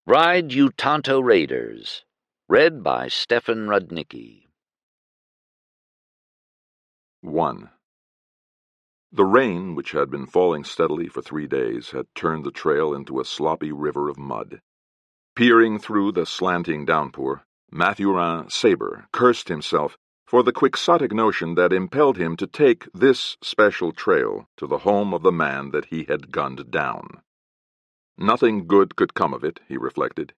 Ride, You Tonto Raiders, read by Stefan Rudnicki. 1. The rain, which had been falling steadily for 3 days, had turned the trail into a sloppy river of mud. Peering through the slanting downpour, Mathurin Sabre cursed himself for the quixotic notion that impelled him to take this special trail to the home of the man that he had gunned down. Nothing good could come of it, he reflected.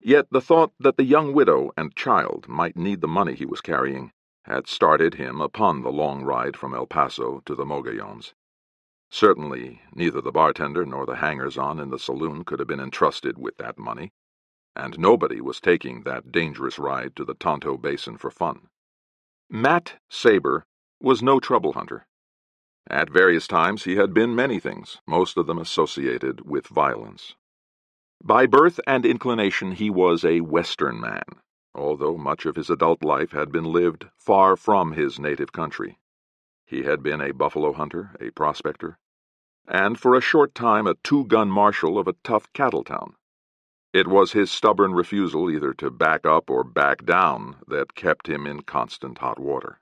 Yet the thought that the young widow and child might need the money he was carrying had started him upon the long ride from El Paso to the Mogollons. Certainly neither the bartender nor the hangers-on in the saloon could have been entrusted with that money, and nobody was taking that dangerous ride to the Tonto Basin for fun. Matt Sabre was no trouble hunter. At various times he had been many things, most of them associated with violence. By birth and inclination he was a Western man, although much of his adult life had been lived far from his native country. He had been a buffalo hunter, a prospector, and for a short time a two-gun marshal of a tough cattle town. It was his stubborn refusal either to back up or back down that kept him in constant hot water.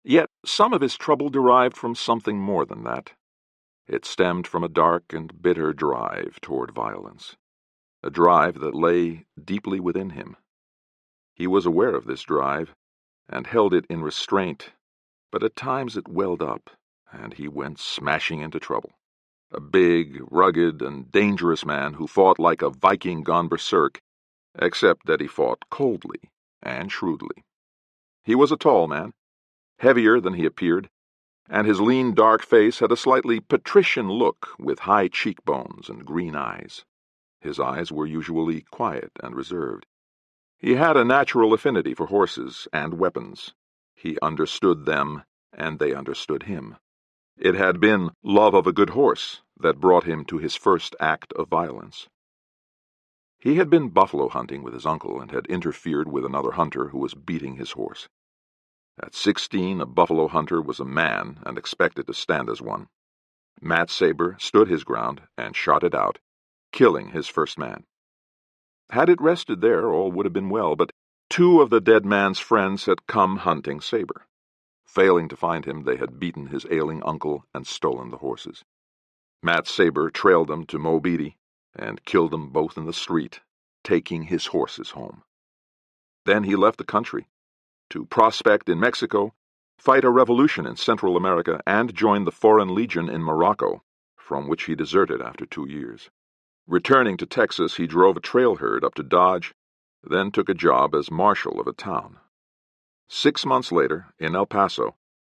Yet some of his trouble derived from something more than that. It stemmed from a dark and bitter drive toward violence, a drive that lay deeply within him. He was aware of this drive and held it in restraint, but at times it welled up, and he went smashing into trouble. A big, rugged, and dangerous man who fought like a Viking gone berserk, except that he fought coldly and shrewdly. He was a tall man, heavier than he appeared, and his lean, dark face had a slightly patrician look with high cheekbones and green eyes. His eyes were usually quiet and reserved. He had a natural affinity for horses and weapons. He understood them, and they understood him. It had been love of a good horse that brought him to his first act of violence. He had been buffalo hunting with his uncle and had interfered with another hunter who was beating his horse. At 16, a buffalo hunter was a man and expected to stand as one. Matt Sabre stood his ground and shot it out, killing his first man. Had it rested there, all would have been well, but 2 of the dead man's friends had come hunting Sabre. Failing to find him, they had beaten his ailing uncle and stolen the horses. Matt Sabre trailed them to Mogollon and killed them both in the street, taking his horses home. Then he left the country to prospect in Mexico, fight a revolution in Central America, and join the Foreign Legion in Morocco, from which he deserted after 2 years. Returning to Texas, he drove a trail herd up to Dodge, then took a job as marshal of a town. 6 months later, in El Paso,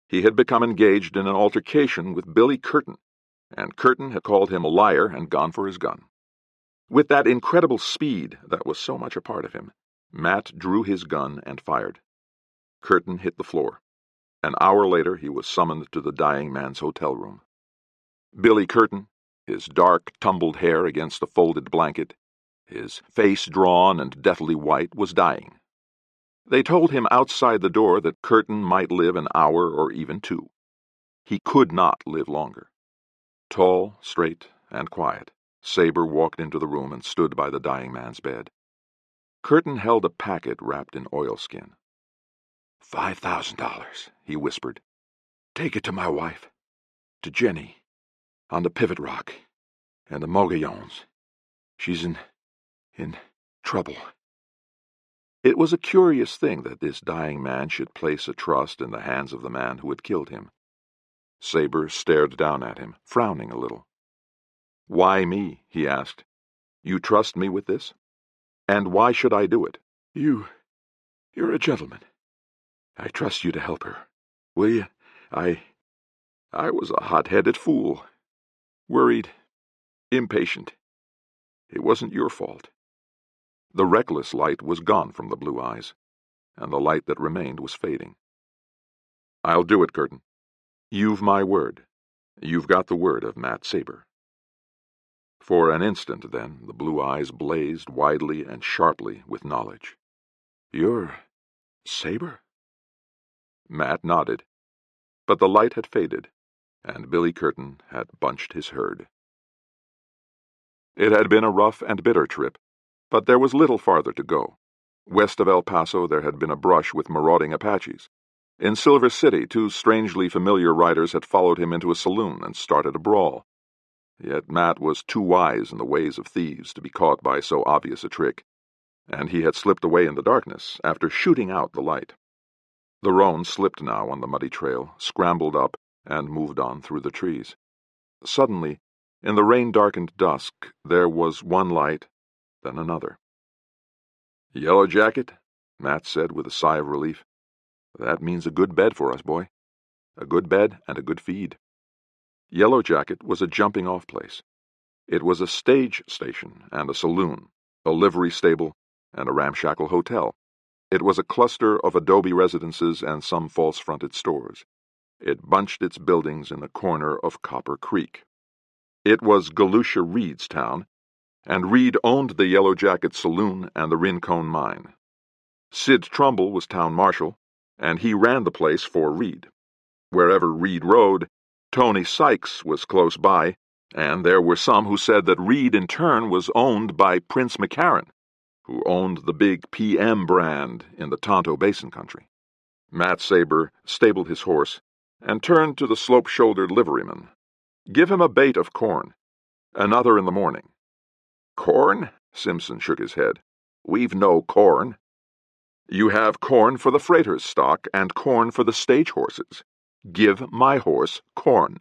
he had become engaged in an altercation with Billy Curtin, and Curtin had called him a liar and gone for his gun. With that incredible speed that was so much a part of him, Matt drew his gun and fired. Curtin hit the floor. An hour later, he was summoned to the dying man's hotel room. Billy Curtin, his dark, tumbled hair against a folded blanket, his face drawn and deathly white, was dying. They told him outside the door that Curtin might live an hour or even 2. He could not live longer. Tall, straight, and quiet, Sabre walked into the room and stood by the dying man's bed. Curtin held a packet wrapped in oilskin. $5,000, he whispered. Take it to my wife, to Jenny, on the Pivot Rock, and the Mogollons. She's in trouble. It was a curious thing that this dying man should place a trust in the hands of the man who had killed him. Sabre stared down at him, frowning a little. Why me? He asked. You trust me with this? And why should I do it? You're a gentleman. I trust you to help her. Will you? I was a hot-headed fool. Worried. Impatient. It wasn't your fault. The reckless light was gone from the blue eyes, and the light that remained was fading. I'll do it, Curtin. You've my word. You've got the word of Matt Sabre. For an instant, then, the blue eyes blazed widely and sharply with knowledge. You're Sabre? Matt nodded, but the light had faded, and Billy Curtin had bunched his herd. It had been a rough and bitter trip, But there was little farther to go. West of El Paso there had been a brush with marauding Apaches. In Silver City, two strangely familiar riders had followed him into a saloon and started a brawl. Yet Matt was too wise in the ways of thieves to be caught by so obvious a trick, and he had slipped away in the darkness after shooting out the light. The roan slipped now on the muddy trail, scrambled up, and moved on through the trees. Suddenly, in the rain-darkened dusk, there was one light, then another. "Yellow Jacket," Matt said with a sigh of relief. "That means a good bed for us, boy. A good bed and a good feed." Yellow Jacket was a jumping-off place. It was a stage station and a saloon, a livery stable, and a ramshackle hotel. It was a cluster of adobe residences and some false-fronted stores. It bunched its buildings in the corner of Copper Creek. It was Galusha Reed's town, and Reed owned the Yellow Jacket Saloon and the Rincon Mine. Sid Trumbull was town marshal, and he ran the place for Reed. Wherever Reed rode, Tony Sykes was close by, and there were some who said that Reed in turn was owned by Prince McCarran, who owned the big PM brand in the Tonto Basin country. Matt Sabre stabled his horse and turned to the slope-shouldered liveryman. "Give him a bait of corn. Another in the morning." "Corn?" Simpson shook his head. "We've no corn." "You have corn for the freighter's stock and corn for the stage horses. Give my horse corn."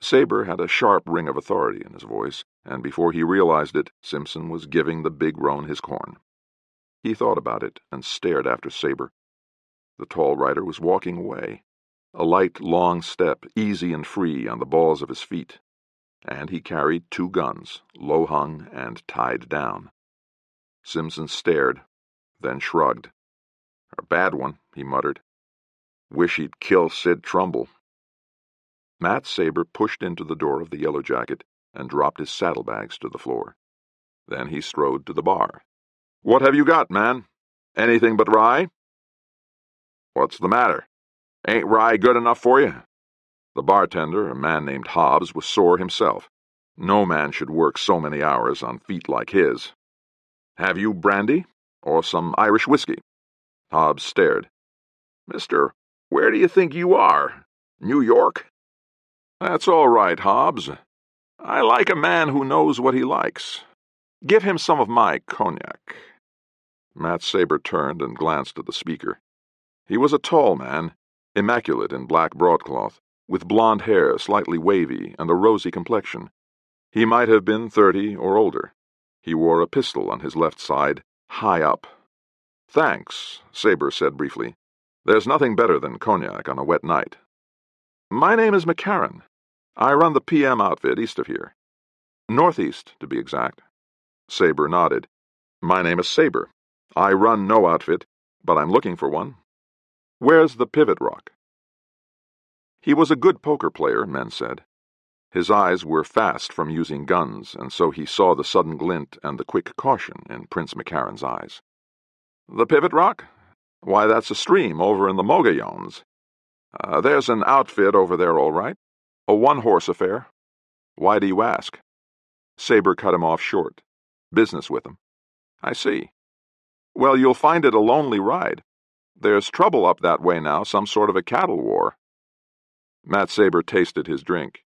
Sabre had a sharp ring of authority in his voice, and before he realized it, Simpson was giving the big roan his corn. He thought about it and stared after Sabre. The tall rider was walking away, a light, long step, easy and free on the balls of his feet, and he carried two guns, low-hung and tied down. Simpson stared, then shrugged. "A bad one," he muttered. "Wish he'd kill Sid Trumbull." Matt Sabre pushed into the door of the Yellow Jacket and dropped his saddlebags to the floor. Then he strode to the bar. "What have you got, man? Anything but rye?" "What's the matter? Ain't rye good enough for you?" The bartender, a man named Hobbs, was sore himself. No man should work so many hours on feet like his. "Have you brandy? Or some Irish whiskey?" Hobbs stared. "Mister, where do you think you are? New York?" "That's all right, Hobbs. I like a man who knows what he likes. Give him some of my cognac." Matt Sabre turned and glanced at the speaker. He was a tall man, immaculate in black broadcloth, with blond hair slightly wavy and a rosy complexion. He might have been 30 or older. He wore a pistol on his left side, high up. "Thanks," Sabre said briefly. "There's nothing better than cognac on a wet night." "My name is McCarran. I run the PM outfit east of here. Northeast, to be exact." Sabre nodded. "My name is Sabre. I run no outfit, but I'm looking for one. Where's the Pivot Rock?" He was a good poker player, men said. His eyes were fast from using guns, and so he saw the sudden glint and the quick caution in Prince McCarran's eyes. "The Pivot Rock? Why, that's a stream over in the Mogollons. There's an outfit over there, all right. A one-horse affair. Why do you ask?" Sabre cut him off short. "Business with him." "I see. Well, you'll find it a lonely ride. There's trouble up that way now, some sort of a cattle war." Matt Sabre tasted his drink.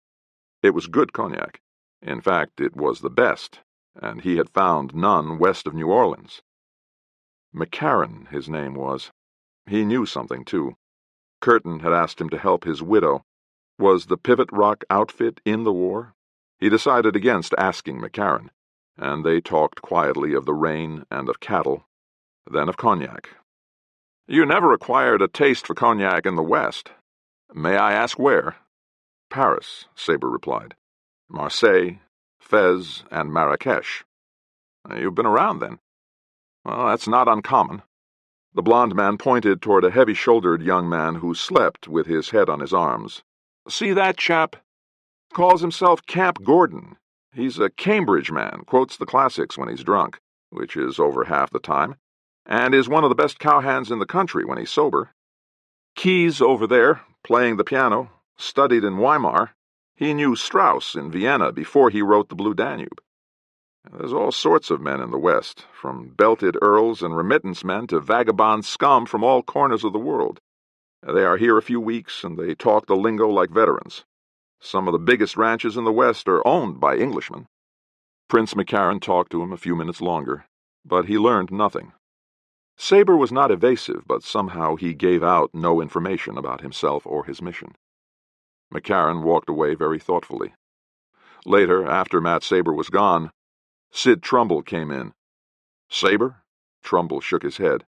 It was good cognac. In fact, it was the best, and he had found none west of New Orleans. McCarran, his name was. He knew something, too. Curtin had asked him to help his widow. Was the Pivot Rock outfit in the war? He decided against asking McCarran, and they talked quietly of the rain and of cattle, then of cognac. "You never acquired a taste for cognac in the West. May I ask where?" "Paris," Sabre replied. "Marseille, Fez, and Marrakesh." "You've been around, then?" "Well, that's not uncommon." The blond man pointed toward a heavy-shouldered young man who slept with his head on his arms. "See that chap? Calls himself Camp Gordon. He's a Cambridge man, quotes the classics when he's drunk, which is over half the time, and is one of the best cowhands in the country when he's sober. Key's over there, playing the piano, studied in Weimar. He knew Strauss in Vienna before he wrote the Blue Danube." There's all sorts of men in the West, from belted earls and remittance men to vagabond scum from all corners of the world. They are here a few weeks, and they talk the lingo like veterans. Some of the biggest ranches in the West are owned by Englishmen. Prince McCarran talked to him a few minutes longer, but he learned nothing. Sabre was not evasive, but somehow he gave out no information about himself or his mission. McCarran walked away very thoughtfully. Later, after Matt Sabre was gone, Sid Trumbull came in. "Sabre?" Trumbull shook his head.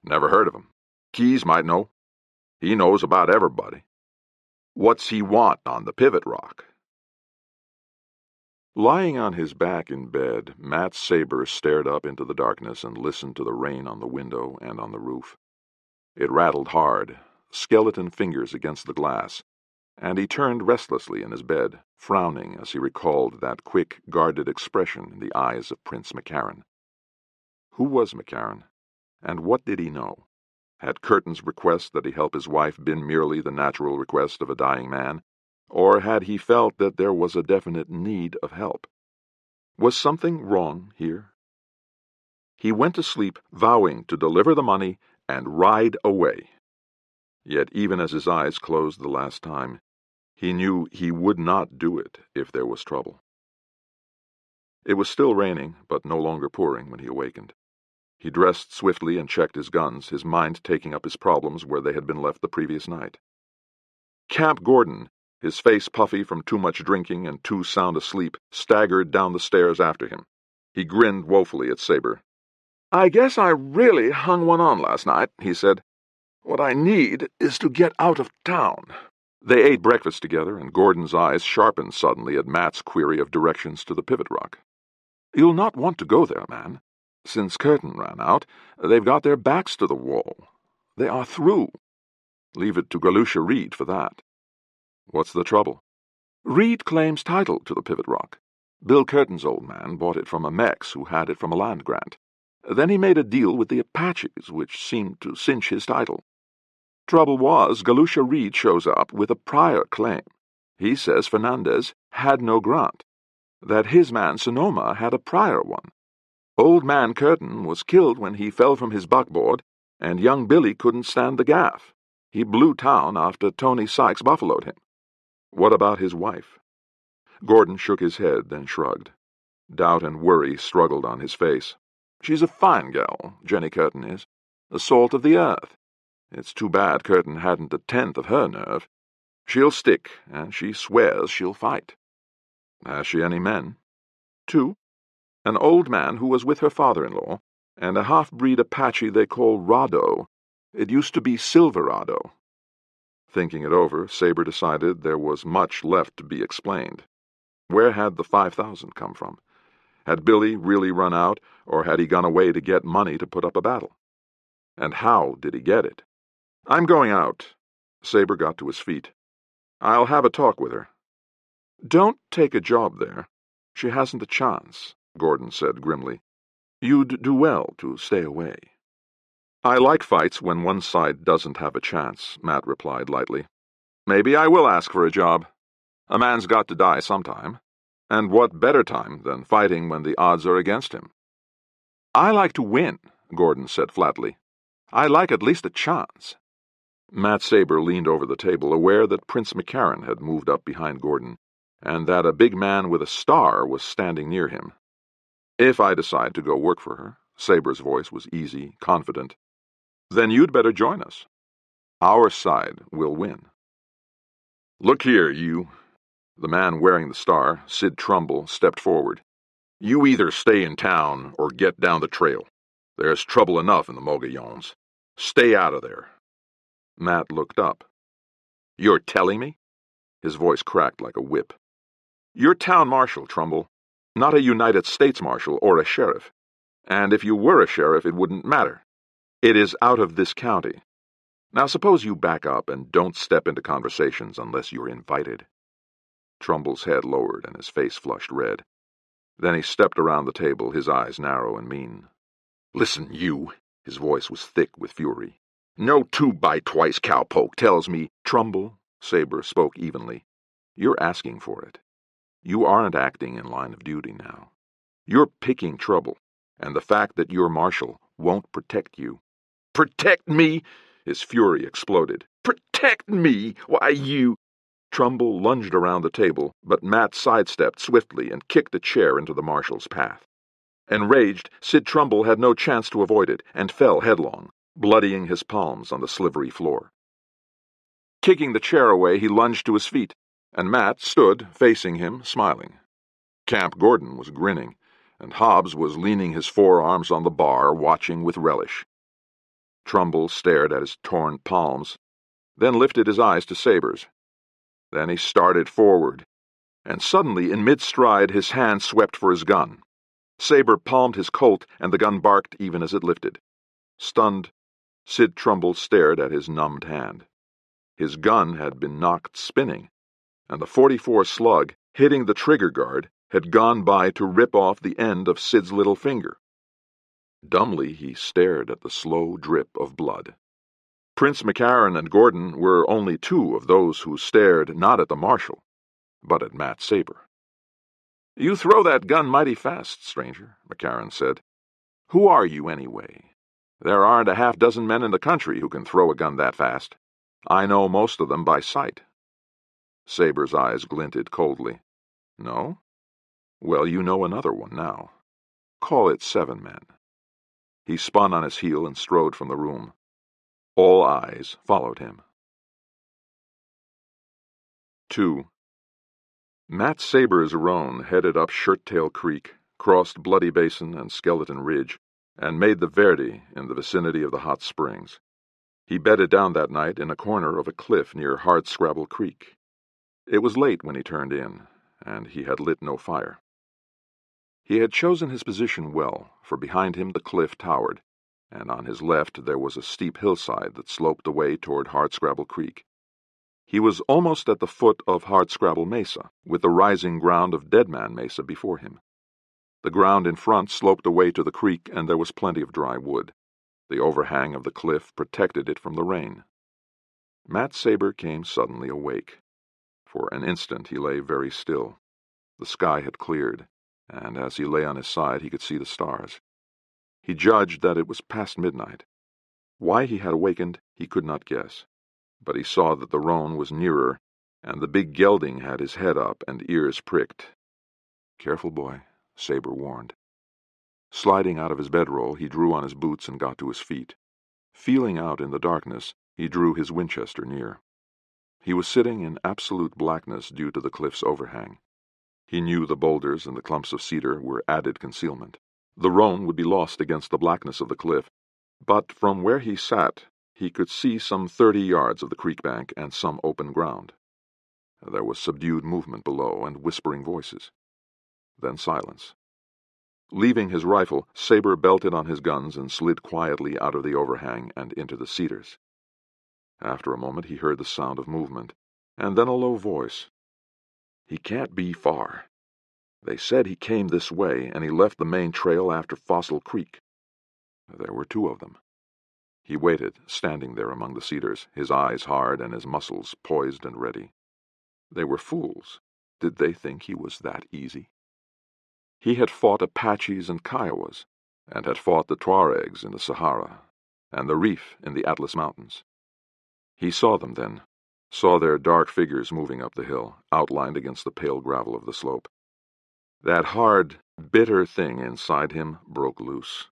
"Never heard of him. Keyes might know. He knows about everybody. What's he want on the pivot rock?" Lying on his back in bed, Matt Sabre stared up into the darkness and listened to the rain on the window and on the roof. It rattled hard, skeleton fingers against the glass, and he turned restlessly in his bed, frowning as he recalled that quick, guarded expression in the eyes of Prince McCarran. Who was McCarran, and what did he know? Had Curtin's request that he help his wife been merely the natural request of a dying man, or had he felt that there was a definite need of help? Was something wrong here? He went to sleep vowing to deliver the money and ride away. Yet even as his eyes closed the last time, he knew he would not do it if there was trouble. It was still raining, but no longer pouring when he awakened. He dressed swiftly and checked his guns, his mind taking up his problems where they had been left the previous night. Camp Gordon, his face puffy from too much drinking and too sound asleep, staggered down the stairs after him. He grinned woefully at Sabre. "I guess I really hung one on last night," he said. "What I need is to get out of town." They ate breakfast together, and Gordon's eyes sharpened suddenly at Matt's query of directions to the pivot rock. "You'll not want to go there, man. Since Curtin ran out, they've got their backs to the wall. They are through. Leave it to Galusha Reed for that." "What's the trouble?" "Reed claims title to the pivot rock. Bill Curtin's old man bought it from a Mex who had it from a land grant. Then he made a deal with the Apaches, which seemed to cinch his title. Trouble was, Galusha Reed shows up with a prior claim. He says Fernandez had no grant, that his man Sonoma had a prior one. Old man Curtin was killed when he fell from his buckboard, and young Billy couldn't stand the gaff. He blew town after Tony Sykes buffaloed him." "What about his wife?" Gordon shook his head, then shrugged. Doubt and worry struggled on his face. "She's a fine gal, Jenny Curtin is. The salt of the earth. It's too bad Curtin hadn't a tenth of her nerve. She'll stick, and she swears she'll fight." "Has she any men?" "Two. An old man who was with her father-in-law, and a half-breed Apache they call Rado. It used to be Silverado." Thinking it over, Sabre decided there was much left to be explained. Where had the 5,000 come from? Had Billy really run out, or had he gone away to get money to put up a battle? And how did he get it? "I'm going out." Sabre got to his feet. "I'll have a talk with her." "Don't take a job there. She hasn't a chance," Gordon said grimly. "You'd do well to stay away." "I like fights when one side doesn't have a chance," Matt replied lightly. "Maybe I will ask for a job. A man's got to die sometime. And what better time than fighting when the odds are against him?" "I like to win," Gordon said flatly. "I like at least a chance." Matt Sabre leaned over the table, aware that Prince McCarran had moved up behind Gordon, and that a big man with a star was standing near him. "If I decide to go work for her," Sabre's voice was easy, confident, "then you'd better join us. Our side will win." "Look here, you." The man wearing the star, Sid Trumbull, stepped forward. "You either stay in town or get down the trail. There's trouble enough in the Mogollons. Stay out of there." Matt looked up. "You're telling me?" His voice cracked like a whip. "You're town marshal, Trumbull, not a United States marshal or a sheriff. And if you were a sheriff, it wouldn't matter. It is out of this county. Now suppose you back up and don't step into conversations unless you're invited." Trumbull's head lowered and his face flushed red. Then he stepped around the table, his eyes narrow and mean. "Listen, you." His voice was thick with fury. "No 2x2 cowpoke tells me—" "Trumbull," Sabre spoke evenly, "you're asking for it. You aren't acting in line of duty now. You're picking trouble, and the fact that you're marshal won't protect you." "Protect me?" His fury exploded. "Protect me? Why, you—" Trumbull lunged around the table, but Matt sidestepped swiftly and kicked a chair into the marshal's path. Enraged, Sid Trumbull had no chance to avoid it and fell headlong, bloodying his palms on the slivery floor. Kicking the chair away, he lunged to his feet, and Matt stood facing him, smiling. Camp Gordon was grinning, and Hobbs was leaning his forearms on the bar, watching with relish. Trumbull stared at his torn palms, then lifted his eyes to Sabre's. Then he started forward, and suddenly, in mid-stride, his hand swept for his gun. Sabre palmed his Colt, and the gun barked even as it lifted. Stunned, Sid Trumbull stared at his numbed hand. His gun had been knocked spinning, and the .44 slug, hitting the trigger guard, had gone by to rip off the end of Sid's little finger. Dumbly, he stared at the slow drip of blood. Prince McCarran and Gordon were only two of those who stared not at the marshal, but at Matt Sabre. "You throw that gun mighty fast, stranger," McCarran said. "Who are you, anyway? There aren't a half-dozen men in the country who can throw a gun that fast. I know most of them by sight." Sabre's eyes glinted coldly. "No? Well, you know another one now. Call it 7 men." He spun on his heel and strode from the room. All eyes followed him. 2. Matt Sabre's roan headed up Shirttail Creek, crossed Bloody Basin and Skeleton Ridge, and made the Verde in the vicinity of the hot springs. He bedded down that night in a corner of a cliff near Hardscrabble Creek. It was late when he turned in, and he had lit no fire. He had chosen his position well, for behind him the cliff towered, and on his left there was a steep hillside that sloped away toward Hardscrabble Creek. He was almost at the foot of Hardscrabble Mesa, with the rising ground of Deadman Mesa before him. The ground in front sloped away to the creek, and there was plenty of dry wood. The overhang of the cliff protected it from the rain. Matt Sabre came suddenly awake. For an instant he lay very still. The sky had cleared, and as he lay on his side he could see the stars. He judged that it was past midnight. Why he had awakened he could not guess, but he saw that the roan was nearer, and the big gelding had his head up and ears pricked. "Careful, boy," Sabre warned. Sliding out of his bedroll, he drew on his boots and got to his feet. Feeling out in the darkness, he drew his Winchester near. He was sitting in absolute blackness due to the cliff's overhang. He knew the boulders and the clumps of cedar were added concealment. The roan would be lost against the blackness of the cliff, but from where he sat he could see some 30 yards of the creek bank and some open ground. There was subdued movement below and whispering voices. Then silence. Leaving his rifle, Sabre belted on his guns and slid quietly out of the overhang and into the cedars. After a moment he heard the sound of movement, and then a low voice. "He can't be far. They said he came this way, and he left the main trail after Fossil Creek." There were 2 of them. He waited, standing there among the cedars, his eyes hard and his muscles poised and ready. They were fools. Did they think he was that easy? He had fought Apaches and Kiowas, and had fought the Tuaregs in the Sahara, and the Rif in the Atlas Mountains. He saw them then, saw their dark figures moving up the hill, outlined against the pale gravel of the slope. That hard, bitter thing inside him broke loose,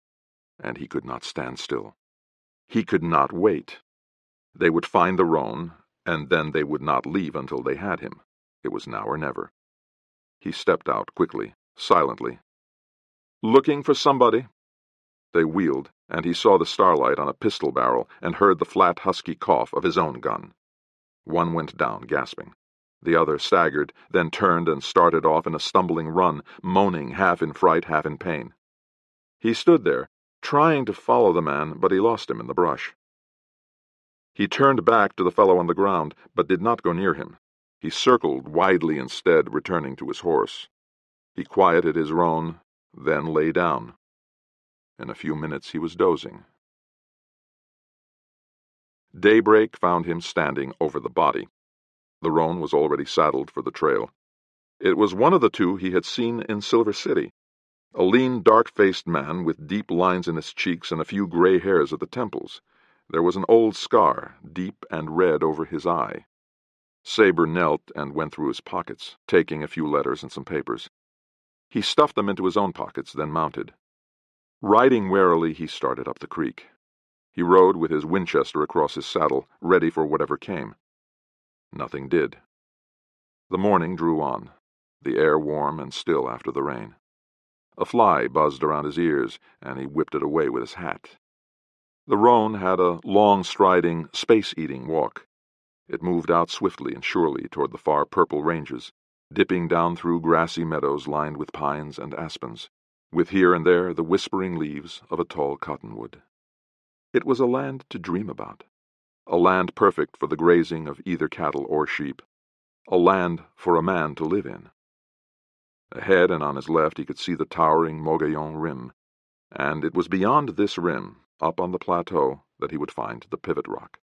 and he could not stand still. He could not wait. They would find the roan, and then they would not leave until they had him. It was now or never. He stepped out quickly, silently. "Looking for somebody?" They wheeled, and he saw the starlight on a pistol barrel and heard the flat, husky cough of his own gun. One went down, gasping. The other staggered, then turned and started off in a stumbling run, moaning half in fright, half in pain. He stood there, trying to follow the man, but he lost him in the brush. He turned back to the fellow on the ground, but did not go near him. He circled widely instead, returning to his horse. He quieted his roan, then lay down. In a few minutes he was dozing. Daybreak found him standing over the body. The roan was already saddled for the trail. It was one of the 2 he had seen in Silver City. A lean, dark-faced man with deep lines in his cheeks and a few gray hairs at the temples. There was an old scar, deep and red over his eye. Sabre knelt and went through his pockets, taking a few letters and some papers. He stuffed them into his own pockets, then mounted. Riding warily, he started up the creek. He rode with his Winchester across his saddle, ready for whatever came. Nothing did. The morning drew on, the air warm and still after the rain. A fly buzzed around his ears, and he whipped it away with his hat. The roan had a long, striding, space-eating walk. It moved out swiftly and surely toward the far purple ranges, dipping down through grassy meadows lined with pines and aspens, with here and there the whispering leaves of a tall cottonwood. It was a land to dream about, a land perfect for the grazing of either cattle or sheep, a land for a man to live in. Ahead and on his left he could see the towering Mogollon rim, and it was beyond this rim, up on the plateau, that he would find the pivot rock.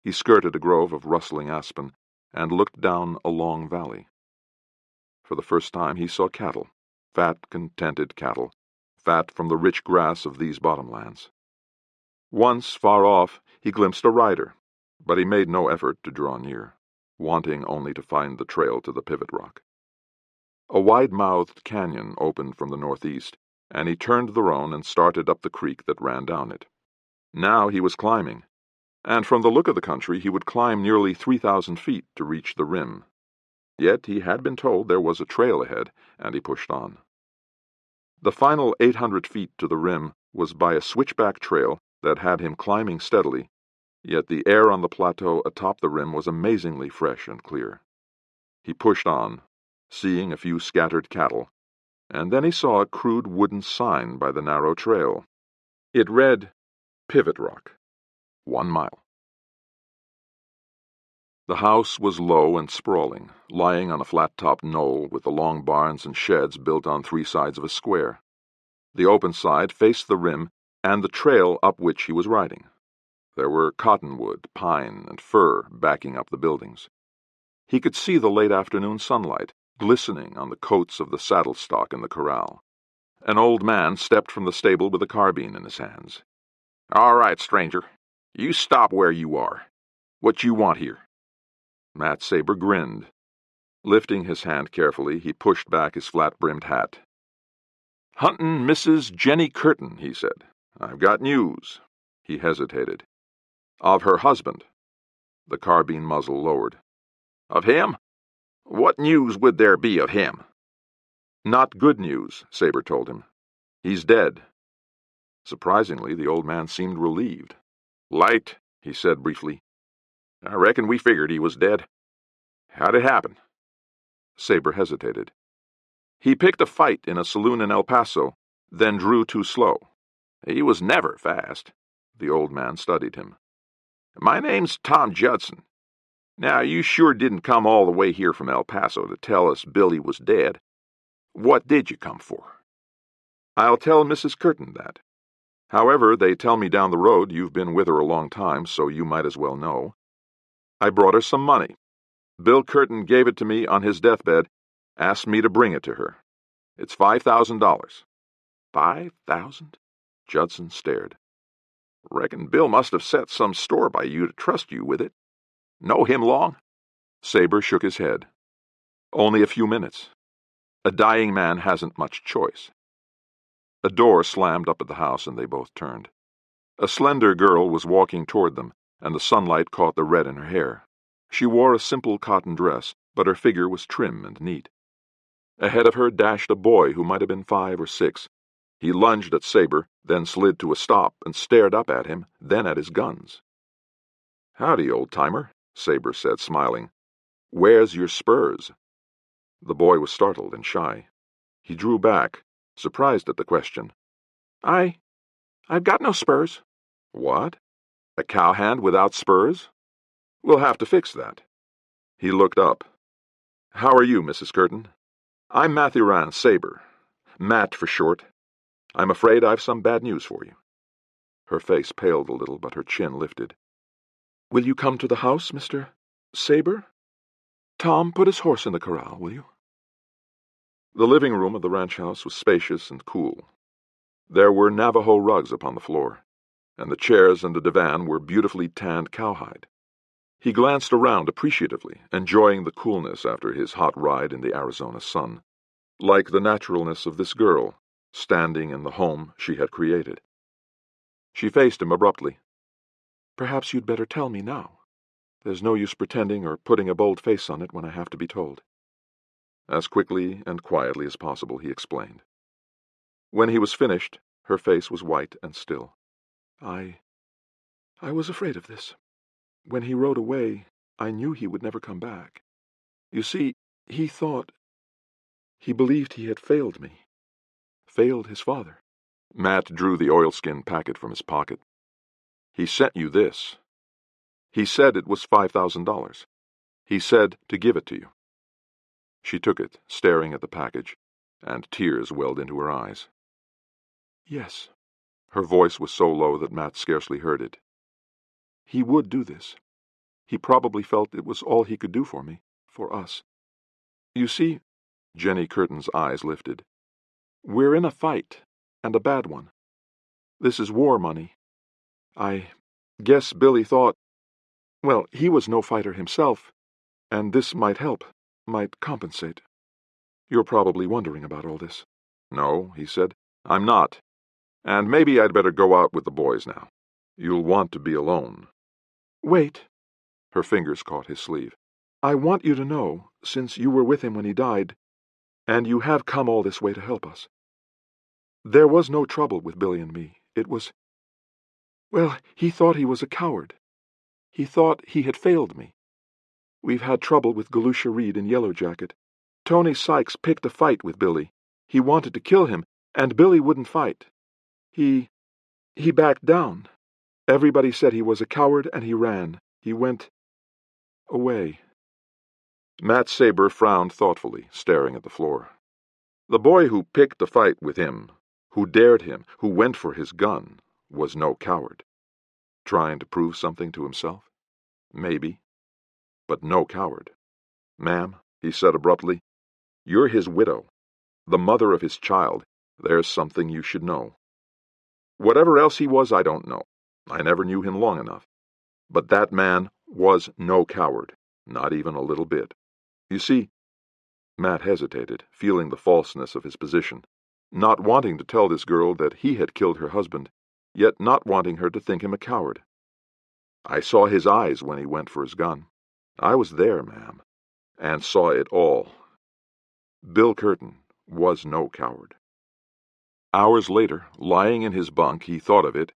He skirted a grove of rustling aspen and looked down a long valley. For the first time he saw cattle, fat, contented cattle, fat from the rich grass of these bottomlands. Once, far off, he glimpsed a rider, but he made no effort to draw near, wanting only to find the trail to the pivot rock. A wide-mouthed canyon opened from the northeast, and he turned the roan and started up the creek that ran down it. Now he was climbing, and from the look of the country he would climb nearly 3,000 feet to reach the rim. Yet he had been told there was a trail ahead, and he pushed on. The final 800 feet to the rim was by a switchback trail that had him climbing steadily, yet the air on the plateau atop the rim was amazingly fresh and clear. He pushed on, seeing a few scattered cattle, and then he saw a crude wooden sign by the narrow trail. It read, "Pivot Rock, 1 mile." The house was low and sprawling, lying on a flat-topped knoll with the long barns and sheds built on 3 sides of a square. The open side faced the rim and the trail up which he was riding. There were cottonwood, pine, and fir backing up the buildings. He could see the late afternoon sunlight glistening on the coats of the saddle stock in the corral. An old man stepped from the stable with a carbine in his hands. "All right, stranger. You stop where you are. What you want here?" Matt Sabre grinned. Lifting his hand carefully, he pushed back his flat-brimmed hat. "Huntin' Mrs. Jenny Curtin," he said. "I've got news." He hesitated. "Of her husband." The carbine muzzle lowered. "Of him? What news would there be of him?" "Not good news," Sabre told him. "He's dead." Surprisingly, the old man seemed relieved. "Light," he said briefly. "I reckon we figured he was dead. How'd it happen?" Sabre hesitated. "He picked a fight in a saloon in El Paso, then drew too slow." "He was never fast." The old man studied him. "My name's Tom Judson. Now, you sure didn't come all the way here from El Paso to tell us Billy was dead. What did you come for?" "I'll tell Mrs. Curtin that. However, they tell me down the road you've been with her a long time, so you might as well know. I brought her some money. Bill Curtin gave it to me on his deathbed, asked me to bring it to her. It's $5,000. $5,000? Judson stared. "Reckon Bill must have set some store by you to trust you with it. Know him long?" Sabre shook his head. "Only a few minutes. A dying man hasn't much choice." A door slammed up at the house, and they both turned. A slender girl was walking toward them, and the sunlight caught the red in her hair. She wore a simple cotton dress, but her figure was trim and neat. Ahead of her dashed a boy who might have been 5 or 6. He lunged at Sabre, then slid to a stop and stared up at him, then at his guns. "Howdy, old-timer," Sabre said, smiling. "Where's your spurs?" The boy was startled and shy. He drew back, surprised at the question. I've got no spurs." "What? A cowhand without spurs? We'll have to fix that." He looked up. "How are you, Mrs. Curtin?" "I'm Mathurin Sabre. Matt for short. I'm afraid I've some bad news for you." Her face paled a little, but her chin lifted. "Will you come to the house, Mr. Sabre? Tom, put his horse in the corral, will you?" The living room of the ranch house was spacious and cool. There were Navajo rugs upon the floor, and the chairs and the divan were beautifully tanned cowhide. He glanced around appreciatively, enjoying the coolness after his hot ride in the Arizona sun, like the naturalness of this girl, standing in the home she had created. She faced him abruptly. "Perhaps you'd better tell me now. There's no use pretending or putting a bold face on it when I have to be told." As quickly and quietly as possible, he explained. When he was finished, her face was white and still. I was afraid of this. When he rode away, I knew he would never come back. You see, he believed he had failed me. Failed his father." Matt drew the oilskin packet from his pocket. "He sent you this. He said it was $5,000. He said to give it to you." She took it, staring at the package, and tears welled into her eyes. "Yes." Her voice was so low that Matt scarcely heard it. "He would do this. He probably felt it was all he could do for me, for us. You see," Jenny Curtin's eyes lifted, "we're in a fight, and a bad one. This is war money. I guess Billy thought, well, he was no fighter himself, and this might help, might compensate. You're probably wondering about all this." "No," he said, "I'm not. And maybe I'd better go out with the boys now. You'll want to be alone." "Wait." Her fingers caught his sleeve. "I want you to know, since you were with him when he died, and you have come all this way to help us. There was no trouble with Billy and me. It was... well, he thought he was a coward. He thought he had failed me. We've had trouble with Galusha Reed in Yellow Jacket. Tony Sykes picked a fight with Billy. He wanted to kill him, and Billy wouldn't fight. He backed down. Everybody said he was a coward, and he ran. He went away." Matt Sabre frowned thoughtfully, staring at the floor. The boy who picked a fight with him, who dared him, who went for his gun, was no coward. Trying to prove something to himself? Maybe. But no coward. "Ma'am," he said abruptly, "you're his widow, the mother of his child. There's something you should know. Whatever else he was, I don't know. I never knew him long enough. But that man was no coward, not even a little bit. You see..." Matt hesitated, feeling the falseness of his position, not wanting to tell this girl that he had killed her husband, yet not wanting her to think him a coward. "I saw his eyes when he went for his gun. I was there, ma'am, and saw it all. Bill Curtin was no coward." Hours later, lying in his bunk, he thought of it,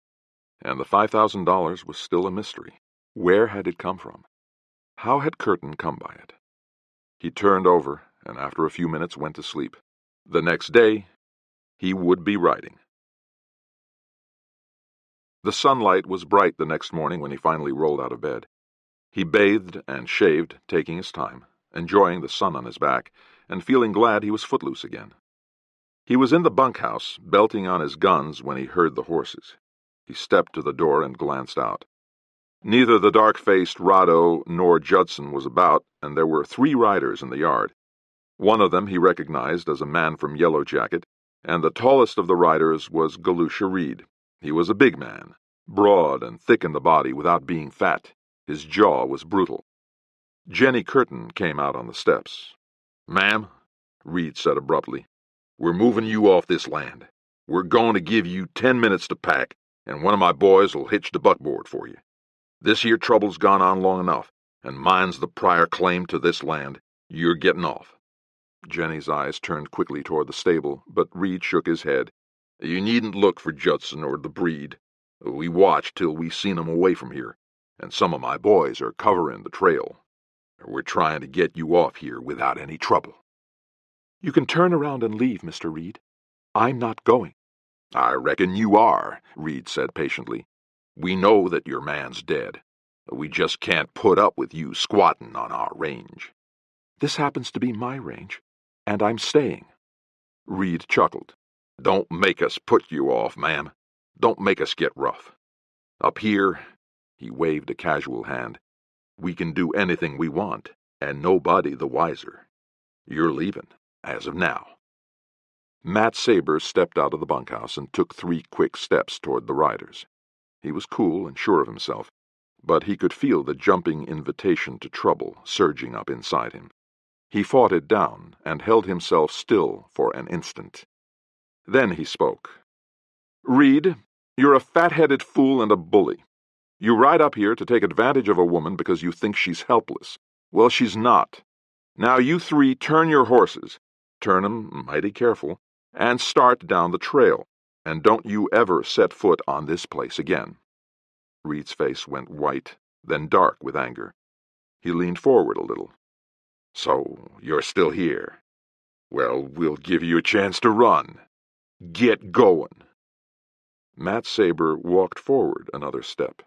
and the $5,000 was still a mystery. Where had it come from? How had Curtin come by it? He turned over, and after a few minutes went to sleep. The next day, he would be writing. The sunlight was bright the next morning when he finally rolled out of bed. He bathed and shaved, taking his time, enjoying the sun on his back, and feeling glad he was footloose again. He was in the bunkhouse, belting on his guns, when he heard the horses. He stepped to the door and glanced out. Neither the dark-faced Rado nor Judson was about, and there were 3 riders in the yard. One of them he recognized as a man from Yellow Jacket, and the tallest of the riders was Galusha Reed. He was a big man, broad and thick in the body without being fat. His jaw was brutal. Jenny Curtin came out on the steps. "Ma'am," Reed said abruptly, "we're moving you off this land. We're going to give you 10 minutes to pack, and one of my boys will hitch the buckboard for you. This here trouble's gone on long enough, and mine's the prior claim to this land. You're getting off." Jenny's eyes turned quickly toward the stable, but Reed shook his head. "You needn't look for Judson or the breed. We watched till we seen 'em away from here, and some of my boys are covering the trail. We're trying to get you off here without any trouble." "You can turn around and leave, Mr. Reed. I'm not going." "I reckon you are," Reed said patiently. "We know that your man's dead. We just can't put up with you squatting on our range." "This happens to be my range, and I'm staying." Reed chuckled. "Don't make us put you off, ma'am. Don't make us get rough. Up here," he waved a casual hand, "we can do anything we want, and nobody the wiser. You're leaving, as of now. Matt Sabre stepped out of the bunkhouse and took 3 quick steps toward the riders. He was cool and sure of himself, but he could feel the jumping invitation to trouble surging up inside him. He fought it down and held himself still for an instant. Then he spoke. "Reed, you're a fat-headed fool and a bully. You ride up here to take advantage of a woman because you think she's helpless. Well, she's not. Now you 3 turn your horses, turn 'em mighty careful, and start down the trail, and don't you ever set foot on this place again." Reed's face went white, then dark with anger. He leaned forward a little. "So, you're still here. Well, we'll give you a chance to run. Get going." Matt Sabre walked forward another step.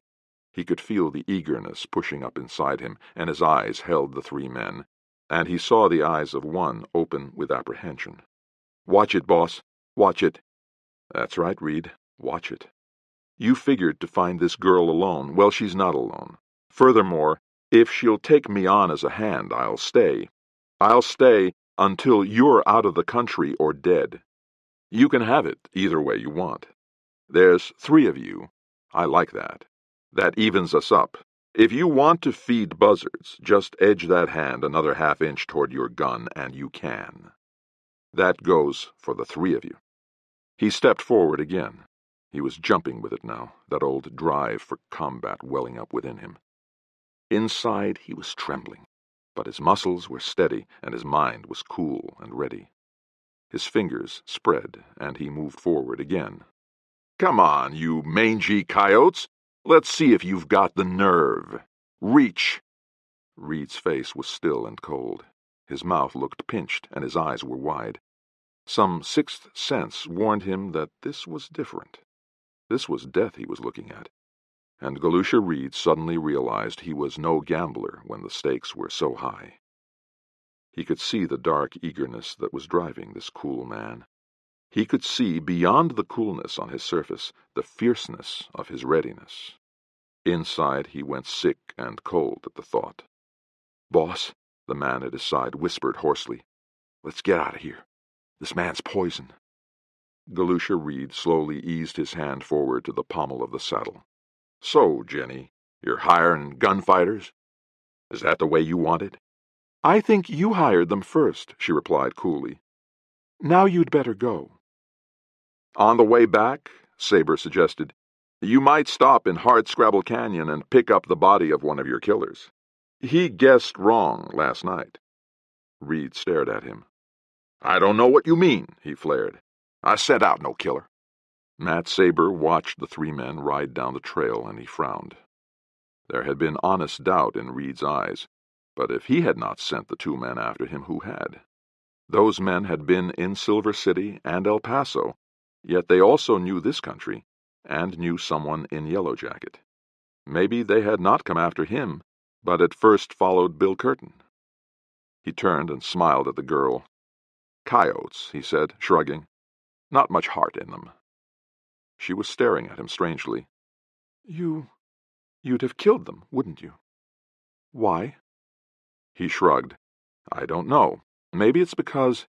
He could feel the eagerness pushing up inside him, and his eyes held the 3 men, and he saw the eyes of one open with apprehension. "Watch it, boss. Watch it." "That's right, Reed. Watch it. You figured to find this girl alone. Well, she's not alone. Furthermore, if she'll take me on as a hand, I'll stay. I'll stay until you're out of the country or dead. You can have it either way you want. There's 3 of you. I like that. That evens us up. If you want to feed buzzards, just edge that hand another half-inch toward your gun, and you can. That goes for the 3 of you." He stepped forward again. He was jumping with it now, that old drive for combat welling up within him. Inside he was trembling, but his muscles were steady and his mind was cool and ready. His fingers spread, and he moved forward again. "Come on, you mangy coyotes! Let's see if you've got the nerve. Reach!" Reed's face was still and cold. His mouth looked pinched, and his eyes were wide. Some 6th sense warned him that this was different. This was death he was looking at, and Galusha Reed suddenly realized he was no gambler when the stakes were so high. He could see the dark eagerness that was driving this cool man. He could see, beyond the coolness on his surface, the fierceness of his readiness. Inside he went sick and cold at the thought. "Boss," the man at his side whispered hoarsely, "let's get out of here. This man's poison." Galusha Reed slowly eased his hand forward to the pommel of the saddle. "So, Jenny, you're hiring gunfighters? Is that the way you want it?" "I think you hired them first," she replied coolly. "Now you'd better go." "On the way back," Sabre suggested, "you might stop in Hardscrabble Canyon and pick up the body of one of your killers. He guessed wrong last night." Reed stared at him. "I don't know what you mean," he flared. "I sent out no killer." Matt Sabre watched the 3 men ride down the trail, and he frowned. There had been honest doubt in Reed's eyes, but if he had not sent the 2 men after him, who had? Those men had been in Silver City and El Paso, yet they also knew this country, and knew someone in Yellow Jacket. Maybe they had not come after him, but at first followed Bill Curtin. He turned and smiled at the girl. "Coyotes," he said, shrugging. "Not much heart in them." She was staring at him strangely. You'd have killed them, wouldn't you?" "Why?" He shrugged. "I don't know. Maybe it's because...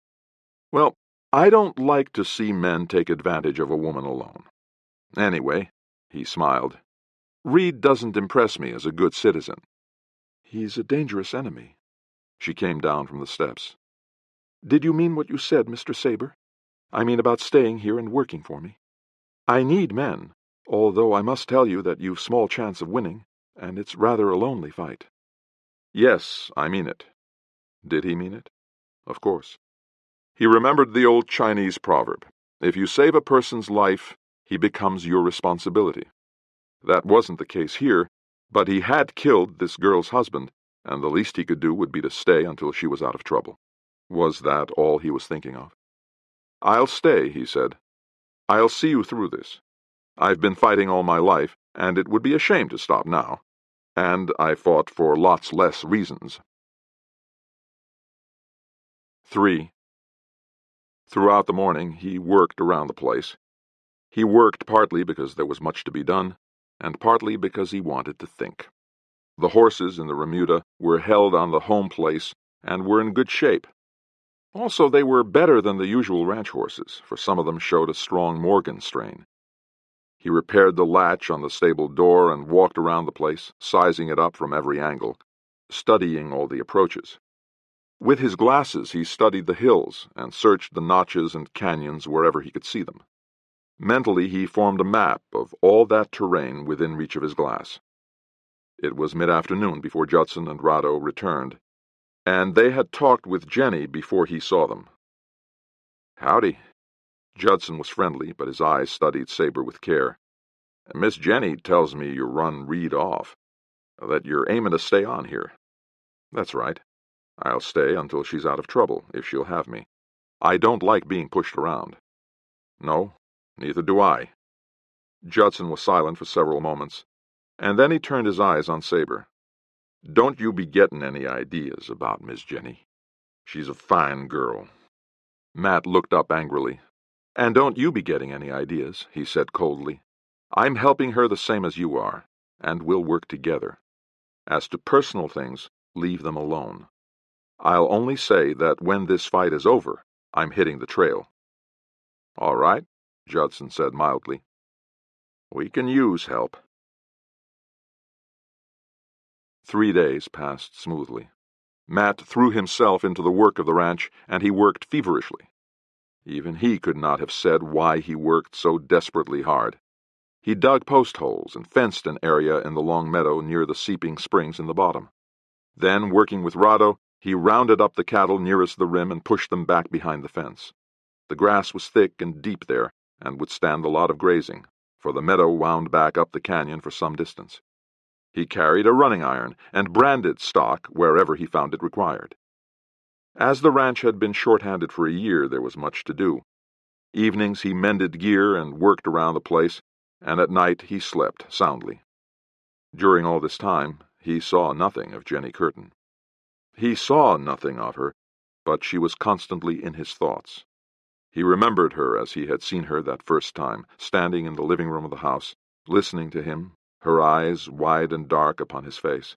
Well, I don't like to see men take advantage of a woman alone. Anyway," he smiled, "Reed doesn't impress me as a good citizen." "He's a dangerous enemy." She came down from the steps. "Did you mean what you said, Mr. Sabre? I mean about staying here and working for me. I need men, although I must tell you that you've small chance of winning, and it's rather a lonely fight." "Yes, I mean it." Did he mean it? Of course. He remembered the old Chinese proverb, if you save a person's life, he becomes your responsibility. That wasn't the case here, but he had killed this girl's husband, and the least he could do would be to stay until she was out of trouble. Was that all he was thinking of? "I'll stay," he said. "I'll see you through this. I've been fighting all my life, and it would be a shame to stop now. And I fought for lots less reasons." 3. Throughout the morning he worked around the place. He worked partly because there was much to be done, and partly because he wanted to think. The horses in the remuda were held on the home place and were in good shape. Also, they were better than the usual ranch horses, for some of them showed a strong Morgan strain. He repaired the latch on the stable door and walked around the place, sizing it up from every angle, studying all the approaches. With his glasses, he studied the hills and searched the notches and canyons wherever he could see them. Mentally, he formed a map of all that terrain within reach of his glass. It was mid-afternoon before Judson and Rado returned, and they had talked with Jenny before he saw them. "Howdy." Judson was friendly, but his eyes studied Sabre with care. "Miss Jenny tells me you run Reed off, that you're aiming to stay on here." "That's right. I'll stay until she's out of trouble, if she'll have me. I don't like being pushed around." "No, neither do I." Judson was silent for several moments, and then he turned his eyes on Sabre. "Don't you be getting any ideas about Miss Jenny. She's a fine girl." Matt looked up angrily. "And don't you be getting any ideas," he said coldly. "I'm helping her the same as you are, and we'll work together. As to personal things, leave them alone. I'll only say that when this fight is over, I'm hitting the trail." "All right," Judson said mildly. "We can use help." 3 days passed smoothly. Matt threw himself into the work of the ranch, and he worked feverishly. Even he could not have said why he worked so desperately hard. He dug post holes and fenced an area in the long meadow near the seeping springs in the bottom. Then, working with Rado, he rounded up the cattle nearest the rim and pushed them back behind the fence. The grass was thick and deep there, and would stand a lot of grazing, for the meadow wound back up the canyon for some distance. He carried a running iron and branded stock wherever he found it required. As the ranch had been short-handed for a year, there was much to do. Evenings he mended gear and worked around the place, and at night he slept soundly. During all this time, he saw nothing of Jenny Curtin. He saw nothing of her, but she was constantly in his thoughts. He remembered her as he had seen her that first time, standing in the living room of the house, listening to him, her eyes wide and dark upon his face.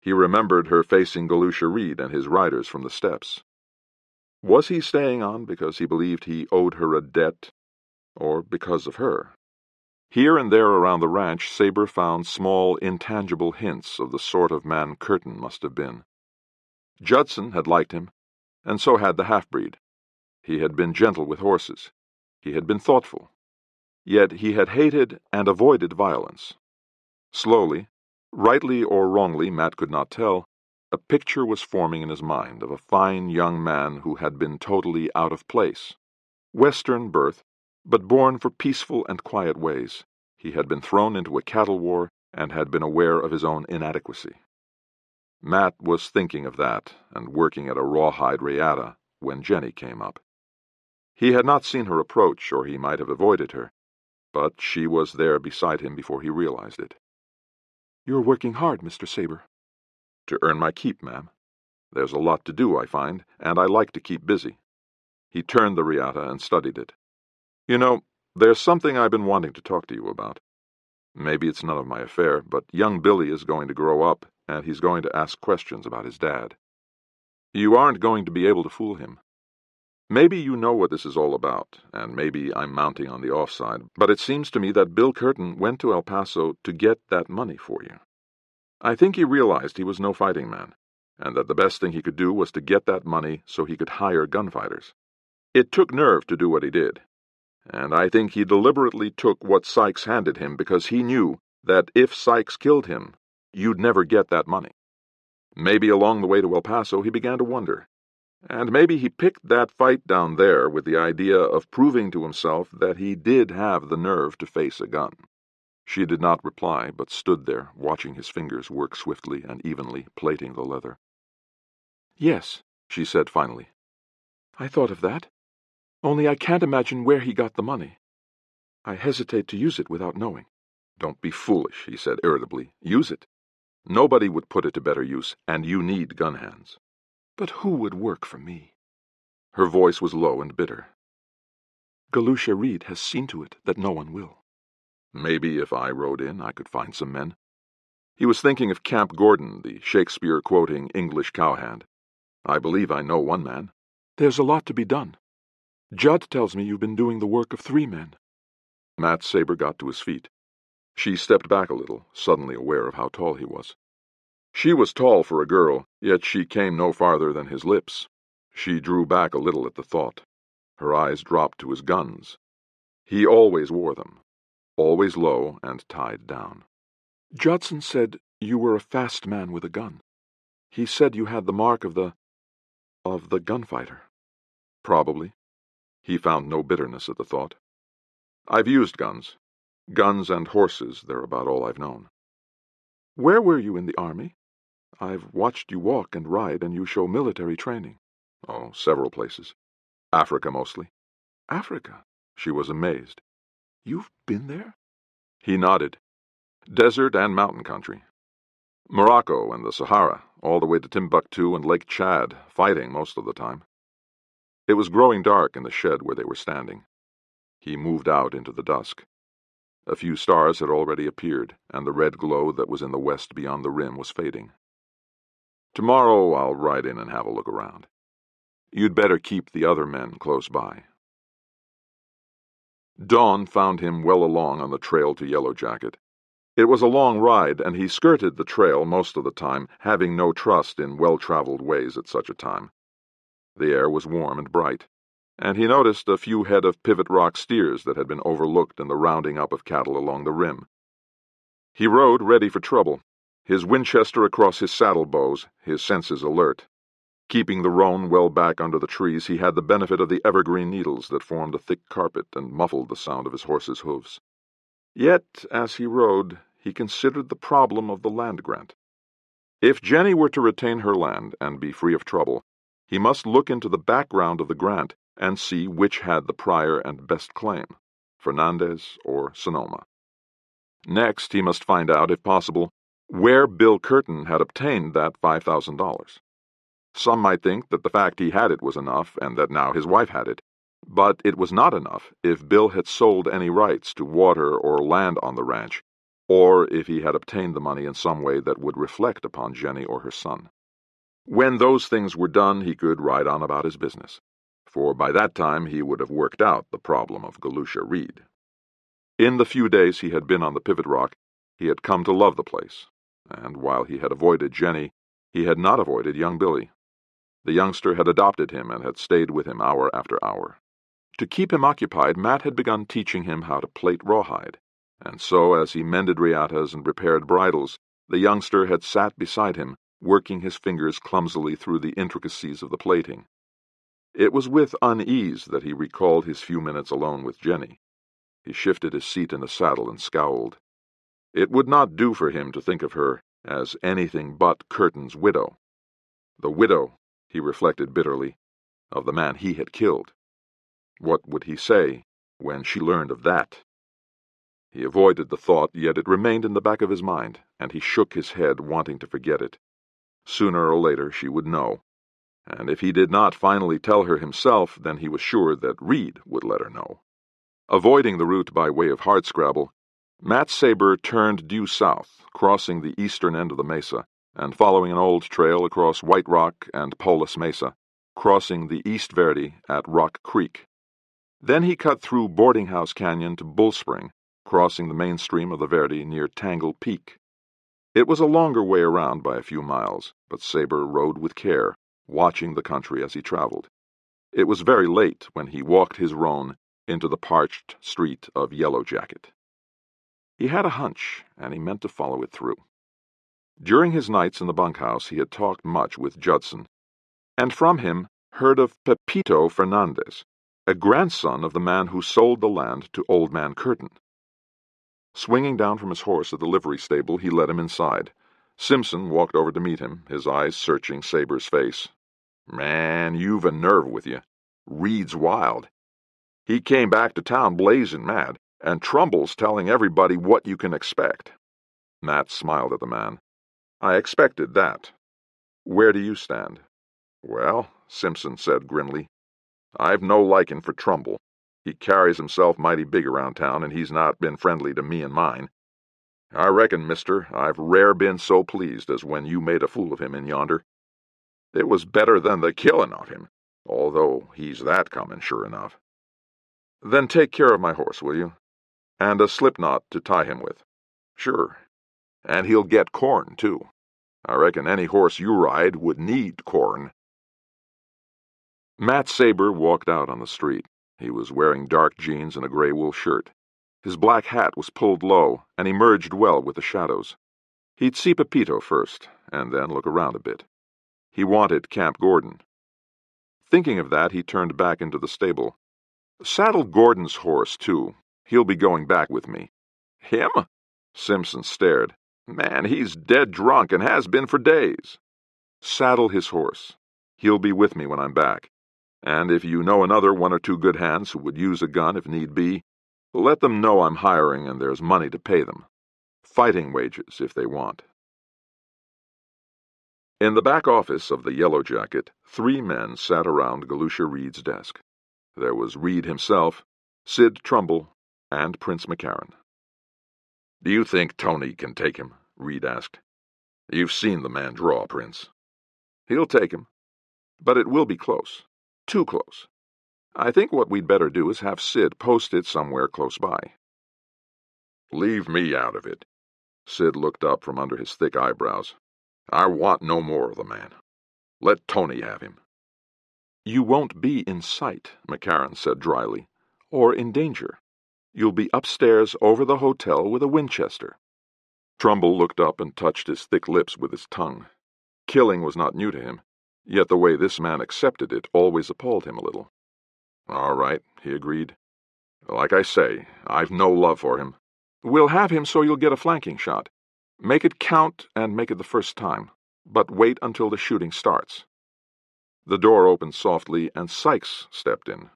He remembered her facing Galusha Reed and his riders from the steps. Was he staying on because he believed he owed her a debt, or because of her? Here and there around the ranch, Sabre found small, intangible hints of the sort of man Curtin must have been. Judson had liked him, and so had the half-breed. He had been gentle with horses. He had been thoughtful. Yet he had hated and avoided violence. Slowly, rightly or wrongly, Matt could not tell, a picture was forming in his mind of a fine young man who had been totally out of place. Western birth, but born for peaceful and quiet ways. He had been thrown into a cattle war and had been aware of his own inadequacy. Matt was thinking of that and working at a rawhide reata when Jenny came up. He had not seen her approach, or he might have avoided her, but she was there beside him before he realized it. "You're working hard, Mr. Sabre." "To earn my keep, ma'am. There's a lot to do, I find, and I like to keep busy." He turned the reata and studied it. "You know, there's something I've been wanting to talk to you about. Maybe it's none of my affair, but young Billy is going to grow up, and he's going to ask questions about his dad. You aren't going to be able to fool him. Maybe you know what this is all about, and maybe I'm mounting on the offside, but it seems to me that Bill Curtin went to El Paso to get that money for you. I think he realized he was no fighting man, and that the best thing he could do was to get that money so he could hire gunfighters. It took nerve to do what he did, and I think he deliberately took what Sykes handed him because he knew that if Sykes killed him, you'd never get that money. Maybe along the way to El Paso he began to wonder. And maybe he picked that fight down there with the idea of proving to himself that he did have the nerve to face a gun." She did not reply, but stood there, watching his fingers work swiftly and evenly, plating the leather. "Yes," she said finally. "I thought of that. Only I can't imagine where he got the money. I hesitate to use it without knowing." "Don't be foolish," he said irritably. "Use it. Nobody would put it to better use, and you need gun hands." "But who would work for me?" Her voice was low and bitter. "Galusha Reed has seen to it that no one will." "Maybe if I rode in, I could find some men." He was thinking of Camp Gordon, the Shakespeare-quoting English cowhand. "I believe I know one man." There's a lot to be done. Judd tells me you've been doing the work of 3 men. Matt Sabre got to his feet. She stepped back a little, suddenly aware of how tall he was. She was tall for a girl, yet she came no farther than his lips. She drew back a little at the thought. Her eyes dropped to his guns. He always wore them, always low and tied down. Judson said you were a fast man with a gun. He said you had the mark of the gunfighter. Probably. He found no bitterness at the thought. I've used guns. Guns and horses, they're about all I've known. Where were you in the army? I've watched you walk and ride, and you show military training. Oh, several places. Africa, mostly. Africa? She was amazed. You've been there? He nodded. Desert and mountain country. Morocco and the Sahara, all the way to Timbuktu and Lake Chad, fighting most of the time. It was growing dark in the shed where they were standing. He moved out into the dusk. A few stars had already appeared, and the red glow that was in the west beyond the rim was fading. Tomorrow I'll ride in and have a look around. You'd better keep the other men close by. Dawn found him well along on the trail to Yellow Jacket. It was a long ride, and he skirted the trail most of the time, having no trust in well-traveled ways at such a time. The air was warm and bright, and he noticed a few head of Pivot Rock steers that had been overlooked in the rounding up of cattle along the rim. He rode ready for trouble, his Winchester across his saddle bows, his senses alert. Keeping the roan well back under the trees, he had the benefit of the evergreen needles that formed a thick carpet and muffled the sound of his horse's hoofs. Yet, as he rode, he considered the problem of the land grant. If Jenny were to retain her land and be free of trouble, he must look into the background of the grant and see which had the prior and best claim, Fernandez or Sonoma. Next, he must find out, if possible, where Bill Curtin had obtained that $5,000. Some might think that the fact he had it was enough and that now his wife had it, but it was not enough if Bill had sold any rights to water or land on the ranch, or if he had obtained the money in some way that would reflect upon Jenny or her son. When those things were done, he could ride on about his business, for by that time he would have worked out the problem of Galusha Reed. In the few days he had been on the Pivot Rock, he had come to love the place, and while he had avoided Jenny, he had not avoided young Billy. The youngster had adopted him and had stayed with him hour after hour. To keep him occupied, Matt had begun teaching him how to plait rawhide, and so as he mended riatas and repaired bridles, the youngster had sat beside him, working his fingers clumsily through the intricacies of the plaiting. It was with unease that he recalled his few minutes alone with Jenny. He shifted his seat in the saddle and scowled. It would not do for him to think of her as anything but Curtin's widow. The widow, he reflected bitterly, of the man he had killed. What would he say when she learned of that? He avoided the thought, yet it remained in the back of his mind, and he shook his head, wanting to forget it. Sooner or later she would know, and if he did not finally tell her himself, then he was sure that Reed would let her know. Avoiding the route by way of Hardscrabble, Matt Sabre turned due south, crossing the eastern end of the mesa, and following an old trail across White Rock and Paulus Mesa, crossing the East Verde at Rock Creek. Then he cut through Boarding House Canyon to Bull Spring, crossing the main stream of the Verde near Tangle Peak. It was a longer way around by a few miles, but Sabre rode with care, watching the country as he traveled. It was very late when he walked his roan into the parched street of Yellow Jacket. He had a hunch, and he meant to follow it through. During his nights in the bunkhouse, he had talked much with Judson, and from him heard of Pepito Fernandez, a grandson of the man who sold the land to Old Man Curtin. Swinging down from his horse at the livery stable, he led him inside. Simpson walked over to meet him, his eyes searching Sabre's face. "Man, you've a nerve with you. Reed's wild. He came back to town blazing mad, and Trumbull's telling everybody what you can expect." Matt smiled at the man. "I expected that. Where do you stand?" "Well," Simpson said grimly, "I've no liking for Trumbull. He carries himself mighty big around town, and he's not been friendly to me and mine. I reckon, mister, I've rare been so pleased as when you made a fool of him in yonder. It was better than the killing of him. although he's that coming, sure enough. Then take care of my horse, will you? And a slip knot to tie him with. Sure. And he'll get corn, too. I reckon any horse you ride would need corn. Matt Sabre walked out on the street. He was wearing dark jeans and a gray wool shirt. His black hat was pulled low and he merged well with the shadows. He'd see Pepito first, and then look around a bit. He wanted Camp Gordon. Thinking of that, he turned back into the stable. Saddle Gordon's horse, too. He'll be going back with me. Him? Simpson stared. Man, he's dead drunk and has been for days. Saddle his horse. He'll be with me when I'm back. And if you know another 1 or 2 good hands who would use a gun if need be, let them know I'm hiring and there's money to pay them. Fighting wages if they want. In the back office of the Yellow Jacket, 3 men sat around Galusha Reed's desk. There was Reed himself, Sid Trumbull, and Prince McCarran. "Do you think Tony can take him?" Reed asked. "You've seen the man draw, Prince." "He'll take him. But it will be close. Too close. I think what we'd better do is have Sid posted somewhere close by." "Leave me out of it." Sid looked up from under his thick eyebrows. "I want no more of the man. Let Tony have him." "You won't be in sight," McCarran said dryly, "or in danger. You'll be upstairs over the hotel with a Winchester." Trumbull looked up and touched his thick lips with his tongue. Killing was not new to him, yet the way this man accepted it always appalled him a little. "All right," he agreed. "Like I say, I've no love for him." "We'll have him so you'll get a flanking shot. Make it count and make it the first time, but wait until the shooting starts." The door opened softly and Sykes stepped in.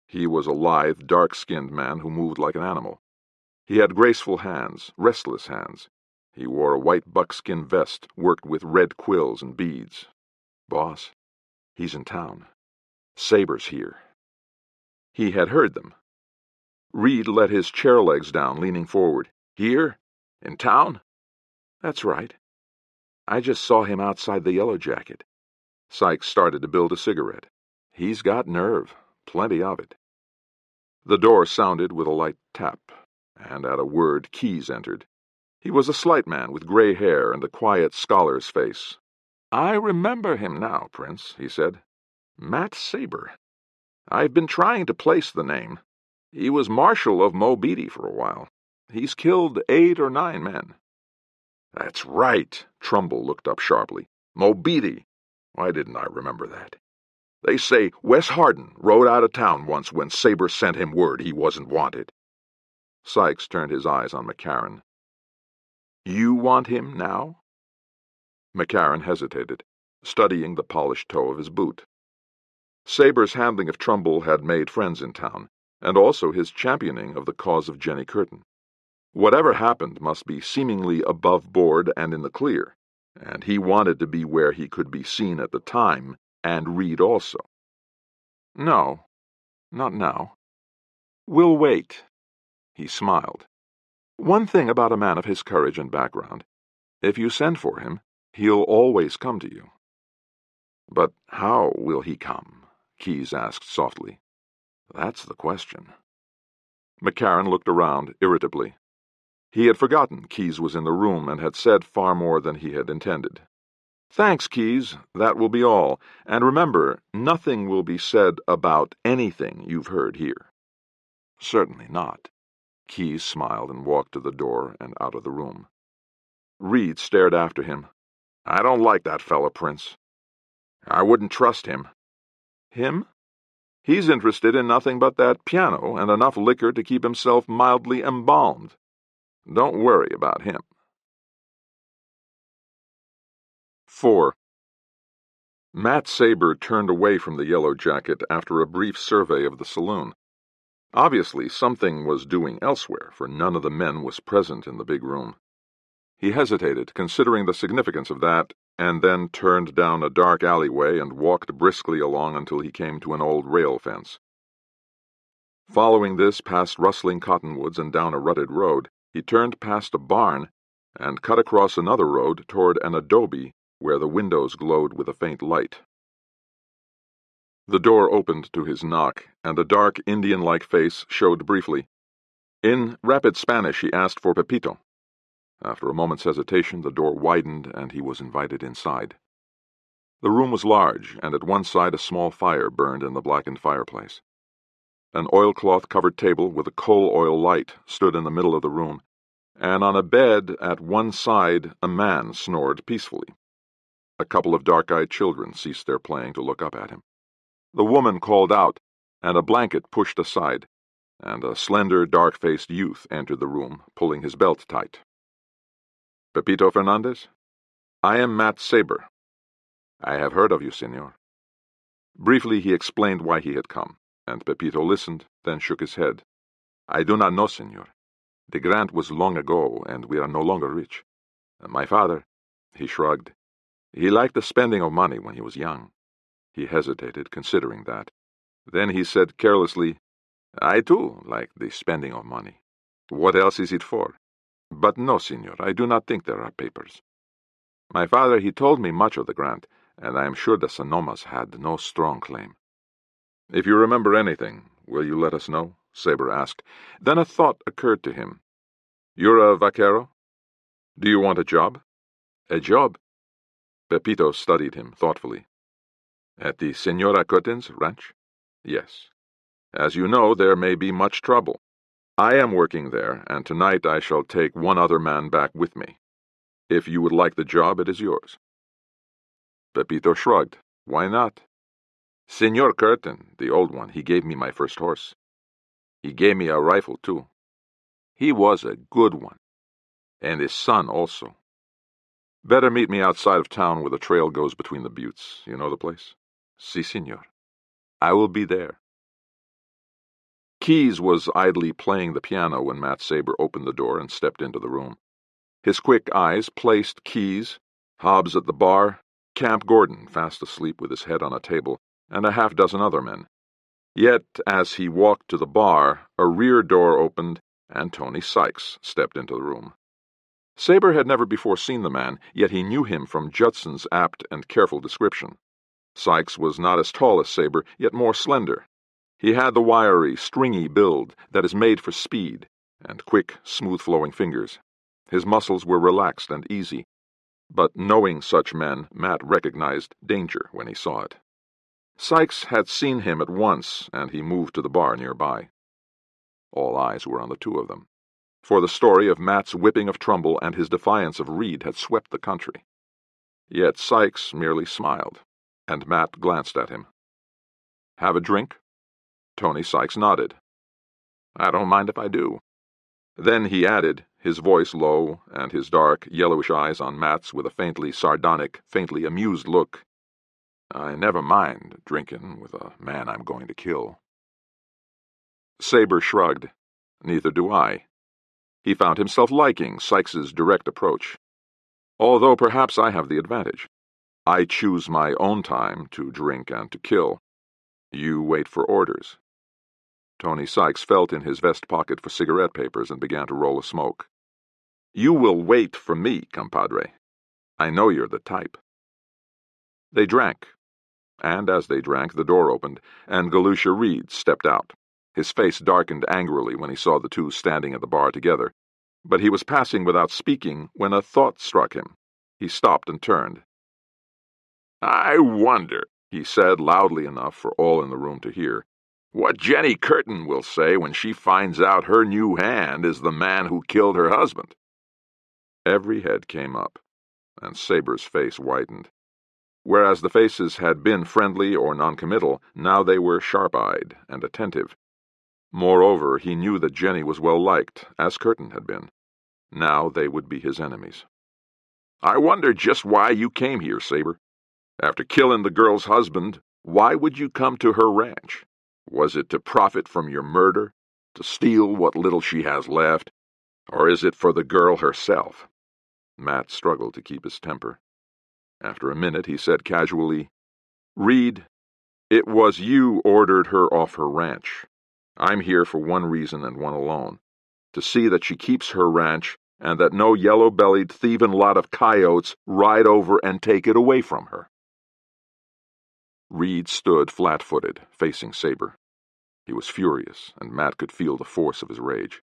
He was a lithe, dark-skinned man who moved like an animal. He had graceful hands, restless hands. He wore a white buckskin vest worked with red quills and beads. "Boss, he's in town. Sabre's here." He had heard them. Reed let his chair legs down, leaning forward. "Here? In town?" "That's right. I just saw him outside the Yellow Jacket." Sykes started to build a cigarette. "He's got nerve, plenty of it." The door sounded with a light tap, and at a word Keyes entered. He was a slight man with gray hair and a quiet scholar's face. "I remember him now, Prince," he said. "Matt Sabre. I've been trying to place the name. He was marshal of Mogollon for a while. He's killed 8 or 9 men." "That's right," Trumbull looked up sharply. "Mogollon. Why didn't I remember that? They say Wes Harden rode out of town once when Sabre sent him word he wasn't wanted." Sykes turned his eyes on McCarran. "You want him now?" McCarran hesitated, studying the polished toe of his boot. Sabre's handling of Trumbull had made friends in town, and also his championing of the cause of Jenny Curtin. Whatever happened must be seemingly above board and in the clear, and he wanted to be where he could be seen at the time, and Reed also. "No, not now. We'll wait." He smiled. "One thing about a man of his courage and background. If you send for him, he'll always come to you." "But how will he come?" Keyes asked softly. "That's the question." McCarran looked around irritably. He had forgotten Keyes was in the room and had said far more than he had intended. "Thanks, Keyes. That will be all. And remember, nothing will be said about anything you've heard here." "Certainly not." Keyes smiled and walked to the door and out of the room. Reed stared after him. "I don't like that fella, Prince. I wouldn't trust him." "Him? He's interested in nothing but that piano and enough liquor to keep himself mildly embalmed. Don't worry about him." 4. Matt Sabre turned away from the Yellow Jacket after a brief survey of the saloon. Obviously, something was doing elsewhere, for none of the men was present in the big room. He hesitated, considering the significance of that, and then turned down a dark alleyway and walked briskly along until he came to an old rail fence. Following this past rustling cottonwoods and down a rutted road, he turned past a barn and cut across another road toward an adobe where the windows glowed with a faint light. The door opened to his knock, and a dark Indian-like face showed briefly. In rapid Spanish, he asked for Pepito. After a moment's hesitation, the door widened, and he was invited inside. The room was large, and at one side a small fire burned in the blackened fireplace. An oilcloth-covered table with a coal-oil light stood in the middle of the room, and on a bed at one side a man snored peacefully. A couple of dark-eyed children ceased their playing to look up at him. The woman called out, and a blanket pushed aside, and a slender, dark-faced youth entered the room, pulling his belt tight. "Pepito Fernandez? I am Matt Sabre. I have heard of you, senor." Briefly he explained why he had come, and Pepito listened, then shook his head. "I do not know, senor. The grant was long ago, and we are no longer rich. My father," he shrugged, "he liked the spending of money when he was young." He hesitated, considering that. Then he said carelessly, "I, too, like the spending of money. What else is it for? But no, senor, I do not think there are papers. My father, he told me much of the grant, and I am sure the Sonomas had no strong claim." "If you remember anything, will you let us know?" Sabre asked. Then a thought occurred to him. "You're a vaquero? Do you want a job?" "A job?" Pepito studied him thoughtfully. "At the Senora Curtin's ranch?" "Yes. As you know, there may be much trouble. I am working there, and tonight I shall take one other man back with me. If you would like the job, it is yours." Pepito shrugged. "Why not? Senor Curtin, the old one, he gave me my first horse. He gave me a rifle, too. He was a good one. And his son also. Better meet me outside of town where the trail goes between the buttes. You know the place?" "Si, senor. I will be there." Keyes was idly playing the piano when Matt Sabre opened the door and stepped into the room. His quick eyes placed Keyes, Hobbs at the bar, Camp Gordon fast asleep with his head on a table, and a half-dozen other men. Yet, as he walked to the bar, a rear door opened, and Tony Sykes stepped into the room. Sabre had never before seen the man, yet he knew him from Judson's apt and careful description. Sykes was not as tall as Sabre, yet more slender. He had the wiry, stringy build that is made for speed, and quick, smooth-flowing fingers. His muscles were relaxed and easy, but knowing such men, Matt recognized danger when he saw it. Sykes had seen him at once, and he moved to the bar nearby. All eyes were on the two of them, for the story of Matt's whipping of Trumbull and his defiance of Reed had swept the country. Yet Sykes merely smiled, and Matt glanced at him. "Have a drink?" Tony Sykes nodded. "I don't mind if I do." Then he added, his voice low, and his dark, yellowish eyes on Matt's with a faintly sardonic, faintly amused look, "I never mind drinking with a man I'm going to kill." Sabre shrugged. "Neither do I." He found himself liking Sykes's direct approach. "Although perhaps I have the advantage. I choose my own time to drink and to kill. You wait for orders." Tony Sykes felt in his vest pocket for cigarette papers and began to roll a smoke. "You will wait for me, compadre. I know you're the type." They drank, and as they drank, the door opened, and Galusha Reed stepped out. His face darkened angrily when he saw the two standing at the bar together, but he was passing without speaking when a thought struck him. He stopped and turned. "I wonder," he said loudly enough for all in the room to hear, "what Jenny Curtin will say when she finds out her new hand is the man who killed her husband." Every head came up, and Sabre's face widened. Whereas the faces had been friendly or noncommittal, now they were sharp-eyed and attentive. Moreover, he knew that Jenny was well-liked, as Curtin had been. Now they would be his enemies. "I wonder just why you came here, Sabre. After killing the girl's husband, why would you come to her ranch? Was it to profit from your murder? To steal what little she has left? Or is it for the girl herself?" Matt struggled to keep his temper. After a minute, he said casually, "Reed, it was you ordered her off her ranch. I'm here for one reason and one alone, to see that she keeps her ranch and that no yellow-bellied, thieving lot of coyotes ride over and take it away from her." Reed stood flat-footed, facing Sabre. He was furious, and Matt could feel the force of his rage.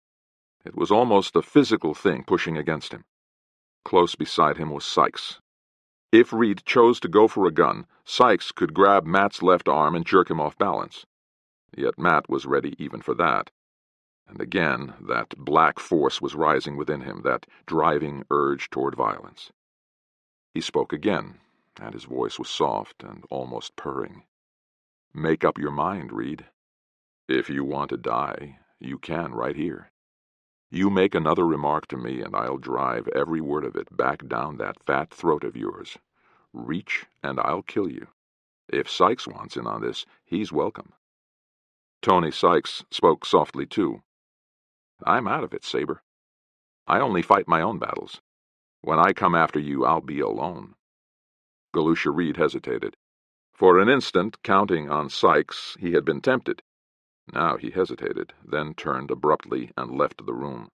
It was almost a physical thing pushing against him. Close beside him was Sykes. If Reed chose to go for a gun, Sykes could grab Matt's left arm and jerk him off balance. Yet Matt was ready even for that. And again, that black force was rising within him, that driving urge toward violence. He spoke again, and his voice was soft and almost purring. "Make up your mind, Reed. If you want to die, you can right here. You make another remark to me, and I'll drive every word of it back down that fat throat of yours. Reach, and I'll kill you. If Sykes wants in on this, he's welcome." Tony Sykes spoke softly, too. "I'm out of it, Sabre. I only fight my own battles. When I come after you, I'll be alone." Galusha Reed hesitated. For an instant, counting on Sykes, he had been tempted. Now he hesitated, then turned abruptly and left the room.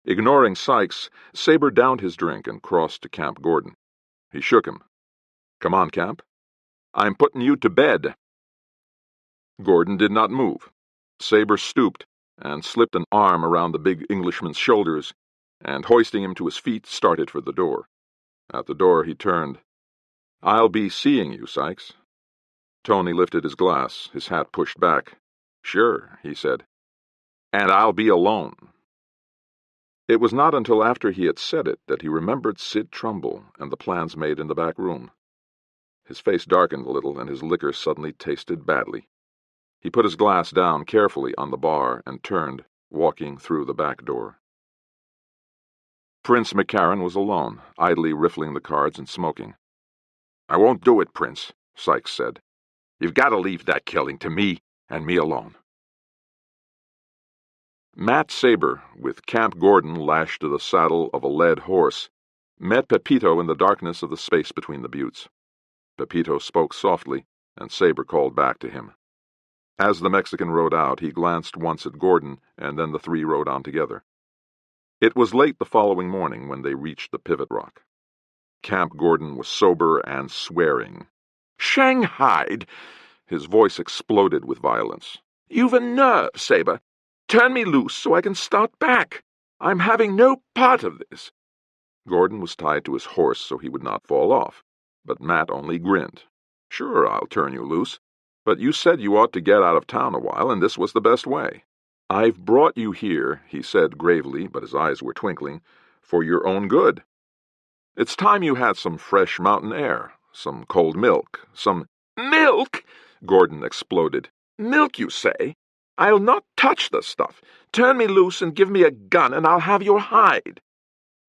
Ignoring Sykes, Sabre downed his drink and crossed to Camp Gordon. He shook him. "Come on, Camp. I'm putting you to bed." Gordon did not move. Sabre stooped and slipped an arm around the big Englishman's shoulders, and hoisting him to his feet, started for the door. At the door he turned. "I'll be seeing you, Sykes." Tony lifted his glass, his hat pushed back. "Sure," he said. "And I'll be alone." It was not until after he had said it that he remembered Sid Trumbull and the plans made in the back room. His face darkened a little, and his liquor suddenly tasted badly. He put his glass down carefully on the bar and turned, walking through the back door. Prince McCarran was alone, idly riffling the cards and smoking. "I won't do it, Prince," Sykes said. "You've got to leave that killing to me, and me alone." Matt Sabre, with Camp Gordon lashed to the saddle of a led horse, met Pepito in the darkness of the space between the buttes. Pepito spoke softly, and Sabre called back to him. As the Mexican rode out, he glanced once at Gordon, and then the three rode on together. It was late the following morning when they reached the pivot rock. Camp Gordon was sober and swearing. "Shanghaied!" His voice exploded with violence. "You've a nerve, Sabre. Turn me loose so I can start back. I'm having no part of this." Gordon was tied to his horse so he would not fall off, but Matt only grinned. "Sure, I'll turn you loose. But you said you ought to get out of town a while, and this was the best way." "I've brought you here," he said gravely, but his eyes were twinkling, "for your own good. It's time you had some fresh mountain air, some cold milk, some—" "Milk!" Gordon exploded. "Milk, you say? I'll not touch the stuff. Turn me loose and give me a gun, and I'll have your hide."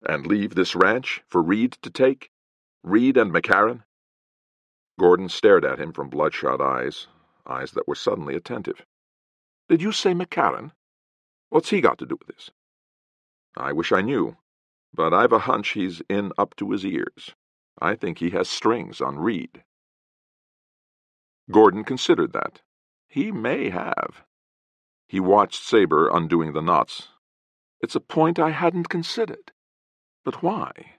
"And leave this ranch for Reed to take? Reed and McCarran?" Gordon stared at him from bloodshot eyes that were suddenly attentive. "Did you say McCarran? What's he got to do with this?" "I wish I knew, but I've a hunch he's in up to his ears. I think he has strings on Reed." Gordon considered that. He may have. He watched Sabre undoing the knots. "It's a point I hadn't considered. But why?"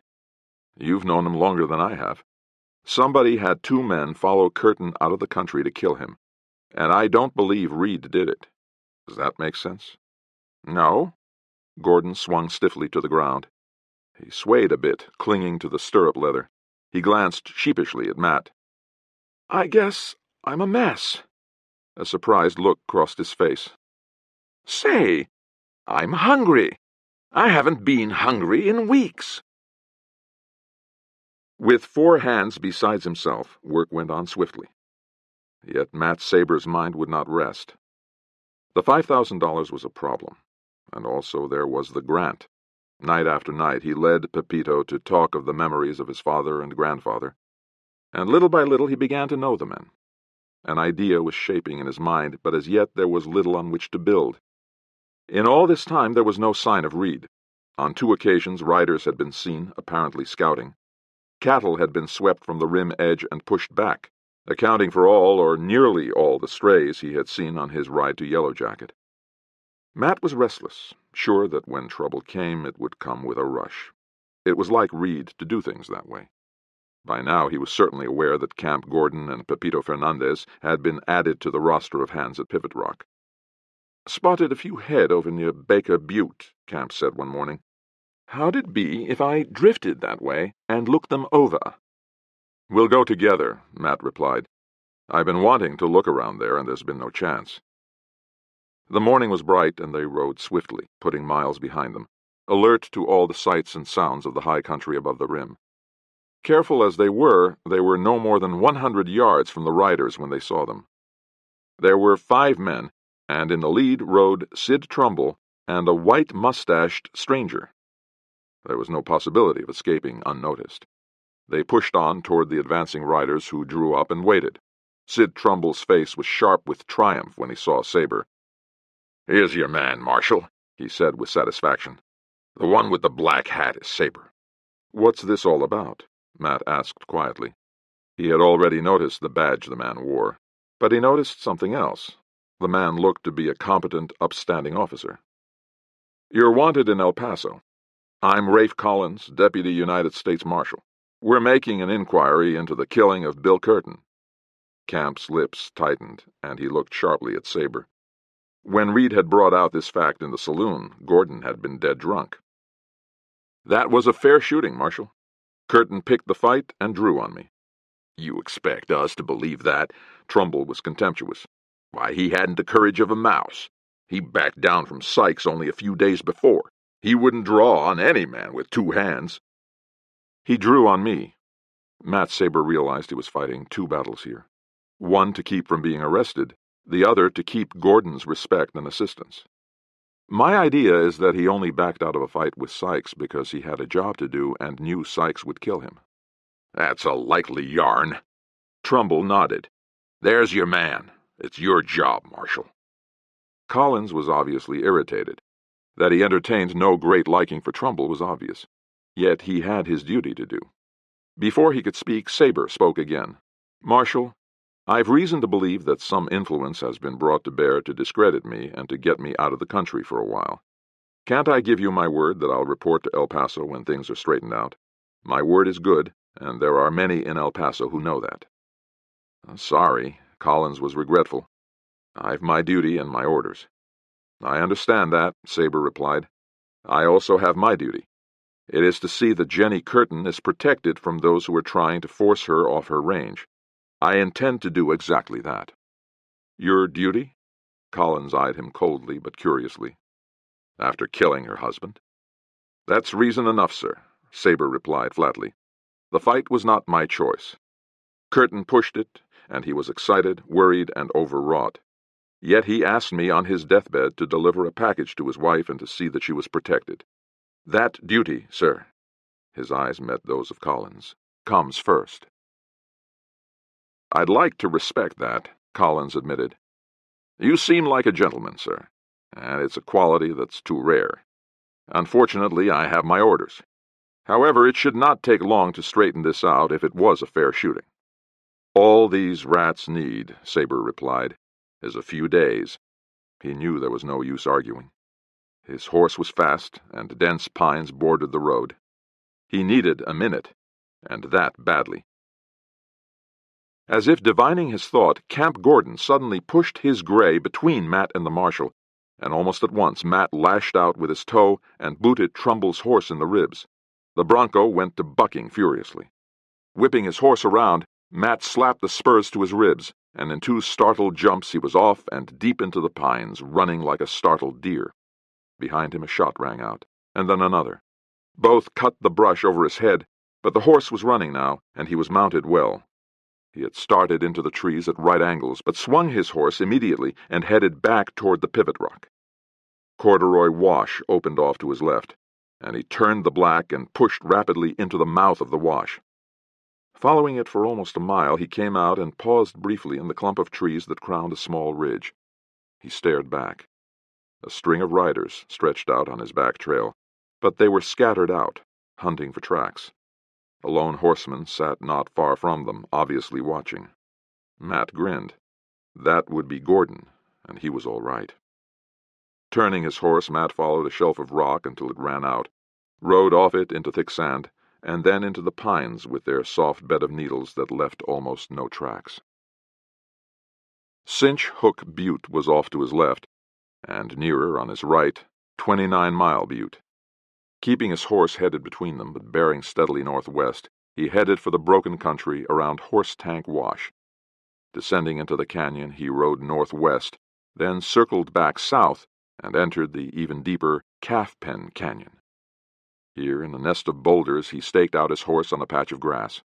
"You've known him longer than I have. Somebody had 2 men follow Curtin out of the country to kill him, and I don't believe Reed did it. Does that make sense?" "No." Gordon swung stiffly to the ground. He swayed a bit, clinging to the stirrup leather. He glanced sheepishly at Matt. "I guess I'm a mess." A surprised look crossed his face. "Say, I'm hungry. I haven't been hungry in weeks." With 4 hands besides himself, work went on swiftly. Yet Matt Sabre's mind would not rest. The $5,000 was a problem, and also there was the grant. Night after night he led Pepito to talk of the memories of his father and grandfather, and little by little he began to know the men. An idea was shaping in his mind, but as yet there was little on which to build. In all this time there was no sign of Reed. On 2 occasions riders had been seen, apparently scouting. Cattle had been swept from the rim edge and pushed back, accounting for all or nearly all the strays he had seen on his ride to Yellow Jacket. Matt was restless, sure that when trouble came it would come with a rush. It was like Reed to do things that way. By now he was certainly aware that Camp Gordon and Pepito Fernandez had been added to the roster of hands at Pivot Rock. "Spotted a few head over near Baker Butte," Camp said one morning. "How'd it be if I drifted that way and looked them over?" "We'll go together," Matt replied. "I've been wanting to look around there, and there's been no chance." The morning was bright, and they rode swiftly, putting miles behind them, alert to all the sights and sounds of the high country above the rim. Careful as they were no more than 100 yards from the riders when they saw them. There were 5 men, and in the lead rode Sid Trumbull and a white-mustached stranger. There was no possibility of escaping unnoticed. They pushed on toward the advancing riders, who drew up and waited. Sid Trumbull's face was sharp with triumph when he saw Sabre. "Here's your man, Marshal," he said with satisfaction. "The one with the black hat is Sabre." "What's this all about?" Matt asked quietly. He had already noticed the badge the man wore, but he noticed something else. The man looked to be a competent, upstanding officer. "You're wanted in El Paso. I'm Rafe Collins, Deputy United States Marshal. We're making an inquiry into the killing of Bill Curtin." Camp's lips tightened, and he looked sharply at Sabre. When Reed had brought out this fact in the saloon, Gordon had been dead drunk. "That was a fair shooting, Marshal. Curtin picked the fight and drew on me." "You expect us to believe that?" Trumbull was contemptuous. "Why, he hadn't the courage of a mouse. He backed down from Sykes only a few days before. He wouldn't draw on any man with 2 hands. "He drew on me." Matt Sabre realized he was fighting 2 battles here. One to keep from being arrested, the other to keep Gordon's respect and assistance. "My idea is that he only backed out of a fight with Sykes because he had a job to do and knew Sykes would kill him." "That's a likely yarn." Trumbull nodded. "There's your man. It's your job, Marshal." Collins was obviously irritated. That he entertained no great liking for Trumbull was obvious. Yet he had his duty to do. Before he could speak, Sabre spoke again. "Marshal, I've reason to believe that some influence has been brought to bear to discredit me and to get me out of the country for a while. Can't I give you my word that I'll report to El Paso when things are straightened out? My word is good, and there are many in El Paso who know that." "Sorry," Collins was regretful. "I've my duty and my orders." "I understand that," Sabre replied. "I also have my duty. It is to see that Jenny Curtin is protected from those who are trying to force her off her range. I intend to do exactly that." "Your duty?" Collins eyed him coldly but curiously. "After killing her husband?" "That's reason enough, sir," Sabre replied flatly. "The fight was not my choice. Curtin pushed it, and he was excited, worried, and overwrought. Yet he asked me on his deathbed to deliver a package to his wife and to see that she was protected. That duty, sir," his eyes met those of Collins, "comes first." "I'd like to respect that," Collins admitted. "You seem like a gentleman, sir, and it's a quality that's too rare. Unfortunately, I have my orders. However, it should not take long to straighten this out if it was a fair shooting." "All these rats need," Sabre replied, "is a few days." He knew there was no use arguing. His horse was fast, and dense pines bordered the road. He needed a minute, and that badly. As if divining his thought, Camp Gordon suddenly pushed his gray between Matt and the marshal, and almost at once Matt lashed out with his toe and booted Trumbull's horse in the ribs. The bronco went to bucking furiously. Whipping his horse around, Matt slapped the spurs to his ribs, and in 2 startled jumps he was off and deep into the pines, running like a startled deer. Behind him a shot rang out, and then another. Both cut the brush over his head, but the horse was running now, and he was mounted well. He had started into the trees at right angles, but swung his horse immediately and headed back toward the pivot rock. Corduroy Wash opened off to his left, and he turned the black and pushed rapidly into the mouth of the wash. Following it for almost a mile, he came out and paused briefly in the clump of trees that crowned a small ridge. He stared back. A string of riders stretched out on his back trail, but they were scattered out, hunting for tracks. A lone horseman sat not far from them, obviously watching. Matt grinned. That would be Gordon, and he was all right. Turning his horse, Matt followed a shelf of rock until it ran out, rode off it into thick sand, and then into the pines with their soft bed of needles that left almost no tracks. Cinch Hook Butte was off to his left, and nearer, on his right, 29-Mile Butte. Keeping his horse headed between them, but bearing steadily northwest, he headed for the broken country around Horse Tank Wash. Descending into the canyon, he rode northwest, then circled back south and entered the even deeper Calf Pen Canyon. Here, in a nest of boulders, he staked out his horse on a patch of grass.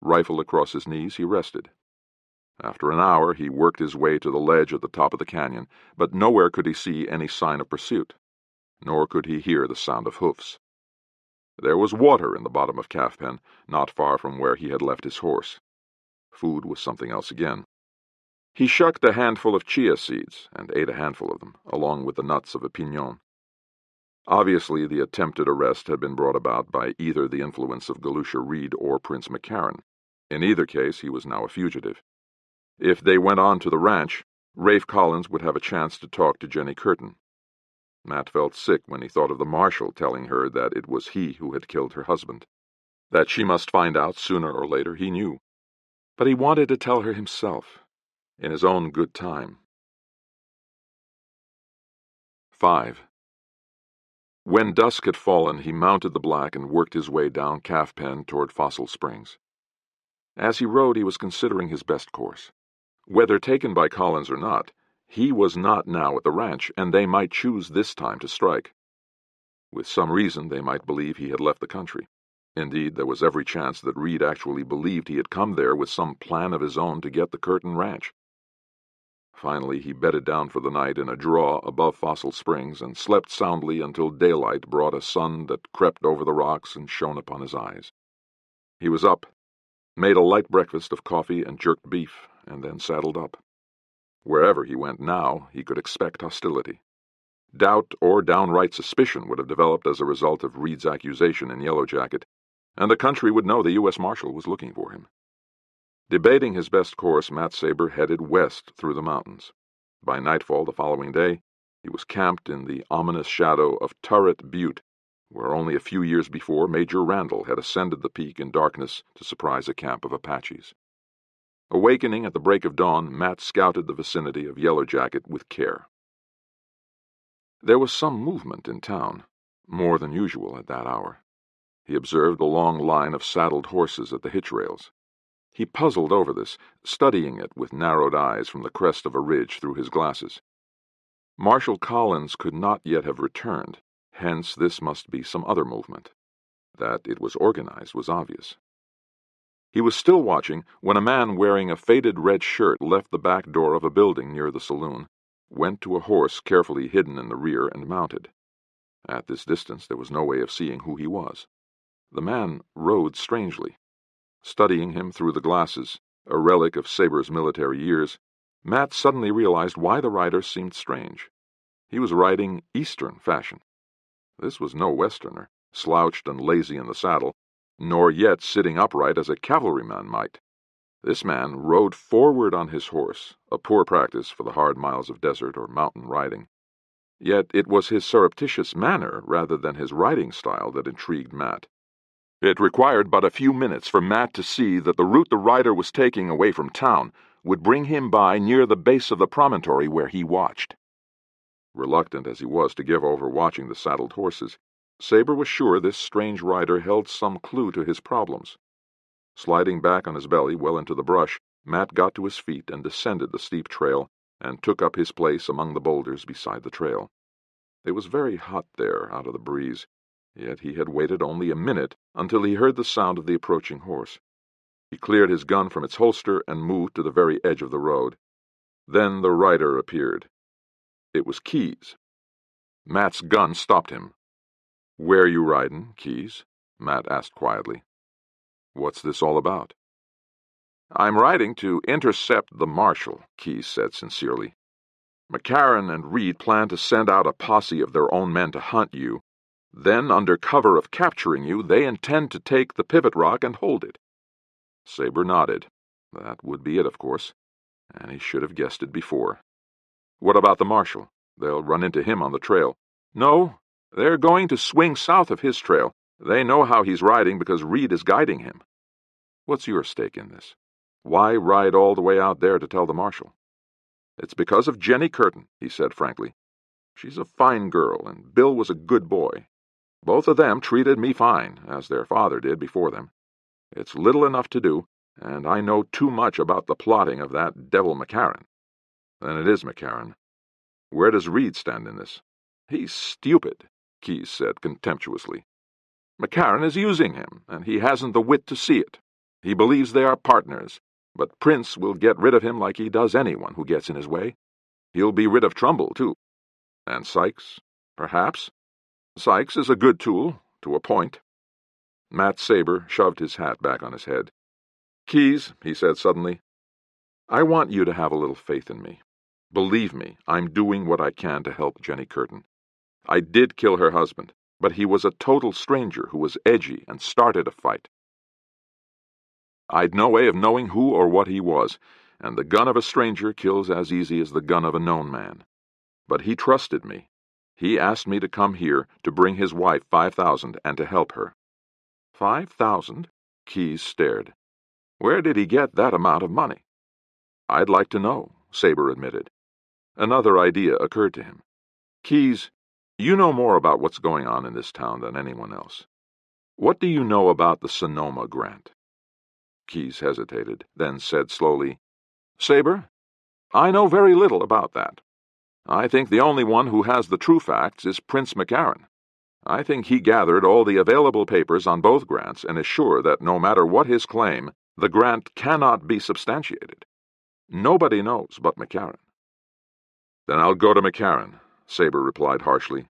Rifle across his knees, he rested. After an hour, he worked his way to the ledge at the top of the canyon, but nowhere could he see any sign of pursuit, nor could he hear the sound of hoofs. There was water in the bottom of Calf Pen, not far from where he had left his horse. Food was something else again. He shucked a handful of chia seeds and ate a handful of them, along with the nuts of a piñon. Obviously, the attempted arrest had been brought about by either the influence of Galusha Reed or Prince McCarran. In either case, he was now a fugitive. If they went on to the ranch, Rafe Collins would have a chance to talk to Jenny Curtin. Matt felt sick when he thought of the marshal telling her that it was he who had killed her husband. That she must find out sooner or later, he knew. But he wanted to tell her himself, in his own good time. 5. When dusk had fallen, he mounted the black and worked his way down Calf Pen toward Fossil Springs. As he rode, he was considering his best course. Whether taken by Collins or not, he was not now at the ranch, and they might choose this time to strike. With some reason, they might believe he had left the country. Indeed, there was every chance that Reed actually believed he had come there with some plan of his own to get the Curtin ranch. Finally, he bedded down for the night in a draw above Fossil Springs and slept soundly until daylight brought a sun that crept over the rocks and shone upon his eyes. He was up, made a light breakfast of coffee and jerked beef, and then saddled up. Wherever he went now, he could expect hostility. Doubt or downright suspicion would have developed as a result of Reed's accusation in Yellow Jacket, and the country would know the U.S. Marshal was looking for him. Debating his best course, Matt Sabre headed west through the mountains. By nightfall the following day, he was camped in the ominous shadow of Turret Butte, where only a few years before Major Randall had ascended the peak in darkness to surprise a camp of Apaches. Awakening at the break of dawn, Matt scouted the vicinity of Yellow Jacket with care. There was some movement in town, more than usual at that hour. He observed a long line of saddled horses at the hitch rails. He puzzled over this, studying it with narrowed eyes from the crest of a ridge through his glasses. Marshal Collins could not yet have returned, hence this must be some other movement. That it was organized was obvious. He was still watching when a man wearing a faded red shirt left the back door of a building near the saloon, went to a horse carefully hidden in the rear, and mounted. At this distance there was no way of seeing who he was. The man rode strangely. Studying him through the glasses, a relic of Sabre's military years, Matt suddenly realized why the rider seemed strange. He was riding Eastern fashion. This was no Westerner, slouched and lazy in the saddle, nor yet sitting upright as a cavalryman might. This man rode forward on his horse, a poor practice for the hard miles of desert or mountain riding. Yet it was his surreptitious manner rather than his riding style that intrigued Matt. It required but a few minutes for Matt to see that the route the rider was taking away from town would bring him by near the base of the promontory where he watched. Reluctant as he was to give over watching the saddled horses, Sabre was sure this strange rider held some clue to his problems. Sliding back on his belly well into the brush, Matt got to his feet and descended the steep trail and took up his place among the boulders beside the trail. It was very hot there out of the breeze, yet he had waited only a minute until he heard the sound of the approaching horse. He cleared his gun from its holster and moved to the very edge of the road. Then the rider appeared. It was Keyes. Matt's gun stopped him. "Where you ridin', Keyes?" Matt asked quietly. "What's this all about?" "I'm riding to intercept the marshal," Keyes said sincerely. "McCarran and Reed plan to send out a posse of their own men to hunt you. Then, under cover of capturing you, they intend to take the pivot rock and hold it." Sabre nodded. That would be it, of course, and he should have guessed it before. "What about the marshal? They'll run into him on the trail." "No, they're going to swing south of his trail, They know how he's riding because Reed is guiding him. What's your stake in this? Why ride all the way out there to tell the marshal? It's because of Jenny Curtin, he said frankly. She's a fine girl, and Bill was a good boy. Both of them treated me fine, as their father did before them. It's little enough to do, and I know too much about the plotting of that devil McCarran. Then it is McCarran. Where does Reed stand in this? He's stupid, Keyes said contemptuously. McCarran is using him, and he hasn't the wit to see it. He believes they are partners, but Prince will get rid of him like he does anyone who gets in his way. He'll be rid of Trumbull, too. And Sykes, perhaps. Sykes is a good tool, to a point. Matt Sabre shoved his hat back on his head. Keyes, he said suddenly, I want you to have a little faith in me. Believe me, I'm doing what I can to help Jenny Curtin. I did kill her husband, but he was a total stranger who was edgy and started a fight. I'd no way of knowing who or what he was, and the gun of a stranger kills as easy as the gun of a known man. But he trusted me. He asked me to come here to bring his wife $5,000 and to help her. $5,000? Keyes stared. Where did he get that amount of money? I'd like to know, Sabre admitted. Another idea occurred to him. Keyes, you know more about what's going on in this town than anyone else. What do you know about the Sonoma grant? Keyes hesitated, then said slowly, Sabre, I know very little about that. I think the only one who has the true facts is Prince McCarran. I think he gathered all the available papers on both grants and is sure that no matter what his claim, the grant cannot be substantiated. Nobody knows but McCarran. Then I'll go to McCarran, Sabre replied harshly.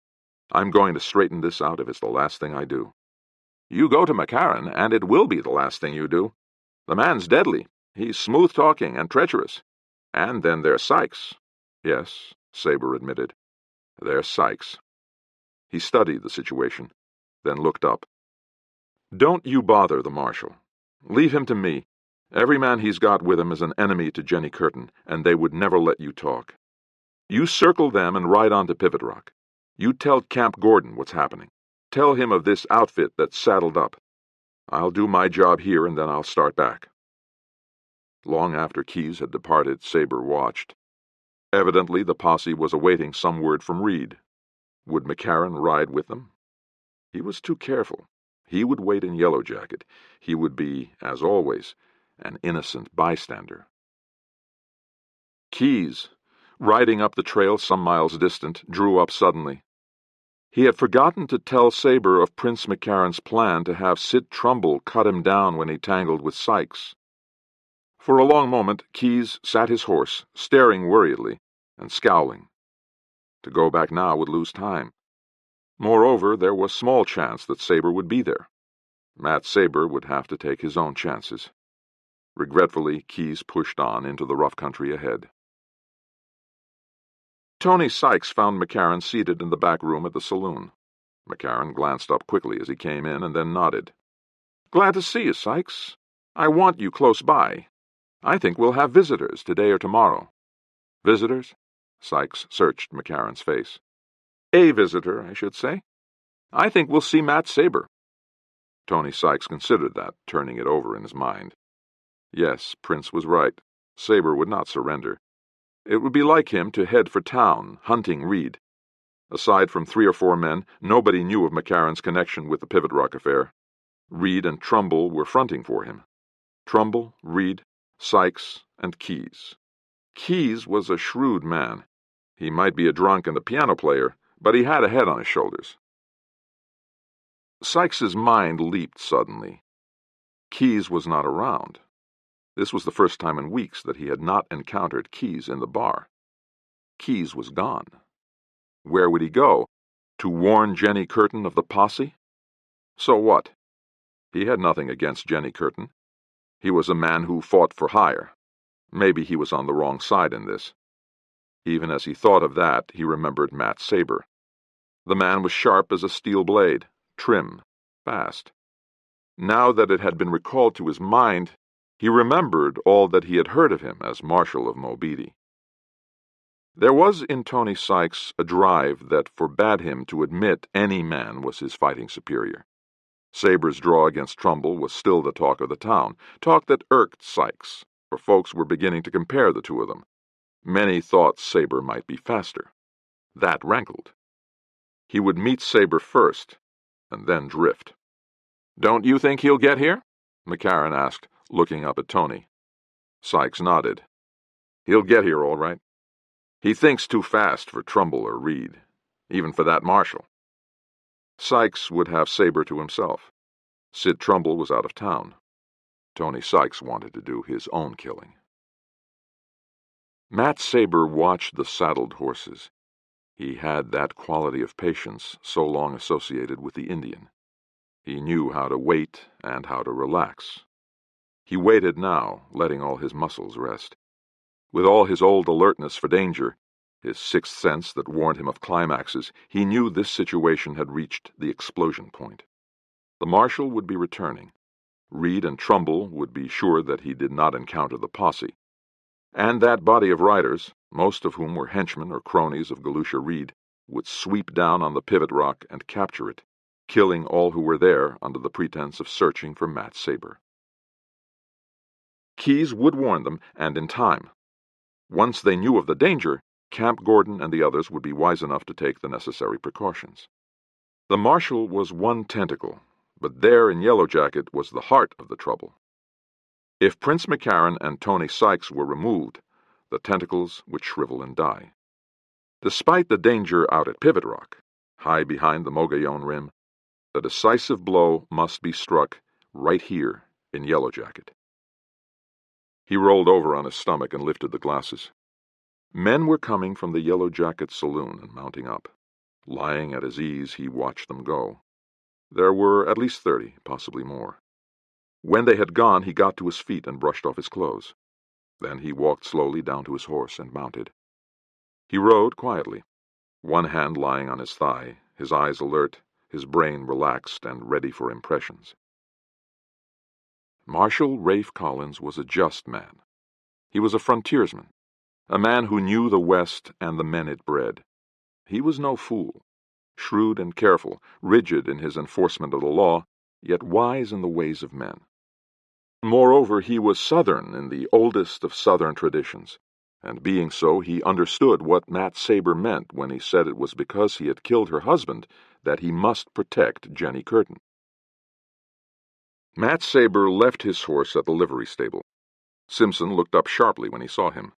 I'm going to straighten this out if it's the last thing I do. You go to McCarran, and it will be the last thing you do. The man's deadly. He's smooth-talking and treacherous. And then there's Sykes. Yes, Sabre admitted. There's Sykes. He studied the situation, then looked up. Don't you bother the marshal. Leave him to me. Every man he's got with him is an enemy to Jenny Curtin, and they would never let you talk. You circle them and ride on to Pivot Rock. You tell Camp Gordon what's happening. Tell him of this outfit that's saddled up. I'll do my job here, and then I'll start back. Long after Keyes had departed, Sabre watched. Evidently, the posse was awaiting some word from Reed. Would McCarran ride with them? He was too careful. He would wait in Yellow Jacket. He would be, as always, an innocent bystander. Keyes, riding up the trail some miles distant, drew up suddenly. He had forgotten to tell Sabre of Prince McCarran's plan to have Sid Trumbull cut him down when he tangled with Sykes. For a long moment, Keyes sat his horse, staring worriedly and scowling. To go back now would lose time. Moreover, there was small chance that Sabre would be there. Matt Sabre would have to take his own chances. Regretfully, Keyes pushed on into the rough country ahead. Tony Sykes found McCarran seated in the back room at the saloon. McCarran glanced up quickly as he came in and then nodded. Glad to see you, Sykes. I want you close by. I think we'll have visitors today or tomorrow. Visitors? Sykes searched McCarran's face. A visitor, I should say. I think we'll see Matt Sabre. Tony Sykes considered that, turning it over in his mind. Yes, Prince was right. Sabre would not surrender. It would be like him to head for town, hunting Reed. Aside from 3 or 4 men, nobody knew of McCarran's connection with the Pivot Rock affair. Reed and Trumbull were fronting for him. Trumbull, Reed, Sykes, and Keyes. Keyes was a shrewd man. He might be a drunk and a piano player, but he had a head on his shoulders. Sykes's mind leaped suddenly. Keyes was not around. This was the first time in weeks that he had not encountered Keyes in the bar. Keyes was gone. Where would he go? To warn Jenny Curtin of the posse? So what? He had nothing against Jenny Curtin. He was a man who fought for hire. Maybe he was on the wrong side in this. Even as he thought of that, he remembered Matt Sabre. The man was sharp as a steel blade, trim, fast. Now that it had been recalled to his mind, he remembered all that he had heard of him as Marshal of Mobeedy. There was in Tony Sykes a drive that forbade him to admit any man was his fighting superior. Sabre's draw against Trumbull was still the talk of the town, talk that irked Sykes, for folks were beginning to compare the two of them. Many thought Sabre might be faster. That rankled. He would meet Sabre first, and then drift. "Don't you think he'll get here?" McCarran asked, looking up at Tony. Sykes nodded. "He'll get here all right. He thinks too fast for Trumbull or Reed, even for that marshal." Sykes would have Sabre to himself. Sid Trumbull was out of town. Tony Sykes wanted to do his own killing. Matt Sabre watched the saddled horses. He had that quality of patience so long associated with the Indian. He knew how to wait and how to relax. He waited now, letting all his muscles rest. With all his old alertness for danger, his sixth sense that warned him of climaxes, he knew this situation had reached the explosion point. The marshal would be returning. Reed and Trumbull would be sure that he did not encounter the posse. And that body of riders, most of whom were henchmen or cronies of Galusha Reed, would sweep down on the pivot rock and capture it, killing all who were there under the pretense of searching for Matt Sabre. Keyes would warn them, and in time. Once they knew of the danger, Camp Gordon and the others would be wise enough to take the necessary precautions. The marshal was one tentacle, but there in Yellow Jacket was the heart of the trouble. If Prince McCarran and Tony Sykes were removed, the tentacles would shrivel and die. Despite the danger out at Pivot Rock, high behind the Mogollon rim, the decisive blow must be struck right here in Yellow Jacket. He rolled over on his stomach and lifted the glasses. Men were coming from the Yellow Jacket saloon and mounting up. Lying at his ease, he watched them go. There were at least 30, possibly more. When they had gone, he got to his feet and brushed off his clothes. Then he walked slowly down to his horse and mounted. He rode quietly, one hand lying on his thigh, his eyes alert, his brain relaxed and ready for impressions. Marshal Rafe Collins was a just man. He was a frontiersman, a man who knew the West and the men it bred. He was no fool, shrewd and careful, rigid in his enforcement of the law, yet wise in the ways of men. Moreover, he was Southern in the oldest of Southern traditions, and being so, he understood what Matt Sabre meant when he said it was because he had killed her husband that he must protect Jenny Curtin. Matt Sabre left his horse at the livery stable. Simpson looked up sharply when he saw him.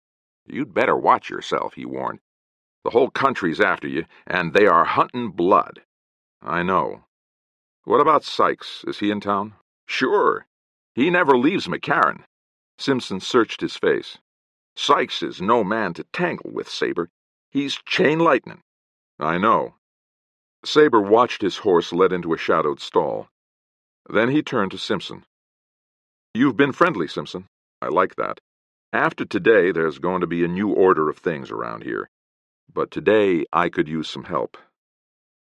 "You'd better watch yourself," he warned. "The whole country's after you, and they are hunting blood." "I know. What about Sykes? Is he in town?" "Sure. He never leaves McCarran." Simpson searched his face. "Sykes is no man to tangle with, Sabre. He's chain lightning." "I know." Sabre watched his horse led into a shadowed stall. Then he turned to Simpson. "You've been friendly, Simpson. I like that. After today, there's going to be a new order of things around here. But today, I could use some help.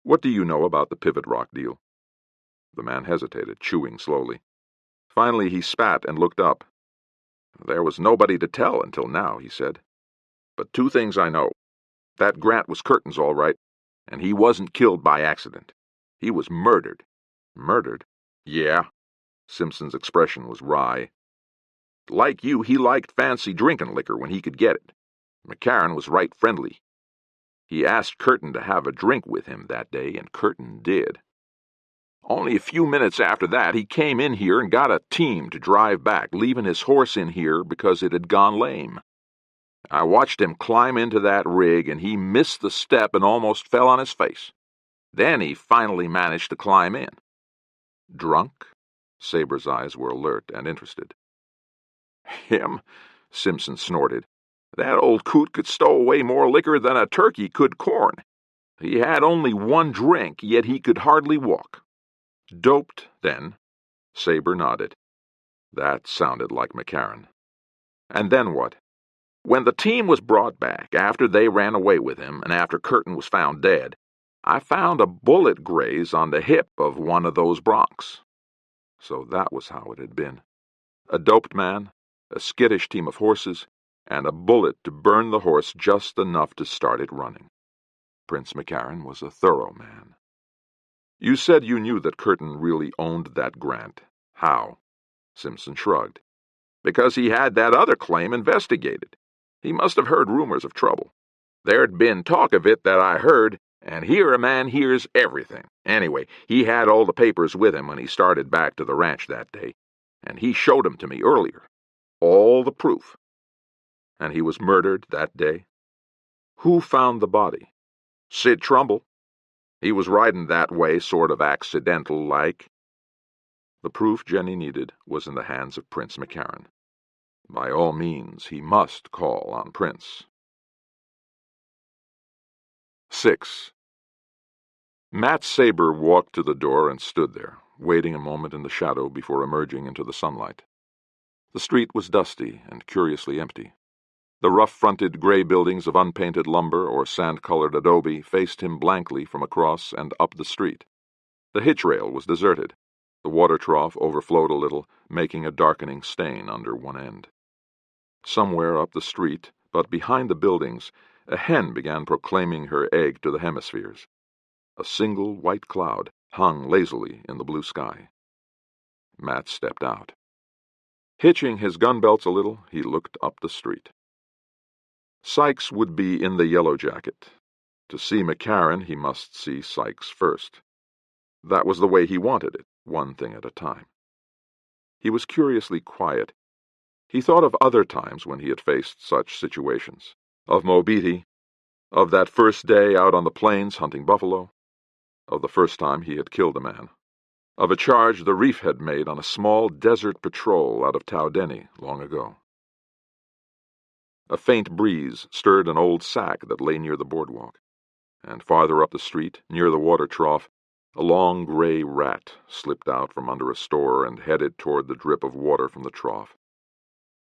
What do you know about the Pivot Rock deal?" The man hesitated, chewing slowly. Finally, he spat and looked up. "There was nobody to tell until now," he said. "But 2 things I know. That Grant was Curtin's all right, and he wasn't killed by accident. He was murdered." "Murdered?" "Yeah." Simpson's expression was wry. "Like you, he liked fancy drinking liquor when he could get it. McCarran was right friendly. He asked Curtin to have a drink with him that day, and Curtin did. Only a few minutes after that, he came in here and got a team to drive back, leaving his horse in here because it had gone lame. I watched him climb into that rig, and he missed the step and almost fell on his face. Then he finally managed to climb in." "Drunk?" Sabre's eyes were alert and interested. "Him?" Simpson snorted. "That old coot could stow away more liquor than a turkey could corn. He had only 1 drink, yet he could hardly walk." "Doped, then?" Sabre nodded. That sounded like McCarran. "And then what?" "When the team was brought back, after they ran away with him, and after Curtin was found dead, I found a bullet graze on the hip of one of those broncs." So that was how it had been. A doped man, a skittish team of horses, and a bullet to burn the horse just enough to start it running. Prince McCarran was a thorough man. You said you knew that Curtin really owned that grant. How? Simpson shrugged. Because he had that other claim investigated. He must have heard rumors of trouble. There'd been talk of it that I heard, and here a man hears everything. Anyway, he had all the papers with him when he started back to the ranch that day, and he showed 'em to me earlier. All the proof. And he was murdered that day? Who found the body? Sid Trumbull. He was riding that way, sort of accidental-like. The proof Jenny needed was in the hands of Prince McCarran. By all means, he must call on Prince. 6. Matt Sabre walked to the door and stood there, waiting a moment in the shadow before emerging into the sunlight. The street was dusty and curiously empty. The rough-fronted gray buildings of unpainted lumber or sand-colored adobe faced him blankly from across and up the street. The hitch rail was deserted. The water trough overflowed a little, making a darkening stain under one end. Somewhere up the street, but behind the buildings, a hen began proclaiming her egg to the hemispheres. A single white cloud hung lazily in the blue sky. Matt stepped out. Hitching his gun belts a little, he looked up the street. Sykes would be in the Yellow Jacket. To see McCarran, he must see Sykes first. That was the way he wanted it, one thing at a time. He was curiously quiet. He thought of other times when he had faced such situations. Of Mobeetie, of that first day out on the plains hunting buffalo, of the first time he had killed a man, of a charge the reef had made on a small desert patrol out of Taudeni long ago. A faint breeze stirred an old sack that lay near the boardwalk, and farther up the street, near the water trough, a long gray rat slipped out from under a store and headed toward the drip of water from the trough.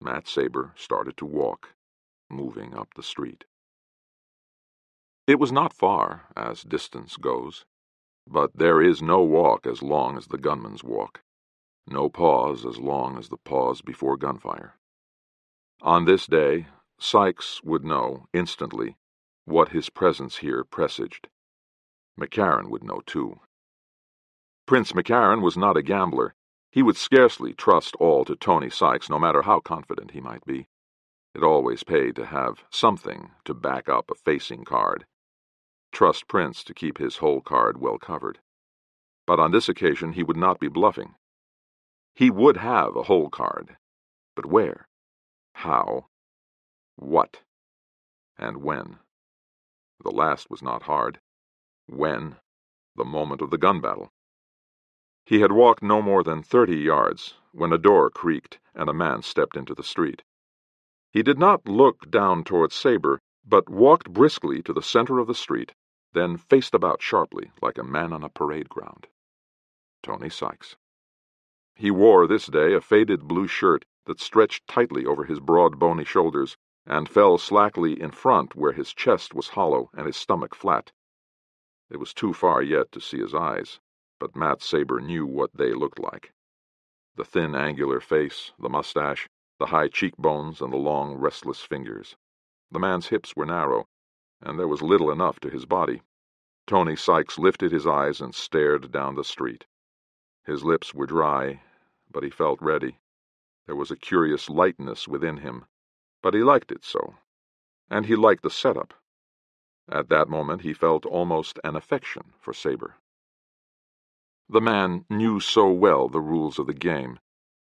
Matt Sabre started to walk, moving up the street. It was not far, as distance goes, but there is no walk as long as the gunman's walk, no pause as long as the pause before gunfire. On this day, Sykes would know, instantly, what his presence here presaged. McCarran would know, too. Prince McCarran was not a gambler. He would scarcely trust all to Tony Sykes, no matter how confident he might be. It always paid to have something to back up a facing card. Trust Prince to keep his whole card well covered. But on this occasion he would not be bluffing. He would have a whole card. But where? How? What? And when? The last was not hard. When? The moment of the gun battle. He had walked no more than 30 yards when a door creaked and a man stepped into the street. He did not look down toward Sabre, but walked briskly to the center of the street, then faced about sharply like a man on a parade ground. Tony Sykes. He wore this day a faded blue shirt that stretched tightly over his broad bony shoulders and fell slackly in front where his chest was hollow and his stomach flat. It was too far yet to see his eyes, but Matt Sabre knew what they looked like. The thin, angular face, the mustache, the high cheekbones, and the long, restless fingers. The man's hips were narrow, and there was little enough to his body. Tony Sykes lifted his eyes and stared down the street. His lips were dry, but he felt ready. There was a curious lightness within him, but he liked it so. And he liked the setup. At that moment he felt almost an affection for Sabre. The man knew so well the rules of the game.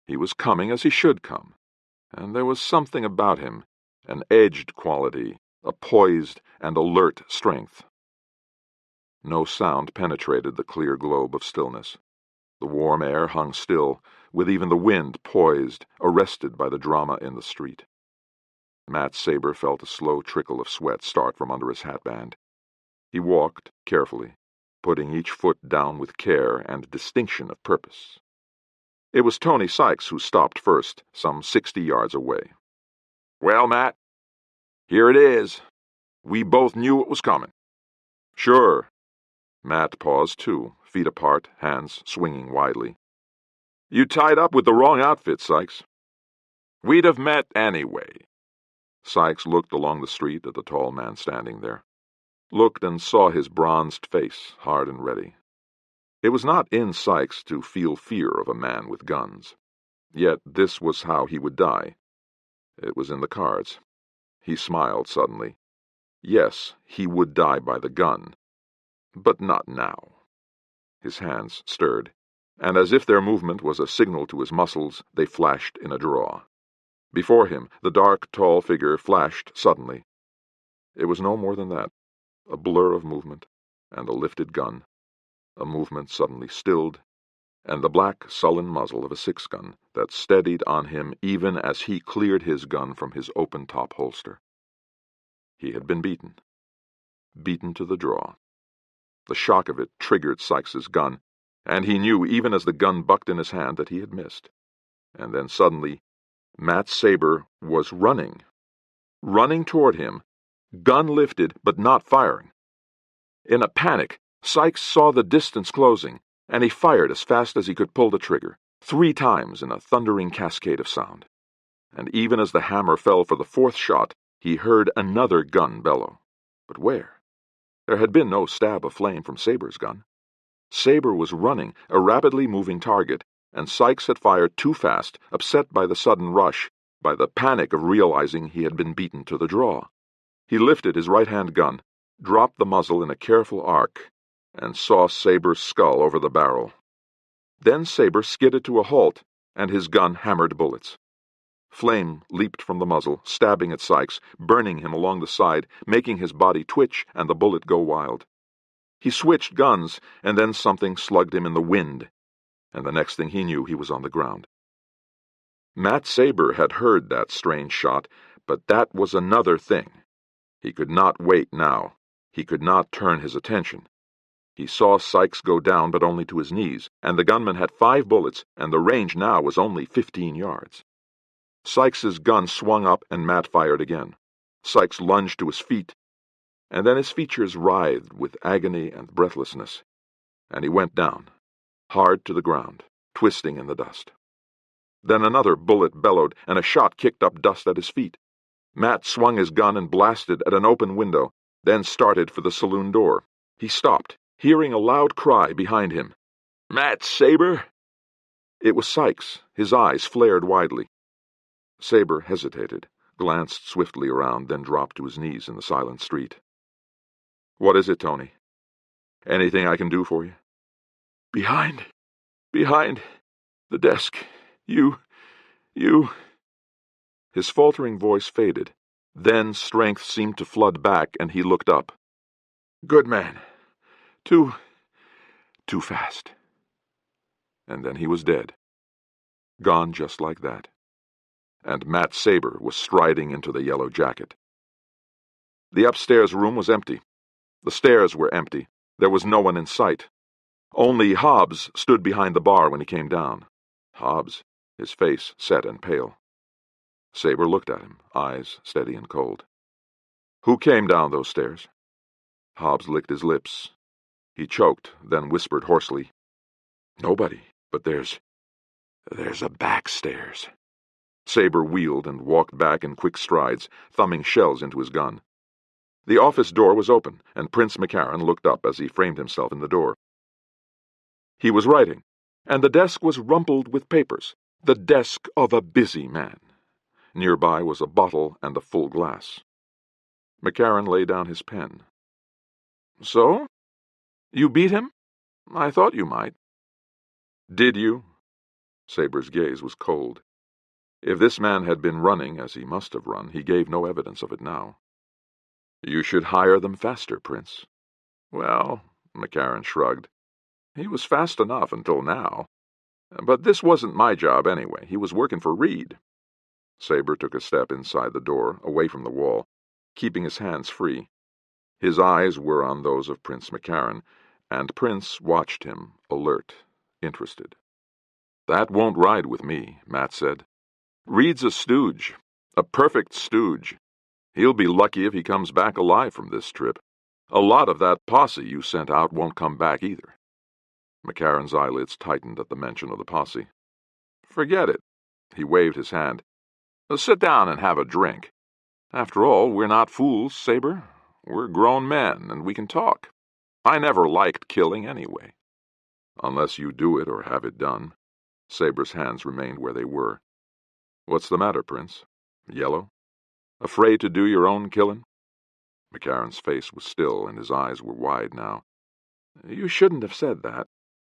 He was coming as he should come, and there was something about him, an edged quality, a poised and alert strength. No sound penetrated the clear globe of stillness. The warm air hung still, with even the wind poised, arrested by the drama in the street. Matt Sabre felt a slow trickle of sweat start from under his hatband. He walked carefully, putting each foot down with care and distinction of purpose. It was Tony Sykes who stopped first, some 60 yards away. "Well, Matt, here it is. We both knew it was coming." "Sure." Matt paused too, feet apart, hands swinging widely. "You tied up with the wrong outfit, Sykes. We'd have met anyway." Sykes looked along the street at the tall man standing there. Looked and saw his bronzed face, hard and ready. It was not in Sykes to feel fear of a man with guns. Yet this was how he would die. It was in the cards. He smiled suddenly. Yes, he would die by the gun, but not now. His hands stirred, and as if their movement was a signal to his muscles, they flashed in a draw. Before him, the dark, tall figure flashed suddenly. It was no more than that, a blur of movement, and a lifted gun, a movement suddenly stilled, and the black, sullen muzzle of a six-gun that steadied on him even as he cleared his gun from his open-top holster. He had been beaten to the draw. The shock of it triggered Sykes's gun, and he knew even as the gun bucked in his hand that he had missed. And then suddenly, Matt Sabre was running toward him, gun lifted but not firing. In a panic, Sykes saw the distance closing, and he fired as fast as he could pull the trigger, 3 times in a thundering cascade of sound. And even as the hammer fell for the 4th shot, he heard another gun bellow. But where? There had been no stab of flame from Sabre's gun. Sabre was running, a rapidly moving target, and Sykes had fired too fast, upset by the sudden rush, by the panic of realizing he had been beaten to the draw. He lifted his right-hand gun, dropped the muzzle in a careful arc, and saw Sabre's skull over the barrel. Then Sabre skidded to a halt, and his gun hammered bullets. Flame leaped from the muzzle, stabbing at Sykes, burning him along the side, making his body twitch and the bullet go wild. He switched guns, and then something slugged him in the wind, and the next thing he knew he was on the ground. Matt Sabre had heard that strange shot, but that was another thing. He could not wait now. He could not turn his attention. He saw Sykes go down, but only to his knees, and the gunman had 5 bullets, and the range now was only 15 yards. Sykes's gun swung up, and Matt fired again. Sykes lunged to his feet, and then his features writhed with agony and breathlessness, and he went down, hard to the ground, twisting in the dust. Then another bullet bellowed, and a shot kicked up dust at his feet. Matt swung his gun and blasted at an open window, then started for the saloon door. He stopped, hearing a loud cry behind him. "Matt Sabre!" It was Sykes. His eyes flared widely. Sabre hesitated, glanced swiftly around, then dropped to his knees in the silent street. "What is it, Tony? Anything I can do for you?" Behind the desk. You. His faltering voice faded. Then strength seemed to flood back, and he looked up. "Good man. Too fast." And then he was dead. Gone just like that. And Matt Sabre was striding into the yellow jacket. The upstairs room was empty. The stairs were empty. There was no one in sight. Only Hobbs stood behind the bar when he came down. Hobbs, his face set and pale. Sabre looked at him, eyes steady and cold. "Who came down those stairs?" Hobbs licked his lips. He choked, then whispered hoarsely, "Nobody, but there's a back stairs." Sabre wheeled and walked back in quick strides, thumbing shells into his gun. The office door was open, and Prince McCarran looked up as he framed himself in the door. He was writing, and the desk was rumpled with papers, the desk of a busy man. Nearby was a bottle and a full glass. McCarran laid down his pen. "So? You beat him? I thought you might." "Did you?" Sabre's gaze was cold. If this man had been running as he must have run, he gave no evidence of it now. "You should hire them faster, Prince." "Well," McCarran shrugged, "he was fast enough until now. But this wasn't my job anyway. He was working for Reed." Sabre took a step inside the door, away from the wall, keeping his hands free. His eyes were on those of Prince McCarran, and Prince watched him, alert, interested. "That won't ride with me," Matt said. "Reed's a stooge, a perfect stooge. He'll be lucky if he comes back alive from this trip. A lot of that posse you sent out won't come back either." McCarran's eyelids tightened at the mention of the posse. "Forget it." He waved his hand. "Sit down and have a drink. After all, we're not fools, Sabre. We're grown men, and we can talk. I never liked killing anyway." Unless you do it or have it done. Sabre's hands remained where they were. What's the matter, Prince? Yellow? Afraid to do your own killing? McCarran's face was still and his eyes were wide now. You shouldn't have said that.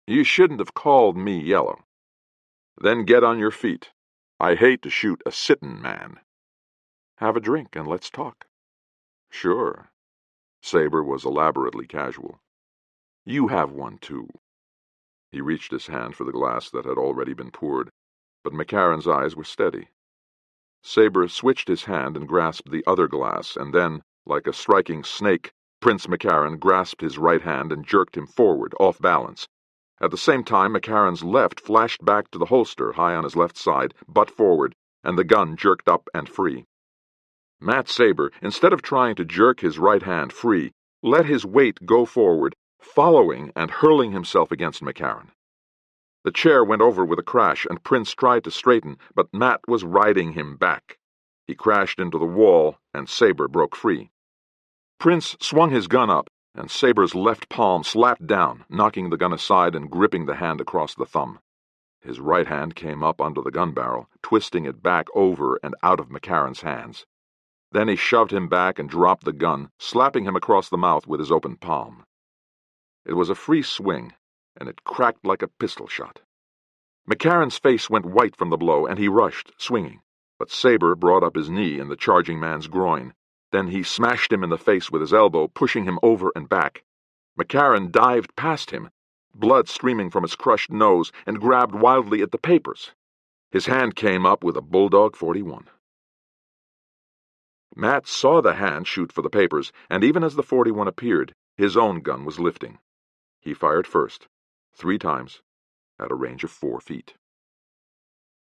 You shouldn't have called me yellow. Then get on your feet. I hate to shoot a sittin' man. Have a drink and let's talk. Sure. Sabre was elaborately casual. You have one, too. He reached his hand for the glass that had already been poured, but McCarran's eyes were steady. Sabre switched his hand and grasped the other glass, and then, like a striking snake, Prince McCarran grasped his right hand and jerked him forward, off balance. At the same time, McCarran's left flashed back to the holster high on his left side, butt forward, and the gun jerked up and free. Matt Sabre, instead of trying to jerk his right hand free, let his weight go forward, following and hurling himself against McCarran. The chair went over with a crash, and Prince tried to straighten, but Matt was riding him back. He crashed into the wall, and Sabre broke free. Prince swung his gun up, and Sabre's left palm slapped down, knocking the gun aside and gripping the hand across the thumb. His right hand came up under the gun barrel, twisting it back over and out of McCarran's hands. Then he shoved him back and dropped the gun, slapping him across the mouth with his open palm. It was a free swing, and it cracked like a pistol shot. McCarran's face went white from the blow, and he rushed, swinging. But Sabre brought up his knee in the charging man's groin. Then he smashed him in the face with his elbow, pushing him over and back. McCarran dived past him, blood streaming from his crushed nose, and grabbed wildly at the papers. His hand came up with a Bulldog .41. Matt saw the hand shoot for the papers, and even as the .41 appeared, his own gun was lifting. He fired first, 3 times, at a range of 4 feet.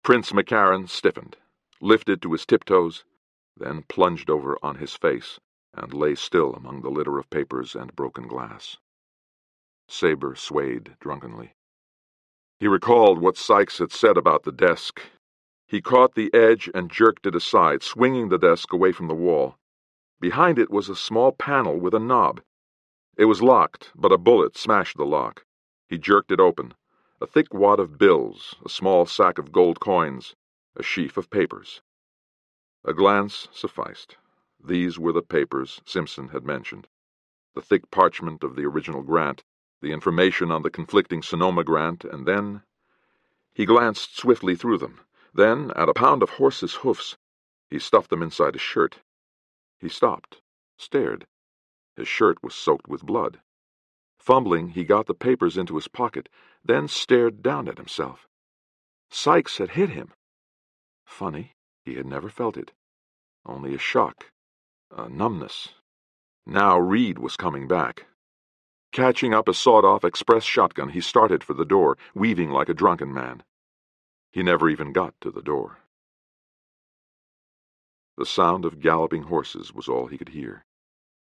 Prince McCarran stiffened, lifted to his tiptoes, then plunged over on his face and lay still among the litter of papers and broken glass. Sabre swayed drunkenly. He recalled what Sykes had said about the desk. He caught the edge and jerked it aside, swinging the desk away from the wall. Behind it was a small panel with a knob. It was locked, but a bullet smashed the lock. He jerked it open. A thick wad of bills, a small sack of gold coins, a sheaf of papers. A glance sufficed. These were the papers Simpson had mentioned. The thick parchment of the original grant, the information on the conflicting Sonoma grant, and then... He glanced swiftly through them. Then, at a pound of horse's hoofs, he stuffed them inside his shirt. He stopped, stared. His shirt was soaked with blood. Fumbling, he got the papers into his pocket, then stared down at himself. Sykes had hit him. Funny, he had never felt it. Only a shock, a numbness. Now Reed was coming back. Catching up a sawed-off express shotgun, he started for the door, weaving like a drunken man. He never even got to the door. The sound of galloping horses was all he could hear.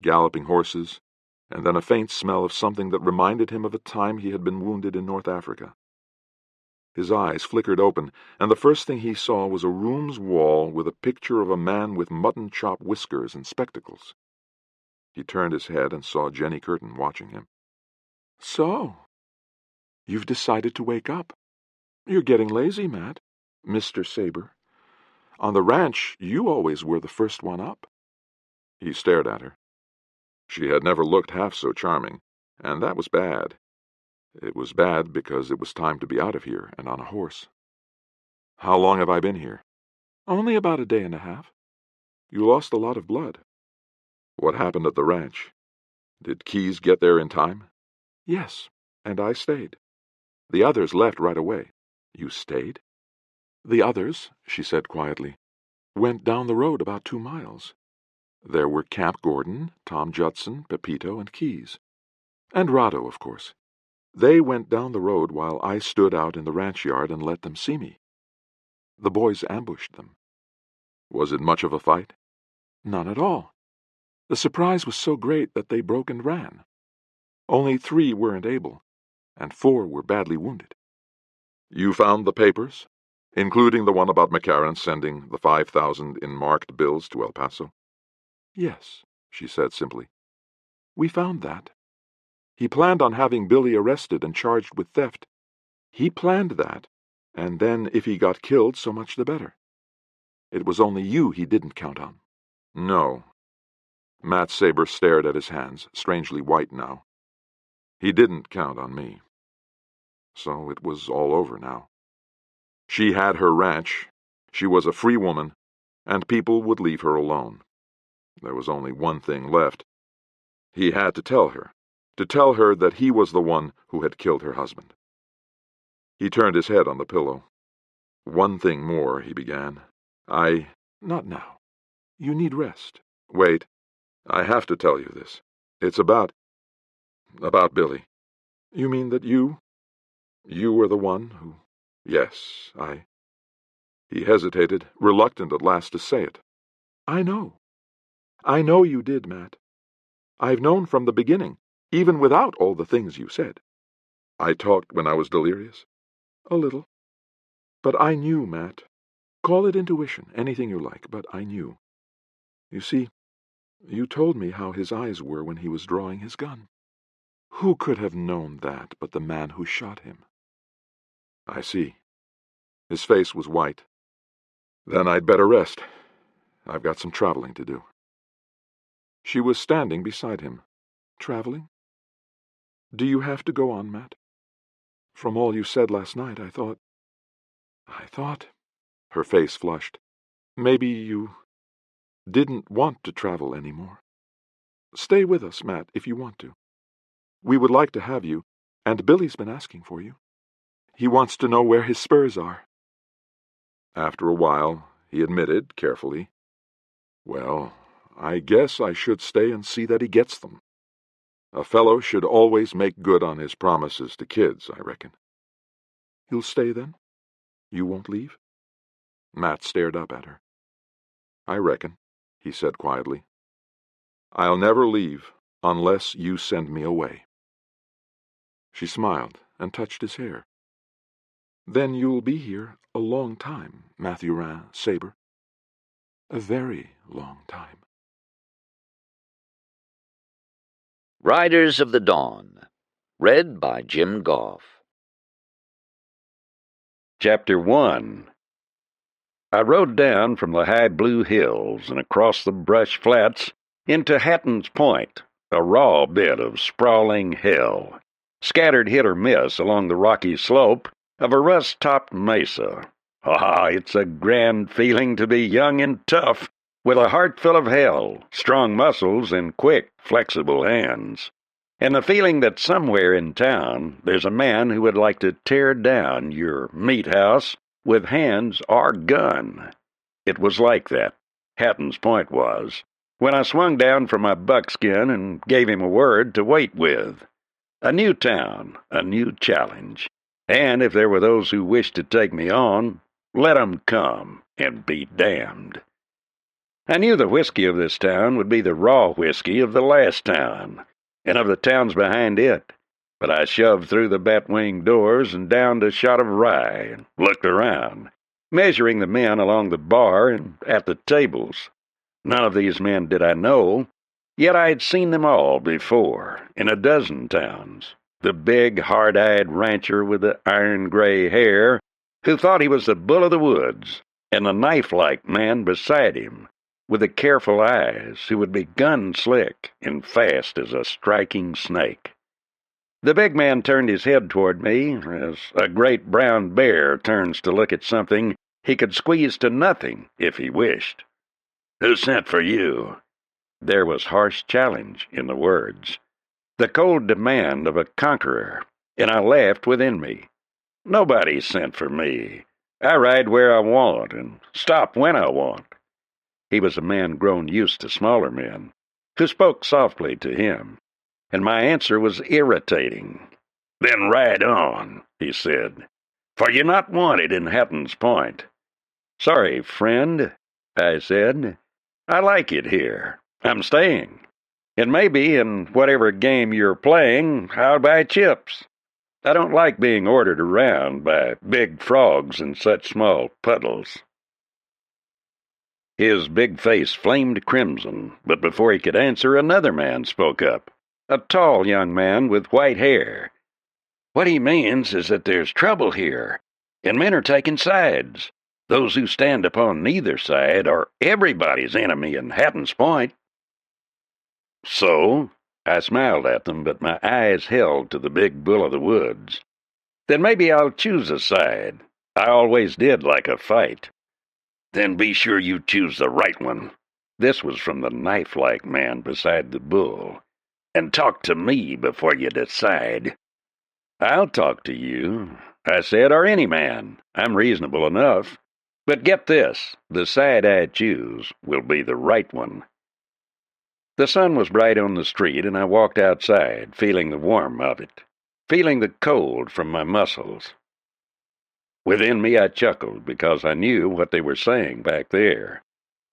Galloping horses, and then a faint smell of something that reminded him of a time he had been wounded in North Africa. His eyes flickered open, and the first thing he saw was a room's wall with a picture of a man with mutton-chop whiskers and spectacles. He turned his head and saw Jenny Curtin watching him. "So, you've decided to wake up. You're getting lazy, Matt, Mr. Sabre. On the ranch, you always were the first one up." He stared at her. She had never looked half so charming, and that was bad. It was bad because it was time to be out of here and on a horse. "How long have I been here?" "Only about a day and a half. You lost a lot of blood." "What happened at the ranch? Did Keyes get there in time?" "Yes, and I stayed. The others left right away." "You stayed?" "The others," she said quietly, "went down the road about 2 miles. There were Camp Gordon, Tom Judson, Pepito, and Keyes. And Rado, of course. They went down the road while I stood out in the ranch yard and let them see me. The boys ambushed them." "Was it much of a fight?" "None at all. The surprise was so great that they broke and ran. Only 3 weren't able, and 4 were badly wounded." "You found the papers, including the one about McCarran sending the 5,000 in marked bills to El Paso?" "Yes," she said simply. "We found that." He planned on having Billy arrested and charged with theft. He planned that, and then if he got killed, so much the better. It was only you he didn't count on. No. Matt Sabre stared at his hands, strangely white now. He didn't count on me. So it was all over now. She had her ranch, she was a free woman, and people would leave her alone. There was only one thing left. He had to tell her that he was the one who had killed her husband. He turned his head on the pillow. One thing more, he began. Not now. You need rest. Wait. I have to tell you this. It's about Billy. You mean that you were the one who... Yes, He hesitated, reluctant at last to say it. I know. I know you did, Matt. I've known from the beginning, even without all the things you said. I talked when I was delirious? A little. But I knew, Matt. Call it intuition, anything you like, but I knew. You see, you told me how his eyes were when he was drawing his gun. Who could have known that but the man who shot him? I see. His face was white. Then I'd better rest. I've got some traveling to do. She was standing beside him. Traveling? Do you have to go on, Matt? From all you said last night, I thought... Her face flushed. Maybe you didn't want to travel anymore. Stay with us, Matt, if you want to. We would like to have you, and Billy's been asking for you. He wants to know where his spurs are. After a while, he admitted, carefully, Well, I guess I should stay and see that he gets them. A fellow should always make good on his promises to kids, I reckon. You'll stay, then? You won't leave? Matt stared up at her. I reckon, he said quietly. I'll never leave unless you send me away. She smiled and touched his hair. Then you'll be here a long time, Mathurin Sabre. A very long time. Riders of the Dawn, read by Jim Goff. Chapter 1. I rode down from the high blue hills and across the brush flats into Hattans Point, a raw bit of sprawling hell, scattered hit or miss along the rocky slope of a rust-topped mesa. It's a grand feeling to be young and tough, with a heart full of hell, strong muscles, and quick, flexible hands. And the feeling that somewhere in town there's a man who would like to tear down your meat house with hands or gun. It was like that, Hattans Point was, when I swung down from my buckskin and gave him a word to wait with. A new town, a new challenge. And if there were those who wished to take me on, let 'em come and be damned. I knew the whiskey of this town would be the raw whiskey of the last town, and of the towns behind it, but I shoved through the bat-wing doors and downed a shot of rye and looked around, measuring the men along the bar and at the tables. None of these men did I know, yet I had seen them all before, in a dozen towns. The big, hard-eyed rancher with the iron-gray hair, who thought he was the bull of the woods, and the knife-like man beside him, with the careful eyes, who would be gun-slick and fast as a striking snake. The big man turned his head toward me, as a great brown bear turns to look at something he could squeeze to nothing if he wished. "Who sent for you?" There was harsh challenge in the words, the cold demand of a conqueror, and I laughed within me. Nobody sent for me. I ride where I want and stop when I want. He was a man grown used to smaller men, who spoke softly to him, and my answer was irritating. "Then ride on," he said, "for you're not wanted in Hattans Point." "Sorry, friend," I said. "I like it here. I'm staying. And maybe in whatever game you're playing, I'll buy chips. I don't like being ordered around by big frogs in such small puddles." His big face flamed crimson, but before he could answer, another man spoke up. a tall young man with white hair. "What he means is that there's trouble here, and men are taking sides. Those who stand upon neither side are everybody's enemy in Hattans Point." So, I smiled at them, but my eyes held to the big bull of the woods. "Then maybe I'll choose a side. I always did like a fight." "Then be sure you choose the right one." This was from the knife-like man beside the bull. "And talk to me before you decide." "I'll talk to you," I said, "or any man. I'm reasonable enough. But get this, the side I choose will be the right one." The sun was bright on the street, and I walked outside, feeling the warmth of it, feeling the cold from my muscles. Within me I chuckled, because I knew what they were saying back there.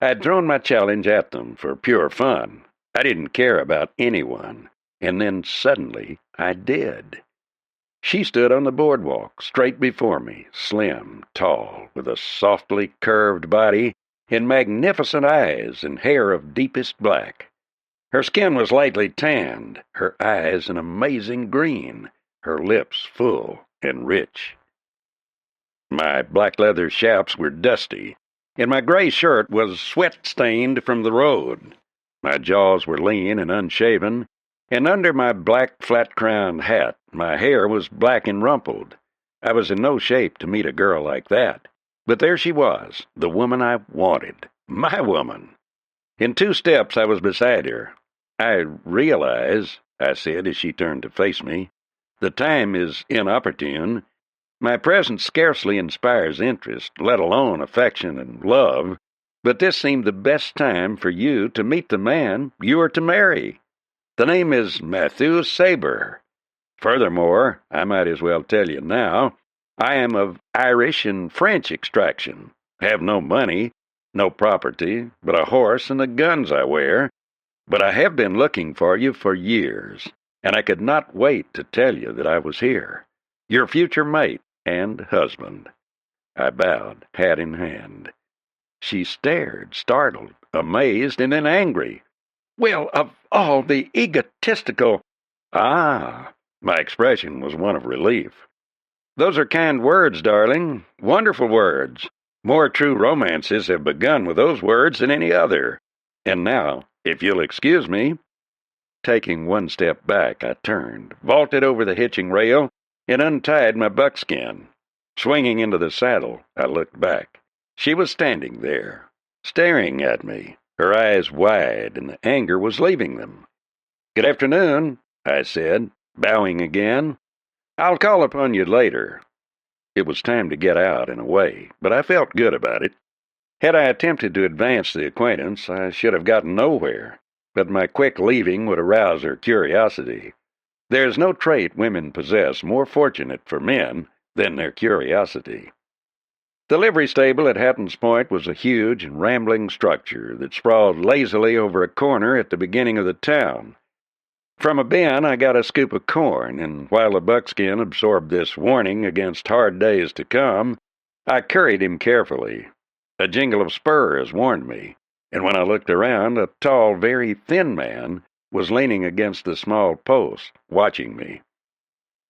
I had thrown my challenge at them for pure fun. I didn't care about anyone. And then suddenly I did. She stood on the boardwalk, straight before me, slim, tall, with a softly curved body and magnificent eyes and hair of deepest black. Her skin was lightly tanned, her eyes an amazing green, her lips full and rich. My black leather chaps were dusty, and my gray shirt was sweat-stained from the road. My jaws were lean and unshaven, and under my black flat-crowned hat my hair was black and rumpled. I was in no shape to meet a girl like that, but there she was, the woman I wanted, my woman. In 2 steps I was beside her. "I realize," I said as she turned to face me, "the time is inopportune. My presence scarcely inspires interest, let alone affection and love, but this seemed the best time for you to meet the man you are to marry. The name is Matthew Sabre. Furthermore, I might as well tell you now, I am of Irish and French extraction, have no money, no property, but a horse and the guns I wear, but I have been looking for you for years, and I could not wait to tell you that I was here, your future mate and husband." I bowed, hat in hand. She stared, startled, amazed, and then angry. "Well, of all the egotistical—" "Ah!" My expression was one of relief. "Those are kind words, darling. Wonderful words. More true romances have begun with those words than any other. And now, if you'll excuse me—" Taking 1 step back, I turned, vaulted over the hitching rail, and untied my buckskin. Swinging into the saddle, I looked back. She was standing there, staring at me, her eyes wide, and the anger was leaving them. "Good afternoon," I said, bowing again. "I'll call upon you later." It was time to get out and away, but I felt good about it. Had I attempted to advance the acquaintance, I should have gotten nowhere, but my quick leaving would arouse her curiosity. There's no trait women possess more fortunate for men than their curiosity. The livery stable at Hattans Point was a huge and rambling structure that sprawled lazily over a corner at the beginning of the town. From a bin I got a scoop of corn, and while the buckskin absorbed this warning against hard days to come, I curried him carefully. A jingle of spurs warned me, and when I looked around, a tall, very thin man was leaning against the small post, watching me.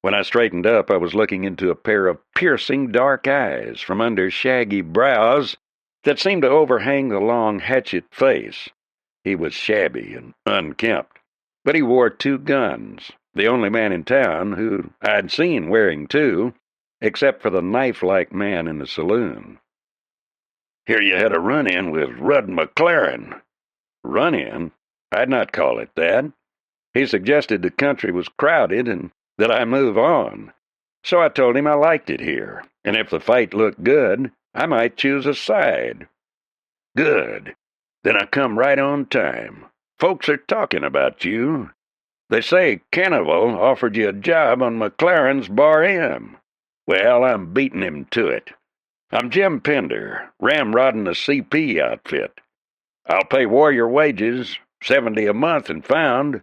When I straightened up, I was looking into a pair of piercing dark eyes from under shaggy brows that seemed to overhang the long hatchet face. He was shabby and unkempt, but he wore 2 guns, the only man in town who I'd seen wearing 2, except for the knife-like man in the saloon. "Here you had a run-in with Rudd McLaren." "Run-in? I'd not call it that. He suggested the country was crowded and that I move on. So I told him I liked it here, and if the fight looked good, I might choose a side." "Good. Then I come right on time. Folks are talking about you. They say Cannibal offered you a job on McLaren's Bar M. Well, I'm beating him to it. I'm Jim Pender, ramrodding the CP outfit. I'll pay warrior wages, $70 a month and found,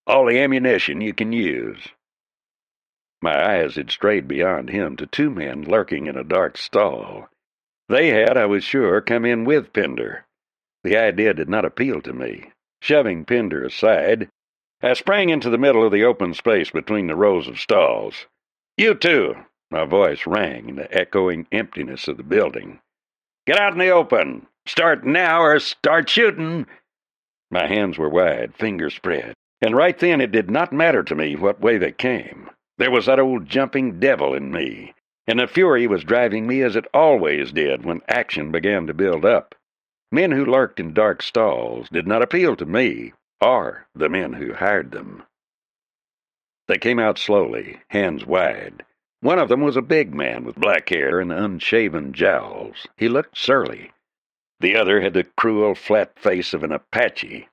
all the ammunition you can use." My eyes had strayed beyond him to 2 men lurking in a dark stall. They had, I was sure, come in with Pender. The idea did not appeal to me. Shoving Pender aside, I sprang into the middle of the open space between the rows of stalls. "You two!" My voice rang in the echoing emptiness of the building. "Get out in the open! Start now or start shooting!" My hands were wide, fingers spread, and right then it did not matter to me what way they came. There was that old jumping devil in me, and the fury was driving me as it always did when action began to build up. Men who lurked in dark stalls did not appeal to me, or the men who hired them. They came out slowly, hands wide. One of them was a big man with black hair and unshaven jowls. He looked surly. The other had the cruel, flat face of an Apache.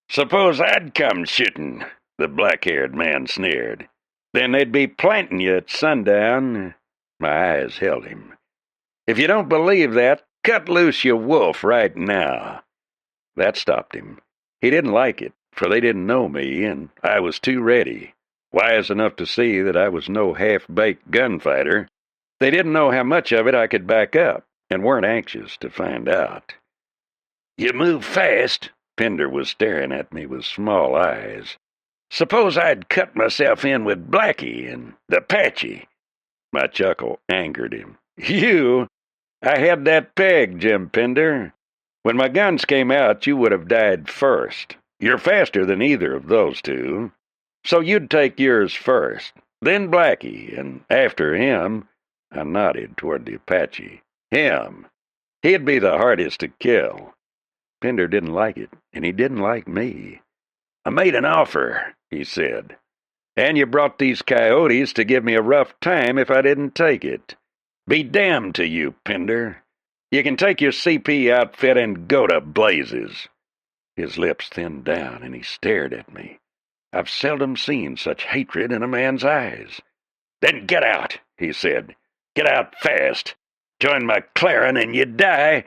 "Suppose I'd come shooting," the black-haired man sneered. "Then they'd be planting you at sundown." My eyes held him. "If you don't believe that, cut loose your wolf right now." That stopped him. He didn't like it, for they didn't know me, and I was too ready, wise enough to see that I was no half-baked gunfighter. They didn't know how much of it I could back up, and weren't anxious to find out. "You move fast." Pender was staring at me with small eyes. "Suppose I'd cut myself in with Blackie and the Apache." My chuckle angered him. "You? I had that pegged, Jim Pender. When my guns came out, you would have died first. You're faster than either of those two. So you'd take yours first, then Blackie, and after him," I nodded toward the Apache. "Him. He'd be the hardest to kill." Pender didn't like it, and he didn't like me. "I made an offer," he said. "And you brought these coyotes to give me a rough time if I didn't take it. Be damned to you, Pender. You can take your CP outfit and go to blazes." His lips thinned down, and he stared at me. I've seldom seen such hatred in a man's eyes. "Then get out," he said. "Get out fast. Join McLaren and you die."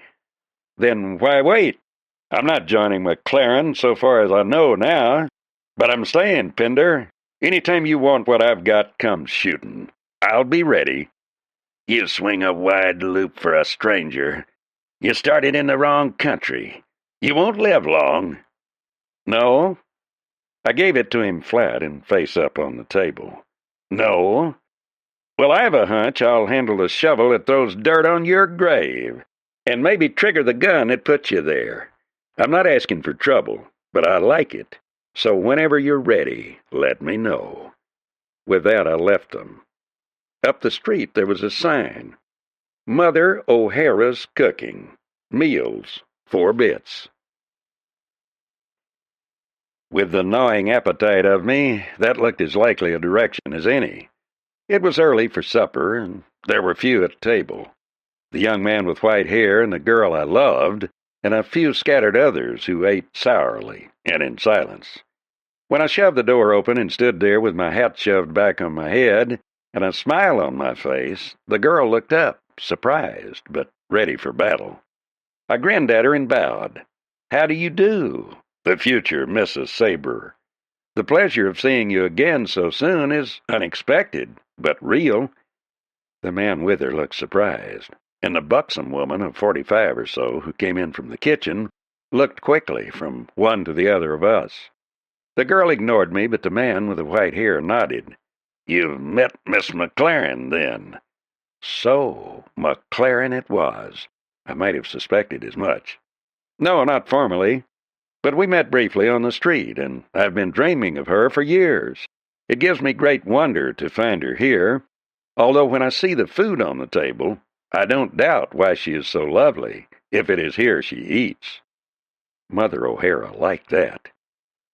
"Then why wait? I'm not joining McLaren so far as I know now. But I'm staying, Pender. Anytime you want what I've got, come shooting. I'll be ready." "You swing a wide loop for a stranger. You started in the wrong country. You won't live long." "No." I gave it to him flat and face up on the table. "No." "Well, I've a hunch I'll handle the shovel that throws dirt on your grave, and maybe trigger the gun that puts you there. I'm not asking for trouble, but I like it. So whenever you're ready, let me know." With that, I left them. Up the street there was a sign. "Mother O'Hara's Cooking. Meals, 4 bits." With the gnawing appetite of me, that looked as likely a direction as any. It was early for supper, and there were few at the table. The young man with white hair and the girl I loved, and a few scattered others who ate sourly and in silence. When I shoved the door open and stood there with my hat shoved back on my head and a smile on my face, the girl looked up, surprised, but ready for battle. I grinned at her and bowed. "How do you do, the future Mrs. Sabre? The pleasure of seeing you again so soon is unexpected, but real." The man with her looked surprised, and the buxom woman of 45 or so who came in from the kitchen looked quickly from one to the other of us. The girl ignored me, but the man with the white hair nodded. "You've met Miss McLaren, then?" So, McLaren it was. I might have suspected as much. "No, not formally. But we met briefly on the street, and I've been dreaming of her for years. It gives me great wonder to find her here, although when I see the food on the table, I don't doubt why she is so lovely, if it is here she eats." Mother O'Hara liked that.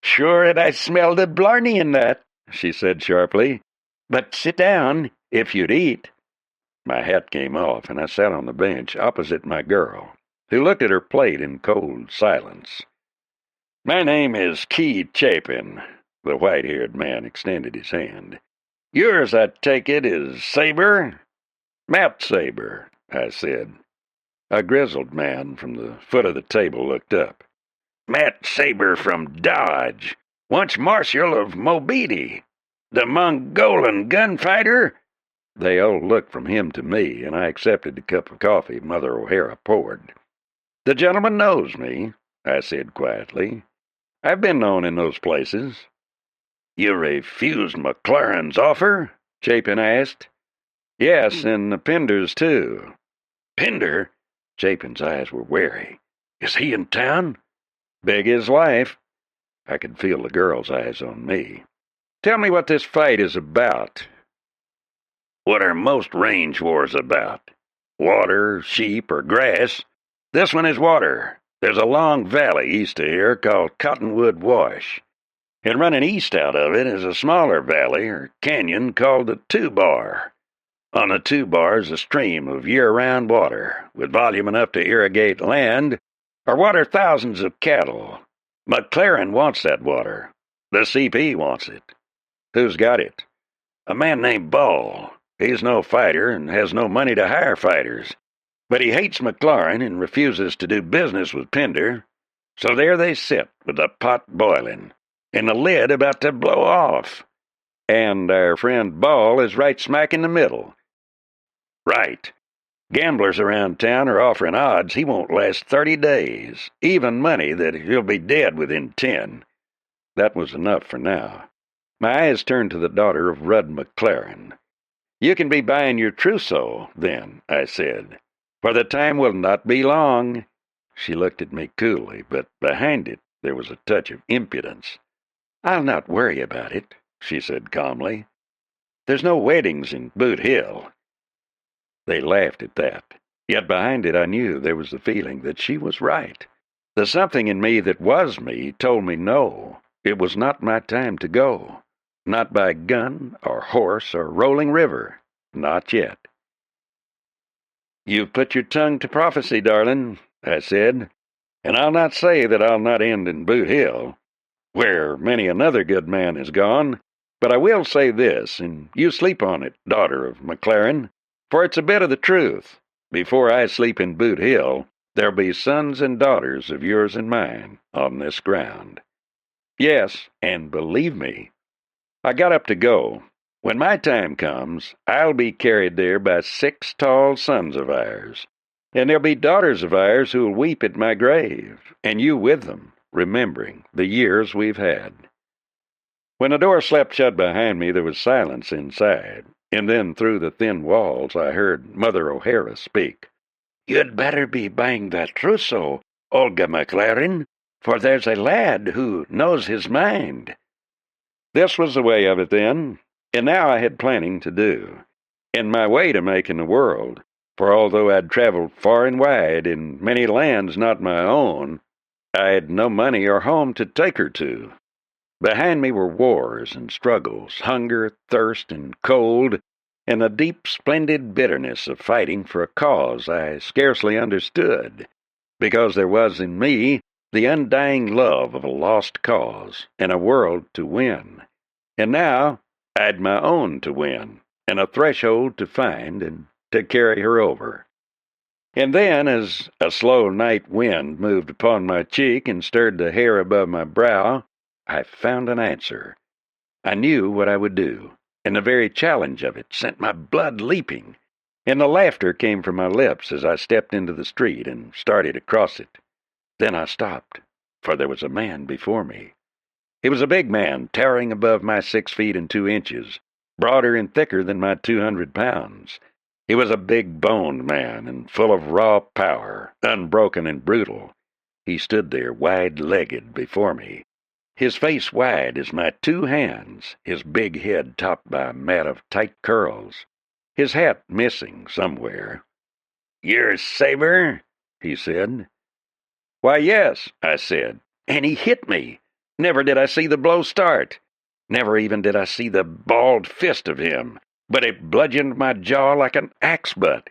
"Sure, and I smell the blarney in that," she said sharply. "But sit down, if you'd eat." My hat came off, and I sat on the bench opposite my girl, who looked at her plate in cold silence. "My name is Key Chapin." The white-haired man extended his hand. "Yours, I take it, is Sabre?" "Matt Sabre," I said. A grizzled man from the foot of the table looked up. "Matt Sabre from Dodge, once Marshal of Mobetti, the Mogollon gunfighter?" They all looked from him to me, and I accepted the cup of coffee Mother O'Hara poured. "The gentleman knows me," I said quietly. "I've been known in those places. You refused McLaren's offer? Chapin asked. Yes, and the Pender's too. Pender? Chapin's eyes were wary. Is he in town? Beg his life. I could feel the girl's eyes on me. Tell me what this fight is about. What are most range wars about? Water, sheep, or grass? This one is water. There's a long valley east of here called Cottonwood Wash. And running east out of it is a smaller valley or canyon called the Two-Bar. On the Two-Bar is a stream of year-round water, with volume enough to irrigate land or water thousands of cattle. McLaren wants that water. The CP wants it. Who's got it? A man named Ball. He's no fighter and has no money to hire fighters. But he hates McLaren and refuses to do business with Pender. So there they sit, with the pot boiling, and the lid about to blow off. And our friend Ball is right smack in the middle. Right. Gamblers around town are offering odds he won't last 30 days, even money that he'll be dead within 10. That was enough for now. My eyes turned to the daughter of Rudd McLaren. You can be buying your trousseau, then, I said, for the time will not be long. She looked at me coolly, but behind it there was a touch of impudence. I'll not worry about it, she said calmly. There's no weddings in Boot Hill. They laughed at that, yet behind it I knew there was the feeling that she was right. The something in me that was me told me no, it was not my time to go. Not by gun or horse or rolling river. Not yet. You've put your tongue to prophecy, darling, I said, and I'll not say that I'll not end in Boot Hill, where many another good man has gone, but I will say this, and you sleep on it, daughter of McLaren, for it's a bit of the truth. Before I sleep in Boot Hill, there'll be sons and daughters of yours and mine on this ground. Yes, and believe me, I got up to go. When my time comes, I'll be carried there by 6 tall sons of ours, and there'll be daughters of ours who'll weep at my grave, and you with them, remembering the years we've had. When the door slapped shut behind me, there was silence inside, and then through the thin walls I heard Mother O'Hara speak. You'd better be buying that trousseau, Olga McLaren, for there's a lad who knows his mind. This was the way of it then, and now I had planning to do, and my way to make in the world, for although I'd traveled far and wide in many lands not my own, I had no money or home to take her to. Behind me were wars and struggles, hunger, thirst, and cold, and a deep, splendid bitterness of fighting for a cause I scarcely understood, because there was in me the undying love of a lost cause and a world to win. And now I'd my own to win, and a threshold to find and to carry her over. And then, as a slow night wind moved upon my cheek and stirred the hair above my brow, I found an answer. I knew what I would do, and the very challenge of it sent my blood leaping, and the laughter came from my lips as I stepped into the street and started across it. Then I stopped, for there was a man before me. He was a big man, towering above my 6 feet and 2 inches, broader and thicker than my 200 pounds. He was a big-boned man and full of raw power, unbroken and brutal. He stood there wide-legged before me, his face wide as my 2 hands, his big head topped by a mat of tight curls, his hat missing somewhere. "You're Sabre?" he said. "Why, yes," I said, and he hit me. Never did I see the blow start. Never even did I see the balled fist of him, but it bludgeoned my jaw like an axe butt.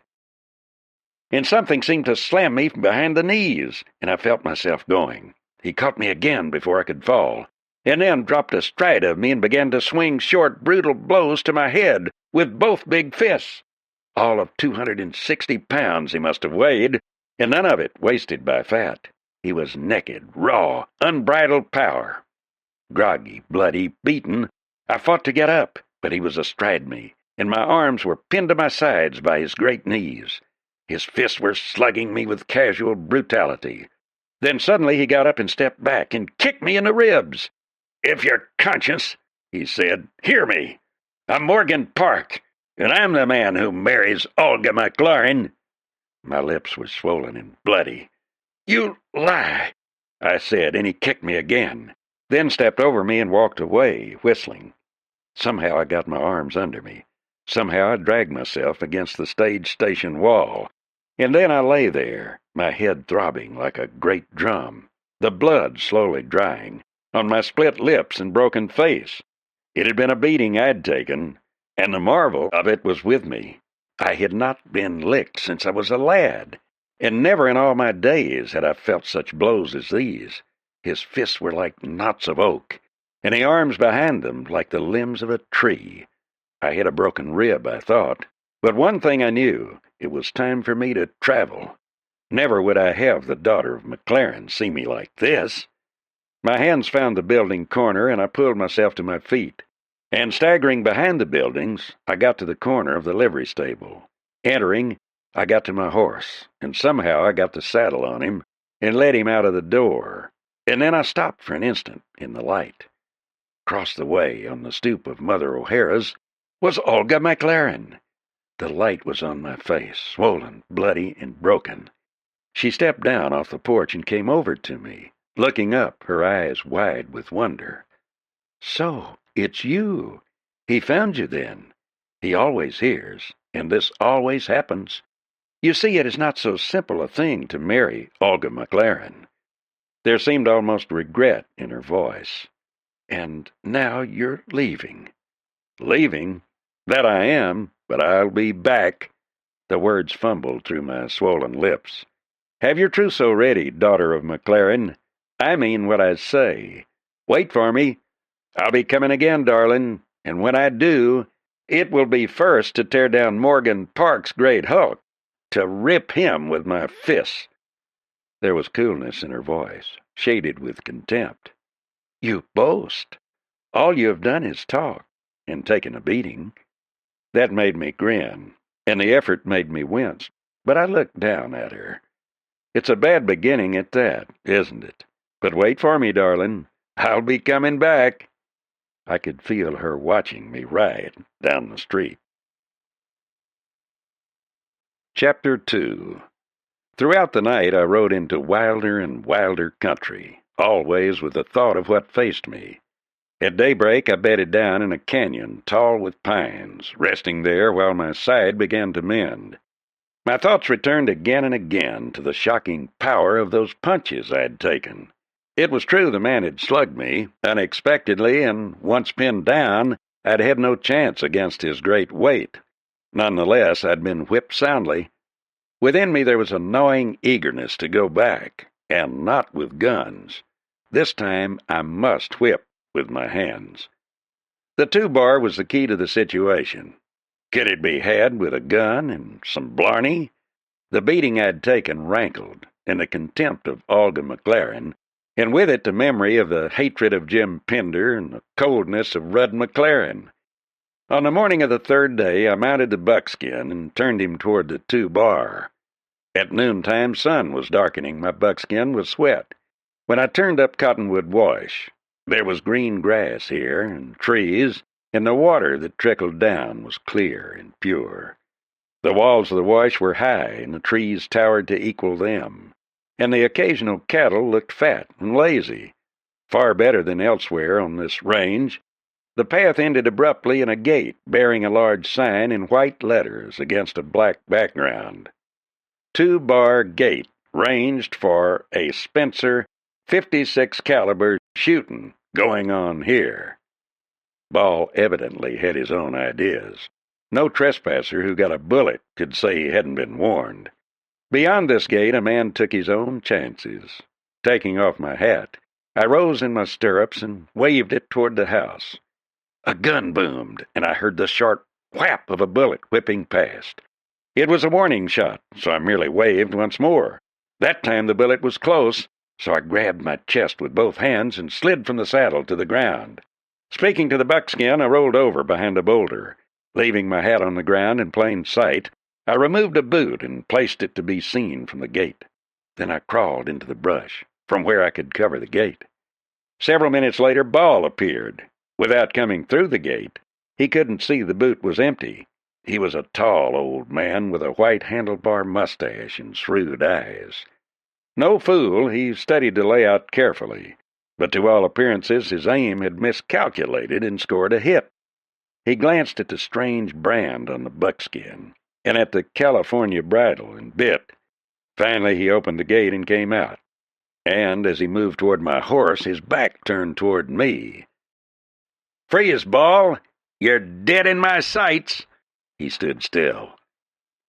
And something seemed to slam me from behind the knees, and I felt myself going. He caught me again before I could fall, and then dropped astride of me and began to swing short, brutal blows to my head with both big fists. All of 260 pounds he must have weighed, and none of it wasted by fat. He was naked, raw, unbridled power. Groggy, bloody, beaten, I fought to get up, but he was astride me, and my arms were pinned to my sides by his great knees. His fists were slugging me with casual brutality. Then suddenly he got up and stepped back and kicked me in the ribs. "If your conscience," he said. "Hear me. I'm Morgan Park, and I'm the man who marries Olga McLaurin." My lips were swollen and bloody. "You lie," I said, and he kicked me again, then stepped over me and walked away, whistling. Somehow I got my arms under me. Somehow I dragged myself against the stage station wall, and then I lay there, my head throbbing like a great drum, the blood slowly drying on my split lips and broken face. It had been a beating I'd taken, and the marvel of it was with me. I had not been licked since I was a lad, and never in all my days had I felt such blows as these. His fists were like knots of oak, and the arms behind them like the limbs of a tree. I hit a broken rib, I thought, but one thing I knew, it was time for me to travel. Never would I have the daughter of McLaurin see me like this. My hands found the building corner, and I pulled myself to my feet. And staggering behind the buildings, I got to the corner of the livery stable. Entering, I got to my horse, and somehow I got the saddle on him and led him out of the door. And then I stopped for an instant in the light. Across the way, on the stoop of Mother O'Hara's, was Olga McLaurin. The light was on my face, swollen, bloody, and broken. She stepped down off the porch and came over to me, looking up, her eyes wide with wonder. "So, it's you. He found you then. He always hears, and this always happens. You see, it is not so simple a thing to marry Olga McLaurin." There seemed almost regret in her voice. "And now you're leaving." "Leaving? That I am, but I'll be back." The words fumbled through my swollen lips. "Have your trousseau ready, daughter of McLaurin. I mean what I say. Wait for me. I'll be coming again, darling, and when I do, it will be first to tear down Morgan Park's great hulk, to rip him with my fists." There was coolness in her voice, shaded with contempt. "You boast. All you have done is talk, and taken a beating." That made me grin, and the effort made me wince, but I looked down at her. "It's a bad beginning at that, isn't it? But wait for me, darling. I'll be coming back." I could feel her watching me ride down the street. Chapter 2. Throughout the night I rode into wilder and wilder country, always with the thought of what faced me. At daybreak I bedded down in a canyon tall with pines, resting there while my side began to mend. My thoughts returned again and again to the shocking power of those punches I had taken. It was true the man had slugged me, unexpectedly, and once pinned down, I'd had no chance against his great weight. Nonetheless, I'd been whipped soundly. Within me there was a gnawing eagerness to go back, and not with guns. This time I must whip with my hands. The 2-bar was the key to the situation. Could it be had with a gun and some blarney? The beating I'd taken rankled, and the contempt of Olga McLaurin, and with it the memory of the hatred of Jim Pender and the coldness of Rudd McLaurin. On the morning of the 3rd day, I mounted the buckskin and turned him toward the 2-bar. At noontime, sun was darkening my buckskin with sweat. When I turned up Cottonwood Wash, there was green grass here and trees, and the water that trickled down was clear and pure. The walls of the wash were high, and the trees towered to equal them, and the occasional cattle looked fat and lazy, far better than elsewhere on this range. The path ended abruptly in a gate bearing a large sign in white letters against a black background. 2-bar gate, ranged for a Spencer 56 caliber shooting going on here. Ball evidently had his own ideas. No trespasser who got a bullet could say he hadn't been warned. Beyond this gate a man took his own chances. Taking off my hat, I rose in my stirrups and waved it toward the house. A gun boomed, and I heard the sharp whap of a bullet whipping past. It was a warning shot, so I merely waved once more. That time the bullet was close, so I grabbed my chest with both hands and slid from the saddle to the ground. Speaking to the buckskin, I rolled over behind a boulder. Leaving my hat on the ground in plain sight, I removed a boot and placed it to be seen from the gate. Then I crawled into the brush, from where I could cover the gate. Several minutes later, Ball appeared. Without coming through the gate, he couldn't see the boot was empty. He was a tall old man with a white handlebar mustache and shrewd eyes. No fool, he studied the layout carefully, but to all appearances his aim had miscalculated and scored a hit. He glanced at the strange brand on the buckskin, and at the California bridle and bit. Finally he opened the gate and came out, and as he moved toward my horse, his back turned toward me. "Freeze, Ball! You're dead in my sights!" He stood still.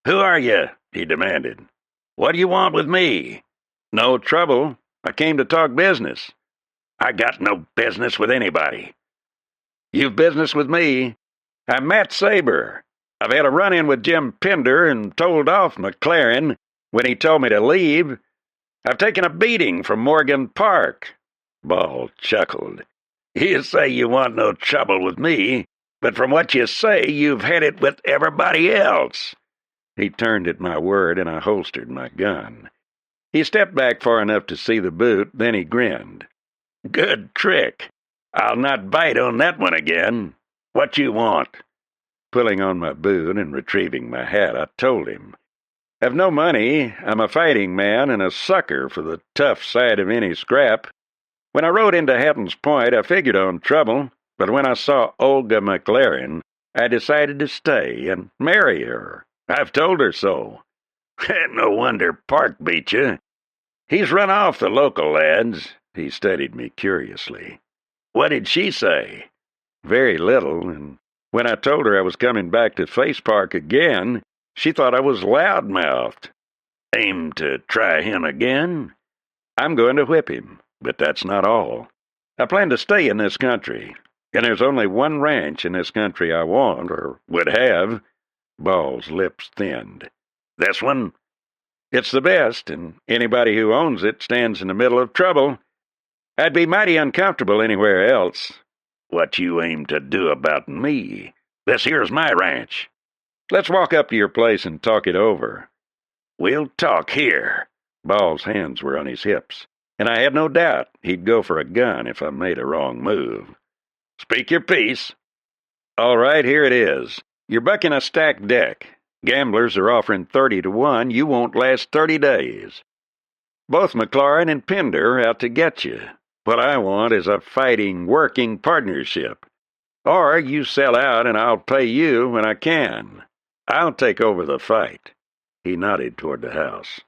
"Who are you?" he demanded. "What do you want with me?" "No trouble. I came to talk business." "I got no business with anybody." "You've business with me. I'm Matt Sabre. I've had a run-in with Jim Pinder and told off McLaren when he told me to leave. I've taken a beating from Morgan Park." Ball chuckled. "You say you want no trouble with me, but from what you say, you've had it with everybody else." He turned at my word, and I holstered my gun. He stepped back far enough to see the boot, then he grinned. "Good trick. I'll not bite on that one again. What you want?" Pulling on my boot and retrieving my hat, I told him. "I've no money. I'm a fighting man and a sucker for the tough side of any scrap. When I rode into Hattans Point, I figured on trouble, but when I saw Olga McLaren, I decided to stay and marry her. I've told her so." "No wonder Park beat you. He's run off the local lads." He studied me curiously. "What did she say?" "Very little, and when I told her I was coming back to face Park again, she thought I was loud-mouthed." "Aim to try him again?" "I'm going to whip him, but that's not all. I plan to stay in this country, and there's only one ranch in this country I want, or would have." Ball's lips thinned. "This one?" "It's the best, and anybody who owns it stands in the middle of trouble. I'd be mighty uncomfortable anywhere else." "What you aim to do about me? This here's my ranch." "Let's walk up to your place and talk it over." "We'll talk here." Ball's hands were on his hips, and I had no doubt he'd go for a gun if I made a wrong move. "Speak your piece." "All right, here it is. You're bucking a stacked deck. Gamblers are offering 30 to 1. You won't last 30 days. Both McLaren and Pinder are out to get you. What I want is a fighting, working partnership. Or you sell out and I'll pay you when I can. I'll take over the fight." He nodded toward the house.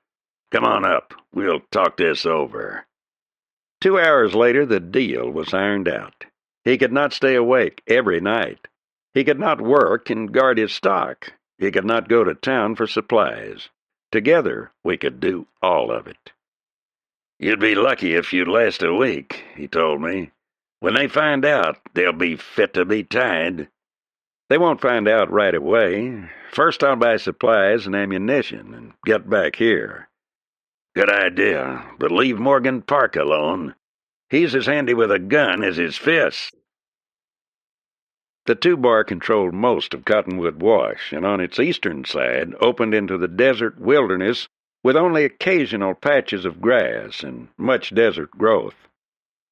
"Come on up. We'll talk this over." 2 hours later, the deal was ironed out. He could not stay awake every night. He could not work and guard his stock. He could not go to town for supplies. Together, we could do all of it. "You'd be lucky if you'd last a week," he told me. "When they find out, they'll be fit to be tied." "They won't find out right away. First I'll buy supplies and ammunition and get back here." "Good idea, but leave Morgan Park alone. He's as handy with a gun as his fists." The 2-bar controlled most of Cottonwood Wash, and on its eastern side opened into the desert wilderness with only occasional patches of grass and much desert growth.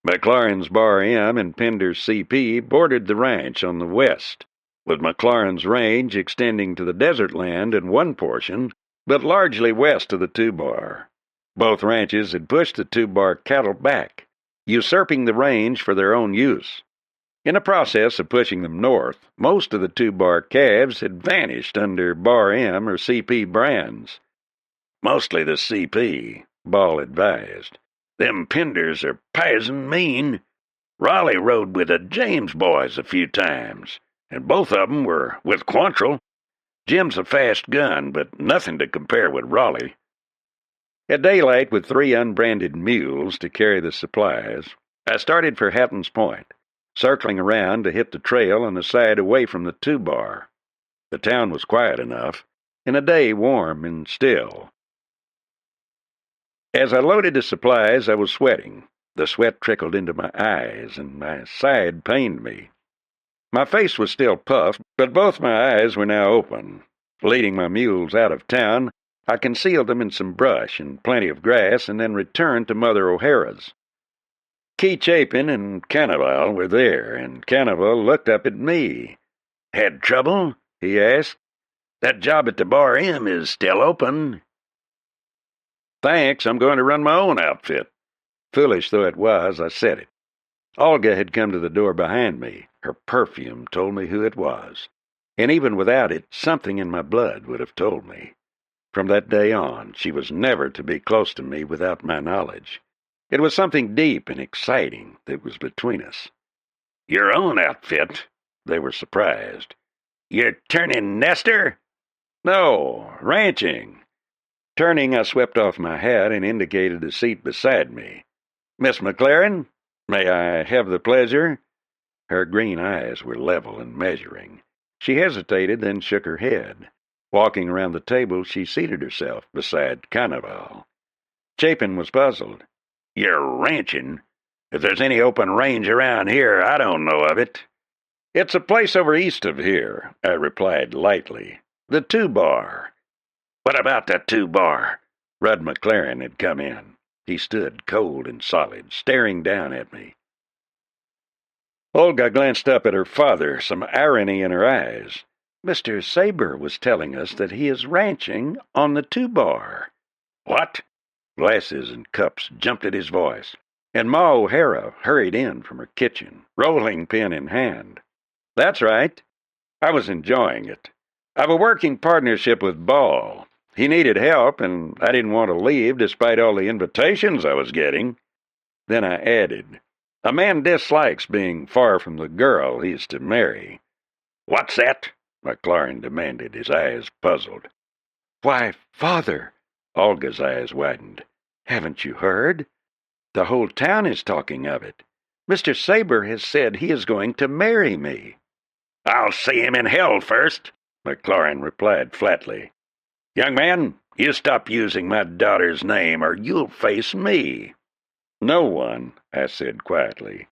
McLaren's Bar M and Pinder's CP bordered the ranch on the west, with McLaren's range extending to the desert land in one portion, but largely west of the 2-bar. Both ranches had pushed the 2-bar cattle back, usurping the range for their own use. In the process of pushing them north, most of the 2-bar calves had vanished under Bar M or CP brands. "Mostly the CP," Ball advised. "Them Pinders are p'ison mean. Raleigh rode with the James boys a few times, and both of 'em were with Quantrill. Jim's a fast gun, but nothing to compare with Raleigh." At daylight, with 3 unbranded mules to carry the supplies, I started for Hattans Point, circling around to hit the trail on the side away from the 2-bar. The town was quiet enough, and the day warm and still. As I loaded the supplies, I was sweating. The sweat trickled into my eyes, and my side pained me. My face was still puffed, but both my eyes were now open. Leading my mules out of town, I concealed them in some brush and plenty of grass, and then returned to Mother O'Hara's. Key Chapin and Cannibal were there, and Cannibal looked up at me. "Had trouble?" he asked. "That job at the Bar M is still open." "Thanks, I'm going to run my own outfit." Foolish though it was, I said it. Olga had come to the door behind me. Her perfume told me who it was. And even without it, something in my blood would have told me. From that day on, she was never to be close to me without my knowledge. It was something deep and exciting that was between us. "Your own outfit?" They were surprised. "You're turning nester?" "No, ranching." Turning, I swept off my hat and indicated a seat beside me. "Miss McLaren, may I have the pleasure?" Her green eyes were level and measuring. She hesitated, then shook her head. Walking around the table, she seated herself beside Cannibal. Chapin was puzzled. "You're ranching? If there's any open range around here, I don't know of it." "It's a place over east of here," I replied lightly. "The 2-Bar." "What about the 2-Bar?" Rudd McLaren had come in. He stood cold and solid, staring down at me. Olga glanced up at her father, some irony in her eyes. "Mr. Sabre was telling us that he is ranching on the 2-Bar." "What?" Glasses and cups jumped at his voice, and Ma O'Hara hurried in from her kitchen, rolling pin in hand. "That's right." I was enjoying it. "I've a working partnership with Ball. He needed help, and I didn't want to leave despite all the invitations I was getting." Then I added, "A man dislikes being far from the girl he's to marry." "What's that?" McLaren demanded, his eyes puzzled. "Why, Father," Olga's eyes widened, "haven't you heard? The whole town is talking of it. Mr. Sabre has said he is going to marry me." "I'll see him in hell first," McLaren replied flatly. "Young man, you stop using my daughter's name or you'll face me." "No one," I said quietly,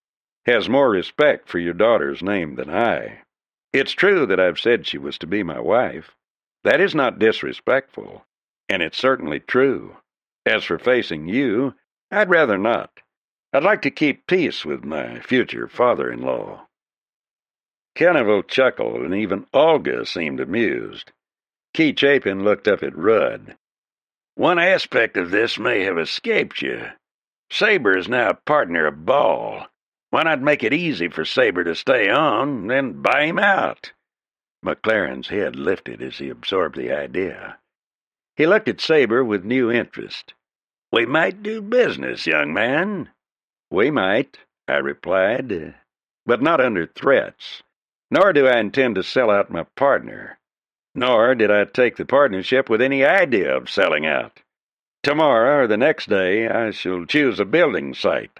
"has more respect for your daughter's name than I. It's true that I've said she was to be my wife. That is not disrespectful, and it's certainly true. As for facing you, I'd rather not. I'd like to keep peace with my future father-in-law." Cannibal chuckled, and even Olga seemed amused. Key Chapin looked up at Rudd. "One aspect of this may have escaped you. Sabre is now a partner of Ball. Why not make it easy for Sabre to stay on, then buy him out?" McLaren's head lifted as he absorbed the idea. He looked at Sabre with new interest. "We might do business, young man." "We might," I replied, "but not under threats. Nor do I intend to sell out my partner. Nor did I take the partnership with any idea of selling out. Tomorrow or the next day I shall choose a building site.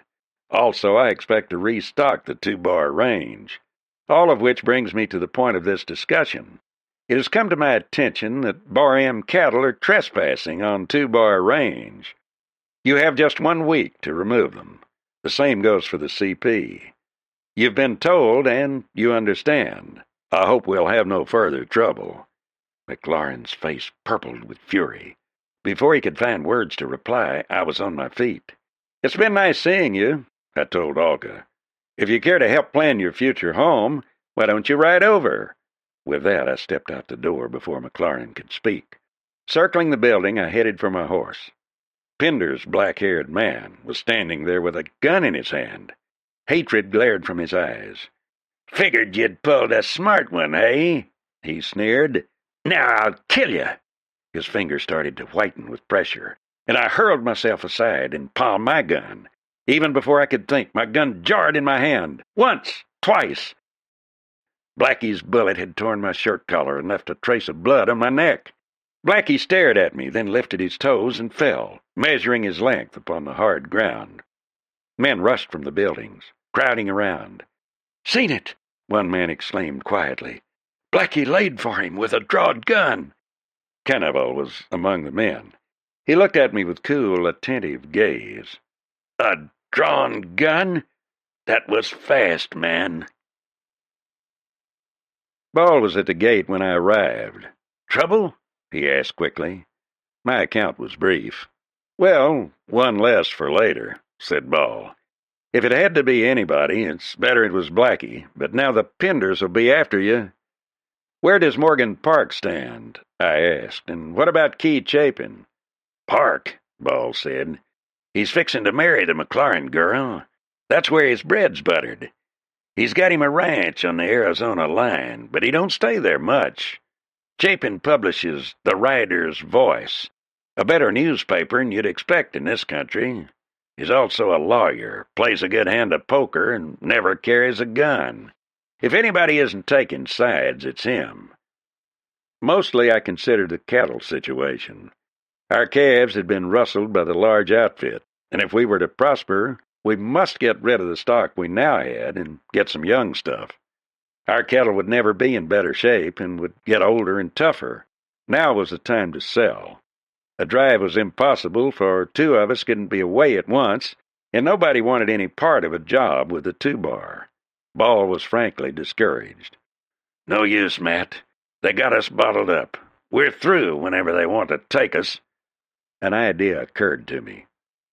Also, I expect to restock the 2-Bar range. All of which brings me to the point of this discussion. It has come to my attention that Bar M cattle are trespassing on 2-Bar range. You have just 1 week to remove them. The same goes for the CP. You've been told, and you understand. I hope we'll have no further trouble." McLaren's face purpled with fury. Before he could find words to reply, I was on my feet. "It's been nice seeing you," I told Olga. "If you care to help plan your future home, why don't you ride over?" With that, I stepped out the door before McLaren could speak. Circling the building, I headed for my horse. Pinder's black-haired man was standing there with a gun in his hand. Hatred glared from his eyes. "Figured you'd pulled a smart one, eh?" he sneered. "Now I'll kill you." His fingers started to whiten with pressure, and I hurled myself aside and palmed my gun. Even before I could think, my gun jarred in my hand. Once, twice. Blackie's bullet had torn my shirt collar and left a trace of blood on my neck. Blackie stared at me, then lifted his toes and fell, measuring his length upon the hard ground. Men rushed from the buildings, crowding around. "Seen it!" one man exclaimed quietly. "Blackie laid for him with a drawed gun." Cannibal was among the men. He looked at me with cool, attentive gaze. "A drawn gun? That was fast, man." Ball was at the gate when I arrived. "Trouble?" he asked quickly. My account was brief. "Well, one less for later," said Ball. If it had to be anybody, it's better it was Blackie, but now the Penders will be after you. Where does Morgan Park stand? I asked, and what about Key Chapin? Park, Ball said. He's fixing to marry the McLaurin girl. That's where his bread's buttered. He's got him a ranch on the Arizona line, but he don't stay there much. Chapin publishes The Rider's Voice, a better newspaper than you'd expect in this country. He's also a lawyer, plays a good hand of poker, and never carries a gun. If anybody isn't taking sides, it's him. Mostly I considered the cattle situation. Our calves had been rustled by the large outfit, and if we were to prosper, we must get rid of the stock we now had and get some young stuff. Our cattle would never be in better shape and would get older and tougher. Now was the time to sell. A drive was impossible, for two of us couldn't be away at once, and nobody wanted any part of a job with the 2-bar. Ball was frankly discouraged. No use, Matt. They got us bottled up. We're through whenever they want to take us. An idea occurred to me.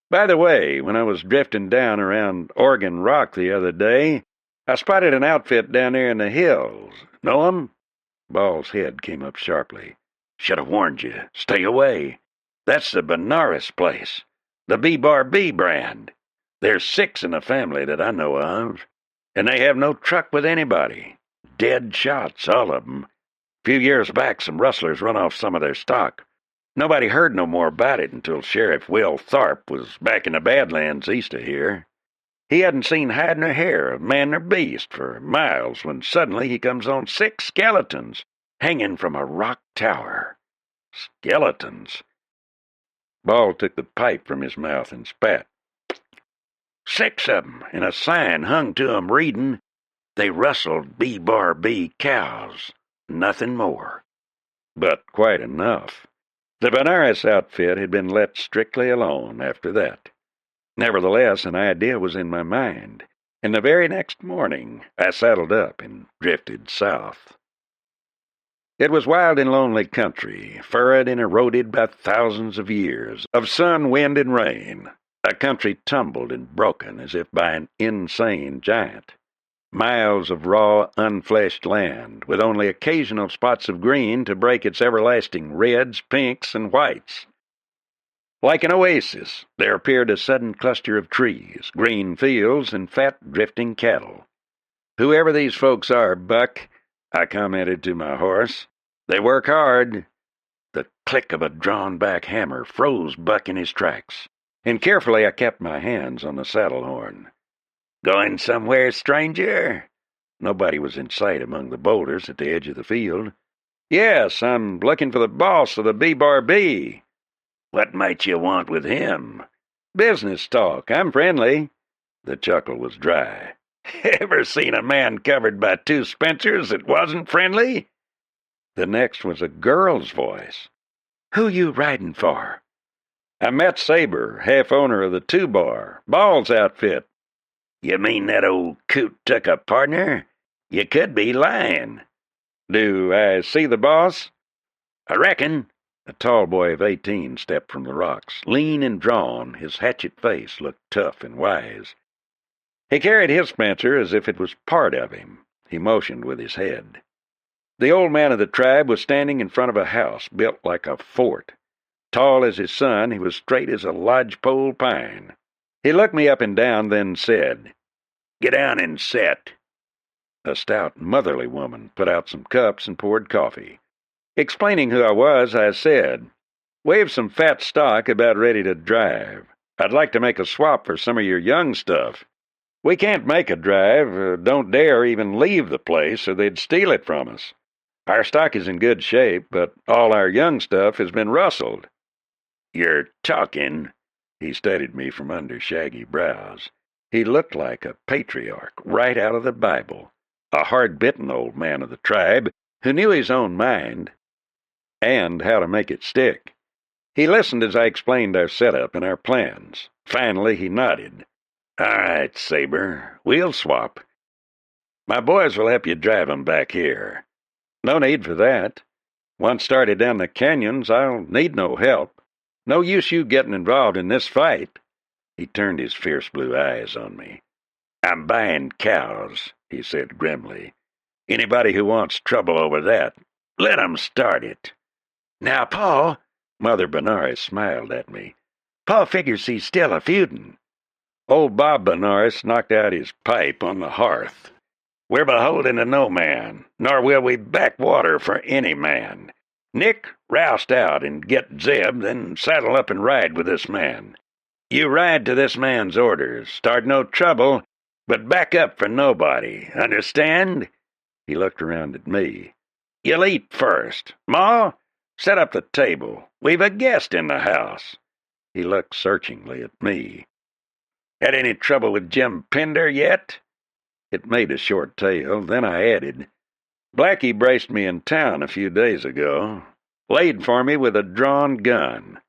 By the way, when I was drifting down around Oregon Rock the other day, I spotted an outfit down there in the hills. Know 'em? Ball's head came up sharply. Should have warned you. Stay away. That's the Benares place. The B-Bar-B brand. There's 6 in the family that I know of, and they have no truck with anybody. Dead shots, all of 'em. A few years back, some rustlers run off some of their stock. Nobody heard no more about it until Sheriff Will Tharp was back in the Badlands east of here. He hadn't seen hide nor hair of man nor beast for miles when suddenly he comes on 6 skeletons hanging from a rock tower. Skeletons. Ball took the pipe from his mouth and spat. 6 of 'em, and a sign hung to 'em reading, "They rustled B-Bar-B cows." Nothing more. But quite enough. The Benares outfit had been let strictly alone after that. Nevertheless, an idea was in my mind, and the very next morning I saddled up and drifted south. It was wild and lonely country, furrowed and eroded by thousands of years of sun, wind, and rain, a country tumbled and broken as if by an insane giant. Miles of raw, unfleshed land, with only occasional spots of green to break its everlasting reds, pinks, and whites. Like an oasis, there appeared a sudden cluster of trees, green fields, and fat, drifting cattle. "Whoever these folks are, Buck," I commented to my horse, "they work hard." The click of a drawn-back hammer froze Buck in his tracks, and carefully I kept my hands on the saddle horn. "Going somewhere, stranger?" Nobody was in sight among the boulders at the edge of the field. "Yes, I'm looking for the boss of the B-Bar-B." "What might you want with him?" "Business talk. I'm friendly." The chuckle was dry. "Ever seen a man covered by 2 Spencers that wasn't friendly?" The next was a girl's voice. "Who you riding for?" "I met Sabre, half-owner of the 2-Bar, Ball's outfit." "You mean that old coot took a partner? You could be lying." "Do I see the boss?" "I reckon." A tall boy of 18 stepped from the rocks. Lean and drawn, his hatchet face looked tough and wise. He carried his Spencer as if it was part of him. He motioned with his head. The old man of the tribe was standing in front of a house built like a fort. Tall as his son, he was straight as a lodgepole pine. He looked me up and down, then said, "Get down and set." A stout, motherly woman put out some cups and poured coffee. Explaining who I was, I said, "We've some fat stock about ready to drive. I'd like to make a swap for some of your young stuff. We can't make a drive, don't dare even leave the place, or they'd steal it from us. Our stock is in good shape, but all our young stuff has been rustled." "You're talking," he studied me from under shaggy brows. He looked like a patriarch right out of the Bible, a hard-bitten old man of the tribe who knew his own mind and how to make it stick. He listened as I explained our setup and our plans. Finally, he nodded. "All right, Sabre, we'll swap. My boys will help you drive 'em back here." "No need for that. Once started down the canyons, I'll need no help. No use you getting involved in this fight." He turned his fierce blue eyes on me. "I'm buying cows," he said grimly. "Anybody who wants trouble over that, let 'em start it." "Now, Pa," Mother Benares smiled at me, "Pa figures he's still a feudin'." Old Bob Benares knocked out his pipe on the hearth. "We're beholden to no man, nor will we back water for any man. Nick, roust out and get Zeb, then saddle up and ride with this man. You ride to this man's orders, start no trouble, but back up for nobody, understand?" He looked around at me. "You'll eat first. Ma, set up the table. We've a guest in the house." He looked searchingly at me. "Had any trouble with Jim Pinder yet?" It made a short tale, then I added, "Blackie braced me in town a few days ago. Laid for me with a drawn gun."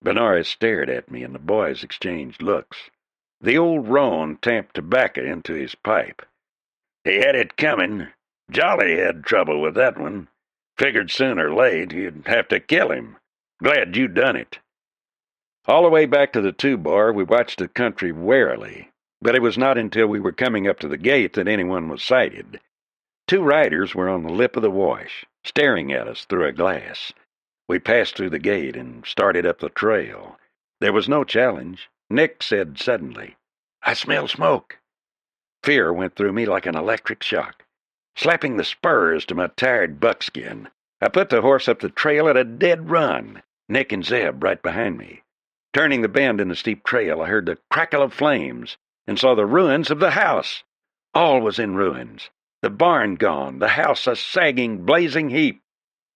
Benares stared at me, and the boys exchanged looks. The old roan tamped tobacco into his pipe. "He had it coming. Jolly had trouble with that one. Figured soon or late you'd have to kill him. Glad you done it." All the way back to the 2-bar, we watched the country warily, but it was not until we were coming up to the gate that anyone was sighted. 2 riders were on the lip of the wash, staring at us through a glass. We passed through the gate and started up the trail. There was no challenge. Nick said suddenly, "I smell smoke." Fear went through me like an electric shock. Slapping the spurs to my tired buckskin, I put the horse up the trail at a dead run, Nick and Zeb right behind me. Turning the bend in the steep trail, I heard the crackle of flames and saw the ruins of the house. All was in ruins. The barn gone, the house a sagging, blazing heap.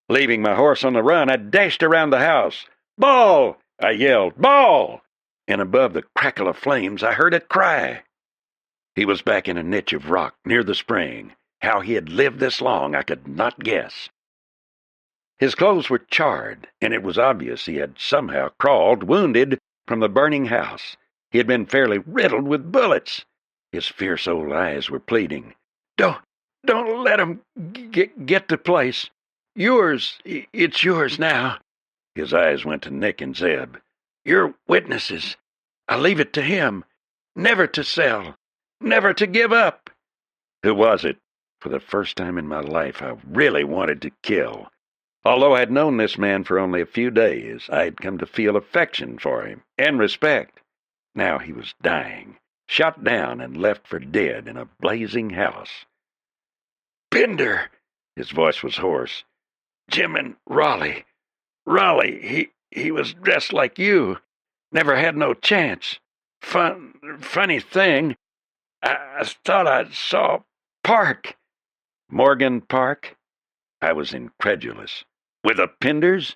Leaving my horse on the run, I dashed around the house. "Ball!" I yelled. "Ball!" And above the crackle of flames, I heard a cry. He was back in a niche of rock near the spring. How he had lived this long, I could not guess. His clothes were charred, and it was obvious he had somehow crawled, wounded, from the burning house. He had been fairly riddled with bullets. His fierce old eyes were pleading. Don't let him get the place. Yours, it's yours now." His eyes went to Nick and Zeb. "You're witnesses. I leave it to him. Never to sell. Never to give up." Who was it? For the first time in my life, I really wanted to kill. Although I had known this man for only a few days, I had come to feel affection for him and respect. Now he was dying, shot down and left for dead in a blazing house. "Pinder," his voice was hoarse. "Jim and Raleigh. Raleigh, he was dressed like you. Never had no chance. Funny thing, I thought I saw Park." "Morgan Park?" I was incredulous. "With the Pinders?"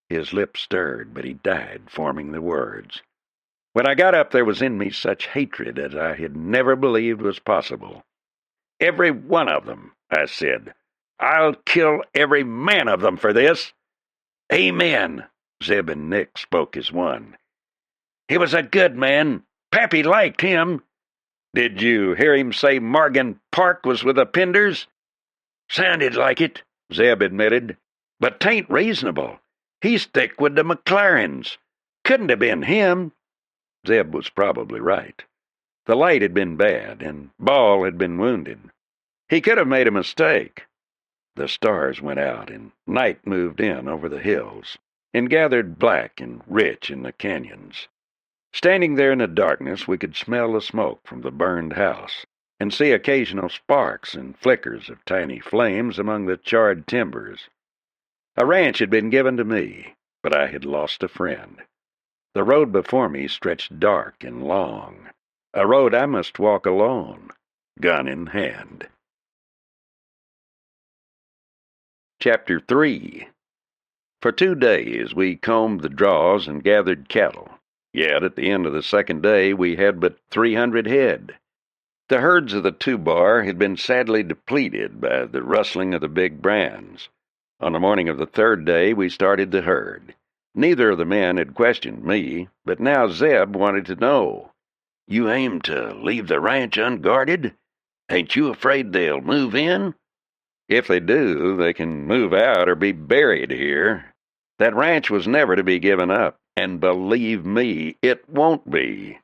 His lips stirred, but he died forming the words. When I got up, there was in me such hatred as I had never believed was possible. "Every one of them," I said. "I'll kill every man of them for this." "Amen," Zeb and Nick spoke as one. "He was a good man. Pappy liked him." "Did you hear him say Morgan Park was with the Pinders?" "Sounded like it," Zeb admitted. "But 'tain't reasonable. He's thick with the McLarens. Couldn't have been him." Zeb was probably right. The light had been bad, and Ball had been wounded. He could have made a mistake. The stars went out, and night moved in over the hills, and gathered black and rich in the canyons. Standing there in the darkness, we could smell the smoke from the burned house, and see occasional sparks and flickers of tiny flames among the charred timbers. A ranch had been given to me, but I had lost a friend. The road before me stretched dark and long, a road I must walk alone, gun in hand. Chapter 3. For 2 days we combed the draws and gathered cattle, yet at the end of the second day we had but 300 head. The herds of the 2-bar had been sadly depleted by the rustling of the big brands. On the morning of the third day we started the herd. Neither of the men had questioned me, but now Zeb wanted to know. "You aim to leave the ranch unguarded? Ain't you afraid they'll move in?" "If they do, they can move out or be buried here. That ranch was never to be given up, and believe me, it won't be."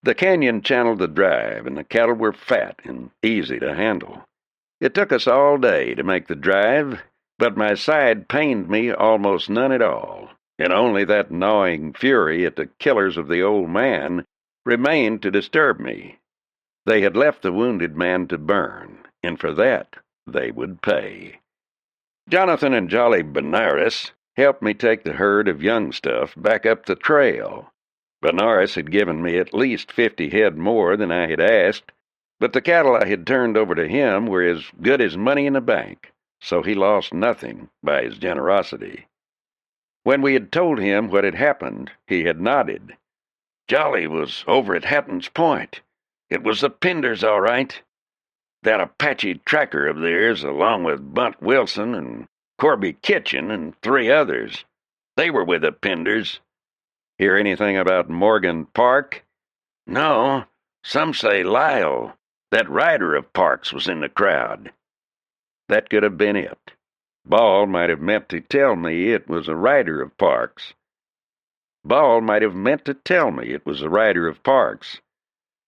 The canyon channeled the drive, and the cattle were fat and easy to handle. It took us all day to make the drive, but my side pained me almost none at all, and only that gnawing fury at the killers of the old man remained to disturb me. They had left the wounded man to burn, and for that they would pay. Jonathan and Jolly Benares helped me take the herd of young stuff back up the trail. Benares had given me at least 50 head more than I had asked, but the cattle I had turned over to him were as good as money in the bank, so he lost nothing by his generosity. When we had told him what had happened, he had nodded. "Jolly was over at Hattans Point. It was the Penders, all right. That Apache tracker of theirs, along with Bunt Wilson and Corby Kitchen and 3 others. They were with the Penders." "Hear anything about Morgan Park?" "No. Some say Lyle, that rider of Park's, was in the crowd." That could have been it. Ball might have meant to tell me it was a rider of Park's.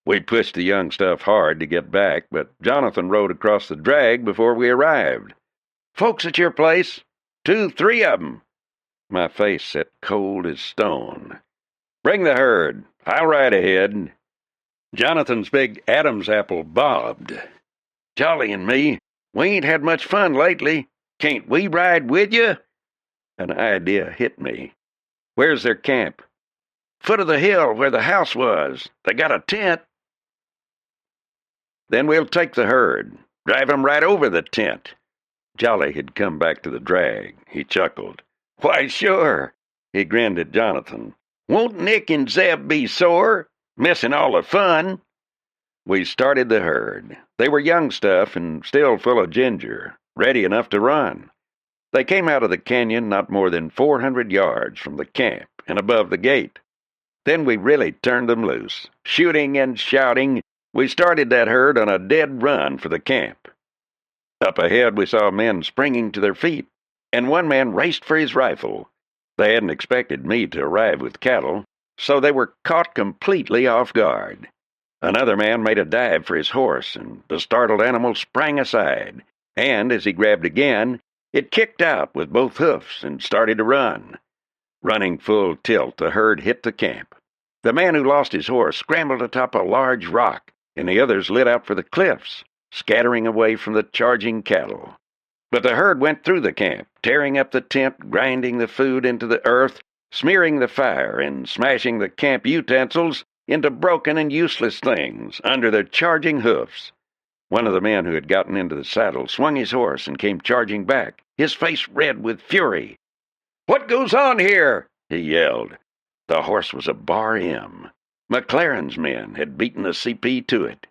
We pushed the young stuff hard to get back, but Jonathan rode across the drag before we arrived. "Folks at your place? 2, 3 of 'em." My face set cold as stone. "Bring the herd. I'll ride ahead." Jonathan's big Adam's apple bobbed. "Jolly and me, we ain't had much fun lately. Can't we ride with you?" An idea hit me. "Where's their camp?" "Foot of the hill where the house was. They got a tent." "Then we'll take the herd. Drive 'em right over the tent." Jolly had come back to the drag. He chuckled. "Why, sure." He grinned at Jonathan. "Won't Nick and Zeb be sore? Missing all the fun." We started the herd. They were young stuff and still full of ginger, ready enough to run. They came out of the canyon not more than 400 yards from the camp and above the gate. Then we really turned them loose. Shooting and shouting, we started that herd on a dead run for the camp. Up ahead we saw men springing to their feet, and one man raced for his rifle. They hadn't expected me to arrive with cattle, so they were caught completely off guard. Another man made a dive for his horse, and the startled animal sprang aside, and as he grabbed again, it kicked out with both hoofs and started to run. Running full tilt, the herd hit the camp. The man who lost his horse scrambled atop a large rock, and the others lit out for the cliffs, scattering away from the charging cattle. But the herd went through the camp, tearing up the tent, grinding the food into the earth, smearing the fire, and smashing the camp utensils into broken and useless things under their charging hoofs. One of the men who had gotten into the saddle swung his horse and came charging back, his face red with fury. "What goes on here?" he yelled. The horse was a Bar M. McLaren's men had beaten the CP to it.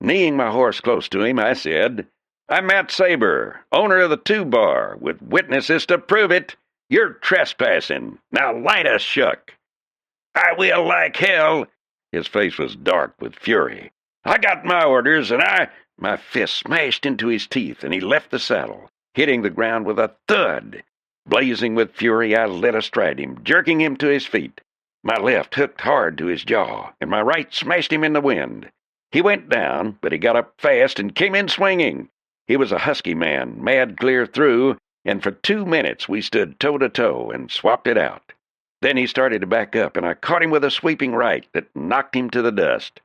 Kneeing my horse close to him, I said, "I'm Matt Sabre, owner of the 2-Bar, with witnesses to prove it. You're trespassing. Now light us shuck." "I will like hell." His face was dark with fury. "I got my orders, and My fist smashed into his teeth, and he left the saddle, hitting the ground with a thud. Blazing with fury, I led astride him, jerking him to his feet. My left hooked hard to his jaw, and my right smashed him in the wind. He went down, but he got up fast and came in swinging. He was a husky man, mad clear through, and for 2 minutes we stood toe-to-toe and swapped it out. Then he started to back up, and I caught him with a sweeping right that knocked him to the dust.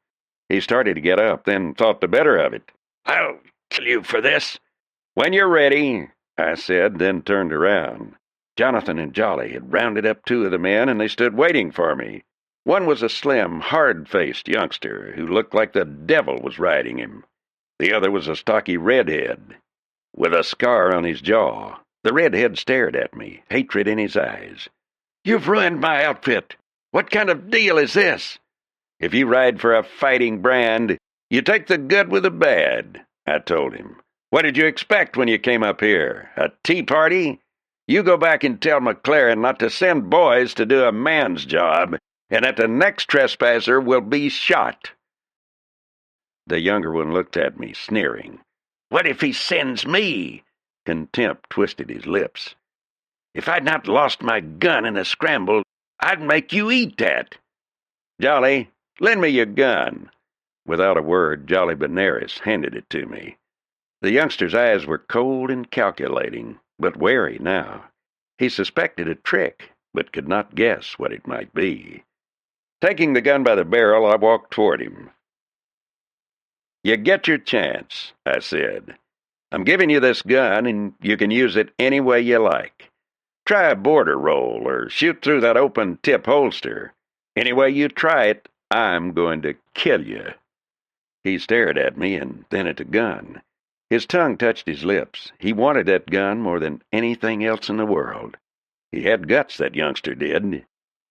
He started to get up, then thought the better of it. "I'll kill you for this." "When you're ready," I said, then turned around. Jonathan and Jolly had rounded up 2 of the men, and they stood waiting for me. One was a slim, hard-faced youngster who looked like the devil was riding him. The other was a stocky redhead with a scar on his jaw. The redhead stared at me, hatred in his eyes. "You've ruined my outfit. What kind of deal is this?" "If you ride for a fighting brand, you take the good with the bad," I told him. "What did you expect when you came up here? A tea party? You go back and tell McLaren not to send boys to do a man's job, and that the next trespasser will be shot." The younger one looked at me, sneering. "What if he sends me?" Contempt twisted his lips. "If I'd not lost my gun in a scramble, I'd make you eat that." "Jolly, Lend me your gun." Without a word, Jolly Benares handed it to me. The youngster's eyes were cold and calculating, but wary now. He suspected a trick, but could not guess what it might be. Taking the gun by the barrel, I walked toward him. "You get your chance," I said. "I'm giving you this gun, and you can use it any way you like. Try a border roll or shoot through that open tip holster. Any way you try it, I'm going to kill you." He stared at me and then at the gun. His tongue touched his lips. He wanted that gun more than anything else in the world. He had guts, that youngster did.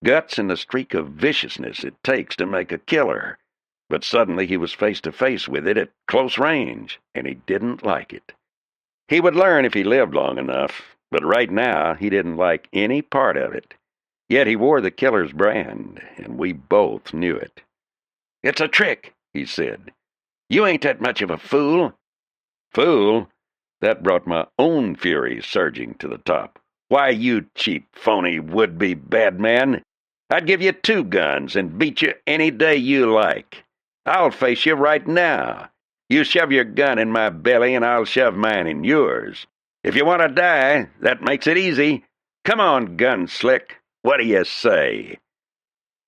Guts and the streak of viciousness it takes to make a killer. But suddenly he was face to face with it at close range, and he didn't like it. He would learn if he lived long enough, but right now he didn't like any part of it. Yet he wore the killer's brand, and we both knew it. "It's a trick," he said. "You ain't that much of a fool." Fool? That brought my own fury surging to the top. "Why, you cheap, phony, would-be bad man, I'd give you 2 guns and beat you any day you like. I'll face you right now. You shove your gun in my belly and I'll shove mine in yours. If you want to die, that makes it easy. Come on, Gunslick. What do you say?"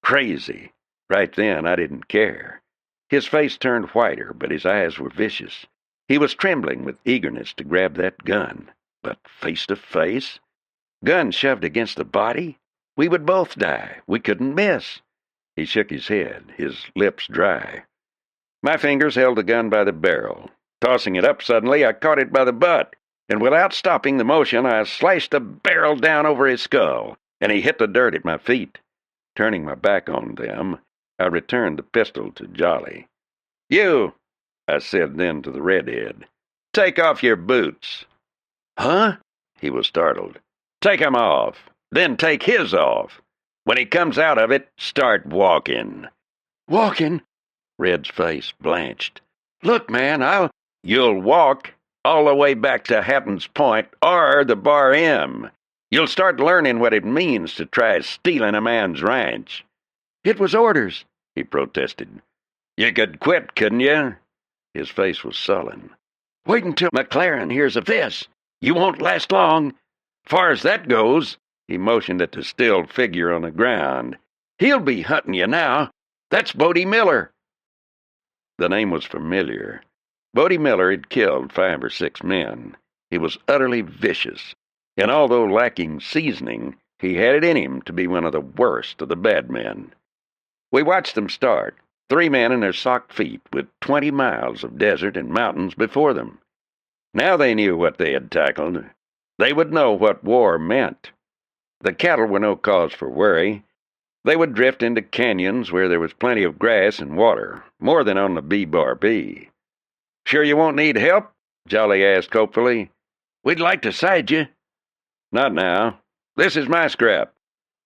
Crazy. Right then, I didn't care. His face turned whiter, but his eyes were vicious. He was trembling with eagerness to grab that gun. But face to face? Gun shoved against the body? We would both die. We couldn't miss. He shook his head, his lips dry. My fingers held the gun by the barrel. Tossing it up suddenly, I caught it by the butt, and without stopping the motion, I slashed the barrel down over his skull, and he hit the dirt at my feet. Turning my back on them, I returned the pistol to Jolly. "You," I said then to the redhead, "take off your boots." "Huh?" He was startled. "Take 'em off. Then take his off. When he comes out of it, start walking." "Walking?" Red's face blanched. "Look, man, You'll walk all the way back to Hattans Point or the Bar M. You'll start learning what it means to try stealing a man's ranch." "It was orders," he protested. "You could quit, couldn't you?" His face was sullen. "Wait until McLaren hears of this. You won't last long. Far as that goes," he motioned at the still figure on the ground, "he'll be hunting you now. That's Bodie Miller." The name was familiar. Bodie Miller had killed 5 or 6 men. He was utterly vicious, and although lacking seasoning, he had it in him to be one of the worst of the bad men. We watched them start. 3 men in their socked feet with 20 miles of desert and mountains before them. Now they knew what they had tackled. They would know what war meant. The cattle were no cause for worry. They would drift into canyons where there was plenty of grass and water, more than on the B-Bar-B. "Sure you won't need help?" Jolly asked hopefully. "We'd like to side you." "Not now. This is my scrap."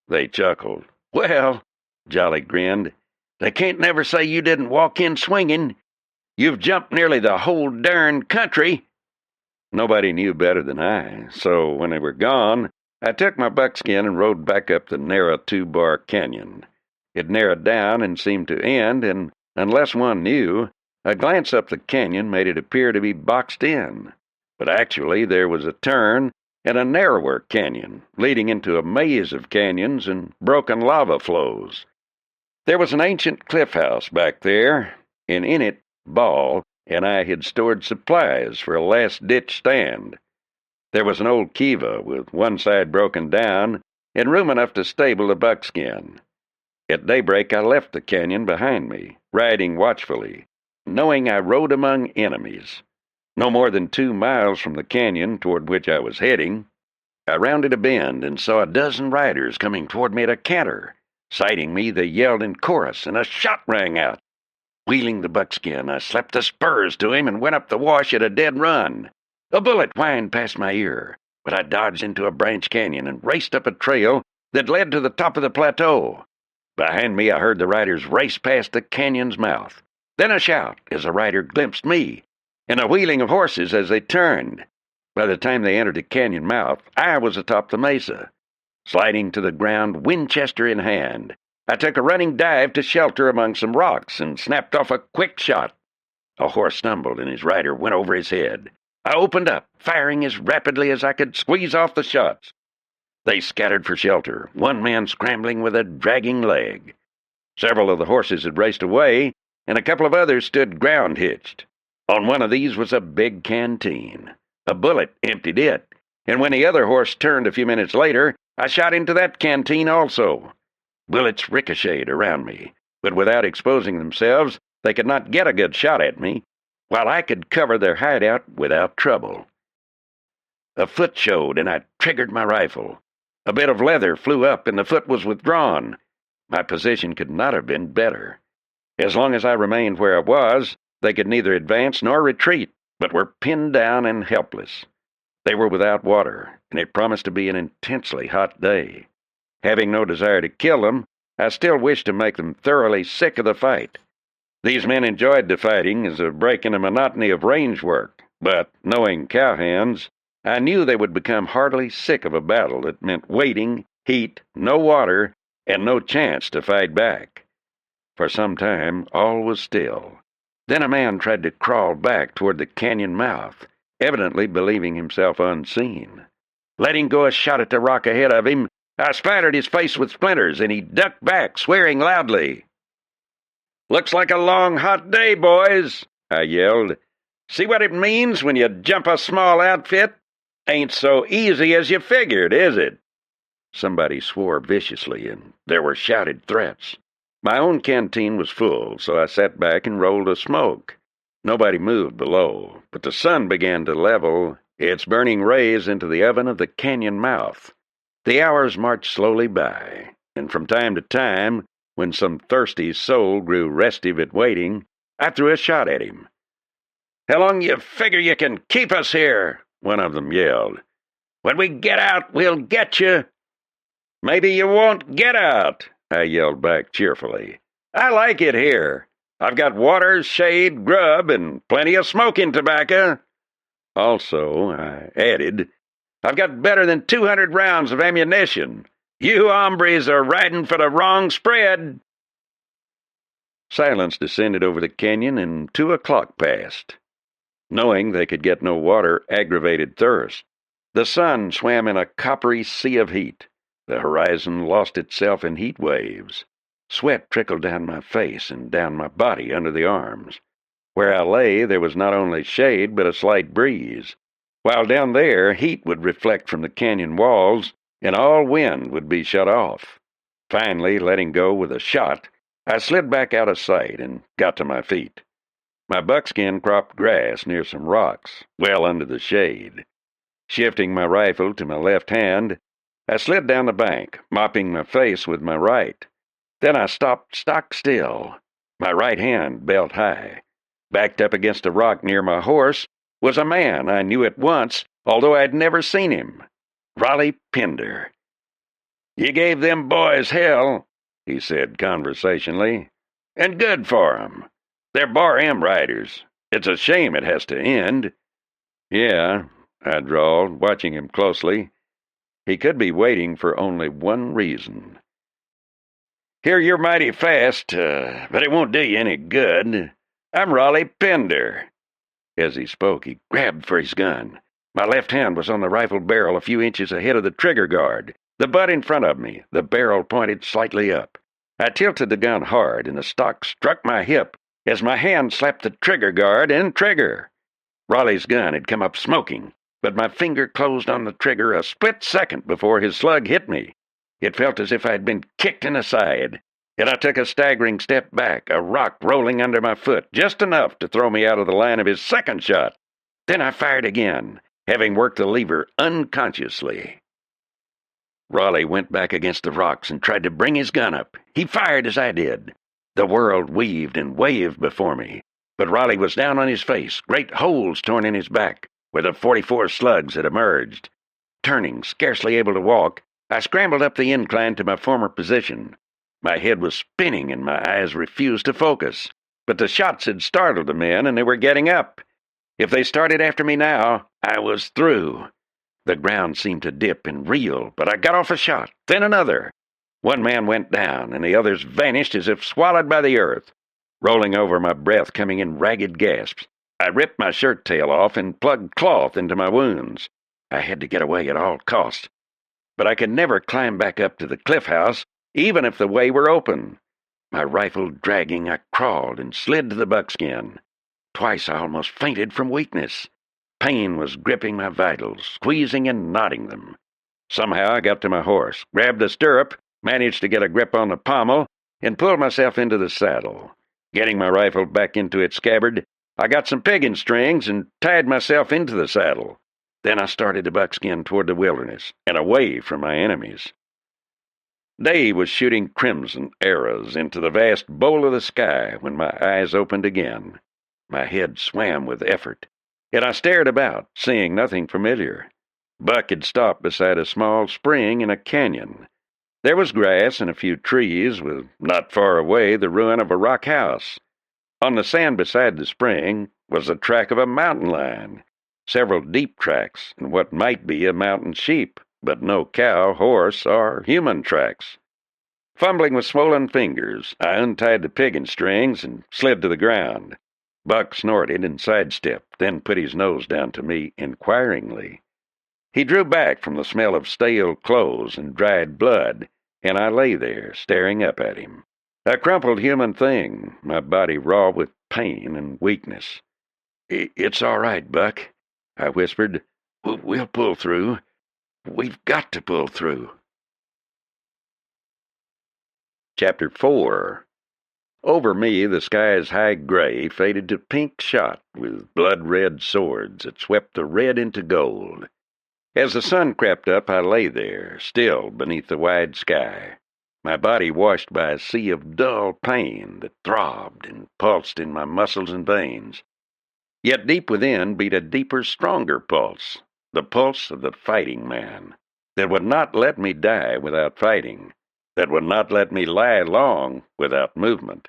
They chuckled. "Well," Jolly grinned, "they can't never say you didn't walk in swinging. You've jumped nearly the whole darn country." Nobody knew better than I, so when they were gone, I took my buckskin and rode back up the narrow 2-bar canyon. It narrowed down and seemed to end, and unless one knew, a glance up the canyon made it appear to be boxed in. But actually there was a turn and a narrower canyon, leading into a maze of canyons and broken lava flows. There was an ancient cliff house back there, and in it, Ball and I had stored supplies for a last-ditch stand. There was an old kiva with one side broken down and room enough to stable the buckskin. At daybreak I left the canyon behind me, riding watchfully, knowing I rode among enemies. No more than 2 miles from the canyon toward which I was heading, I rounded a bend and saw a dozen riders coming toward me at a canter. Sighting me, they yelled in chorus, and a shot rang out. Wheeling the buckskin, I slapped the spurs to him and went up the wash at a dead run. A bullet whined past my ear, but I dodged into a branch canyon and raced up a trail that led to the top of the plateau. Behind me, I heard the riders race past the canyon's mouth. Then a shout as a rider glimpsed me, and a wheeling of horses as they turned. By the time they entered the canyon mouth, I was atop the mesa. Sliding to the ground, Winchester in hand, I took a running dive to shelter among some rocks and snapped off a quick shot. A horse stumbled and his rider went over his head. I opened up, firing as rapidly as I could squeeze off the shots. They scattered for shelter, one man scrambling with a dragging leg. Several of the horses had raced away, and a couple of others stood ground-hitched. On one of these was a big canteen. A bullet emptied it, and when the other horse turned a few minutes later, I shot into that canteen also. Bullets ricocheted around me, but without exposing themselves, they could not get a good shot at me, while I could cover their hideout without trouble. A foot showed, and I triggered my rifle. A bit of leather flew up, and the foot was withdrawn. My position could not have been better. As long as I remained where I was, they could neither advance nor retreat, but were pinned down and helpless. They were without water, and it promised to be an intensely hot day. Having no desire to kill them, I still wished to make them thoroughly sick of the fight. These men enjoyed the fighting as a break in the monotony of range work, but, knowing cowhands, I knew they would become heartily sick of a battle that meant waiting, heat, no water, and no chance to fight back. For some time, all was still. Then a man tried to crawl back toward the canyon mouth, evidently believing himself unseen. Letting go a shot at the rock ahead of him, I splattered his face with splinters, and he ducked back, swearing loudly. "Looks like a long, hot day, boys," I yelled. "See what it means when you jump a small outfit? Ain't so easy as you figured, is it?" Somebody swore viciously, and there were shouted threats. My own canteen was full, so I sat back and rolled a smoke. Nobody moved below, but the sun began to level its burning rays into the oven of the canyon mouth. The hours marched slowly by, and from time to time, when some thirsty soul grew restive at waiting, I threw a shot at him. "How long you figure you can keep us here?" one of them yelled. "When we get out, we'll get you." "Maybe you won't get out," I yelled back cheerfully. "I like it here. I've got water, shade, grub, and plenty of smoking tobacco. Also," I added, "I've got better than 200 rounds of ammunition. You hombres are riding for the wrong spread." Silence descended over the canyon, and 2 o'clock passed. Knowing they could get no water aggravated thirst. The sun swam in a coppery sea of heat. The horizon lost itself in heat waves. Sweat trickled down my face and down my body under the arms. Where I lay, there was not only shade, but a slight breeze, while down there heat would reflect from the canyon walls, and all wind would be shut off. Finally, letting go with a shot, I slid back out of sight and got to my feet. My buckskin cropped grass near some rocks, well under the shade. Shifting my rifle to my left hand, I slid down the bank, mopping my face with my right. Then I stopped stock still, my right hand belt high. Backed up against a rock near my horse was a man I knew at once, although I'd never seen him. Raleigh Pender. "You gave them boys hell," he said conversationally, "and good for 'em. They're Bar M riders. It's a shame it has to end." "Yeah," I drawled, watching him closely. He could be waiting for only one reason. "Hear you're mighty fast, but it won't do you any good. I'm Raleigh Pender." As he spoke, he grabbed for his gun. My left hand was on the rifle barrel a few inches ahead of the trigger guard, the butt in front of me, the barrel pointed slightly up. I tilted the gun hard, and the stock struck my hip as my hand slapped the trigger guard and trigger. Raleigh's gun had come up smoking, but my finger closed on the trigger a split second before his slug hit me. It felt as if I had been kicked in the side, and I took a staggering step back, a rock rolling under my foot, just enough to throw me out of the line of his second shot. Then I fired again, having worked the lever unconsciously. Raleigh went back against the rocks and tried to bring his gun up. He fired as I did. The world weaved and waved before me, but Raleigh was down on his face, great holes torn in his back, where the .44 slugs had emerged. Turning, scarcely able to walk, I scrambled up the incline to my former position. My head was spinning and my eyes refused to focus, but the shots had startled the men and they were getting up. If they started after me now, I was through. The ground seemed to dip and reel, but I got off a shot, then another. One man went down, and the others vanished as if swallowed by the earth, rolling over, my breath coming in ragged gasps. I ripped my shirt tail off and plugged cloth into my wounds. I had to get away at all costs. But I could never climb back up to the cliff house, even if the way were open. My rifle dragging, I crawled and slid to the buckskin. Twice I almost fainted from weakness. Pain was gripping my vitals, squeezing and knotting them. Somehow I got to my horse, grabbed the stirrup, managed to get a grip on the pommel, and pulled myself into the saddle. Getting my rifle back into its scabbard, I got some piggin strings and tied myself into the saddle. Then I started the buckskin toward the wilderness and away from my enemies. Day was shooting crimson arrows into the vast bowl of the sky when my eyes opened again. My head swam with effort, and I stared about, seeing nothing familiar. Buck had stopped beside a small spring in a canyon. There was grass and a few trees, with not far away the ruin of a rock house. On the sand beside the spring was the track of a mountain lion, several deep tracks, and what might be a mountain sheep, but no cow, horse, or human tracks. Fumbling with swollen fingers, I untied the piggin strings and slid to the ground. Buck snorted and sidestepped, then put his nose down to me inquiringly. He drew back from the smell of stale clothes and dried blood, and I lay there, staring up at him. A crumpled human thing, my body raw with pain and weakness. "It's all right, Buck," I whispered. "We'll pull through. We've got to pull through." Chapter 4. Over me, the sky's high gray faded to pink shot with blood-red swords that swept the red into gold. As the sun crept up, I lay there, still beneath the wide sky, my body washed by a sea of dull pain that throbbed and pulsed in my muscles and veins. Yet deep within beat a deeper, stronger pulse, the pulse of the fighting man, that would not let me die without fighting, that would not let me lie long without movement.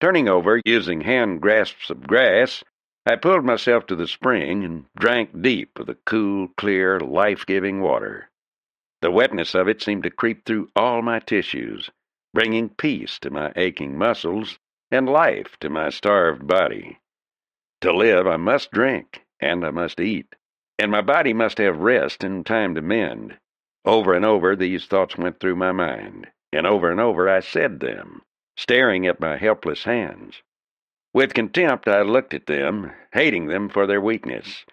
Turning over, using hand grasps of grass, I pulled myself to the spring and drank deep of the cool, clear, life-giving water. The wetness of it seemed to creep through all my tissues, bringing peace to my aching muscles and life to my starved body. To live, I must drink, and I must eat, and my body must have rest and time to mend. Over and over these thoughts went through my mind, and over I said them, staring at my helpless hands. With contempt I looked at them, hating them for their weakness,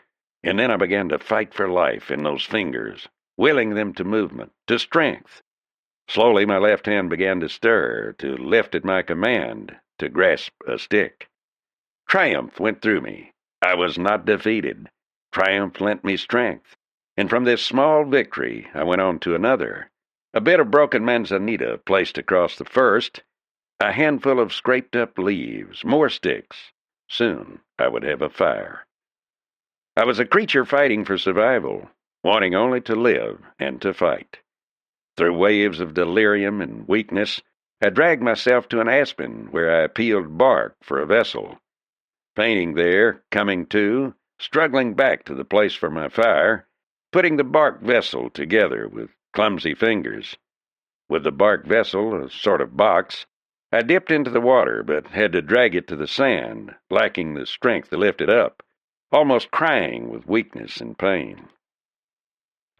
and then I began to fight for life in those fingers, willing them to movement, to strength. Slowly my left hand began to stir, to lift at my command, to grasp a stick. Triumph went through me. I was not defeated. Triumph lent me strength, and from this small victory I went on to another. A bit of broken manzanita placed across the first, a handful of scraped-up leaves, more sticks. Soon I would have a fire. I was a creature fighting for survival, wanting only to live and to fight. Through waves of delirium and weakness, I dragged myself to an aspen where I peeled bark for a vessel. Fainting there, coming to, struggling back to the place for my fire, putting the bark vessel together with clumsy fingers. With the bark vessel, a sort of box, I dipped into the water, but had to drag it to the sand, lacking the strength to lift it up, almost crying with weakness and pain.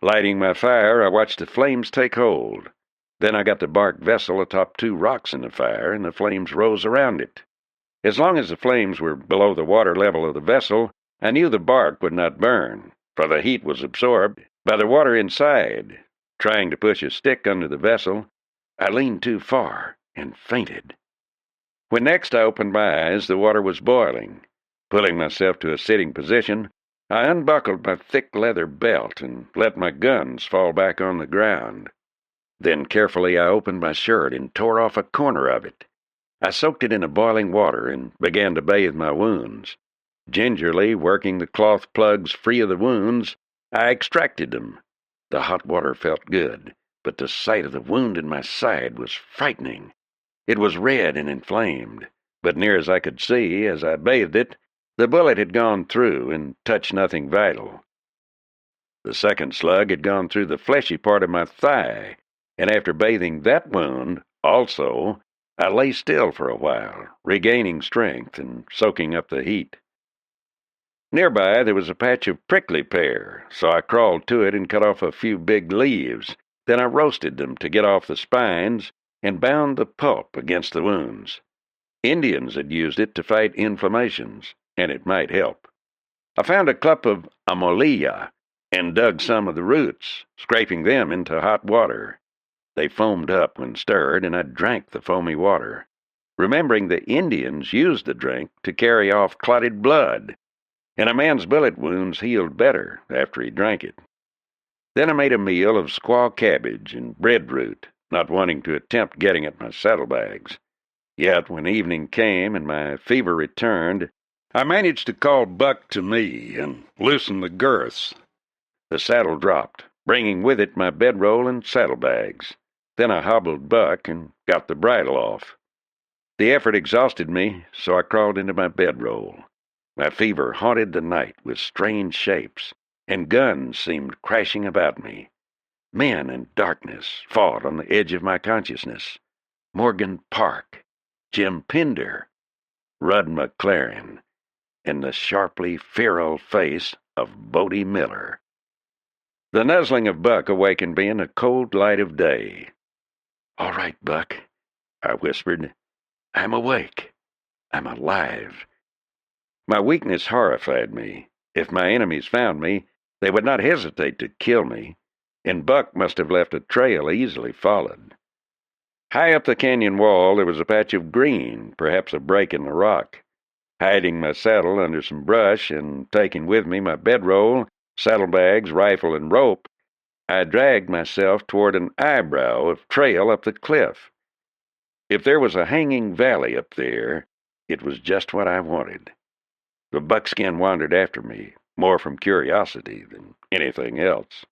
Lighting my fire, I watched the flames take hold. Then I got the bark vessel atop 2 rocks in the fire, and the flames rose around it. As long as the flames were below the water level of the vessel, I knew the bark would not burn, for the heat was absorbed by the water inside. Trying to push a stick under the vessel, I leaned too far and fainted. When next I opened my eyes, the water was boiling. Pulling myself to a sitting position, I unbuckled my thick leather belt and let my guns fall back on the ground. Then carefully I opened my shirt and tore off a corner of it. I soaked it in the boiling water and began to bathe my wounds. Gingerly working the cloth plugs free of the wounds, I extracted them. The hot water felt good, but the sight of the wound in my side was frightening. It was red and inflamed, but near as I could see, as I bathed it, the bullet had gone through and touched nothing vital. The second slug had gone through the fleshy part of my thigh, and after bathing that wound, also, I lay still for a while, regaining strength and soaking up the heat. Nearby there was a patch of prickly pear, so I crawled to it and cut off a few big leaves. Then I roasted them to get off the spines and bound the pulp against the wounds. Indians had used it to fight inflammations, and it might help. I found a clump of amolilla and dug some of the roots, scraping them into hot water. They foamed up when stirred, and I drank the foamy water, remembering the Indians used the drink to carry off clotted blood, and a man's bullet wounds healed better after he drank it. Then I made a meal of squaw cabbage and breadroot, not wanting to attempt getting at my saddlebags. Yet when evening came and my fever returned, I managed to call Buck to me and loosen the girths. The saddle dropped, bringing with it my bedroll and saddlebags. Then I hobbled Buck and got the bridle off. The effort exhausted me, so I crawled into my bedroll. My fever haunted the night with strange shapes, and guns seemed crashing about me. Men and darkness fought on the edge of my consciousness. Morgan Park, Jim Pinder, Rudd McLaren, and the sharply feral face of Bodie Miller. The nuzzling of Buck awakened me in the cold light of day. "All right, Buck," I whispered. "I'm awake. I'm alive." My weakness horrified me. If my enemies found me, they would not hesitate to kill me, and Buck must have left a trail easily followed. High up the canyon wall there was a patch of green, perhaps a break in the rock. Hiding my saddle under some brush and taking with me my bedroll, saddlebags, rifle, and rope, I dragged myself toward an eyebrow of trail up the cliff. If there was a hanging valley up there, it was just what I wanted. The buckskin wandered after me, more from curiosity than anything else.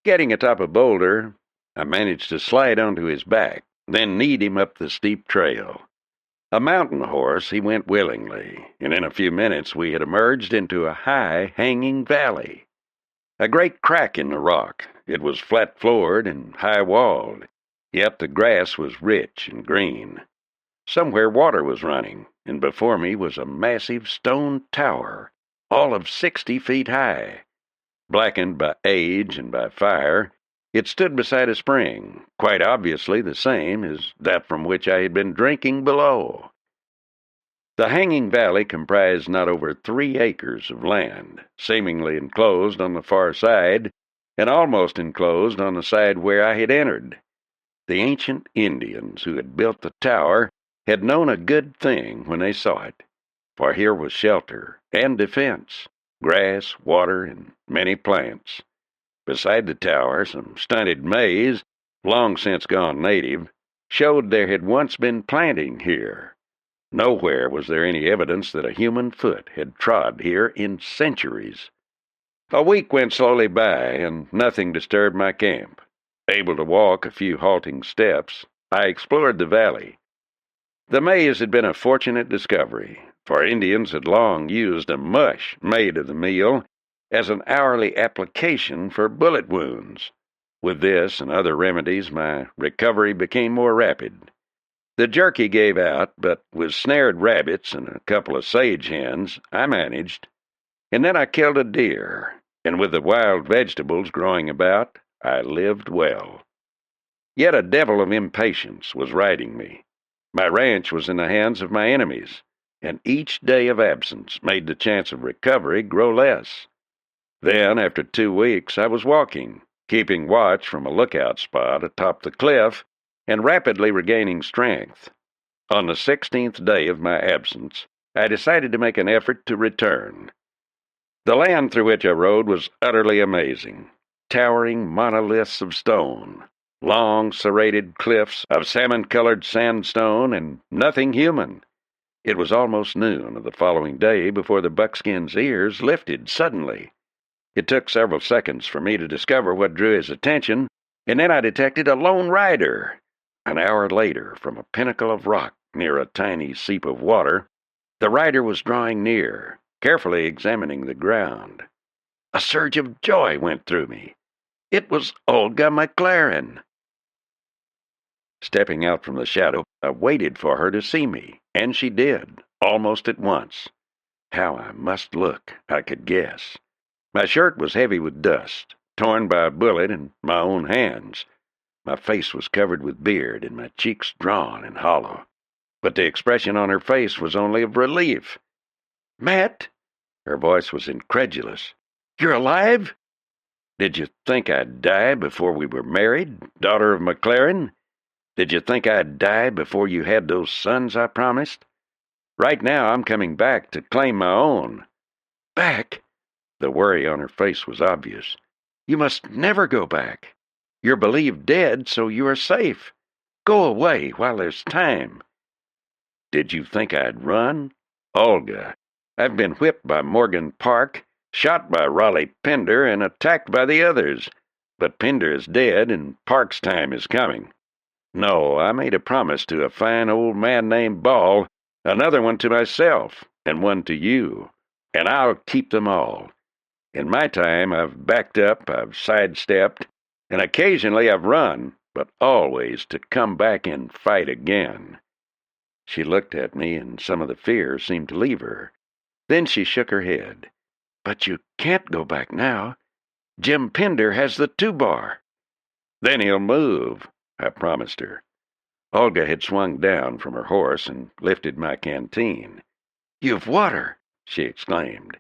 Getting atop a boulder, I managed to slide onto his back, then kneed him up the steep trail. A mountain horse, he went willingly, and in a few minutes we had emerged into a high, hanging valley. A great crack in the rock. It was flat-floored and high-walled, yet the grass was rich and green. Somewhere water was running, and before me was a massive stone tower, all of 60 feet high. Blackened by age and by fire, it stood beside a spring, quite obviously the same as that from which I had been drinking below. The hanging valley comprised not over 3 acres of land, seemingly enclosed on the far side, and almost enclosed on the side where I had entered. The ancient Indians who had built the tower had known a good thing when they saw it, for here was shelter and defense, grass, water, and many plants. Beside the tower, some stunted maize, long since gone native, showed there had once been planting here. Nowhere was there any evidence that a human foot had trod here in centuries. A week went slowly by, and nothing disturbed my camp. Able to walk a few halting steps, I explored the valley. The maize had been a fortunate discovery, for Indians had long used a mush made of the meal as an hourly application for bullet wounds. With this and other remedies, my recovery became more rapid. The jerky gave out, but with snared rabbits and a couple of sage hens, I managed. And then I killed a deer, and with the wild vegetables growing about, I lived well. Yet a devil of impatience was riding me. My ranch was in the hands of my enemies, and each day of absence made the chance of recovery grow less. Then, after 2 weeks, I was walking, keeping watch from a lookout spot atop the cliff, and rapidly regaining strength. On the 16th day of my absence, I decided to make an effort to return. The land through which I rode was utterly amazing. Towering monoliths of stone, long serrated cliffs of salmon-colored sandstone, and nothing human. It was almost noon of the following day before the buckskin's ears lifted suddenly. It took several seconds for me to discover what drew his attention, and then I detected a lone rider. An hour later, from a pinnacle of rock near a tiny seep of water, the rider was drawing near, carefully examining the ground. A surge of joy went through me. It was Olga McLaren. Stepping out from the shadow, I waited for her to see me, and she did, almost at once. How I must look, I could guess. My shirt was heavy with dust, torn by a bullet in my own hands. My face was covered with beard, and my cheeks drawn and hollow. But the expression on her face was only of relief. "Matt!" Her voice was incredulous. "You're alive? Did you think I'd die before we were married, daughter of McLaren? Did you think I'd die before you had those sons I promised? Right now I'm coming back to claim my own." "Back?" The worry on her face was obvious. "You must never go back. You're believed dead, so you are safe. Go away while there's time." "Did you think I'd run? Olga, I've been whipped by Morgan Park, shot by Raleigh Pender, and attacked by the others. But Pender is dead, and Park's time is coming. No, I made a promise to a fine old man named Ball, another one to myself, and one to you, and I'll keep them all. In my time, I've backed up, I've sidestepped, and occasionally I've run, but always to come back and fight again." She looked at me, and some of the fear seemed to leave her. Then she shook her head. "But you can't go back now. Jim Pender has the 2-bar. "Then he'll move," I promised her. Olga had swung down from her horse and lifted my canteen. "You've water!" she exclaimed.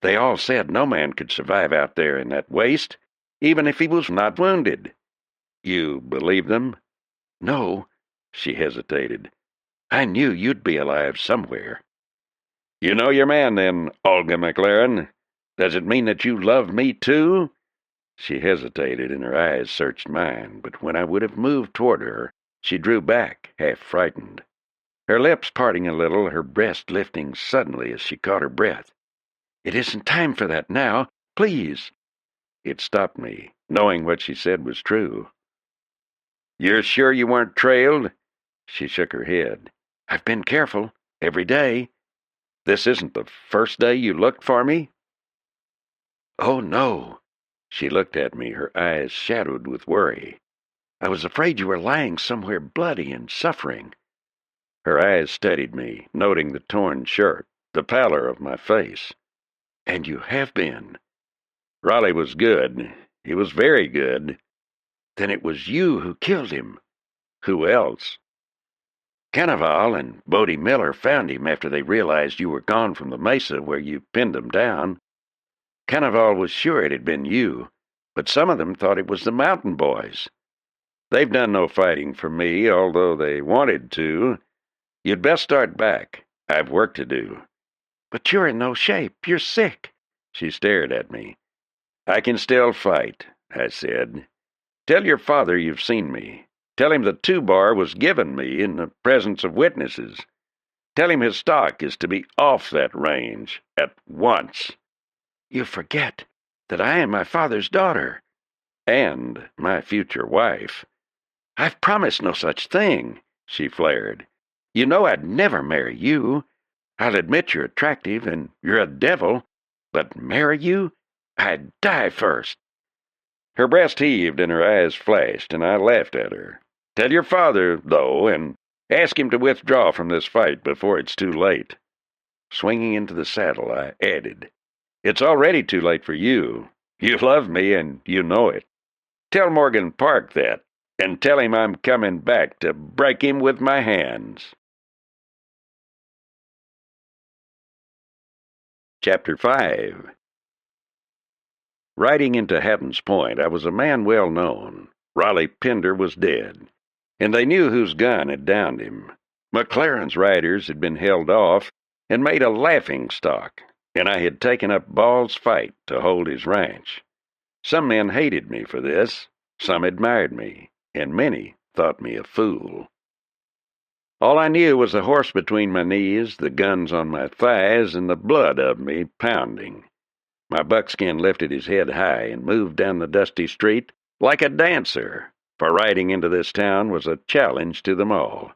"They all said no man could survive out there in that waste, even if he was not wounded." "You believe them?" "No," she hesitated. "I knew you'd be alive somewhere." "You know your man, then, Olga McLaren. Does it mean that you love me, too?" She hesitated, and her eyes searched mine, but when I would have moved toward her, she drew back, half frightened. Her lips parting a little, her breast lifting suddenly as she caught her breath. "It isn't time for that now. Please." It stopped me, knowing what she said was true. "You're sure you weren't trailed?" She shook her head. "I've been careful, every day." "This isn't the first day you looked for me?" "Oh, no." She looked at me, her eyes shadowed with worry. "I was afraid you were lying somewhere bloody and suffering." Her eyes studied me, noting the torn shirt, the pallor of my face. "And you have been." "Raleigh was good. He was very good." "Then it was you who killed him." "Who else?" "Cannavale and Bodie Miller found him after they realized you were gone from the mesa where you pinned him down. Cannavale was sure it had been you, but some of them thought it was the mountain boys. They've done no fighting for me, although they wanted to. You'd best start back. I've work to do." "But you're in no shape. You're sick." She stared at me. "I can still fight," I said. "Tell your father you've seen me. Tell him the 2-bar was given me in the presence of witnesses. Tell him his stock is to be off that range at once." "You forget that I am my father's daughter." "And my future wife." "I've promised no such thing," she flared. "You know I'd never marry you. I'll admit you're attractive and you're a devil, but marry you? I'd die first." Her breast heaved and her eyes flashed, and I laughed at her. "Tell your father, though, and ask him to withdraw from this fight before it's too late." Swinging into the saddle, I added, "It's already too late for you. You love me, and you know it. Tell Morgan Park that, and tell him I'm coming back to break him with my hands." Chapter 5. Riding into Hattans Point, I was a man well known. Raleigh Pender was dead, and they knew whose gun had downed him. McLaren's riders had been held off and made a laughing stock, and I had taken up Ball's fight to hold his ranch. Some men hated me for this, some admired me, and many thought me a fool. All I knew was the horse between my knees, the guns on my thighs, and the blood of me pounding. My buckskin lifted his head high and moved down the dusty street like a dancer, for riding into this town was a challenge to them all.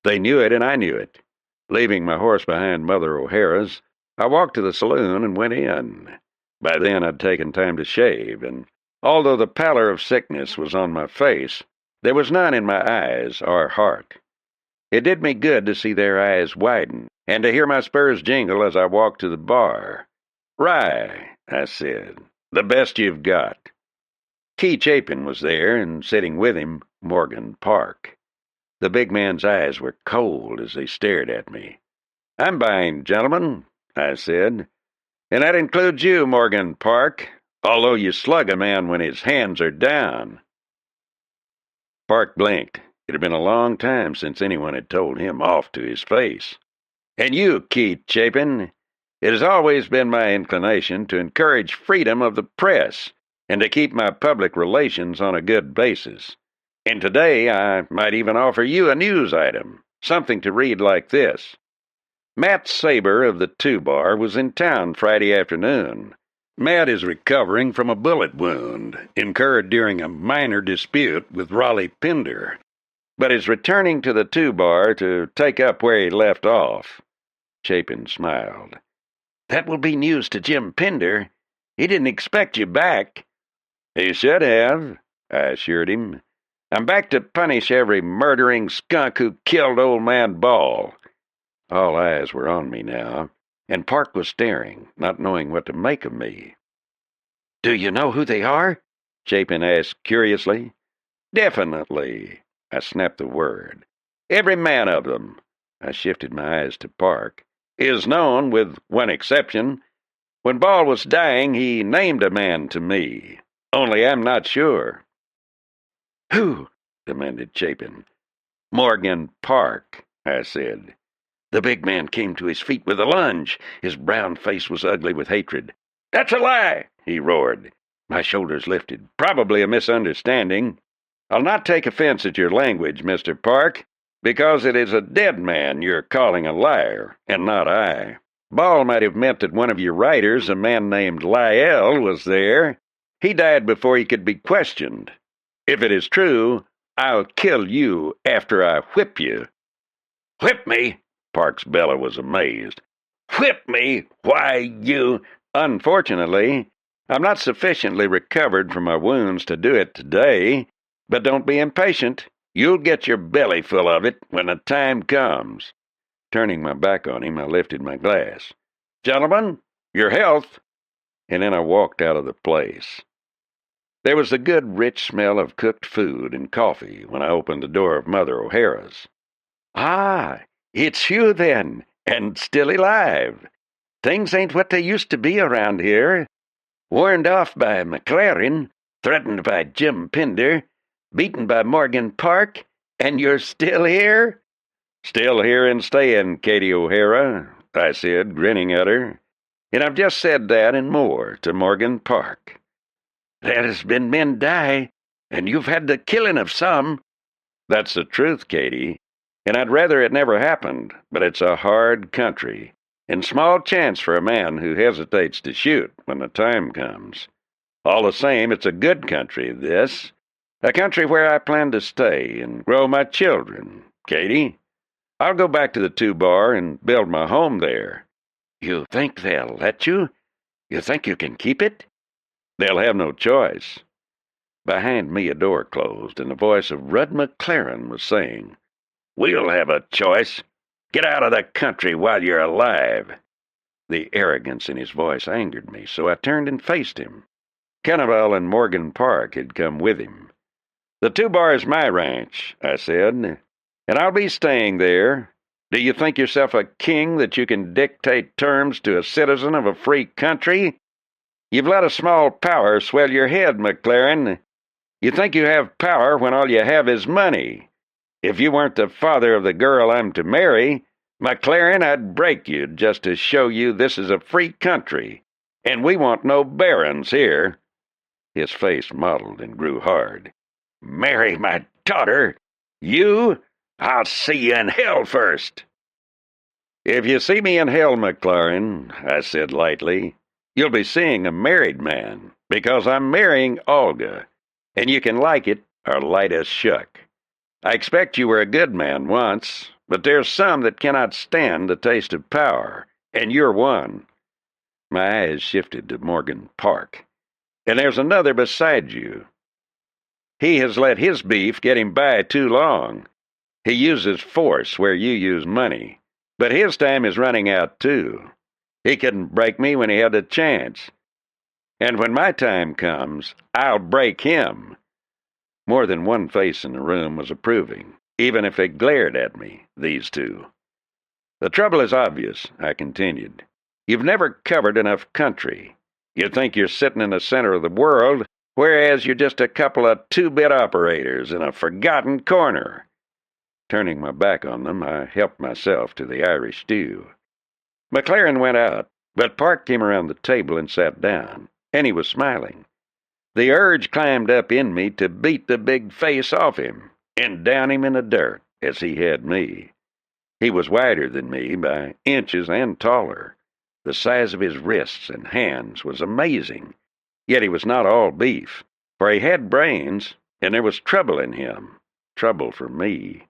They knew it, and I knew it. Leaving my horse behind Mother O'Hara's, I walked to the saloon and went in. By then I'd taken time to shave, and although the pallor of sickness was on my face, There was none in my eyes or heart. It did me good to see their eyes widen, and to hear my spurs jingle as I walked to the bar. "Rye," I said, "the best you've got." Key Chapin was there, and sitting with him, Morgan Park. The big man's eyes were cold as they stared at me. "I'm buying, gentlemen," I said, "and that includes you, Morgan Park, although you slug a man when his hands are down." Park blinked. It had been a long time since anyone had told him off to his face. "And you, Key Chapin, it has always been my inclination to encourage freedom of the press and to keep my public relations on a good basis. And today I might even offer you a news item, something to read like this. Matt Sabre of the 2-Bar was in town Friday afternoon. Matt is recovering from a bullet wound incurred during a minor dispute with Raleigh Pinder, but is returning to the 2-Bar to take up where he left off." Chapin smiled. "That will be news to Jim Pinder. He didn't expect you back." "He should have," I assured him. "I'm back to punish every murdering skunk who killed old man Ball." All eyes were on me now, and Park was staring, not knowing what to make of me. "Do you know who they are?" Chapin asked curiously. "Definitely." I snapped the word. "Every man of them," I shifted my eyes to Park, "is known, with one exception. When Ball was dying, he named a man to me. Only I'm not sure." "Who?" demanded Chapin. "Morgan Park," I said. The big man came to his feet with a lunge. His brown face was ugly with hatred. "That's a lie!" he roared. My shoulders lifted. "Probably a misunderstanding. I'll not take offense at your language, Mr. Park, because it is a dead man you're calling a liar, and not I. Ball might have meant that one of your writers, a man named Lyell, was there. He died before he could be questioned. If it is true, I'll kill you after I whip you." "Whip me?" Park's bellow was amazed. "Whip me? Why, you—" "Unfortunately, I'm not sufficiently recovered from my wounds to do it today, but don't be impatient. You'll get your belly full of it when the time comes." Turning my back on him, I lifted my glass. "Gentlemen, your health!" And then I walked out of the place. There was the good, rich smell of cooked food and coffee when I opened the door of Mother O'Hara's. "Ah, it's you then, and still alive. Things ain't what they used to be around here. Warned off by McLaren, threatened by Jim Pinder, beaten by Morgan Park, and you're still here?" "Still here and staying, Katie O'Hara," I said, grinning at her. "And I've just said that and more to Morgan Park." "There has been men die, and you've had the killing of some." "That's the truth, Katie. And I'd rather it never happened, but it's a hard country, and small chance for a man who hesitates to shoot when the time comes. All the same, it's a good country, this. A country where I plan to stay and grow my children, Katie. I'll go back to the 2-Bar and build my home there." "You think they'll let you? You think you can keep it?" "They'll have no choice." Behind me a door closed, and the voice of Rudd McLaren was saying, "We'll have a choice. Get out of the country while you're alive." The arrogance in his voice angered me, so I turned and faced him. Kenneval and Morgan Park had come with him. "The 2-Bar is my ranch," I said, "and I'll be staying there. Do you think yourself a king that you can dictate terms to a citizen of a free country? You've let a small power swell your head, McLaren. You think you have power when all you have is money. If you weren't the father of the girl I'm to marry, McLaren, I'd break you just to show you this is a free country, and we want no barons here." His face mottled and grew hard. "Marry my daughter? You? I'll see you in hell first." "If you see me in hell, McLaren," I said lightly, "you'll be seeing a married man, because I'm marrying Olga, and you can like it or light as shuck. I expect you were a good man once, but there's some that cannot stand the taste of power, and you're one." My eyes shifted to Morgan Park. "And there's another beside you." He has let his beef get him by too long. He uses force where you use money. But his time is running out too. He couldn't break me when he had a chance. And when my time comes, I'll break him." More than one face in the room was approving, even if they glared at me, these two. "The trouble is obvious," I continued. "You've never covered enough country. You think you're sitting in the center of the world, whereas you're just a couple of two-bit operators in a forgotten corner." Turning my back on them, I helped myself to the Irish stew. McLaren went out, but Park came around the table and sat down, and he was smiling. The urge climbed up in me to beat the big face off him and down him in the dirt, as he had me. He was wider than me by inches and taller. The size of his wrists and hands was amazing, yet he was not all beef, for he had brains, and there was trouble in him, trouble for me.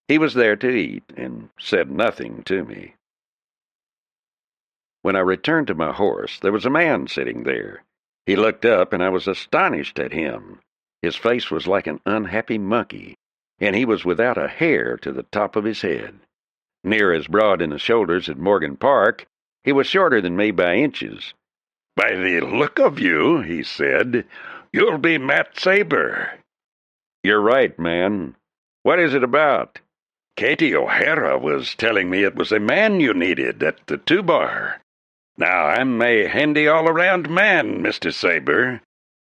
He was there to eat and said nothing to me. When I returned to my horse, there was a man sitting there. He looked up, and I was astonished at him. His face was like an unhappy monkey, and he was without a hair to the top of his head. Near as broad in the shoulders as Morgan Park, he was shorter than me by inches. "By the look of you," he said, "you'll be Matt Sabre." "You're right, man. What is it about?" "Katie O'Hara was telling me it was a man you needed at the 2-bar. Now, I'm a handy all-around man, Mr. Sabre.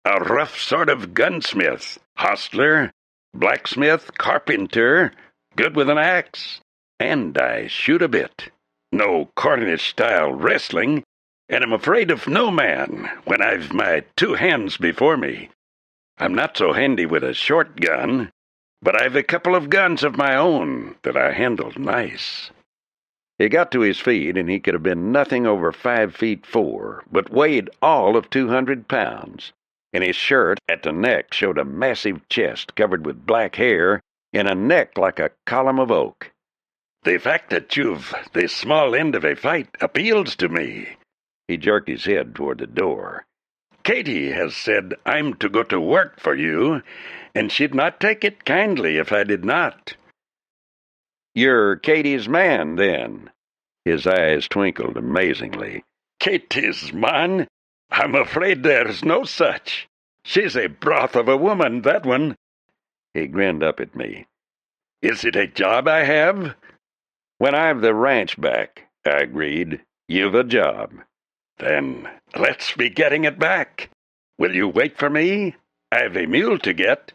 A rough sort of gunsmith, hostler, blacksmith, carpenter, good with an axe, and I shoot a bit. No Cornish-style wrestling, and I'm afraid of no man when I've my 2 hands before me. I'm not so handy with a short gun, but I've a couple of guns of my own that I handle nice." He got to his feet, and he could have been nothing over 5'4", but weighed all of 200 pounds, and his shirt at the neck showed a massive chest covered with black hair and a neck like a column of oak. "The fact that you've the small end of a fight appeals to me." He jerked his head toward the door. "Katie has said I'm to go to work for you, and she'd not take it kindly if I did not." "You're Katie's man, then?" His eyes twinkled amazingly. "Katie's man? I'm afraid there's no such. She's a broth of a woman, that one." He grinned up at me. "Is it a job I have?" "When I've the ranch back," I agreed, "you've a job." "Then let's be getting it back. Will you wait for me? I've a mule to get."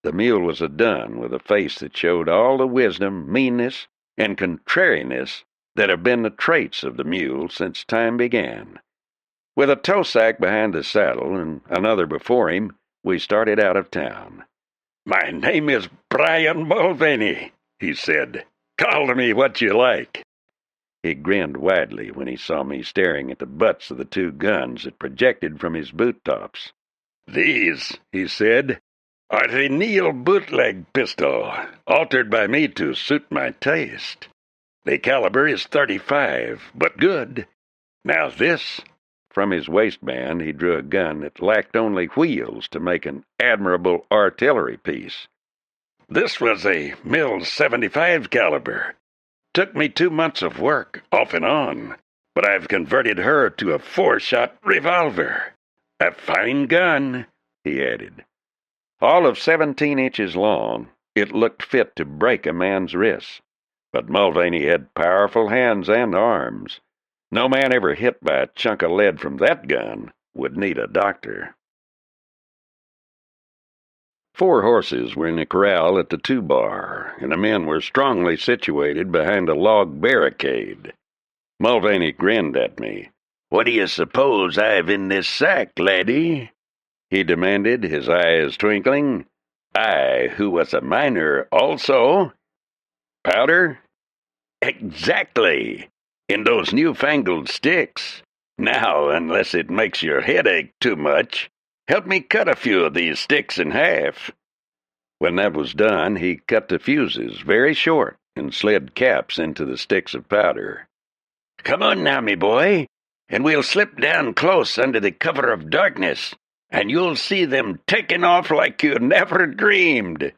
The mule was a dun with a face that showed all the wisdom, meanness, and contrariness that have been the traits of the mule since time began. With a tow sack behind the saddle and another before him, we started out of town. "My name is Brian Mulvaney," he said. "Call me what you like." He grinned widely when he saw me staring at the butts of the 2 guns that projected from his boot tops. "These," he said, "are the Neil bootleg pistol, altered by me to suit my taste. The caliber is .35, but good. Now this—" From his waistband he drew a gun that lacked only wheels to make an admirable artillery piece. "This was a Mills .75 caliber. Took me 2 months of work, off and on, but I've converted her to a 4-shot revolver. A fine gun," he added. All of 17 inches long, it looked fit to break a man's wrists. But Mulvaney had powerful hands and arms. No man ever hit by a chunk of lead from that gun would need a doctor. 4 horses were in the corral at the 2-bar, and the men were strongly situated behind a log barricade. Mulvaney grinned at me. "What do you suppose I've in this sack, laddie?" he demanded, his eyes twinkling. "I, who was a miner also." "Powder?" "Exactly. In those newfangled sticks. Now, unless it makes your head ache too much, help me cut a few of these sticks in half." When that was done, he cut the fuses very short and slid caps into the sticks of powder. "Come on now, me boy, and we'll slip down close under the cover of darkness. and you'll see them taking off like you never dreamed."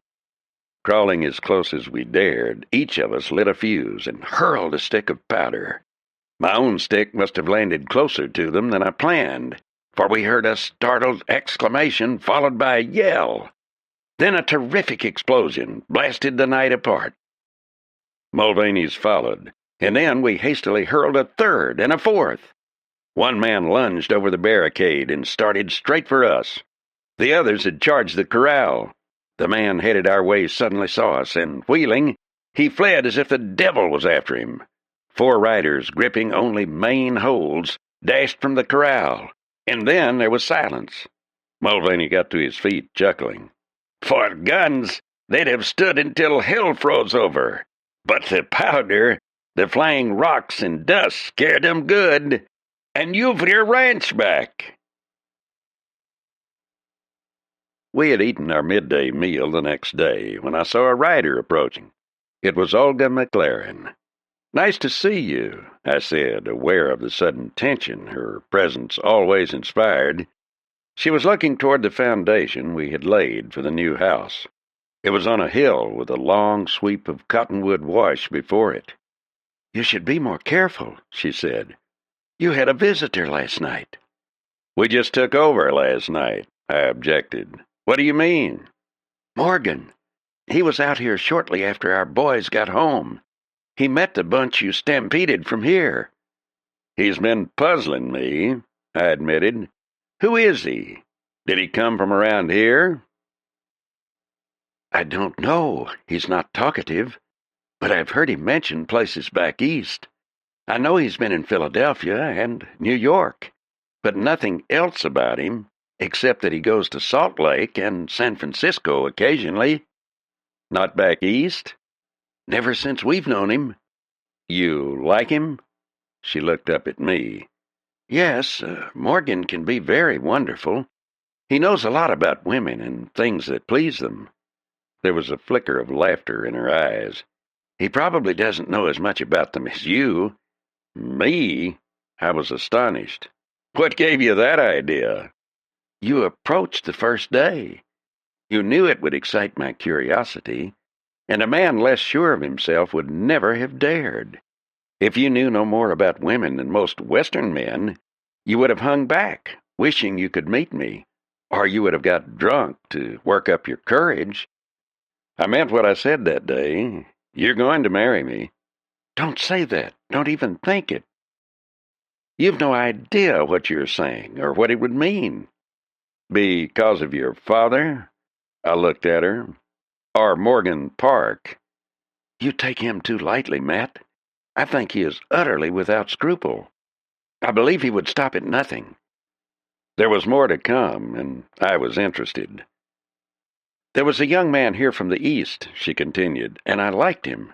Crawling as close as we dared, each of us lit a fuse and hurled a stick of powder. My own stick must have landed closer to them than I planned, for we heard a startled exclamation followed by a yell. Then a terrific explosion blasted the night apart. Mulvaney's followed, and then we hastily hurled a third and a fourth. One man lunged over the barricade and started straight for us. The others had charged the corral. The man headed our way suddenly saw us, and wheeling, he fled as if the devil was after him. 4 riders, gripping only main holds, dashed from the corral, and then there was silence. Mulvaney got to his feet, chuckling. "For guns, they'd have stood until hell froze over. But the powder, the flying rocks and dust scared them good. And you've your ranch back." We had eaten our midday meal the next day when I saw a rider approaching. It was Olga McLaren. "Nice to see you," I said, aware of the sudden tension her presence always inspired. She was looking toward the foundation we had laid for the new house. It was on a hill with a long sweep of cottonwood wash before it. "You should be more careful," she said. "You had a visitor last night." "We just took over last night," I objected. "What do you mean?" "Morgan. He was out here shortly after our boys got home. He met the bunch you stampeded from here." "He's been puzzling me," I admitted. "Who is he? Did he come from around here?" "I don't know. He's not talkative. But I've heard him mention places back east. I know he's been in Philadelphia and New York, but nothing else about him, except that he goes to Salt Lake and San Francisco occasionally." "Not back east?" "Never since we've known him." "You like him?" She looked up at me. "Yes, Morgan can be very wonderful. He knows a lot about women and things that please them." There was a flicker of laughter in her eyes. "He probably doesn't know as much about them as you." "Me?" I was astonished. "What gave you that idea?" "You approached the first day. You knew it would excite my curiosity, and a man less sure of himself would never have dared. If you knew no more about women than most Western men, you would have hung back, wishing you could meet me, or you would have got drunk to work up your courage." "I meant what I said that day. You're going to marry me." "Don't say that. Don't even think it. You've no idea what you're saying or what it would mean." "Because of your father?" I looked at her. "Or Morgan Park?" "You take him too lightly, Matt. I think he is utterly without scruple. I believe he would stop at nothing." There was more to come, and I was interested. "There was a young man here from the East," she continued, "and I liked him.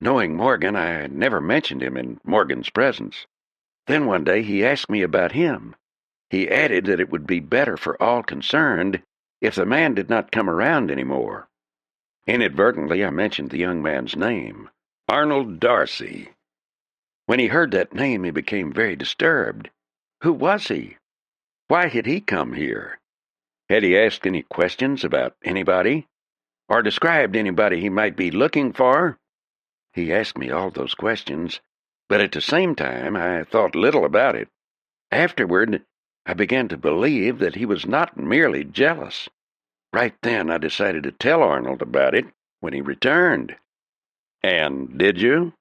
Knowing Morgan, I never mentioned him in Morgan's presence. Then one day he asked me about him. He added that it would be better for all concerned if the man did not come around any more. Inadvertently, I mentioned the young man's name, Arnold Darcy. When he heard that name, he became very disturbed. Who was he? Why had he come here? Had he asked any questions about anybody? Or described anybody he might be looking for? He asked me all those questions, but at the same time I thought little about it. Afterward, I began to believe that he was not merely jealous. Right then I decided to tell Arnold about it when he returned." "And did you?"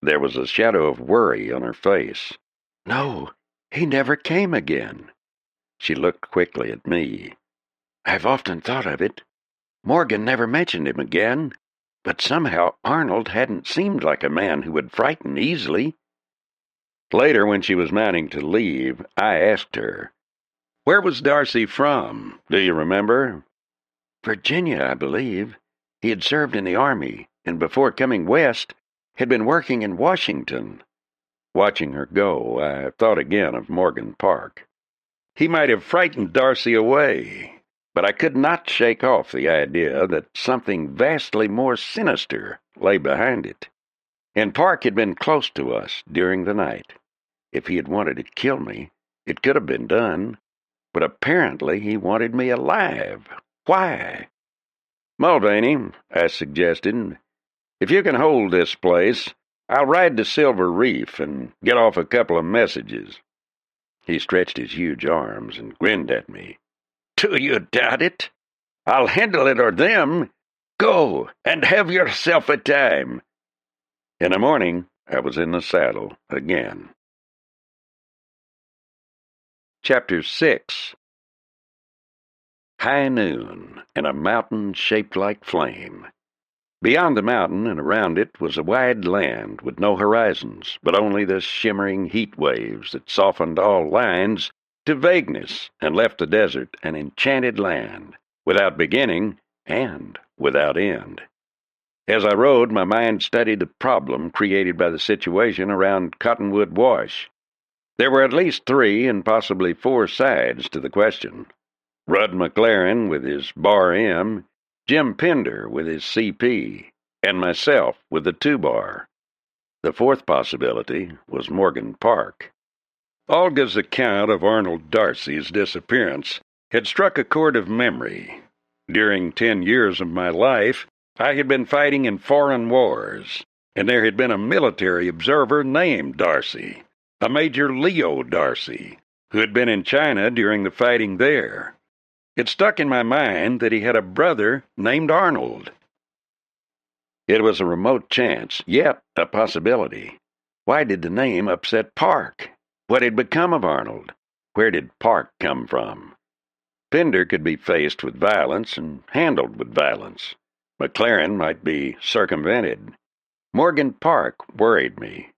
There was a shadow of worry on her face. "No, he never came again." She looked quickly at me. "I've often thought of it. Morgan never mentioned him again, but somehow Arnold hadn't seemed like a man who would frighten easily." Later, when she was mounting to leave, I asked her, "Where was Darcy from? Do you remember?" "Virginia, I believe. He had served in the army, and before coming west, had been working in Washington." Watching her go, I thought again of Morgan Park. He might have frightened Darcy away, but I could not shake off the idea that something vastly more sinister lay behind it. And Park had been close to us during the night. If he had wanted to kill me, It could have been done, but apparently he wanted me alive. Why? "Mulvaney," I suggested, "if you can hold this place, I'll ride to Silver Reef and get off a couple of messages." He stretched his huge arms and grinned at me. "Do you doubt it? I'll handle it or them. Go and have yourself a time." In the morning, I was in the saddle again. Chapter 6. High noon, and a mountain shaped like flame. Beyond the mountain and around it was a wide land with no horizons, but only the shimmering heat waves that softened all lines to vagueness and left the desert an enchanted land, without beginning and without end. As I rode, my mind studied the problem created by the situation around Cottonwood Wash. There were at least 3 and possibly 4 sides to the question. Rudd McLaren with his Bar M, Jim Pender with his CP, and myself with the 2-bar. The 4th possibility was Morgan Park. Olga's account of Arnold Darcy's disappearance had struck a chord of memory. During 10 years of my life, I had been fighting in foreign wars, and there had been a military observer named Darcy, a Major Leo Darcy, who had been in China during the fighting there. It stuck in my mind that he had a brother named Arnold. It was a remote chance, yet a possibility. Why did the name upset Park? What had become of Arnold? Where did Park come from? Pender could be faced with violence and handled with violence. McLaren might be circumvented. Morgan Park worried me.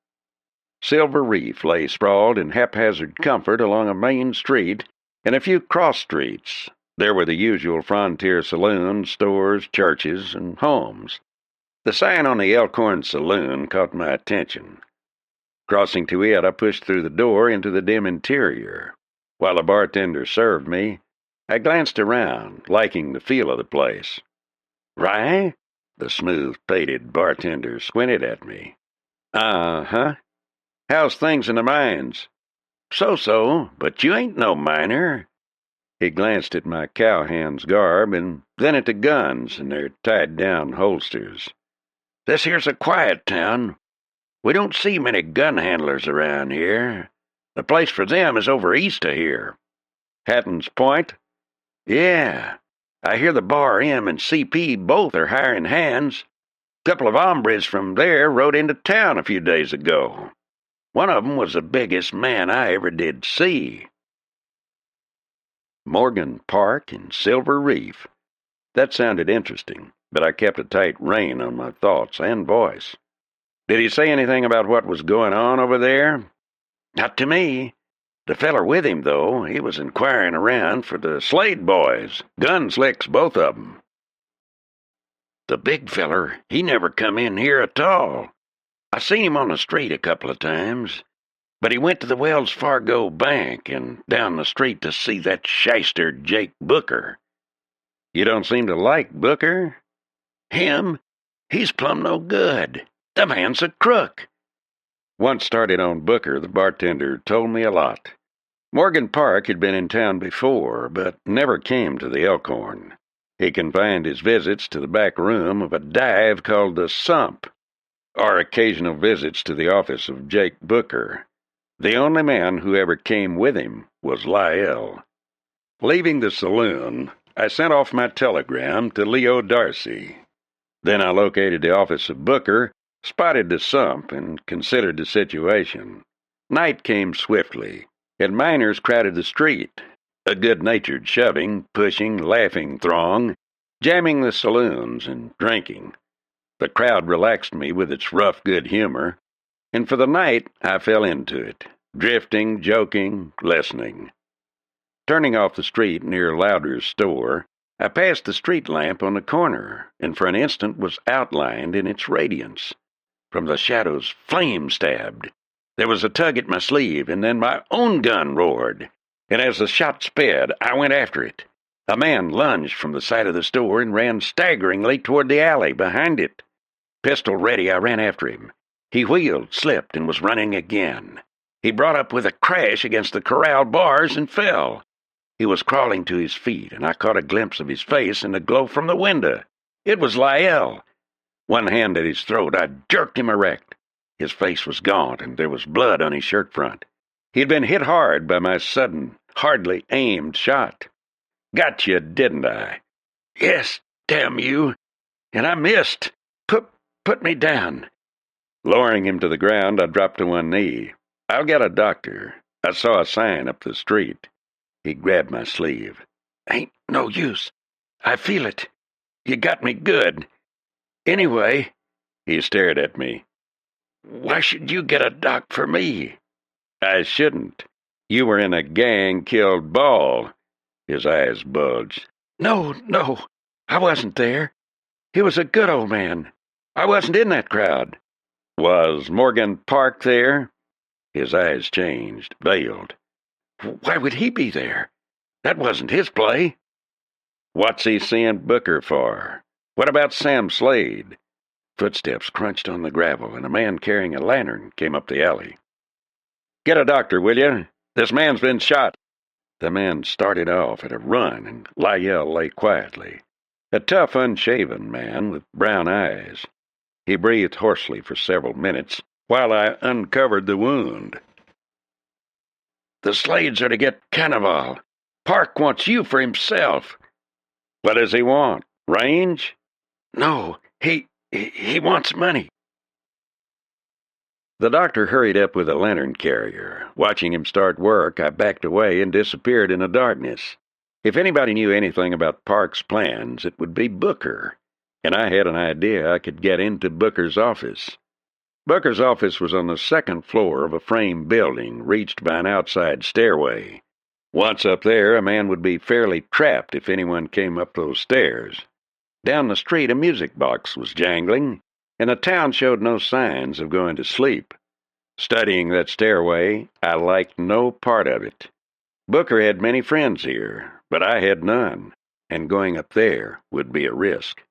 Silver Reef lay sprawled in haphazard comfort along a main street and a few cross streets. There were the usual frontier saloons, stores, churches, and homes. The sign on the Elkhorn Saloon caught my attention. Crossing to it, I pushed through the door into the dim interior. While the bartender served me, I glanced around, liking the feel of the place. "Rye?" The smooth-pated bartender squinted at me. "Uh-huh. How's things in the mines?" "So-so, but you ain't no miner." He glanced at my cowhand's garb and then at the guns in their tied-down holsters. "This here's a quiet town. We don't see many gun handlers around here. The place for them is over east of here." "Hattans Point?" "Yeah. I hear the Bar M and CP both are hiring hands. A couple of hombres from there rode into town a few days ago. One of 'em was the biggest man I ever did see." Morgan Park and Silver Reef. That sounded interesting, but I kept a tight rein on my thoughts and voice. "Did he say anything about what was going on over there?" "Not to me. The feller with him, though, he was inquiring around for the Slade boys. Gun slicks, both of 'em. The big feller, he never come in here at all. I seen him on the street a couple of times, but he went to the Wells Fargo Bank and down the street to see that shyster Jake Booker." "You don't seem to like Booker?" "Him? He's plumb no good. The man's a crook." Once started on Booker, the bartender told me a lot. Morgan Park had been in town before, but never came to the Elkhorn. He confined his visits to the back room of a dive called the Sump, or occasional visits to the office of Jake Booker. The only man who ever came with him was Lyle. Leaving the saloon, I sent off my telegram to Leo Darcy. Then I located the office of Booker, spotted the Sump, and considered the situation. Night came swiftly, and miners crowded the street, a good-natured shoving, pushing, laughing throng, jamming the saloons and drinking. The crowd relaxed me with its rough good humor, and for the night I fell into it, drifting, joking, listening. Turning off the street near Lauder's store, I passed the street lamp on the corner, and for an instant was outlined in its radiance. From the shadows, flame stabbed. There was a tug at my sleeve, and then my own gun roared, and as the shot sped, I went after it. A man lunged from the side of the store and ran staggeringly toward the alley behind it. Pistol ready, I ran after him. He wheeled, slipped, and was running again. He brought up with a crash against the corral bars and fell. He was crawling to his feet, and I caught a glimpse of his face in the glow from the window. It was Lyle. One hand at his throat, I jerked him erect. His face was gaunt, and there was blood on his shirt front. He'd been hit hard by my sudden, hardly aimed shot. Got you, didn't I? Yes, damn you. And I missed. Put me down. Lowering him to the ground, I dropped to one knee. I'll get a doctor. I saw a sign up the street. He grabbed my sleeve. Ain't no use. I feel it. You got me good. Anyway, he stared at me. Why should you get a doc for me? I shouldn't. You were in a gang-killed ball. His eyes bulged. No, I wasn't there. He was a good old man. I wasn't in that crowd. Was Morgan Park there? His eyes changed, veiled. Why would he be there? That wasn't his play. What's he seeing Booker for? What about Sam Slade? Footsteps crunched on the gravel, and a man carrying a lantern came up the alley. Get a doctor, will you? This man's been shot. The man started off at a run, and Lyle lay quietly. A tough, unshaven man with brown eyes. He breathed hoarsely for several minutes while I uncovered the wound. The Slades are to get Carnival. Park wants you for himself. What does he want? Range? No, he wants money. The doctor hurried up with a lantern carrier. Watching him start work, I backed away and disappeared in the darkness. If anybody knew anything about Park's plans, it would be Booker, and I had an idea I could get into Booker's office. Booker's office was on the second floor of a frame building, reached by an outside stairway. Once up there, a man would be fairly trapped if anyone came up those stairs. Down the street, a music box was jangling, and the town showed no signs of going to sleep. Studying that stairway, I liked no part of it. Booker had many friends here, but I had none, and going up there would be a risk.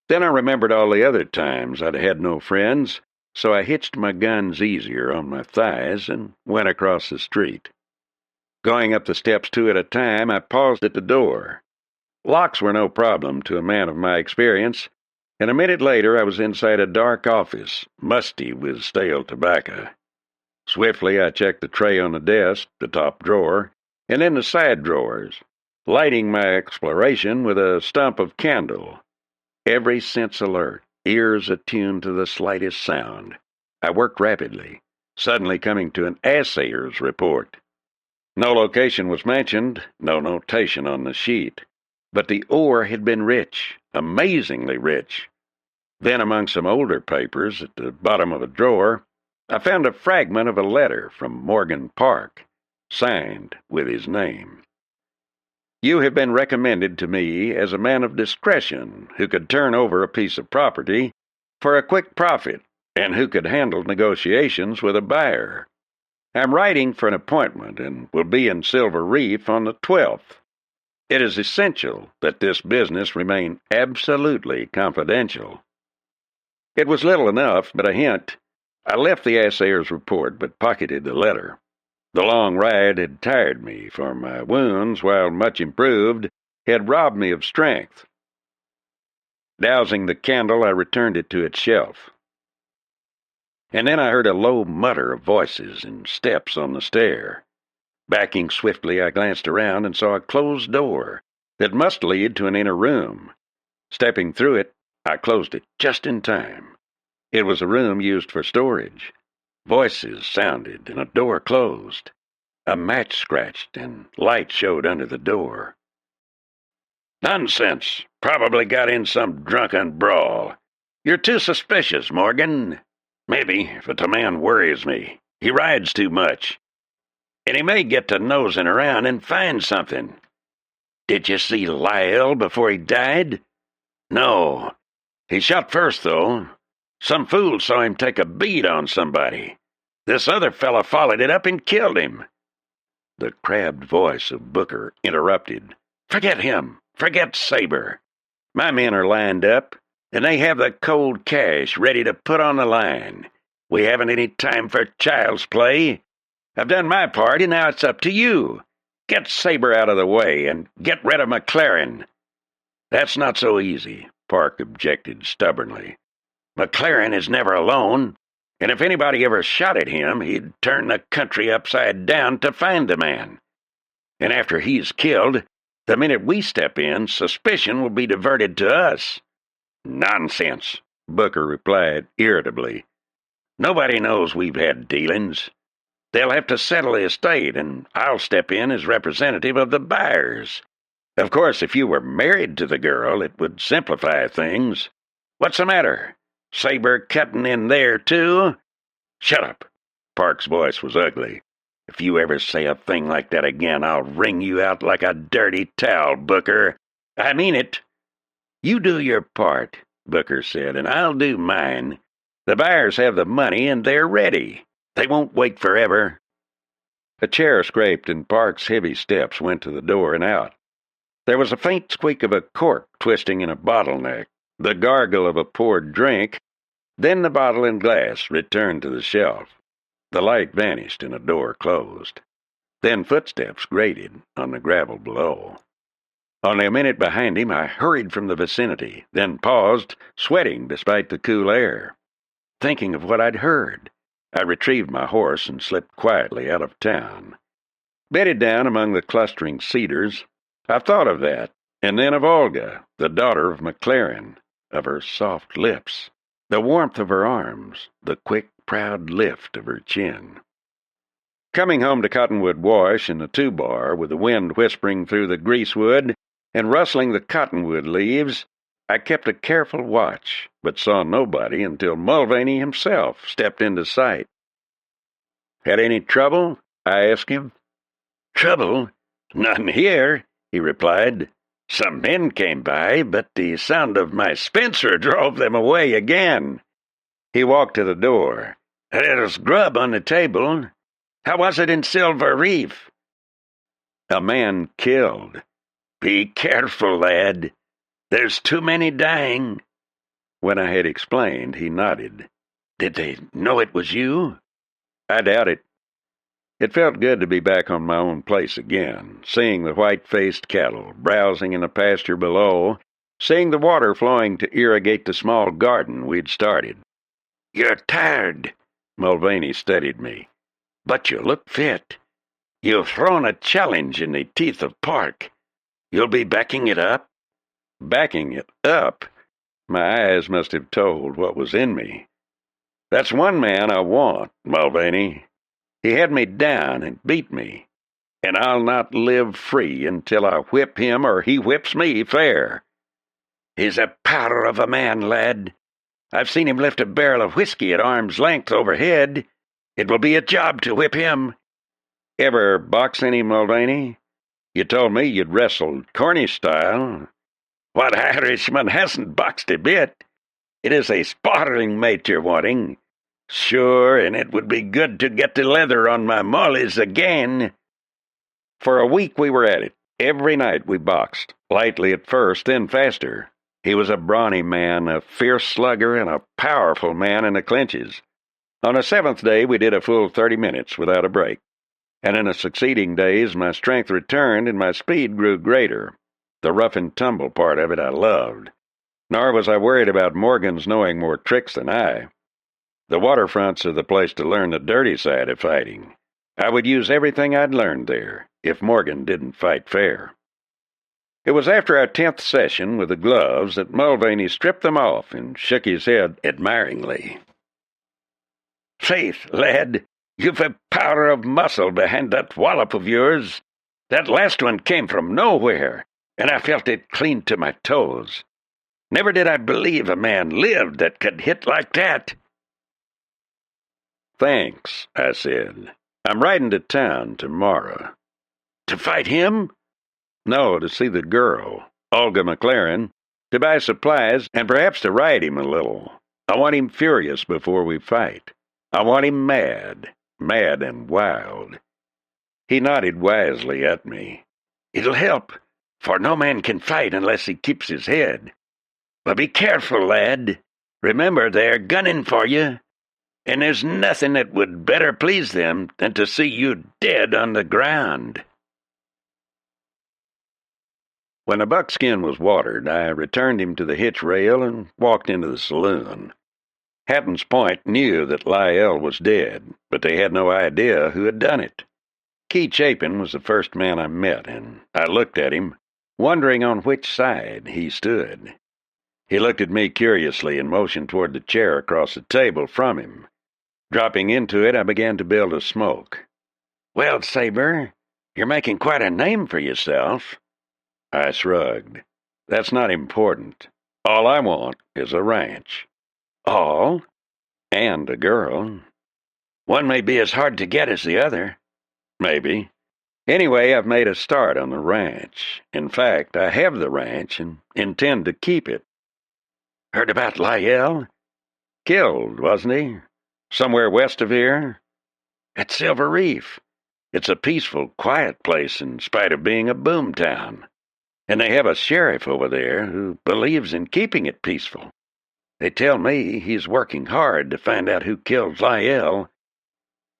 Then I remembered all the other times I'd had no friends, so I hitched my guns easier on my thighs and went across the street. Going up the steps two at a time, I paused at the door. Locks were no problem to a man of my experience, and a minute later I was inside a dark office, musty with stale tobacco. Swiftly I checked the tray on the desk, the top drawer, and then the side drawers, lighting my exploration with a stump of candle. Every sense alert, ears attuned to the slightest sound. I worked rapidly, suddenly coming to an assayer's report. No location was mentioned, no notation on the sheet, but the ore had been rich, amazingly rich. Then among some older papers at the bottom of a drawer, I found a fragment of a letter from Morgan Park, signed with his name. You have been recommended to me as a man of discretion who could turn over a piece of property for a quick profit and who could handle negotiations with a buyer. I'm writing for an appointment and will be in Silver Reef on the 12th. It is essential that this business remain absolutely confidential. It was little enough, but a hint. I left the assayer's report, but pocketed the letter. The long ride had tired me, for my wounds, while much improved, had robbed me of strength. Dousing the candle, I returned it to its shelf. And then I heard a low mutter of voices and steps on the stair. Backing swiftly, I glanced around and saw a closed door that must lead to an inner room. Stepping through it, I closed it just in time. It was a room used for storage. Voices sounded and a door closed. A match scratched and light showed under the door. Nonsense! Probably got in some drunken brawl. You're too suspicious, Morgan. Maybe, but the man worries me. He rides too much. And he may get to nosing around and find something. Did you see Lyle before he died? No. He shot first, though. Some fool saw him take a bead on somebody. This other fella followed it up and killed him. The crabbed voice of Booker interrupted. Forget him. Forget Sabre. My men are lined up, and they have the cold cash ready to put on the line. We haven't any time for child's play. I've done my part, and now it's up to you. Get Sabre out of the way, and get rid of McLaren." "That's not so easy," Park objected stubbornly. "McLaren is never alone, and if anybody ever shot at him, he'd turn the country upside down to find the man. And after he's killed, the minute we step in, suspicion will be diverted to us." "Nonsense," Booker replied irritably. "Nobody knows we've had dealings. They'll have to settle the estate, and I'll step in as representative of the buyers. Of course, if you were married to the girl, it would simplify things. What's the matter? Sabre cutting in there, too?" "Shut up." Park's voice was ugly. "If you ever say a thing like that again, I'll wring you out like a dirty towel, Booker. I mean it." "You do your part," Booker said, "and I'll do mine. The buyers have the money, and they're ready. They won't wait forever." A chair scraped, and Park's heavy steps went to the door and out. There was a faint squeak of a cork twisting in a bottleneck, the gargle of a poured drink. Then the bottle and glass returned to the shelf. The light vanished and a door closed. Then footsteps grated on the gravel below. Only a minute behind him, I hurried from the vicinity, then paused, sweating despite the cool air. Thinking of what I'd heard, I retrieved my horse and slipped quietly out of town. Bedded down among the clustering cedars, I thought of that, and then of Olga, the daughter of McLaren, of her soft lips, the warmth of her arms, the quick, proud lift of her chin. Coming home to Cottonwood Wash in the 2-bar, with the wind whispering through the greasewood and rustling the cottonwood leaves, I kept a careful watch, but saw nobody until Mulvaney himself stepped into sight. "Had any trouble?" I asked him. "Trouble? None here," he replied. "Some men came by, but the sound of my Spencer drove them away again." He walked to the door. "There's grub on the table. How was it in Silver Reef?" "A man killed." "Be careful, lad. There's too many dying." When I had explained, he nodded. "Did they know it was you?" "I doubt it." It felt good to be back on my own place again, seeing the white-faced cattle browsing in the pasture below, seeing the water flowing to irrigate the small garden we'd started. "You're tired," Mulvaney studied me, "but you look fit. You've thrown a challenge in the teeth of Park. You'll be backing it up?" Backing it up? My eyes must have told what was in me. "That's one man I want, Mulvaney. He had me down and beat me, and I'll not live free until I whip him or he whips me fair. He's a powder of a man, lad. I've seen him lift a barrel of whiskey at arm's length overhead. It will be a job to whip him." "Ever box any, Mulvaney? You told me you'd wrestled Cornish style." "What Irishman hasn't boxed a bit? It is a sparring mate you're wanting. Sure, and it would be good to get the leather on my mollies again." For a week we were at it. Every night we boxed, lightly at first, then faster. He was a brawny man, a fierce slugger, and a powerful man in the clinches. On the 7th day we did a full 30 minutes without a break, and in the succeeding days my strength returned and my speed grew greater. The rough-and-tumble part of it I loved. Nor was I worried about Morgan's knowing more tricks than I. The waterfronts are the place to learn the dirty side of fighting. I would use everything I'd learned there, if Morgan didn't fight fair. It was after our 10th session with the gloves that Mulvaney stripped them off and shook his head admiringly. "Faith, lad, you've a power of muscle behind that wallop of yours. That last one came from nowhere, and I felt it clean to my toes. Never did I believe a man lived that could hit like that." "Thanks," I said. "I'm riding to town tomorrow." "To fight him?" "No, to see the girl, Olga McLaren, to buy supplies, and perhaps to ride him a little. I want him furious before we fight. I want him mad and wild." He nodded wisely at me. "It'll help, for no man can fight unless he keeps his head. But be careful, lad. Remember, they're gunning for you. and there's nothing that would better please them than to see you dead on the ground." When the buckskin was watered, I returned him to the hitch rail and walked into the saloon. Hattans Point knew that Lyle was dead, but they had no idea who had done it. Key Chapin was the first man I met, and I looked at him, wondering on which side he stood. He looked at me curiously and motioned toward the chair across the table from him. Dropping into it, I began to build a smoke. "Well, Sabre, you're making quite a name for yourself." I shrugged. "That's not important. All I want is a ranch." "All?" "And a girl." "One may be as hard to get as the other." "Maybe. Anyway, I've made a start on the ranch. In fact, I have the ranch and intend to keep it." "Heard about Lyle?" "Killed, wasn't he? Somewhere west of here?" "At Silver Reef. It's a peaceful, quiet place in spite of being a boom town. And they have a sheriff over there who believes in keeping it peaceful. They tell me he's working hard to find out who killed Lyle."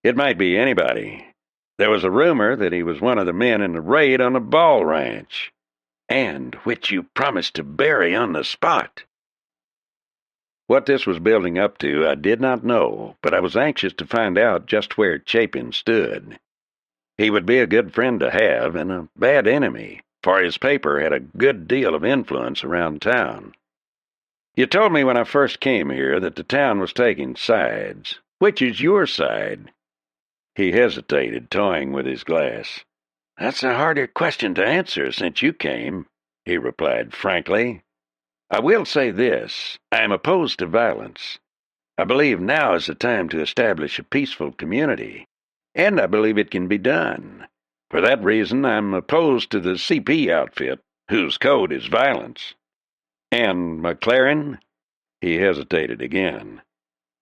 "It might be anybody. There was a rumor that he was one of the men in the raid on the Ball Ranch." "And which you promised to bury on the spot." What this was building up to, I did not know, but I was anxious to find out just where Chapin stood. He would be a good friend to have and a bad enemy, for his paper had a good deal of influence around town. "You told me when I first came here that the town was taking sides. Which is your side?" He hesitated, toying with his glass. "That's a harder question to answer since you came," he replied frankly. "I will say this. I am opposed to violence. I believe now is the time to establish a peaceful community, and I believe it can be done. For that reason, I'm opposed to the CP outfit, whose code is violence." "And McLaren?" He hesitated again.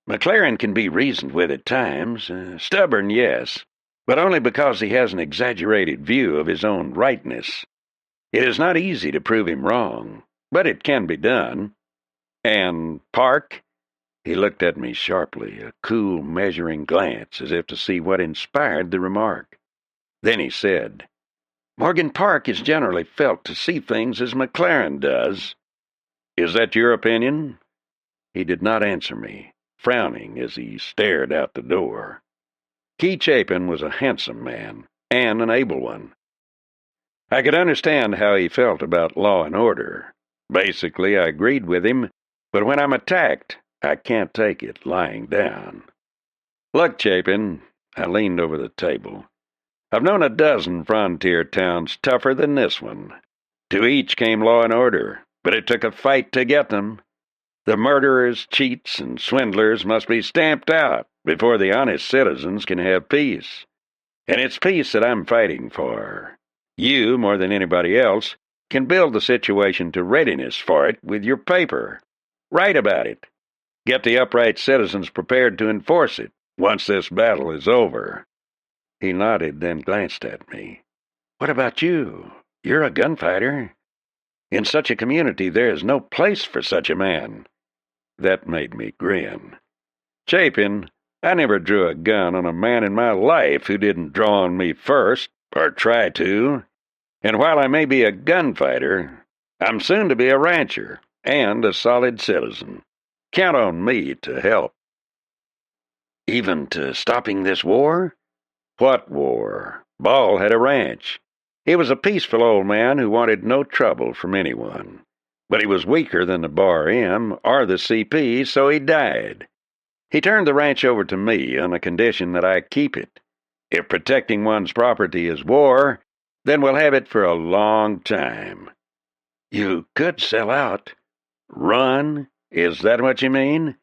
"McLaren can be reasoned with at times. Stubborn, yes, but only because he has an exaggerated view of his own rightness. It is not easy to prove him wrong, but it can be done." "And Park?" He looked at me sharply, a cool, measuring glance, as if to see what inspired the remark. Then he said, "Morgan Park is generally felt to see things as McLaren does." "Is that your opinion?" He did not answer me, frowning as he stared out the door. Key Chapin was a handsome man, and an able one. I could understand how he felt about law and order. Basically, I agreed with him, but when I'm attacked, I can't take it lying down. "Look, Chapin," I leaned over the table. "I've known a dozen frontier towns tougher than this one. To each came law and order, but it took a fight to get them. The murderers, cheats, and swindlers must be stamped out before the honest citizens can have peace. And it's peace that I'm fighting for. You, more than anybody else, can build the situation to readiness for it with your paper. Write about it. Get the upright citizens prepared to enforce it once this battle is over." He nodded, then glanced at me. "What about you? You're a gunfighter. In such a community, there is no place for such a man." That made me grin. "Chapin, I never drew a gun on a man in my life who didn't draw on me first, or try to. And while I may be a gunfighter, I'm soon to be a rancher and a solid citizen. Count on me to help." "Even to stopping this war?" "What war? Ball had a ranch. He was a peaceful old man who wanted no trouble from anyone. But he was weaker than the Bar M or the CP, so he died. He turned the ranch over to me on the condition that I keep it. If protecting one's property is war, then we'll have it for a long time." "You could sell out." "Run? Is that what you mean?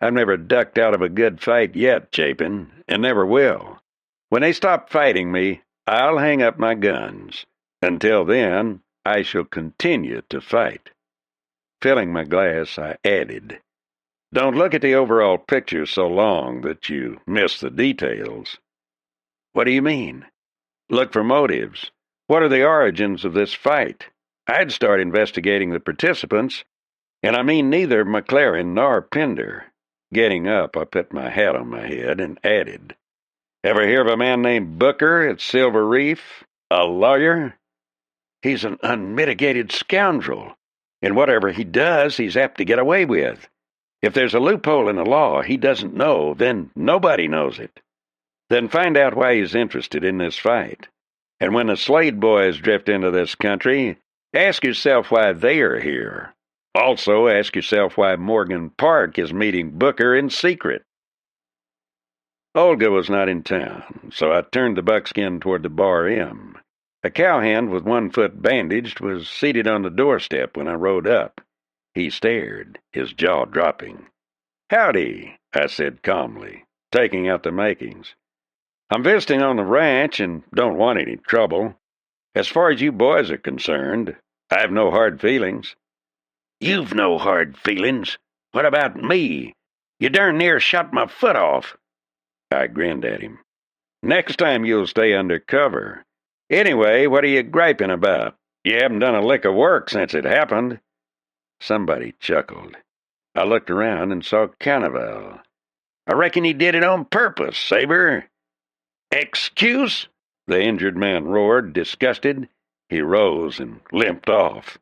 I've never ducked out of a good fight yet, Chapin, and never will. When they stop fighting me, I'll hang up my guns. Until then, I shall continue to fight." Filling my glass, I added, "Don't look at the overall picture so long that you miss the details." "What do you mean?" "Look for motives. What are the origins of this fight? I'd start investigating the participants, and I mean neither McLaren nor Pender. Getting up, I put my hat on my head and added, "Ever hear of a man named Booker at Silver Reef? A lawyer? He's an unmitigated scoundrel. And whatever he does, he's apt to get away with. If there's a loophole in the law he doesn't know, then nobody knows it. Then find out why he's interested in this fight. And when the Slade boys drift into this country, ask yourself why they are here. Also, ask yourself why Morgan Park is meeting Booker in secret." Olga was not in town, so I turned the buckskin toward the Bar M. A cowhand with one foot bandaged was seated on the doorstep when I rode up. He stared, his jaw dropping. "Howdy," I said calmly, taking out the makings. "I'm visiting on the ranch and don't want any trouble. As far as you boys are concerned, I have no hard feelings." "You've no hard feelings. What about me? You darn near shot my foot off." I grinned at him. "Next time you'll stay under cover. Anyway, what are you griping about? You haven't done a lick of work since it happened." Somebody chuckled. I looked around and saw Carnival. "I reckon he did it on purpose, Sabre." "Excuse?" the injured man roared, disgusted. He rose and limped off.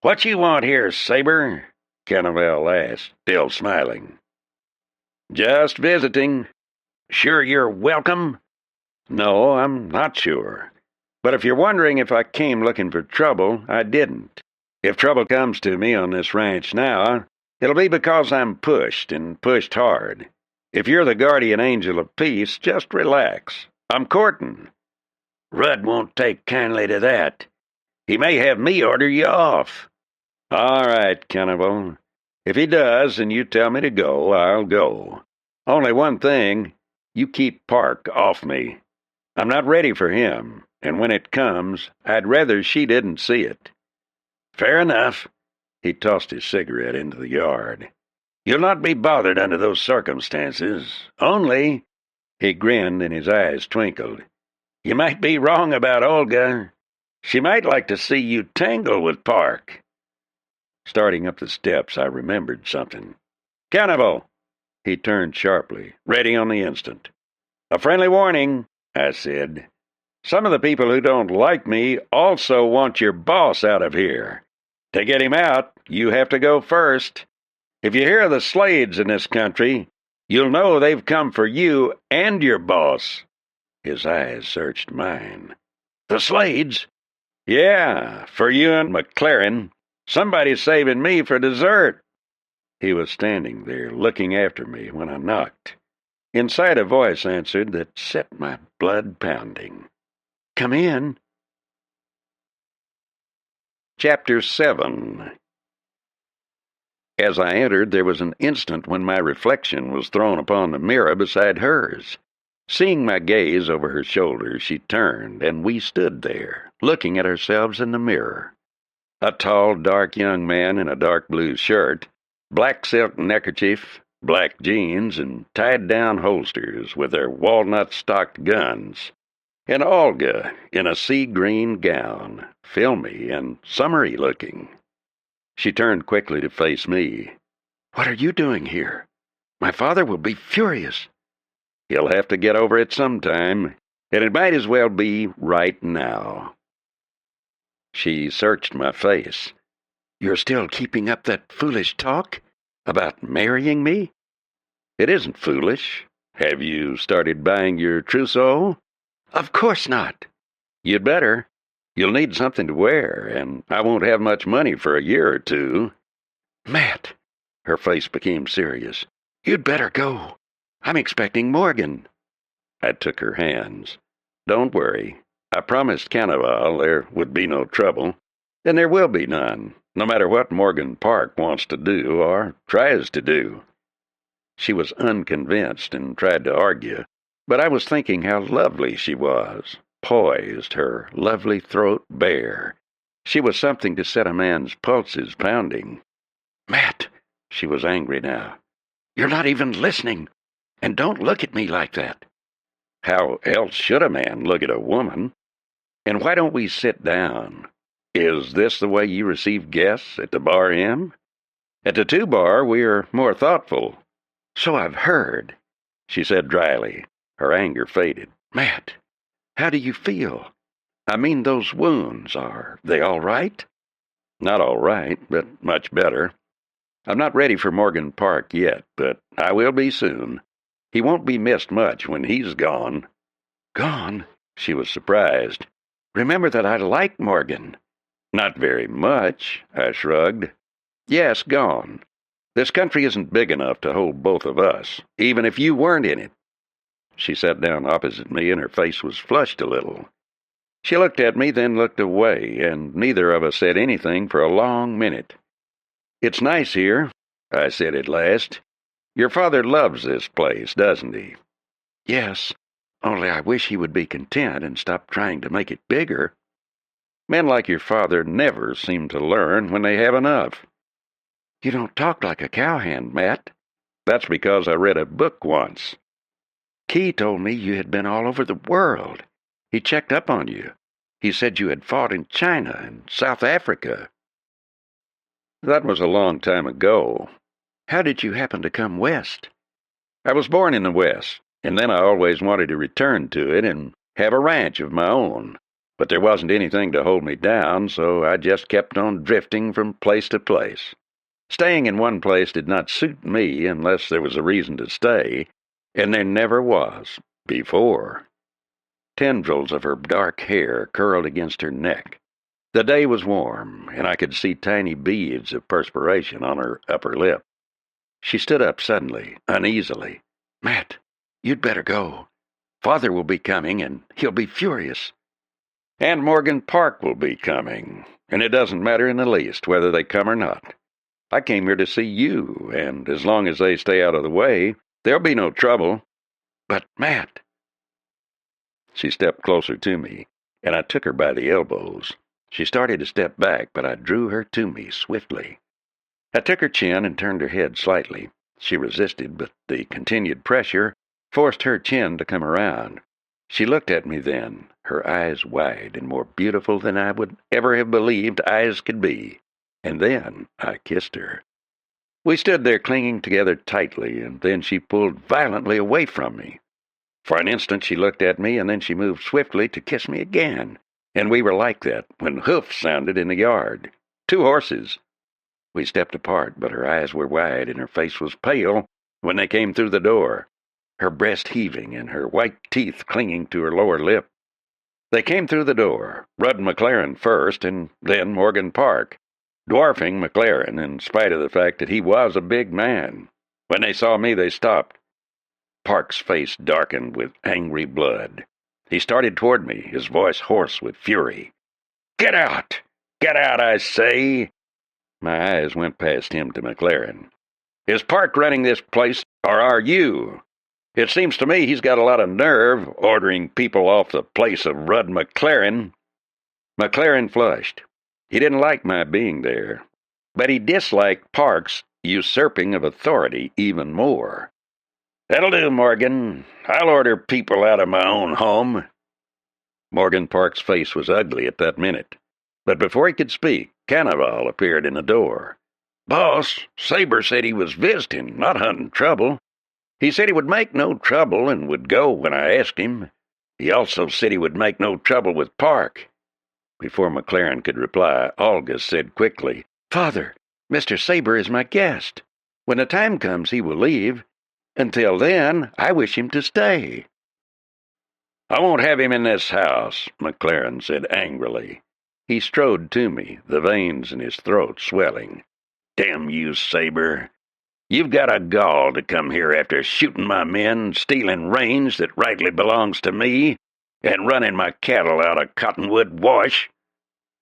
"What you want here, Sabre?" Carnival asked, still smiling. "Just visiting." "Sure you're welcome?" "No, I'm not sure. But if you're wondering if I came looking for trouble, I didn't. If trouble comes to me on this ranch now, it'll be because I'm pushed, and pushed hard. If you're the guardian angel of peace, just relax. I'm courting." "Rudd won't take kindly to that. He may have me order you off." "All right, Carnival. If he does and you tell me to go, I'll go. Only one thing, you keep Park off me. I'm not ready for him, and when it comes, I'd rather she didn't see it." "Fair enough." He tossed his cigarette into the yard. "You'll not be bothered under those circumstances. Only," he grinned and his eyes twinkled, "you might be wrong about Olga. She might like to see you tangle with Park." Starting up the steps, I remembered something. "Carnival!" He turned sharply, ready on the instant. "A friendly warning," I said. "Some of the people who don't like me also want your boss out of here. To get him out, you have to go first. If you hear of the Slades in this country, you'll know they've come for you and your boss." His eyes searched mine. "The Slades?" "Yeah, for you and McLaren. Somebody's saving me for dessert." He was standing there, looking after me when I knocked. Inside a voice answered that set my blood pounding. "Come in." Chapter 7. As I entered, there was an instant when my reflection was thrown upon the mirror beside hers. Seeing my gaze over her shoulder, she turned, and we stood there, looking at ourselves in the mirror. A tall, dark young man in a dark blue shirt, black silk neckerchief, black jeans, and tied-down holsters with their walnut-stocked guns. And Olga in a sea-green gown, filmy and summery-looking. She turned quickly to face me. "What are you doing here? My father will be furious." "He'll have to get over it sometime, and it might as well be right now." She searched my face. "You're still keeping up that foolish talk? About marrying me?" "It isn't foolish. Have you started buying your trousseau?" "Of course not." "You'd better. You'll need something to wear, and I won't have much money for a year or two." "Matt," her face became serious, "you'd better go. I'm expecting Morgan." I took her hands. "Don't worry. I promised Carnival there would be no trouble, and there will be none, no matter what Morgan Park wants to do or tries to do." She was unconvinced and tried to argue, but I was thinking how lovely she was, poised, her lovely throat bare. She was something to set a man's pulses pounding. "Matt," she was angry now, "you're not even listening, and don't look at me like that." "How else should a man look at a woman? And why don't we sit down? Is this the way you receive guests at the Bar M? At the 2 Bar, we are more thoughtful." "So I've heard," she said dryly. Her anger faded. "Matt, how do you feel? I mean, those wounds, are they all right?" "Not all right, but much better. I'm not ready for Morgan Park yet, but I will be soon. He won't be missed much when he's gone." "Gone?" She was surprised. "Remember that I like Morgan." "Not very much," I shrugged. "Yes, gone. This country isn't big enough to hold both of us, even if you weren't in it." She sat down opposite me, and her face was flushed a little. She looked at me, then looked away, and neither of us said anything for a long minute. "It's nice here," I said at last. "Your father loves this place, doesn't he?" "Yes, only I wish he would be content and stop trying to make it bigger." "Men like your father never seem to learn when they have enough." "You don't talk like a cowhand, Matt." "That's because I read a book once." "Key told me you had been all over the world. He checked up on you. He said you had fought in China and South Africa." "That was a long time ago." "How did you happen to come west?" "I was born in the West, and then I always wanted to return to it and have a ranch of my own. But there wasn't anything to hold me down, so I just kept on drifting from place to place. Staying in one place did not suit me unless there was a reason to stay, and there never was, before." Tendrils of her dark hair curled against her neck. The day was warm, and I could see tiny beads of perspiration on her upper lip. She stood up suddenly, uneasily. "Matt, you'd better go. Father will be coming, and he'll be furious." "And Morgan Park will be coming, and it doesn't matter in the least whether they come or not. I came here to see you, and as long as they stay out of the way, there'll be no trouble." "But, Matt—" She stepped closer to me, and I took her by the elbows. She started to step back, but I drew her to me swiftly. I took her chin and turned her head slightly. She resisted, but the continued pressure forced her chin to come around. She looked at me then, her eyes wide and more beautiful than I would ever have believed eyes could be. And then I kissed her. We stood there clinging together tightly, and then she pulled violently away from me. For an instant she looked at me, and then she moved swiftly to kiss me again. And we were like that when hoofs sounded in the yard. 2 horses. We stepped apart, but her eyes were wide and her face was pale when they came through the door, her breast heaving and her white teeth clinging to her lower lip. They came through the door, Rudd McLaren first, and then Morgan Park, dwarfing McLaren in spite of the fact that he was a big man. When they saw me, they stopped. Park's face darkened with angry blood. He started toward me, his voice hoarse with fury. "Get out! Get out, I say!" My eyes went past him to McLaren. "Is Park running this place, or are you? It seems to me he's got a lot of nerve, ordering people off the place of Rudd McLaren." McLaren flushed. He didn't like my being there, but he disliked Park's usurping of authority even more. "That'll do, Morgan. I'll order people out of my own home." Morgan Park's face was ugly at that minute, but before he could speak, Cannavale appeared in the door. "Boss, Sabre said he was visiting, not hunting trouble. He said he would make no trouble and would go when I asked him. He also said he would make no trouble with Park." Before McLaren could reply, Olga said quickly, "Father, Mr. Sabre is my guest. When the time comes, he will leave. Until then, I wish him to stay." "I won't have him in this house," McLaren said angrily. He strode to me, the veins in his throat swelling. "Damn you, Sabre. You've got a gall to come here after shooting my men, stealing range that rightly belongs to me, and running my cattle out of Cottonwood Wash."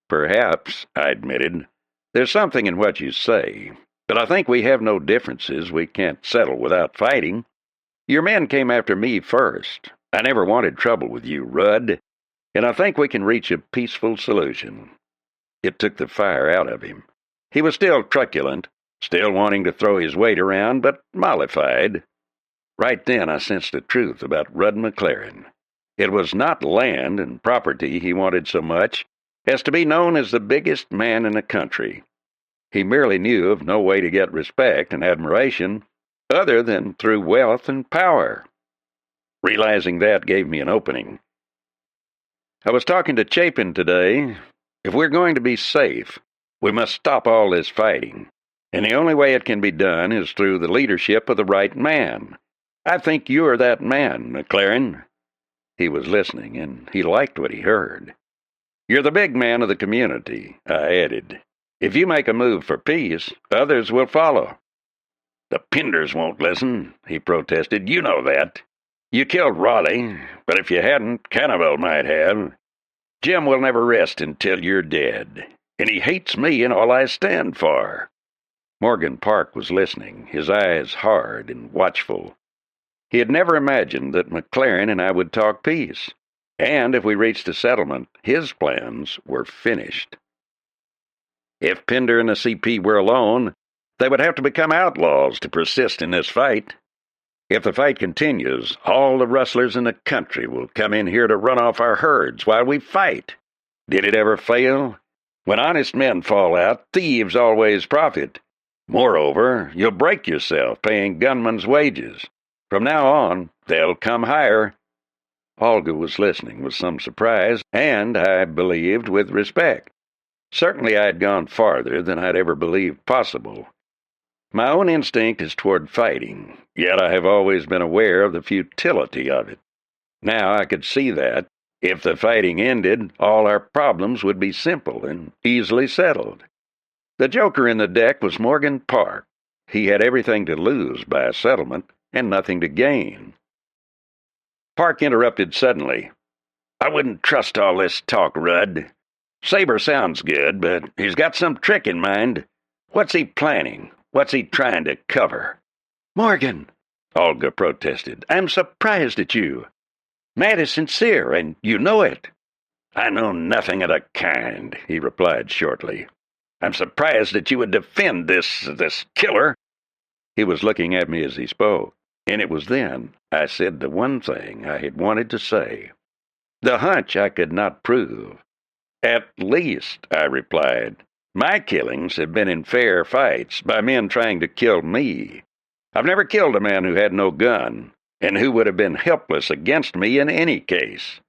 "Perhaps," I admitted. "There's something in what you say, but I think we have no differences we can't settle without fighting. Your men came after me first. I never wanted trouble with you, Rudd, and I think we can reach a peaceful solution." It took the fire out of him. He was still truculent, still wanting to throw his weight around, but mollified. Right then I sensed the truth about Rudd McLaren. It was not land and property he wanted so much as to be known as the biggest man in the country. He merely knew of no way to get respect and admiration, other than through wealth and power. Realizing that gave me an opening. I was talking to Chapin today. If we're going to be safe, we must stop all this fighting. And the only way it can be done is through the leadership of the right man. I think you're that man, McLaren. He was listening, and he liked what he heard. You're the big man of the community, I added. If you make a move for peace, others will follow. The Penders won't listen, he protested. You know that. You killed Raleigh, but if you hadn't, Cannibal might have. Jim will never rest until you're dead, and he hates me and all I stand for. Morgan Park was listening, his eyes hard and watchful. He had never imagined that McLaren and I would talk peace, and if we reached a settlement, his plans were finished. If Pender and the CP were alone, they would have to become outlaws to persist in this fight. If the fight continues, all the rustlers in the country will come in here to run off our herds while we fight. Did it ever fail? When honest men fall out, thieves always profit. Moreover, you'll break yourself paying gunmen's wages. From now on, they'll come higher. Olga was listening with some surprise, and, I believed, with respect. Certainly I had gone farther than I'd ever believed possible. My own instinct is toward fighting, yet I have always been aware of the futility of it. Now I could see that, if the fighting ended, all our problems would be simple and easily settled. The joker in the deck was Morgan Park. He had everything to lose by a settlement and nothing to gain. Park interrupted suddenly. I wouldn't trust all this talk, Rudd. Sabre sounds good, but he's got some trick in mind. What's he planning? What's he trying to cover? Morgan, Olga protested, I'm surprised at you. Matt is sincere, and you know it. I know nothing of the kind, he replied shortly. I'm surprised that you would defend this killer. He was looking at me as he spoke, and it was then I said the one thing I had wanted to say. The hunch I could not prove. At least, I replied, my killings have been in fair fights by men trying to kill me. I've never killed a man who had no gun, and who would have been helpless against me in any case.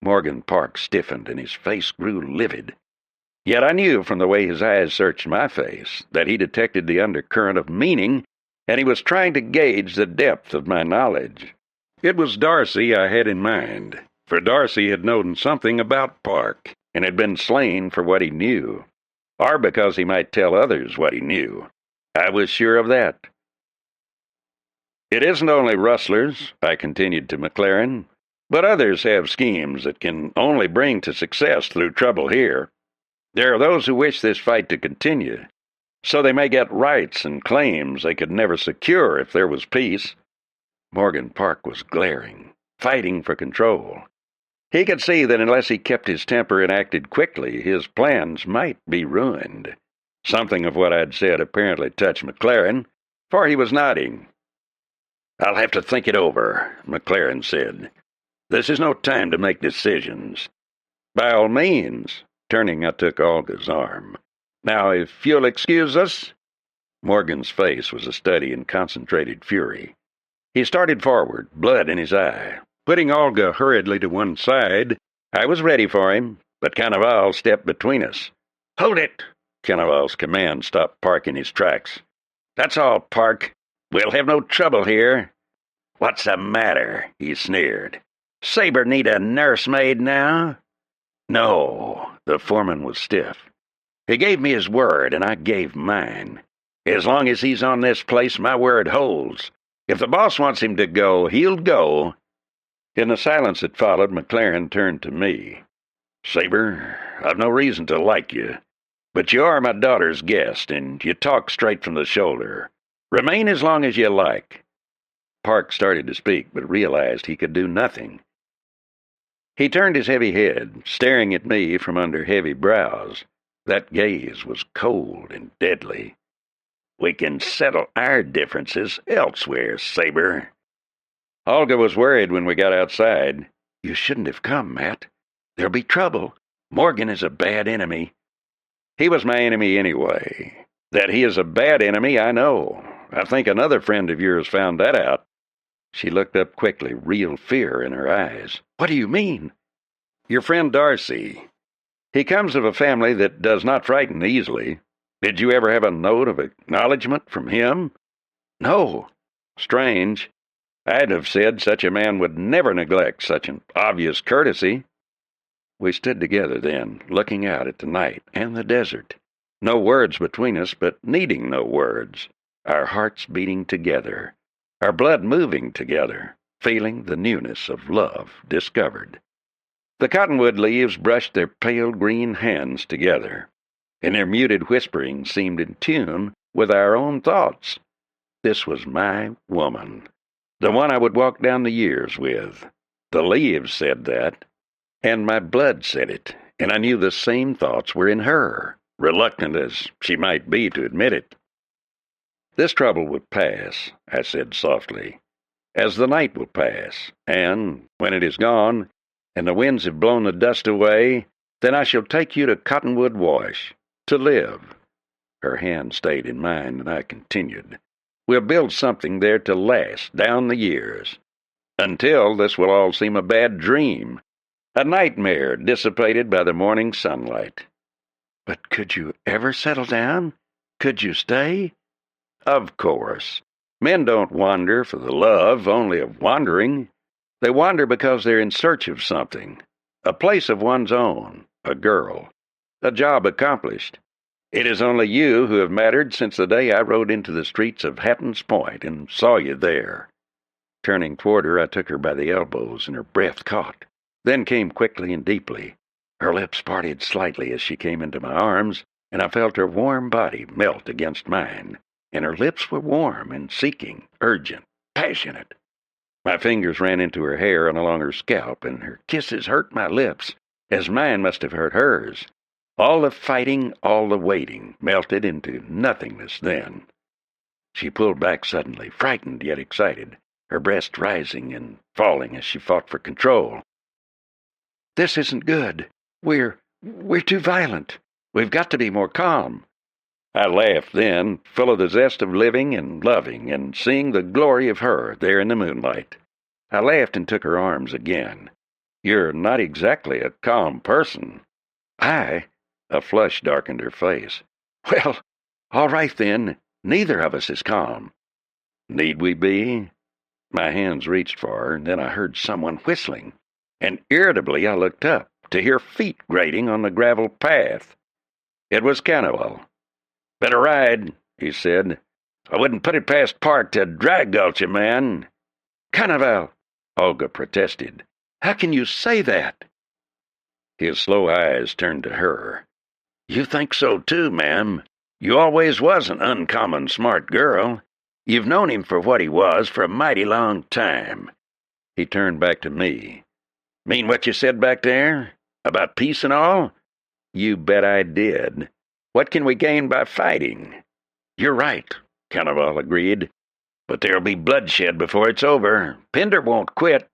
Morgan Park stiffened, and his face grew livid. Yet I knew from the way his eyes searched my face that he detected the undercurrent of meaning, and he was trying to gauge the depth of my knowledge. It was Darcy I had in mind, for Darcy had known something about Park, and had been slain for what he knew, or because he might tell others what he knew. I was sure of that. It isn't only rustlers, I continued to McLaren, but others have schemes that can only bring to success through trouble here. There are those who wish this fight to continue, so they may get rights and claims they could never secure if there was peace. Morgan Park was glaring, fighting for control. He could see that unless he kept his temper and acted quickly, his plans might be ruined. Something of what I'd said apparently touched McLaren, for he was nodding. I'll have to think it over, McLaren said. This is no time to make decisions. By all means, turning, I took Olga's arm. Now, if you'll excuse us. Morgan's face was a study in concentrated fury. He started forward, blood in his eye. Putting Olga hurriedly to one side, I was ready for him, but Cannibal stepped between us. Hold it! Cannibal's command stopped Park in his tracks. That's all, Park. We'll have no trouble here. What's the matter? He sneered. Sabre need a nursemaid now? No, the foreman was stiff. He gave me his word, and I gave mine. As long as he's on this place, my word holds. If the boss wants him to go, he'll go. In the silence that followed, McLaren turned to me. Sabre, I've no reason to like you, but you are my daughter's guest, and you talk straight from the shoulder. Remain as long as you like. Park started to speak, but realized he could do nothing. He turned his heavy head, staring at me from under heavy brows. That gaze was cold and deadly. We can settle our differences elsewhere, Sabre. Olga was worried when we got outside. You shouldn't have come, Matt. There'll be trouble. Morgan is a bad enemy. He was my enemy anyway. That he is a bad enemy, I know. I think another friend of yours found that out." She looked up quickly, real fear in her eyes. "What do you mean?" "Your friend Darcy. He comes of a family that does not frighten easily. Did you ever have a note of acknowledgement from him?" "No." "Strange. I'd have said such a man would never neglect such an obvious courtesy." We stood together then, looking out at the night and the desert. No words between us, but needing no words. Our hearts beating together, our blood moving together, feeling the newness of love discovered. The cottonwood leaves brushed their pale green hands together, and their muted whispering seemed in tune with our own thoughts. This was my woman, the one I would walk down the years with. The leaves said that, and my blood said it, and I knew the same thoughts were in her, reluctant as she might be to admit it. "This trouble will pass," I said softly, "as the night will pass, and when it is gone, and the winds have blown the dust away, then I shall take you to Cottonwood Wash, to live." Her hand stayed in mine, and I continued, "We'll build something there to last down the years. Until this will all seem a bad dream, a nightmare dissipated by the morning sunlight." "But could you ever settle down? Could you stay?" "Of course. Men don't wander for the love only of wandering. They wander because they're in search of something, a place of one's own, a girl, a job accomplished. It is only you who have mattered since the day I rode into the streets of Hattans Point and saw you there." Turning toward her, I took her by the elbows, and her breath caught, then came quickly and deeply. Her lips parted slightly as she came into my arms, and I felt her warm body melt against mine, and her lips were warm and seeking, urgent, passionate. My fingers ran into her hair and along her scalp, and her kisses hurt my lips, as mine must have hurt hers. All the fighting, all the waiting, melted into nothingness then. She pulled back suddenly, frightened yet excited, her breast rising and falling as she fought for control. "This isn't good. We're too violent. We've got to be more calm." I laughed then, full of the zest of living and loving and seeing the glory of her there in the moonlight. I laughed and took her arms again. "You're not exactly a calm person." "I?" A flush darkened her face. "Well, all right then. Neither of us is calm." "Need we be?" My hands reached for her, and then I heard someone whistling, and irritably I looked up to hear feet grating on the gravel path. It was Cannibal. "Better ride," he said. "I wouldn't put it past Park to drag gulch you, man." "Cannibal," Olga protested. "How can you say that?" His slow eyes turned to her. "You think so too, ma'am. You always was an uncommon smart girl. You've known him for what he was for a mighty long time." He turned back to me. "Mean what you said back there? About peace and all?" "You bet I did. What can we gain by fighting?" "You're right," Cannibal agreed. "But there'll be bloodshed before it's over. Pender won't quit.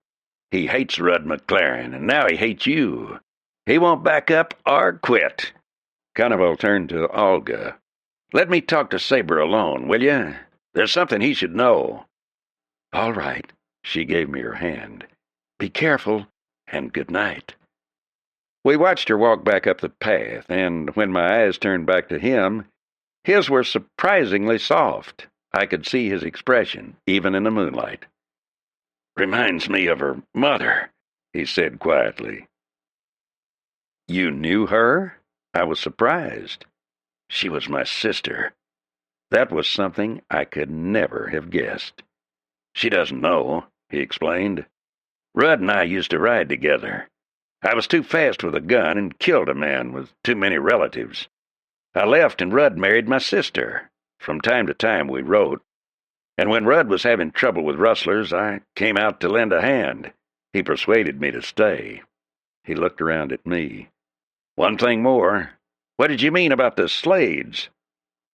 He hates Rudd McLaren, and now he hates you. He won't back up or quit." Cannibal turned to Olga. "Let me talk to Sabre alone, will you? There's something he should know." "All right." She gave me her hand. "Be careful, and good night." We watched her walk back up the path, and when my eyes turned back to him, his were surprisingly soft. I could see his expression, even in the moonlight. "Reminds me of her mother," he said quietly. "You knew her?" I was surprised. "She was my sister." That was something I could never have guessed. "She doesn't know," he explained. "Rudd and I used to ride together. I was too fast with a gun and killed a man with too many relatives. I left and Rudd married my sister. From time to time we wrote. And when Rudd was having trouble with rustlers, I came out to lend a hand. He persuaded me to stay." He looked around at me. "One thing more. What did you mean about the Slades?"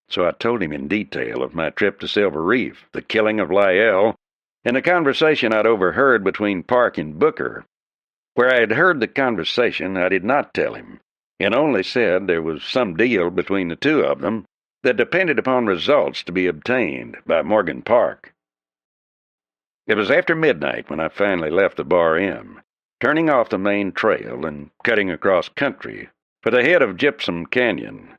So I told him in detail of my trip to Silver Reef, the killing of Lyell, and the conversation I'd overheard between Park and Booker. Where I had heard the conversation, I did not tell him, and only said there was some deal between the two of them, that depended upon results to be obtained by Morgan Park. It was after midnight when I finally left the Bar M, turning off the main trail and cutting across country for the head of Gypsum Canyon.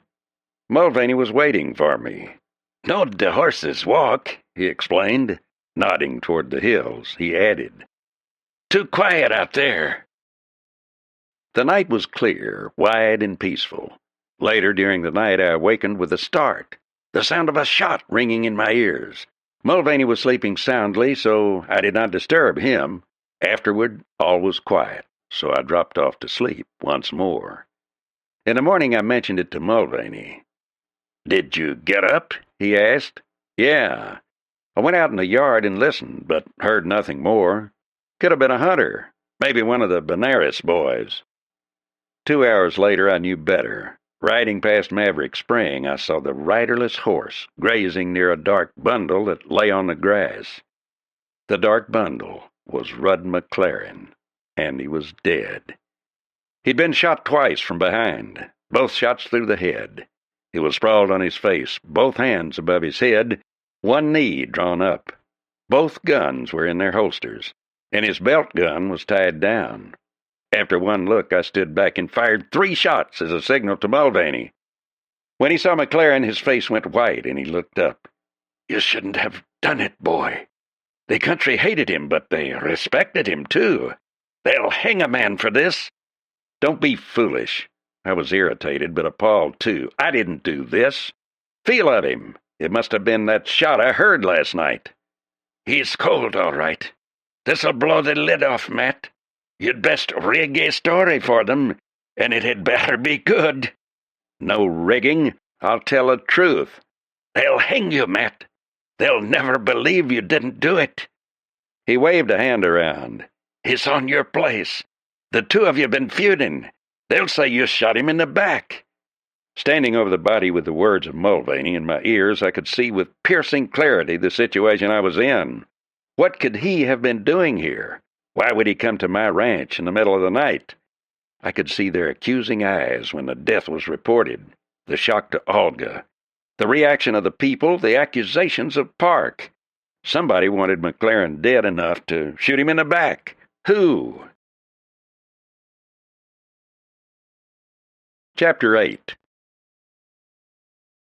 Mulvaney was waiting for me. "Don't the horses walk?" he explained, nodding toward the hills. He added, "Too quiet out there." The night was clear, wide, and peaceful. Later during the night I awakened with a start, the sound of a shot ringing in my ears. Mulvaney was sleeping soundly, so I did not disturb him. Afterward, all was quiet, so I dropped off to sleep once more. In the morning I mentioned it to Mulvaney. "Did you get up?" he asked. "Yeah. I went out in the yard and listened, but heard nothing more. Could have been a hunter, maybe one of the Benares boys." 2 hours later I knew better. Riding past Maverick Spring, I saw the riderless horse grazing near a dark bundle that lay on the grass. The dark bundle was Rudd McLaren, and he was dead. He'd been shot twice from behind, both shots through the head. He was sprawled on his face, both hands above his head, one knee drawn up. Both guns were in their holsters, and his belt gun was tied down. After one look, I stood back and fired 3 shots as a signal to Mulvaney. When he saw McLaren, his face went white, and he looked up. "You shouldn't have done it, boy. The country hated him, but they respected him, too. They'll hang a man for this." "Don't be foolish." I was irritated, but appalled, too. "I didn't do this. Feel of him. It must have been that shot I heard last night." "He's cold, all right. This'll blow the lid off, Matt. You'd best rig a story for them, and it had better be good." "No rigging. I'll tell the truth." "They'll hang you, Matt. They'll never believe you didn't do it." He waved a hand around. "It's on your place. The two of you been feuding. They'll say you shot him in the back." Standing over the body with the words of Mulvaney in my ears, I could see with piercing clarity the situation I was in. What could he have been doing here? Why would he come to my ranch in the middle of the night? I could see their accusing eyes when the death was reported, the shock to Olga, the reaction of the people, the accusations of Park. Somebody wanted McLaren dead enough to shoot him in the back. Who? Chapter 8.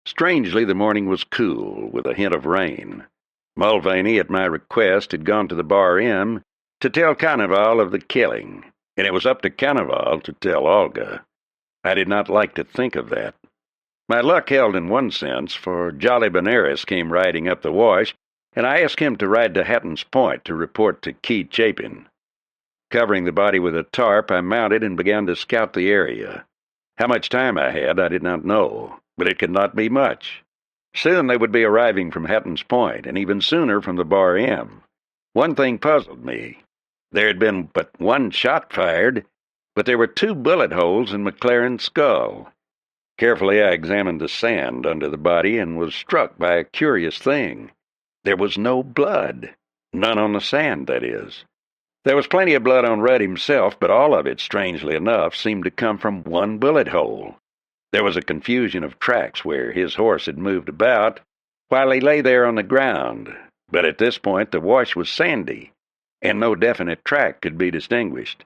Strangely, the morning was cool, with a hint of rain. Mulvaney, at my request, had gone to the Bar M to tell Carnival of the killing, and it was up to Carnival to tell Olga. I did not like to think of that. My luck held in one sense, for Jolly Benares came riding up the wash, and I asked him to ride to Hattans Point to report to Keith Chapin. Covering the body with a tarp, I mounted and began to scout the area. How much time I had, I did not know, but it could not be much. Soon they would be arriving from Hattans Point, and even sooner from the Bar M. One thing puzzled me. There had been but one shot fired, but there were 2 bullet holes in McLaren's skull. Carefully I examined the sand under the body and was struck by a curious thing. There was no blood. None on the sand, that is. There was plenty of blood on Rudd himself, but all of it, strangely enough, seemed to come from one bullet hole. There was a confusion of tracks where his horse had moved about while he lay there on the ground, but at this point the wash was sandy, and no definite track could be distinguished.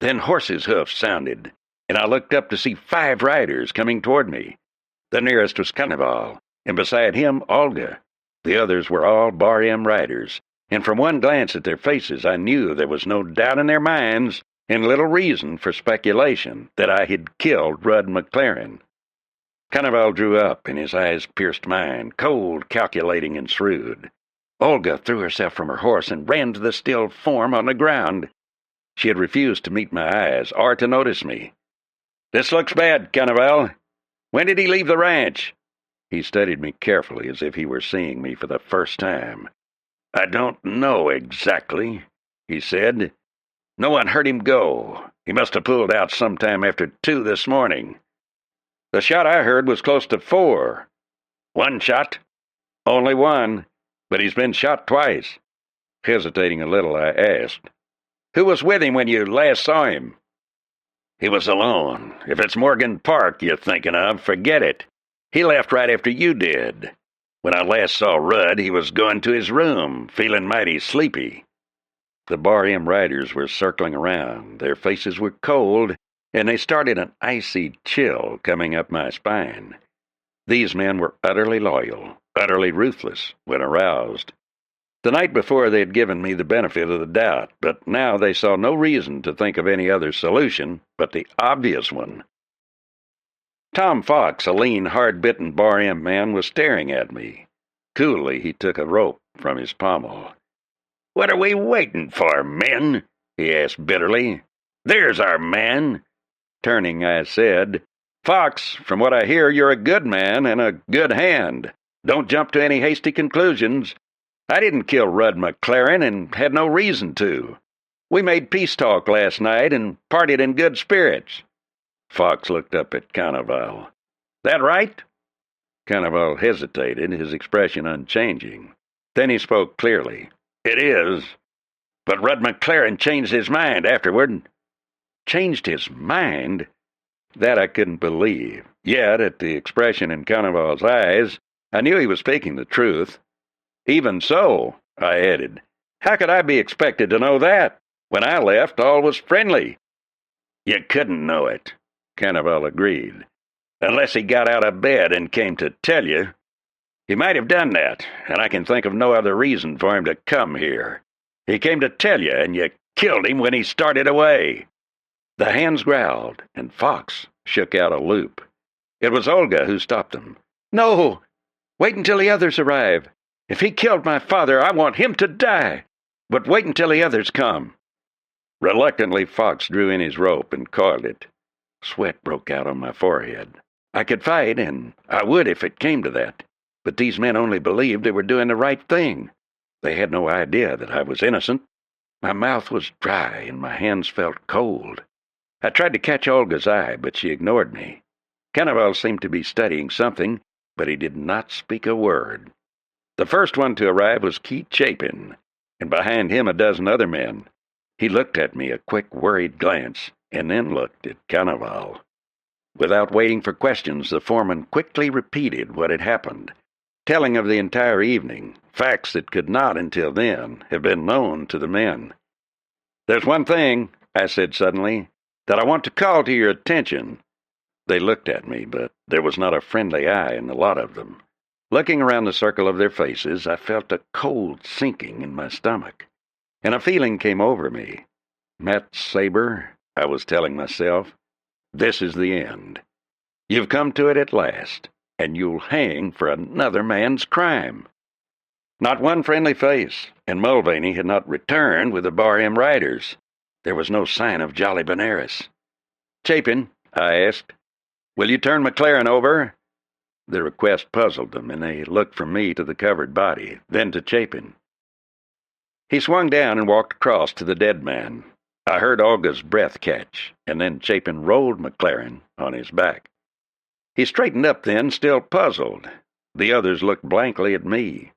Then horses' hoofs sounded, and I looked up to see 5 riders coming toward me. The nearest was Carnival, and beside him Olga. The others were all Bar M riders, and from one glance at their faces I knew there was no doubt in their minds, and little reason for speculation, that I had killed Rudd McLaren. Carnival drew up, and his eyes pierced mine, cold, calculating, and shrewd. Olga threw herself from her horse and ran to the still form on the ground. She had refused to meet my eyes, or to notice me. "This looks bad, Carnival. When did he leave the ranch?" He studied me carefully, as if he were seeing me for the first time. "I don't know exactly," he said. "No one heard him go. He must have pulled out sometime after 2 this morning. The shot I heard was close to 4. "One shot?" "Only one, but he's been shot twice." Hesitating a little, I asked, "Who was with him when you last saw him?" "He was alone. If it's Morgan Park you're thinking of, forget it. He left right after you did. When I last saw Rudd, he was going to his room, feeling mighty sleepy." The Bar M riders were circling around. Their faces were cold, and they started an icy chill coming up my spine. These men were utterly loyal, utterly ruthless when aroused. The night before they had given me the benefit of the doubt, but now they saw no reason to think of any other solution but the obvious one. Tom Fox, a lean, hard-bitten Bar M man, was staring at me. Coolly, he took a rope from his pommel. "What are we waiting for, men?" he asked bitterly. "There's our man." Turning, I said, "Fox, from what I hear, you're a good man and a good hand. Don't jump to any hasty conclusions. I didn't kill Rudd McLaren and had no reason to. We made peace talk last night and partied in good spirits." Fox looked up at Carnival. "That right?" Carnival hesitated, his expression unchanging. Then he spoke clearly. "It is. But Rudd McLaren changed his mind afterward." "Changed his mind?" That I couldn't believe. Yet, at the expression in Carnival's eyes, I knew he was speaking the truth. "Even so," I added, "how could I be expected to know that? When I left, all was friendly." "You couldn't know it," Carnival agreed, "unless he got out of bed and came to tell you. He might have done that, and I can think of no other reason for him to come here. He came to tell you, and you killed him when he started away." The hands growled, and Fox shook out a loop. It was Olga who stopped them. "No! Wait until the others arrive. If he killed my father, I want him to die. But wait until the others come." Reluctantly, Fox drew in his rope and coiled it. Sweat broke out on my forehead. I could fight, and I would if it came to that. But these men only believed they were doing the right thing. They had no idea that I was innocent. My mouth was dry, and my hands felt cold. I tried to catch Olga's eye, but she ignored me. Carnival seemed to be studying something, but he did not speak a word. The first one to arrive was Keith Chapin, and behind him a dozen other men. He looked at me a quick, worried glance, and then looked at Carnival. Without waiting for questions, the foreman quickly repeated what had happened, telling of the entire evening, facts that could not, until then, have been known to the men. "There's one thing," I said suddenly, "that I want to call to your attention." They looked at me, but there was not a friendly eye in the lot of them. Looking around the circle of their faces, I felt a cold sinking in my stomach, and a feeling came over me. "Matt Sabre," I was telling myself, "this is the end. You've come to it at last, and you'll hang for another man's crime." Not one friendly face, and Mulvaney had not returned with the Bar M riders. There was no sign of Jolly Benares. "Chapin," I asked, "will you turn McLaren over?" The request puzzled them, and they looked from me to the covered body, then to Chapin. He swung down and walked across to the dead man. I heard Olga's breath catch, and then Chapin rolled McLaren on his back. He straightened up then, still puzzled. The others looked blankly at me.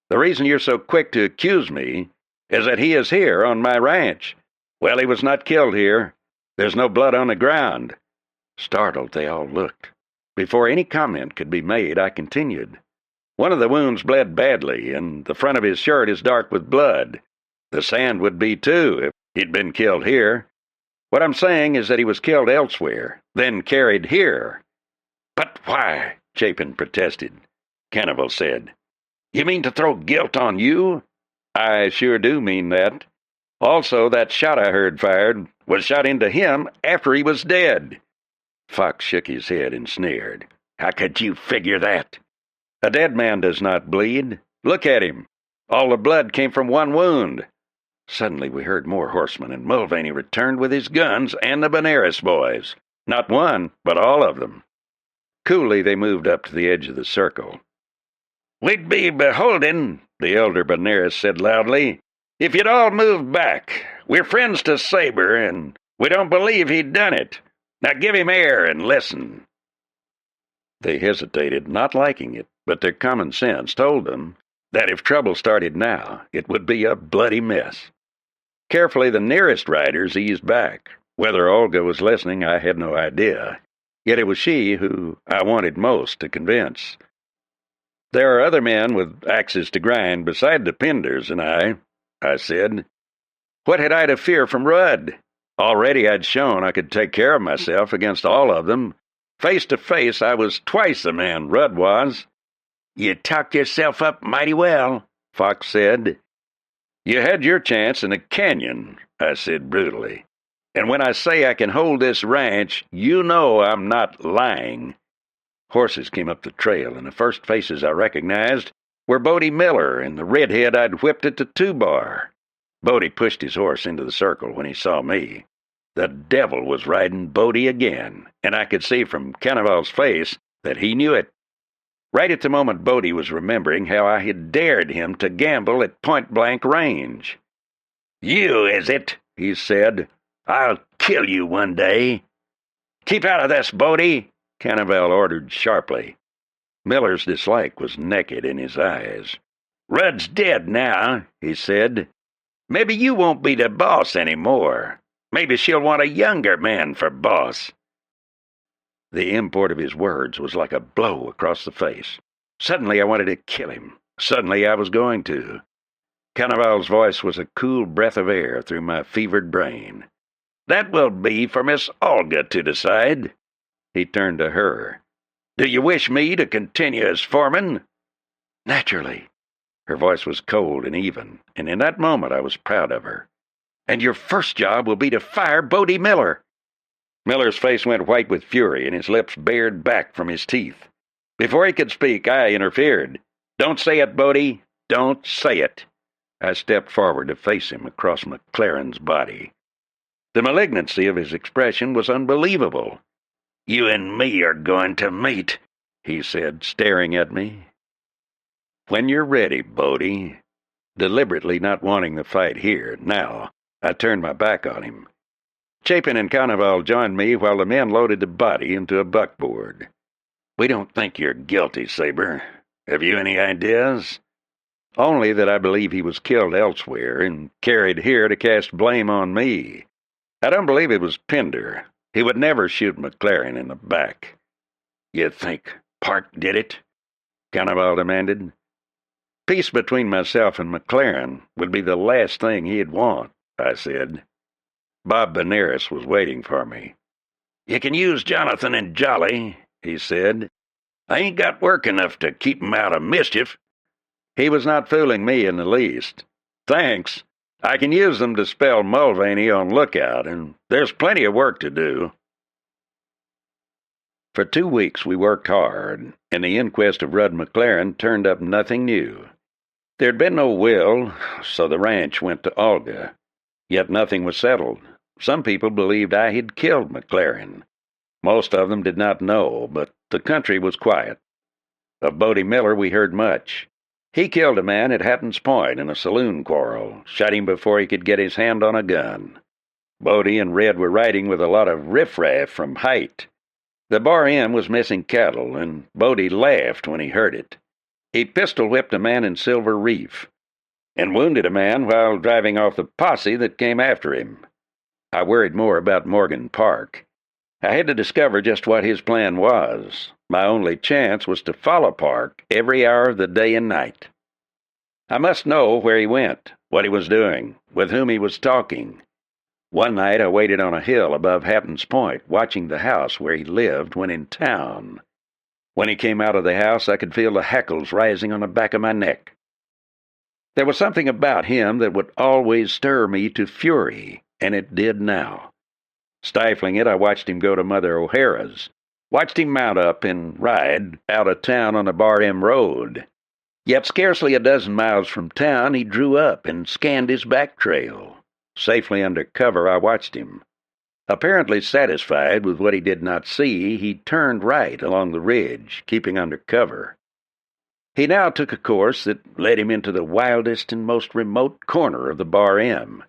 "The reason you're so quick to accuse me is that he is here on my ranch." "Well, he was not killed here. There's no blood on the ground." Startled, they all looked. Before any comment could be made, I continued. "One of the wounds bled badly, and the front of his shirt is dark with blood. The sand would be, too, if he'd been killed here. What I'm saying is that he was killed elsewhere, then carried here." "But why?" Chapin protested. Carnival said, "You mean to throw guilt on you?" "I sure do mean that. Also, that shot I heard fired was shot into him after he was dead." Fox shook his head and sneered. "How could you figure that?" "A dead man does not bleed. Look at him. All the blood came from one wound." Suddenly we heard more horsemen, and Mulvaney returned with his guns and the Benares boys. Not one, but all of them. Coolly they moved up to the edge of the circle. "We'd be beholden," the elder Benares said loudly, "if you'd all move back. We're friends to Sabre, and we don't believe he'd done it. Now give him air and listen." They hesitated, not liking it, but their common sense told them that if trouble started now, it would be a bloody mess. Carefully, the nearest riders eased back. Whether Olga was listening, I had no idea. Yet it was she who I wanted most to convince. "There are other men with axes to grind beside the Penders and I said. What had I to fear from Rudd? Already I'd shown I could take care of myself against all of them. Face to face, I was twice the man Rudd was. "You talked yourself up mighty well," Fox said. "You had your chance in a canyon," I said brutally. "And when I say I can hold this ranch, you know I'm not lying." Horses came up the trail, and the first faces I recognized were Bodie Miller and the redhead I'd whipped at the 2-bar. Bodie pushed his horse into the circle when he saw me. The devil was riding Bodie again, and I could see from Cannavale's face that he knew it. Right at the moment Bodie was remembering how I had dared him to gamble at point-blank range. "You, is it?" he said. "I'll kill you one day." "Keep out of this, Bodie," Cannavale ordered sharply. Miller's dislike was naked in his eyes. "Rudd's dead now," he said. "Maybe you won't be the boss anymore. Maybe she'll want a younger man for boss." The import of his words was like a blow across the face. Suddenly I wanted to kill him. Suddenly I was going to. Cannavale's voice was a cool breath of air through my fevered brain. "That will be for Miss Olga to decide." He turned to her. "Do you wish me to continue as foreman?" "Naturally." Her voice was cold and even, and in that moment I was proud of her. "And your first job will be to fire Bodie Miller." Miller's face went white with fury, and his lips bared back from his teeth. Before he could speak, I interfered. "Don't say it, Bodie. Don't say it." I stepped forward to face him across McLaren's body. The malignancy of his expression was unbelievable. "You and me are going to meet," he said, staring at me. "When you're ready, Bodie." Deliberately not wanting the fight here, now, I turned my back on him. Chapin and Cannavale joined me while the men loaded the body into a buckboard. "We don't think you're guilty, Sabre. Have you any ideas?" "Only that I believe he was killed elsewhere and carried here to cast blame on me. I don't believe it was Pender. He would never shoot McLaren in the back." "You think Park did it?" Cannavale demanded. "Peace between myself and McLaren would be the last thing he'd want," I said. Bob Benares was waiting for me. "You can use Jonathan and Jolly," he said. "I ain't got work enough to keep 'em out of mischief." He was not fooling me in the least. "Thanks. I can use them to spell Mulvaney on lookout, and there's plenty of work to do." For 2 weeks we worked hard, and the inquest of Rudd McLaren turned up nothing new. There'd been no will, so the ranch went to Olga. Yet nothing was settled. Some people believed I had killed McLaren. Most of them did not know, but the country was quiet. Of Bodie Miller we heard much. He killed a man at Hattans Point in a saloon quarrel, shot him before he could get his hand on a gun. Bodie and Red were riding with a lot of riffraff from Height. The Bar M was missing cattle, and Bodie laughed when he heard it. He pistol-whipped a man in Silver Reef, and wounded a man while driving off the posse that came after him. I worried more about Morgan Park. I had to discover just what his plan was. My only chance was to follow Park every hour of the day and night. I must know where he went, what he was doing, with whom he was talking. One night I waited on a hill above Hattans Point, watching the house where he lived when in town. When he came out of the house, I could feel the hackles rising on the back of my neck. There was something about him that would always stir me to fury, and it did now. Stifling it, I watched him go to Mother O'Hara's, watched him mount up and ride out of town on the Bar M Road. Yet scarcely a dozen miles from town, he drew up and scanned his back trail. Safely under cover, I watched him. Apparently satisfied with what he did not see, he turned right along the ridge, keeping under cover. He now took a course that led him into the wildest and most remote corner of the Bar M,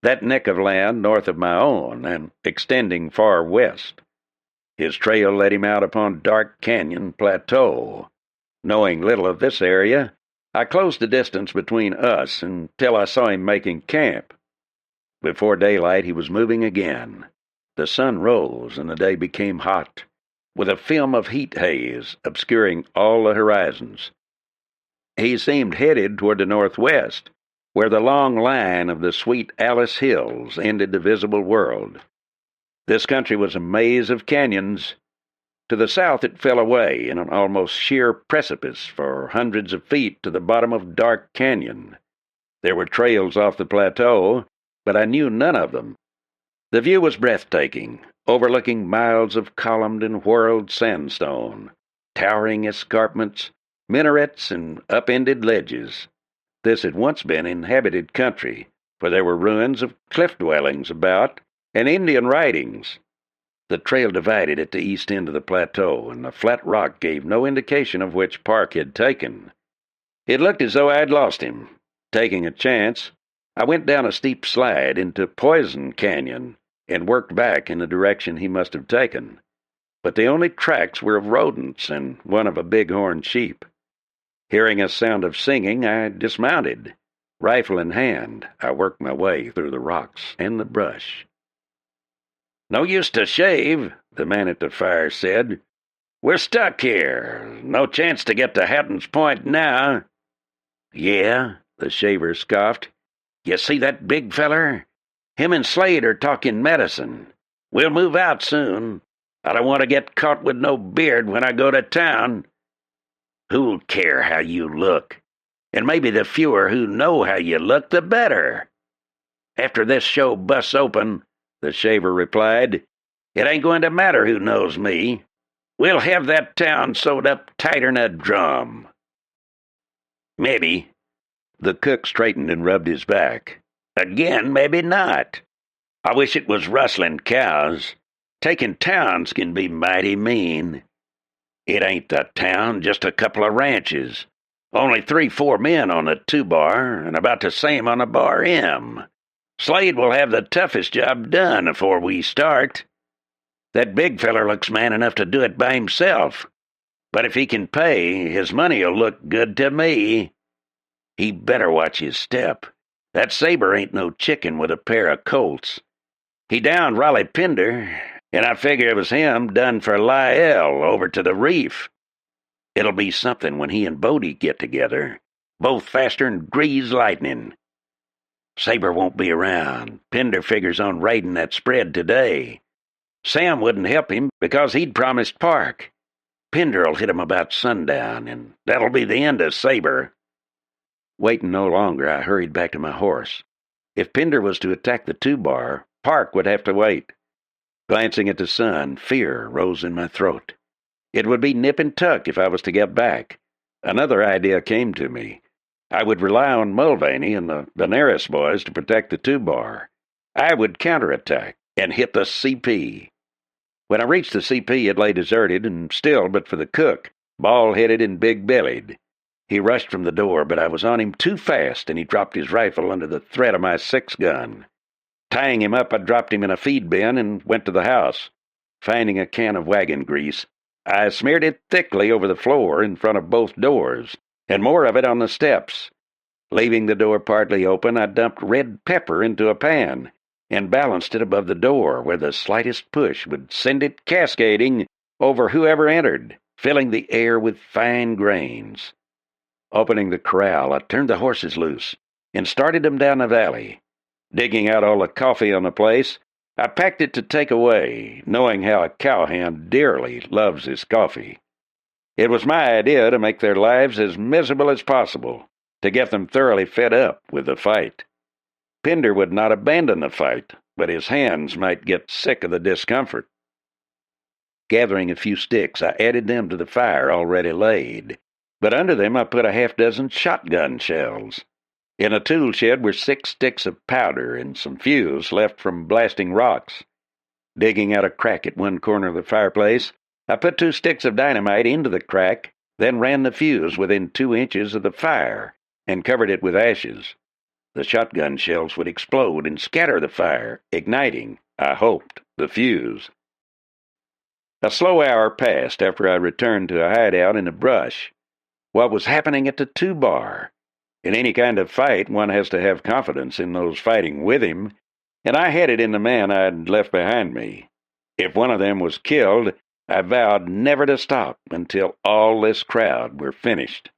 that neck of land north of my own and extending far west. His trail led him out upon Dark Canyon Plateau. Knowing little of this area, I closed the distance between us until I saw him making camp. Before daylight, he was moving again. The sun rose and the day became hot. with a film of heat haze obscuring all the horizons. He seemed headed toward the northwest, where the long line of the sweet Alice Hills ended the visible world. This country was a maze of canyons. To the south it fell away in an almost sheer precipice for hundreds of feet to the bottom of Dark Canyon. There were trails off the plateau, but I knew none of them. The view was breathtaking, overlooking miles of columned and whorled sandstone, towering escarpments, minarets, and upended ledges. This had once been inhabited country, for there were ruins of cliff dwellings about, and Indian writings. The trail divided at the east end of the plateau, and the flat rock gave no indication of which Park had taken. It looked as though I had lost him. Taking a chance, I went down a steep slide into Poison Canyon and worked back in the direction he must have taken. But the only tracks were of rodents and one of a bighorn sheep. Hearing a sound of singing, I dismounted. Rifle in hand, I worked my way through the rocks and the brush. "No use to shave," the man at the fire said. "We're stuck here. No chance to get to Hattans Point now." "Yeah," the shaver scoffed. "You see that big feller? Him and Slade are talking medicine. We'll move out soon. I don't want to get caught with no beard when I go to town." "Who'll care how you look? And maybe the fewer who know how you look, the better." "After this show busts open," the shaver replied, "it ain't going to matter who knows me. We'll have that town sewed up tighter'n a drum." "Maybe." The cook straightened and rubbed his back. "Again, maybe not. I wish it was rustling cows. Taking towns can be mighty mean. It ain't a town, just a couple of ranches. Only 3-4 men on the 2-bar, and about the same on the Bar M. Slade will have the toughest job done afore we start. That big feller looks man enough to do it by himself, but if he can pay, his money'll look good to me. He better watch his step. That Sabre ain't no chicken with a pair of Colts. He downed Raleigh Pinder, and I figure it was him done for Lyell over to the reef. It'll be something when he and Bodie get together, both faster'n greased lightning. Sabre won't be around. Pinder figures on raiding that spread today. Sam wouldn't help him because he'd promised Park. Pinder'll hit him about sundown, and that'll be the end of Sabre." Waiting no longer, I hurried back to my horse. If Pinder was to attack the 2-bar, Park would have to wait. Glancing at the sun, fear rose in my throat. It would be nip and tuck if I was to get back. Another idea came to me. I would rely on Mulvaney and the Benares boys to protect the 2-bar. I would counterattack and hit the CP. When I reached the CP, it lay deserted and still but for the cook, bald-headed and big-bellied. He rushed from the door, but I was on him too fast, and he dropped his rifle under the threat of my 6-gun. Tying him up, I dropped him in a feed bin and went to the house. Finding a can of wagon grease, I smeared it thickly over the floor in front of both doors, and more of it on the steps. Leaving the door partly open, I dumped red pepper into a pan and balanced it above the door, where the slightest push would send it cascading over whoever entered, filling the air with fine grains. Opening the corral, I turned the horses loose and started them down the valley. Digging out all the coffee on the place, I packed it to take away, knowing how a cowhand dearly loves his coffee. It was my idea to make their lives as miserable as possible, to get them thoroughly fed up with the fight. Pinder would not abandon the fight, but his hands might get sick of the discomfort. Gathering a few sticks, I added them to the fire already laid, but under them I put a half-dozen shotgun shells. In a tool shed were 6 sticks of powder and some fuse left from blasting rocks. Digging out a crack at one corner of the fireplace, I put 2 sticks of dynamite into the crack, then ran the fuse within 2 inches of the fire and covered it with ashes. The shotgun shells would explode and scatter the fire, igniting, I hoped, the fuse. A slow hour passed after I returned to a hideout in the brush. What was happening at the 2-bar? In any kind of fight, one has to have confidence in those fighting with him, and I had it in the man I'd left behind me. If one of them was killed, I vowed never to stop until all this crowd were finished.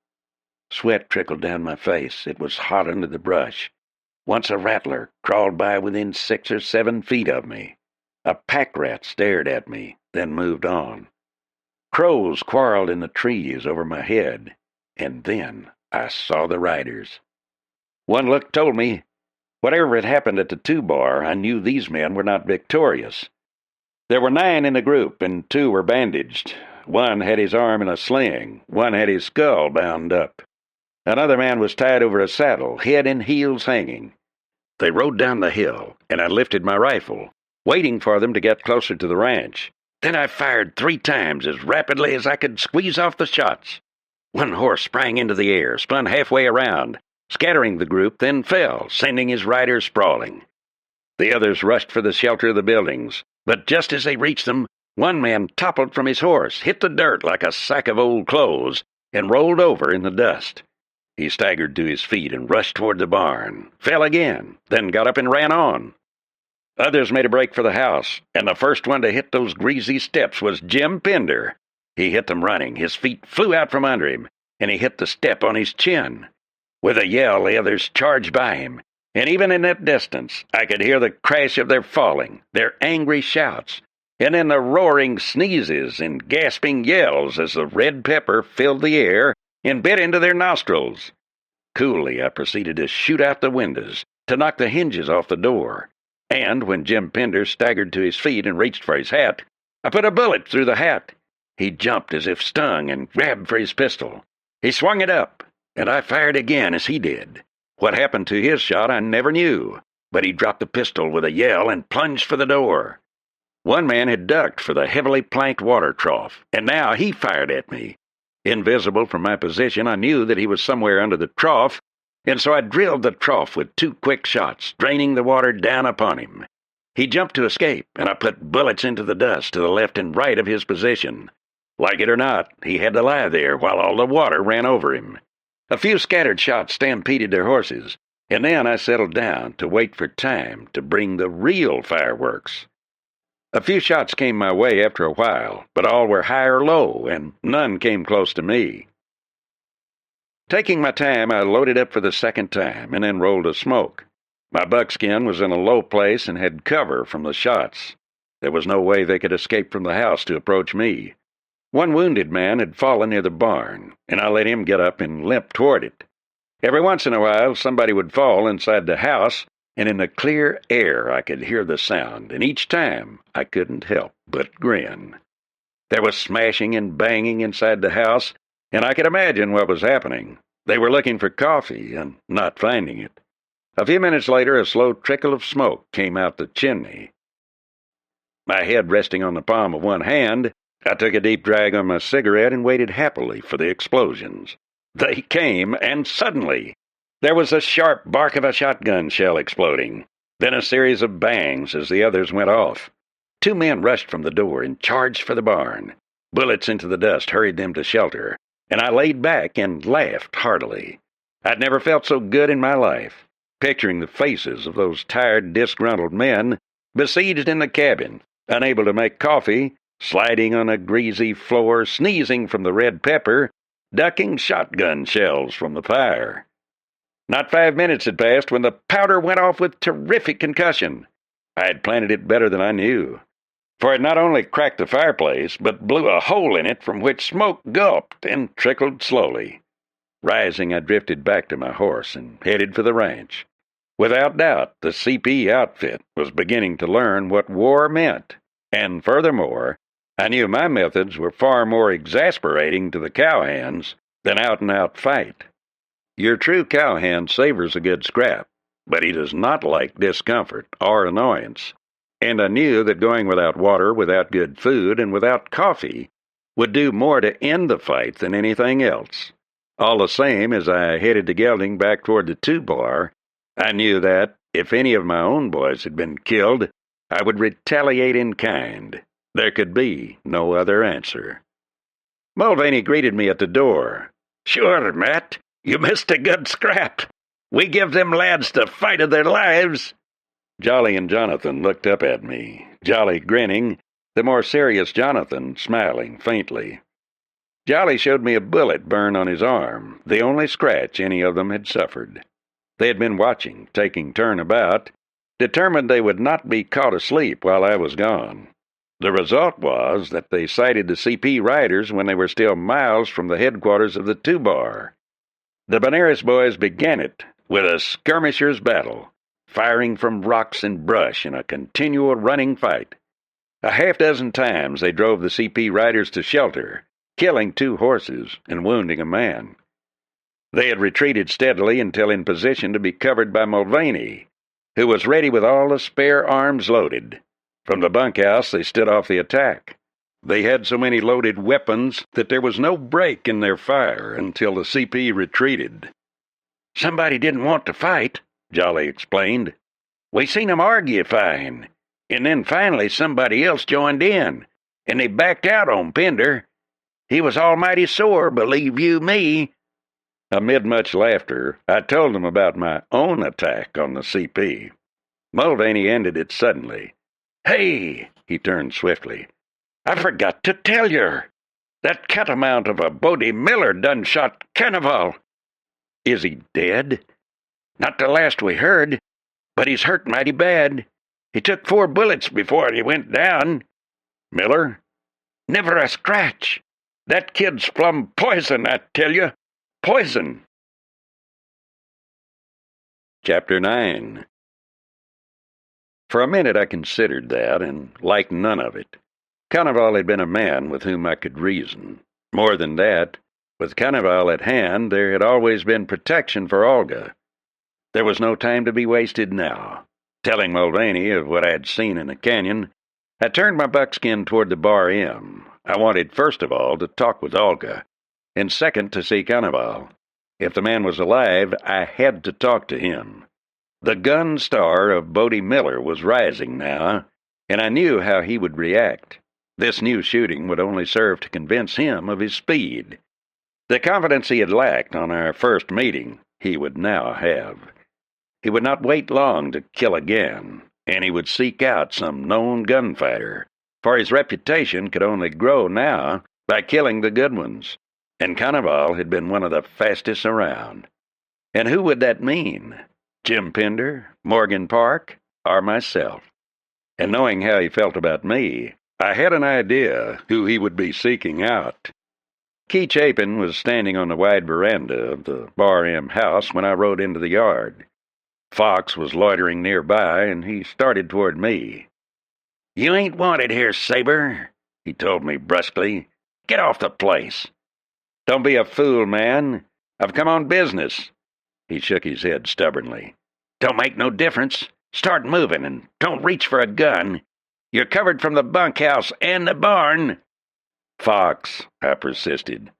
Sweat trickled down my face. It was hot under the brush. Once a rattler crawled by within 6 or 7 feet of me. A pack rat stared at me, then moved on. Crows quarreled in the trees over my head, and then I saw the riders. One look told me, whatever had happened at the 2-bar, I knew these men were not victorious. There were 9 in the group, and 2 were bandaged. One had his arm in a sling. One had his skull bound up. Another man was tied over a saddle, head and heels hanging. They rode down the hill, and I lifted my rifle, waiting for them to get closer to the ranch. Then I fired 3 times as rapidly as I could squeeze off the shots. One horse sprang into the air, spun halfway around, scattering the group, then fell, sending his rider sprawling. The others rushed for the shelter of the buildings, but just as they reached them, one man toppled from his horse, hit the dirt like a sack of old clothes, and rolled over in the dust. He staggered to his feet and rushed toward the barn, fell again, then got up and ran on. Others made a break for the house, and the first one to hit those greasy steps was Jim Pender. He hit them running. His feet flew out from under him, and he hit the step on his chin. With a yell, the others charged by him, and even in that distance, I could hear the crash of their falling, their angry shouts, and then the roaring sneezes and gasping yells as the red pepper filled the air and bit into their nostrils. Coolly, I proceeded to shoot out the windows, to knock the hinges off the door. And when Jim Pender staggered to his feet and reached for his hat, I put a bullet through the hat. He jumped as if stung and grabbed for his pistol. He swung it up, and I fired again as he did. What happened to his shot I never knew, but he dropped the pistol with a yell and plunged for the door. One man had ducked for the heavily planked water trough, and now he fired at me. Invisible from my position, I knew that he was somewhere under the trough, and so I drilled the trough with 2 quick shots, draining the water down upon him. He jumped to escape, and I put bullets into the dust to the left and right of his position. Like it or not, he had to lie there while all the water ran over him. A few scattered shots stampeded their horses, and then I settled down to wait for time to bring the real fireworks. A few shots came my way after a while, but all were high or low, and none came close to me. Taking my time, I loaded up for the second time, and then rolled a smoke. My buckskin was in a low place and had cover from the shots. There was no way they could escape from the house to approach me. One wounded man had fallen near the barn, and I let him get up and limp toward it. Every once in a while, somebody would fall inside the house, and in the clear air I could hear the sound, and each time I couldn't help but grin. There was smashing and banging inside the house, and I could imagine what was happening. They were looking for coffee and not finding it. A few minutes later, a slow trickle of smoke came out the chimney. My head resting on the palm of one hand, I took a deep drag on my cigarette and waited happily for the explosions. They came, and suddenly there was the sharp bark of a shotgun shell exploding, then a series of bangs as the others went off. 2 men rushed from the door and charged for the barn. Bullets into the dust hurried them to shelter, and I laid back and laughed heartily. I'd never felt so good in my life, picturing the faces of those tired, disgruntled men besieged in the cabin, unable to make coffee, sliding on a greasy floor, sneezing from the red pepper, ducking shotgun shells from the fire. Not 5 minutes had passed when the powder went off with terrific concussion. I had planted it better than I knew, for it not only cracked the fireplace, but blew a hole in it from which smoke gulped and trickled slowly. Rising, I drifted back to my horse and headed for the ranch. Without doubt, the CP outfit was beginning to learn what war meant, and furthermore, I knew my methods were far more exasperating to the cowhands than out-and-out fight. Your true cowhand savors a good scrap, but he does not like discomfort or annoyance. And I knew that going without water, without good food, and without coffee would do more to end the fight than anything else. All the same, as I headed to gelding back toward the 2-bar, I knew that, if any of my own boys had been killed, I would retaliate in kind. There could be no other answer. Mulvaney greeted me at the door. "Sure, Matt, you missed a good scrap. We give them lads the fight of their lives." Jolly and Jonathan looked up at me, Jolly grinning, the more serious Jonathan smiling faintly. Jolly showed me a bullet burn on his arm, the only scratch any of them had suffered. They had been watching, taking turn about, determined they would not be caught asleep while I was gone. The result was that they sighted the CP riders when they were still miles from the headquarters of the 2-bar. The Benares boys began it with a skirmisher's battle, firing from rocks and brush in a continual running fight. A half-dozen times they drove the CP riders to shelter, killing 2 horses and wounding a man. They had retreated steadily until in position to be covered by Mulvaney, who was ready with all the spare arms loaded. From the bunkhouse they stood off the attack. They had so many loaded weapons that there was no break in their fire until the CP retreated. "Somebody didn't want to fight," Jolly explained. "We seen 'em argue fine, and then finally somebody else joined in, and they backed out on Pender. He was almighty sore, believe you me." Amid much laughter, I told them about my own attack on the CP. Mulvaney ended it suddenly. "Hey," he turned swiftly, "I forgot to tell yer. That catamount of a Bodie Miller done shot Carnival." "Is he dead?" "Not the last we heard, but he's hurt mighty bad. He took 4 bullets before he went down." "Miller?" "Never a scratch. That kid's plumb poison, I tell you. Poison." Chapter 9. For a minute I considered that, and liked none of it. Carnival had been a man with whom I could reason. More than that, with Carnival at hand, there had always been protection for Olga. There was no time to be wasted now. Telling Mulvaney of what I had seen in the canyon, I turned my buckskin toward the Bar M. I wanted, first of all, to talk with Olga, and second, to see Carnival. If the man was alive, I had to talk to him. The gun star of Bodie Miller was rising now, and I knew how he would react. This new shooting would only serve to convince him of his speed. The confidence he had lacked on our first meeting, he would now have. He would not wait long to kill again, and he would seek out some known gunfighter, for his reputation could only grow now by killing the good ones, and Carnival had been one of the fastest around. And who would that mean? Jim Pender, Morgan Park, or myself? And knowing how he felt about me, I had an idea who he would be seeking out. Key Chapin was standing on the wide veranda of the Bar M house when I rode into the yard. Fox was loitering nearby, and he started toward me. "You ain't wanted here, Sabre," he told me brusquely. "Get off the place." "Don't be a fool, man. I've come on business." He shook his head stubbornly. "Don't make no difference. Start moving, and don't reach for a gun. You're covered from the bunkhouse and the barn." "Fox," I persisted,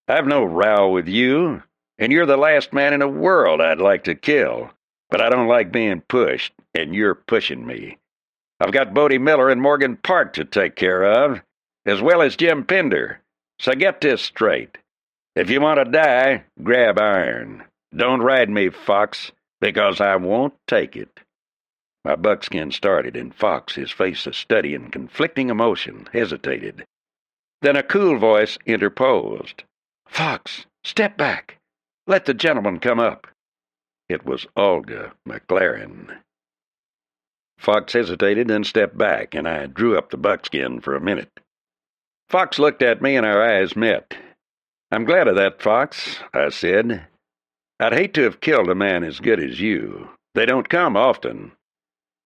"I've no row with you, and you're the last man in the world I'd like to kill. But I don't like being pushed, and you're pushing me. I've got Bodie Miller and Morgan Park to take care of, as well as Jim Pender. So get this straight. If you want to die, grab iron. Don't ride me, Fox, because I won't take it." My buckskin started, and Fox, his face a study in conflicting emotion, hesitated. Then a cool voice interposed. "Fox, step back. Let the gentleman come up." It was Olga McLaren. Fox hesitated, then stepped back, and I drew up the buckskin for a minute. Fox looked at me, and our eyes met. "I'm glad of that, Fox," I said. "I'd hate to have killed a man as good as you. They don't come often."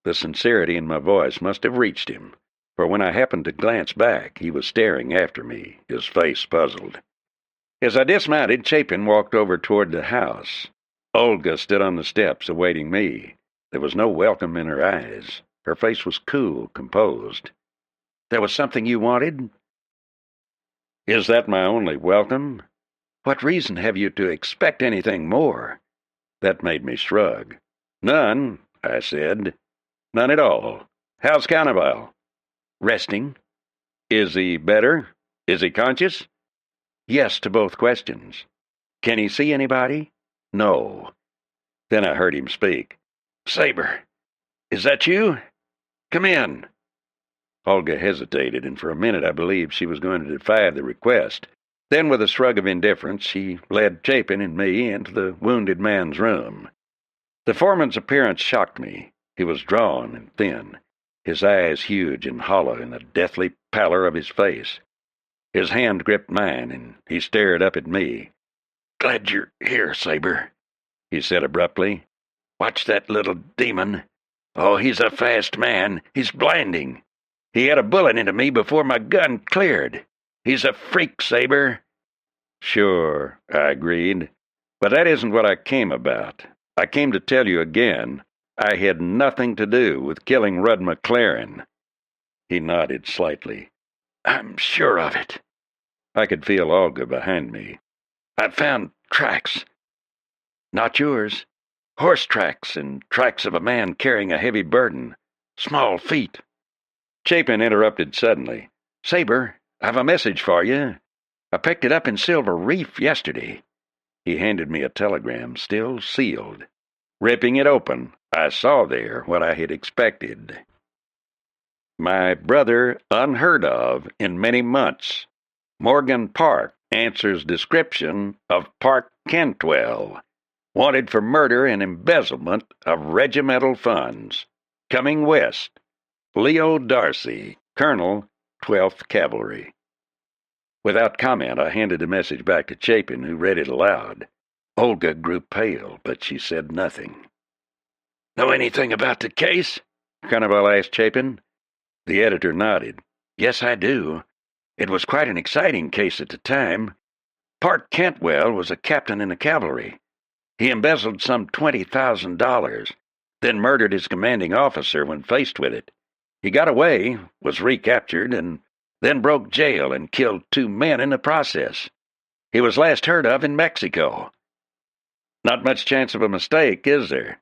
The sincerity in my voice must have reached him, for when I happened to glance back, he was staring after me, his face puzzled. As I dismounted, Chapin walked over toward the house. Olga stood on the steps awaiting me. There was no welcome in her eyes. Her face was cool, composed. "There was something you wanted?" "Is that my only welcome? What reason have you to expect anything more?" That made me shrug. "None," I said. "None at all. How's Carnival?" "Resting." "Is he better? Is he conscious?" "Yes to both questions." "Can he see anybody?" "No." Then I heard him speak. "Sabre, is that you? Come in." Olga hesitated, and for a minute I believed she was going to defy the request. Then, with a shrug of indifference, she led Chapin and me into the wounded man's room. The foreman's appearance shocked me. He was drawn and thin, his eyes huge and hollow in the deathly pallor of his face. His hand gripped mine, and he stared up at me. "Glad you're here, Sabre," he said abruptly. "Watch that little demon. Oh, he's a fast man. He's blinding. He had a bullet into me before my gun cleared. He's a freak, Sabre." "Sure," I agreed. "But that isn't what I came about. I came to tell you again, I had nothing to do with killing Rudd McLaren." He nodded slightly. "I'm sure of it." I could feel Olga behind me. "I found tracks. Not yours. Horse tracks and tracks of a man carrying a heavy burden. Small feet." Chapin interrupted suddenly. "Sabre, I've a message for you. I picked it up in Silver Reef yesterday." He handed me a telegram, still sealed. Ripping it open, I saw there what I had expected. "My brother unheard of in many months. Morgan Park answers description of Park Cantwell. Wanted for murder and embezzlement of regimental funds. Coming west. Leo Darcy, Colonel, 12th Cavalry." Without comment, I handed the message back to Chapin, who read it aloud. Olga grew pale, but she said nothing. "Know anything about the case?" Carnival asked Chapin. The editor nodded. "Yes, I do. It was quite an exciting case at the time. Park Cantwell was a captain in the cavalry. He embezzled some $20,000, then murdered his commanding officer when faced with it. He got away, was recaptured, and then broke jail and killed 2 men in the process. He was last heard of in Mexico." "Not much chance of a mistake, is there?"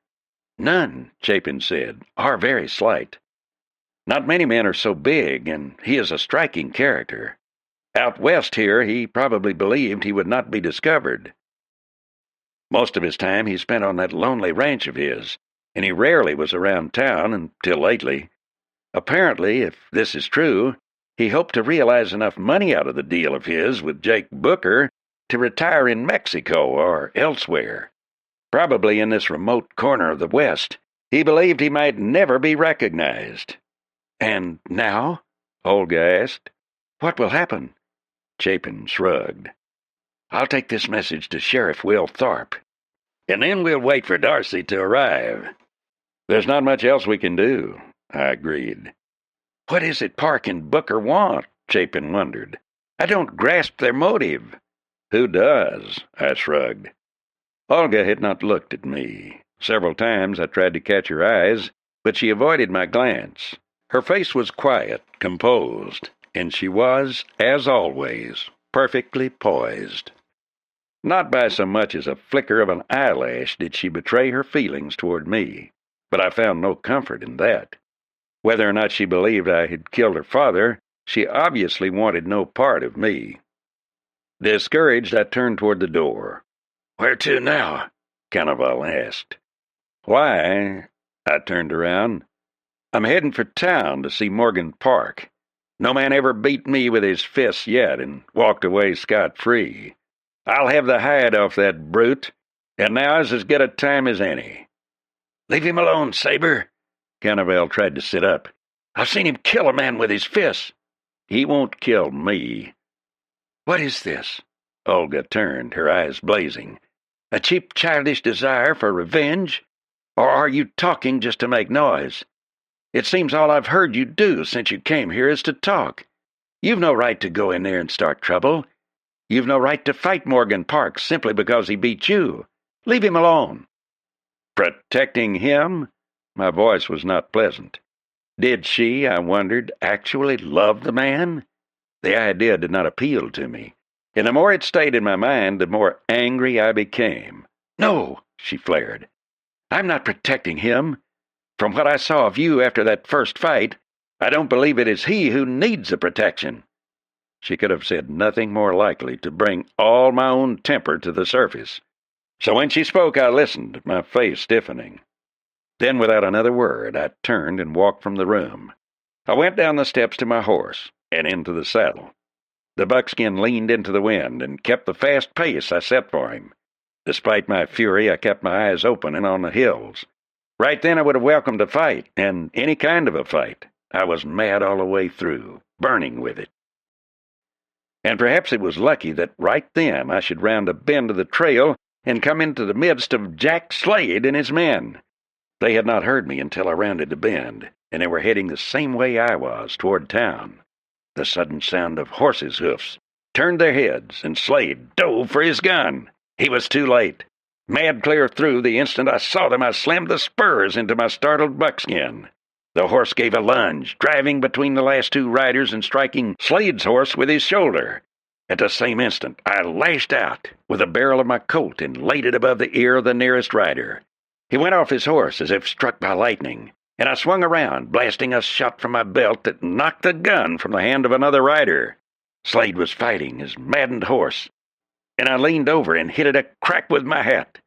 "None," Chapin said, "or very slight. Not many men are so big, and he is a striking character. Out west here, he probably believed he would not be discovered. Most of his time he spent on that lonely ranch of his, and he rarely was around town until lately. Apparently, if this is true, he hoped to realize enough money out of the deal of his with Jake Booker to retire in Mexico or elsewhere. Probably in this remote corner of the West, he believed he might never be recognized." "And now?" Olga asked. "What will happen?" Chapin shrugged. "I'll take this message to Sheriff Will Tharp, and then we'll wait for Darcy to arrive." "There's not much else we can do," I agreed. "What is it Park and Booker want?" Chapin wondered. "I don't grasp their motive." "Who does?" I shrugged. Olga had not looked at me. Several times I tried to catch her eyes, but she avoided my glance. Her face was quiet, composed, and she was, as always, perfectly poised. Not by so much as a flicker of an eyelash did she betray her feelings toward me, but I found no comfort in that. Whether or not she believed I had killed her father, she obviously wanted no part of me. Discouraged, I turned toward the door. "Where to now?" Cannavale asked. "Why?" I turned around. "I'm heading for town to see Morgan Park. No man ever beat me with his fists yet and walked away scot-free. I'll have the hide off that brute, and now's as good a time as any." "Leave him alone, Sabre." Cannavale tried to sit up. "I've seen him kill a man with his fists." "He won't kill me." "What is this?" Olga turned, her eyes blazing. "A cheap, childish desire for revenge? Or are you talking just to make noise? It seems all I've heard you do since you came here is to talk. You've no right to go in there and start trouble. You've no right to fight Morgan Park simply because he beat you. Leave him alone." Protecting him? My voice was not pleasant. Did she, I wondered, actually love the man? The idea did not appeal to me, and the more it stayed in my mind, the more angry I became. "No," she flared. "I'm not protecting him. From what I saw of you after that first fight, I don't believe it is he who needs the protection." She could have said nothing more likely to bring all my own temper to the surface. So when she spoke, I listened, my face stiffening. Then, without another word, I turned and walked from the room. I went down the steps to my horse and into the saddle. The buckskin leaned into the wind and kept the fast pace I set for him. Despite my fury, I kept my eyes open and on the hills. Right then I would have welcomed a fight, and any kind of a fight. I was mad all the way through, burning with it. And perhaps it was lucky that right then I should round a bend of the trail and come into the midst of Jack Slade and his men. They had not heard me until I rounded the bend, and they were heading the same way I was, toward town. The sudden sound of horses' hoofs turned their heads, and Slade dove for his gun. He was too late. Mad clear through, the instant I saw them, I slammed the spurs into my startled buckskin. The horse gave a lunge, driving between the last two riders and striking Slade's horse with his shoulder. At the same instant, I lashed out with the barrel of my Colt and laid it above the ear of the nearest rider. He went off his horse as if struck by lightning, and I swung around, blasting a shot from my belt that knocked the gun from the hand of another rider. Slade was fighting his maddened horse, and I leaned over and hit it a crack with my hat.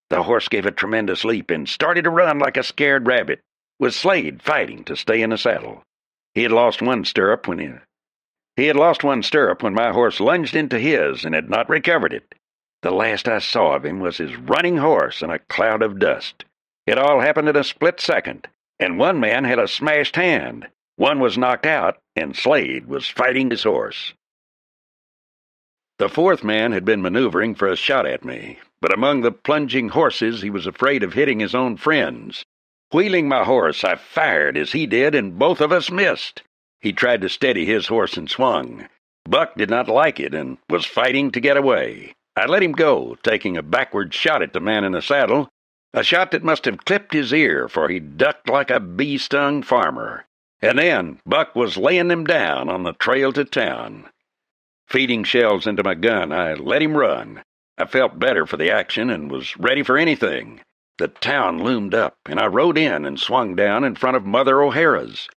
The horse gave a tremendous leap and started to run like a scared rabbit, with Slade fighting to stay in the saddle. He had lost one stirrup when my horse lunged into his and had not recovered it. The last I saw of him was his running horse and a cloud of dust. It all happened in a split second, and one man had a smashed hand. One was knocked out, and Slade was fighting his horse. The fourth man had been maneuvering for a shot at me, but among the plunging horses he was afraid of hitting his own friends. Wheeling my horse, I fired as he did, and both of us missed. He tried to steady his horse and swung. Buck did not like it and was fighting to get away. I let him go, taking a backward shot at the man in the saddle, a shot that must have clipped his ear, for he ducked like a bee-stung farmer. And then Buck was laying him down on the trail to town. Feeding shells into my gun, I let him run. I felt better for the action and was ready for anything. The town loomed up, and I rode in and swung down in front of Mother O'Hara's.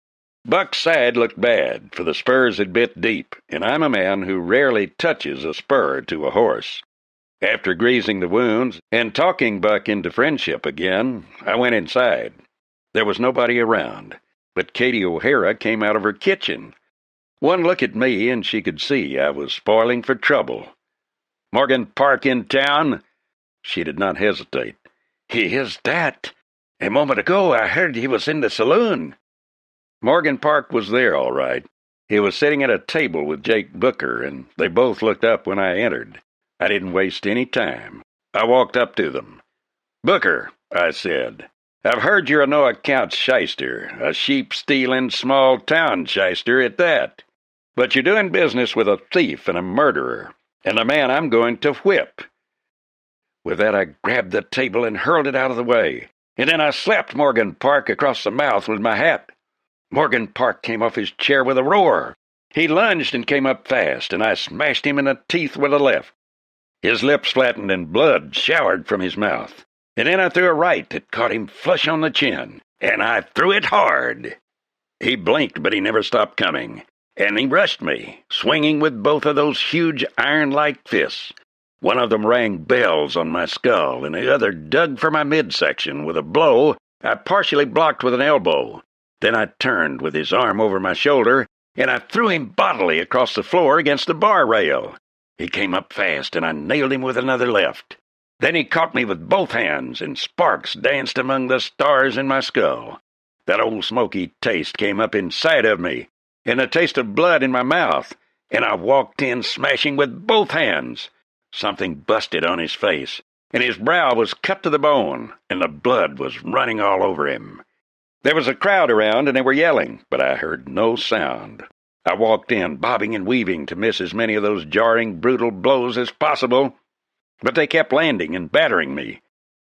Buck's side looked bad, for the spurs had bit deep, and I'm a man who rarely touches a spur to a horse. After greasing the wounds and talking Buck into friendship again, I went inside. There was nobody around, but Katie O'Hara came out of her kitchen. One look at me, and she could see I was spoiling for trouble. "Morgan Park in town?" She did not hesitate. "He is that. A moment ago I heard he was in the saloon." Morgan Park was there, all right. He was sitting at a table with Jake Booker, and they both looked up when I entered. I didn't waste any time. I walked up to them. "Booker," I said, "I've heard you're a no-account shyster, a sheep-stealing, small-town shyster at that. But you're doing business with a thief and a murderer, and a man I'm going to whip." With that, I grabbed the table and hurled it out of the way, and then I slapped Morgan Park across the mouth with my hat. Morgan Park came off his chair with a roar. He lunged and came up fast, and I smashed him in the teeth with a left. His lips flattened and blood showered from his mouth. And then I threw a right that caught him flush on the chin, and I threw it hard. He blinked, but he never stopped coming, and he rushed me, swinging with both of those huge iron-like fists. One of them rang bells on my skull, and the other dug for my midsection with a blow I partially blocked with an elbow. Then I turned with his arm over my shoulder, and I threw him bodily across the floor against the bar rail. He came up fast, and I nailed him with another left. Then he caught me with both hands, and sparks danced among the stars in my skull. That old smoky taste came up inside of me, and a taste of blood in my mouth, and I walked in smashing with both hands. Something busted on his face, and his brow was cut to the bone, and the blood was running all over him. There was a crowd around, and they were yelling, but I heard no sound. I walked in, bobbing and weaving to miss as many of those jarring, brutal blows as possible, but they kept landing and battering me.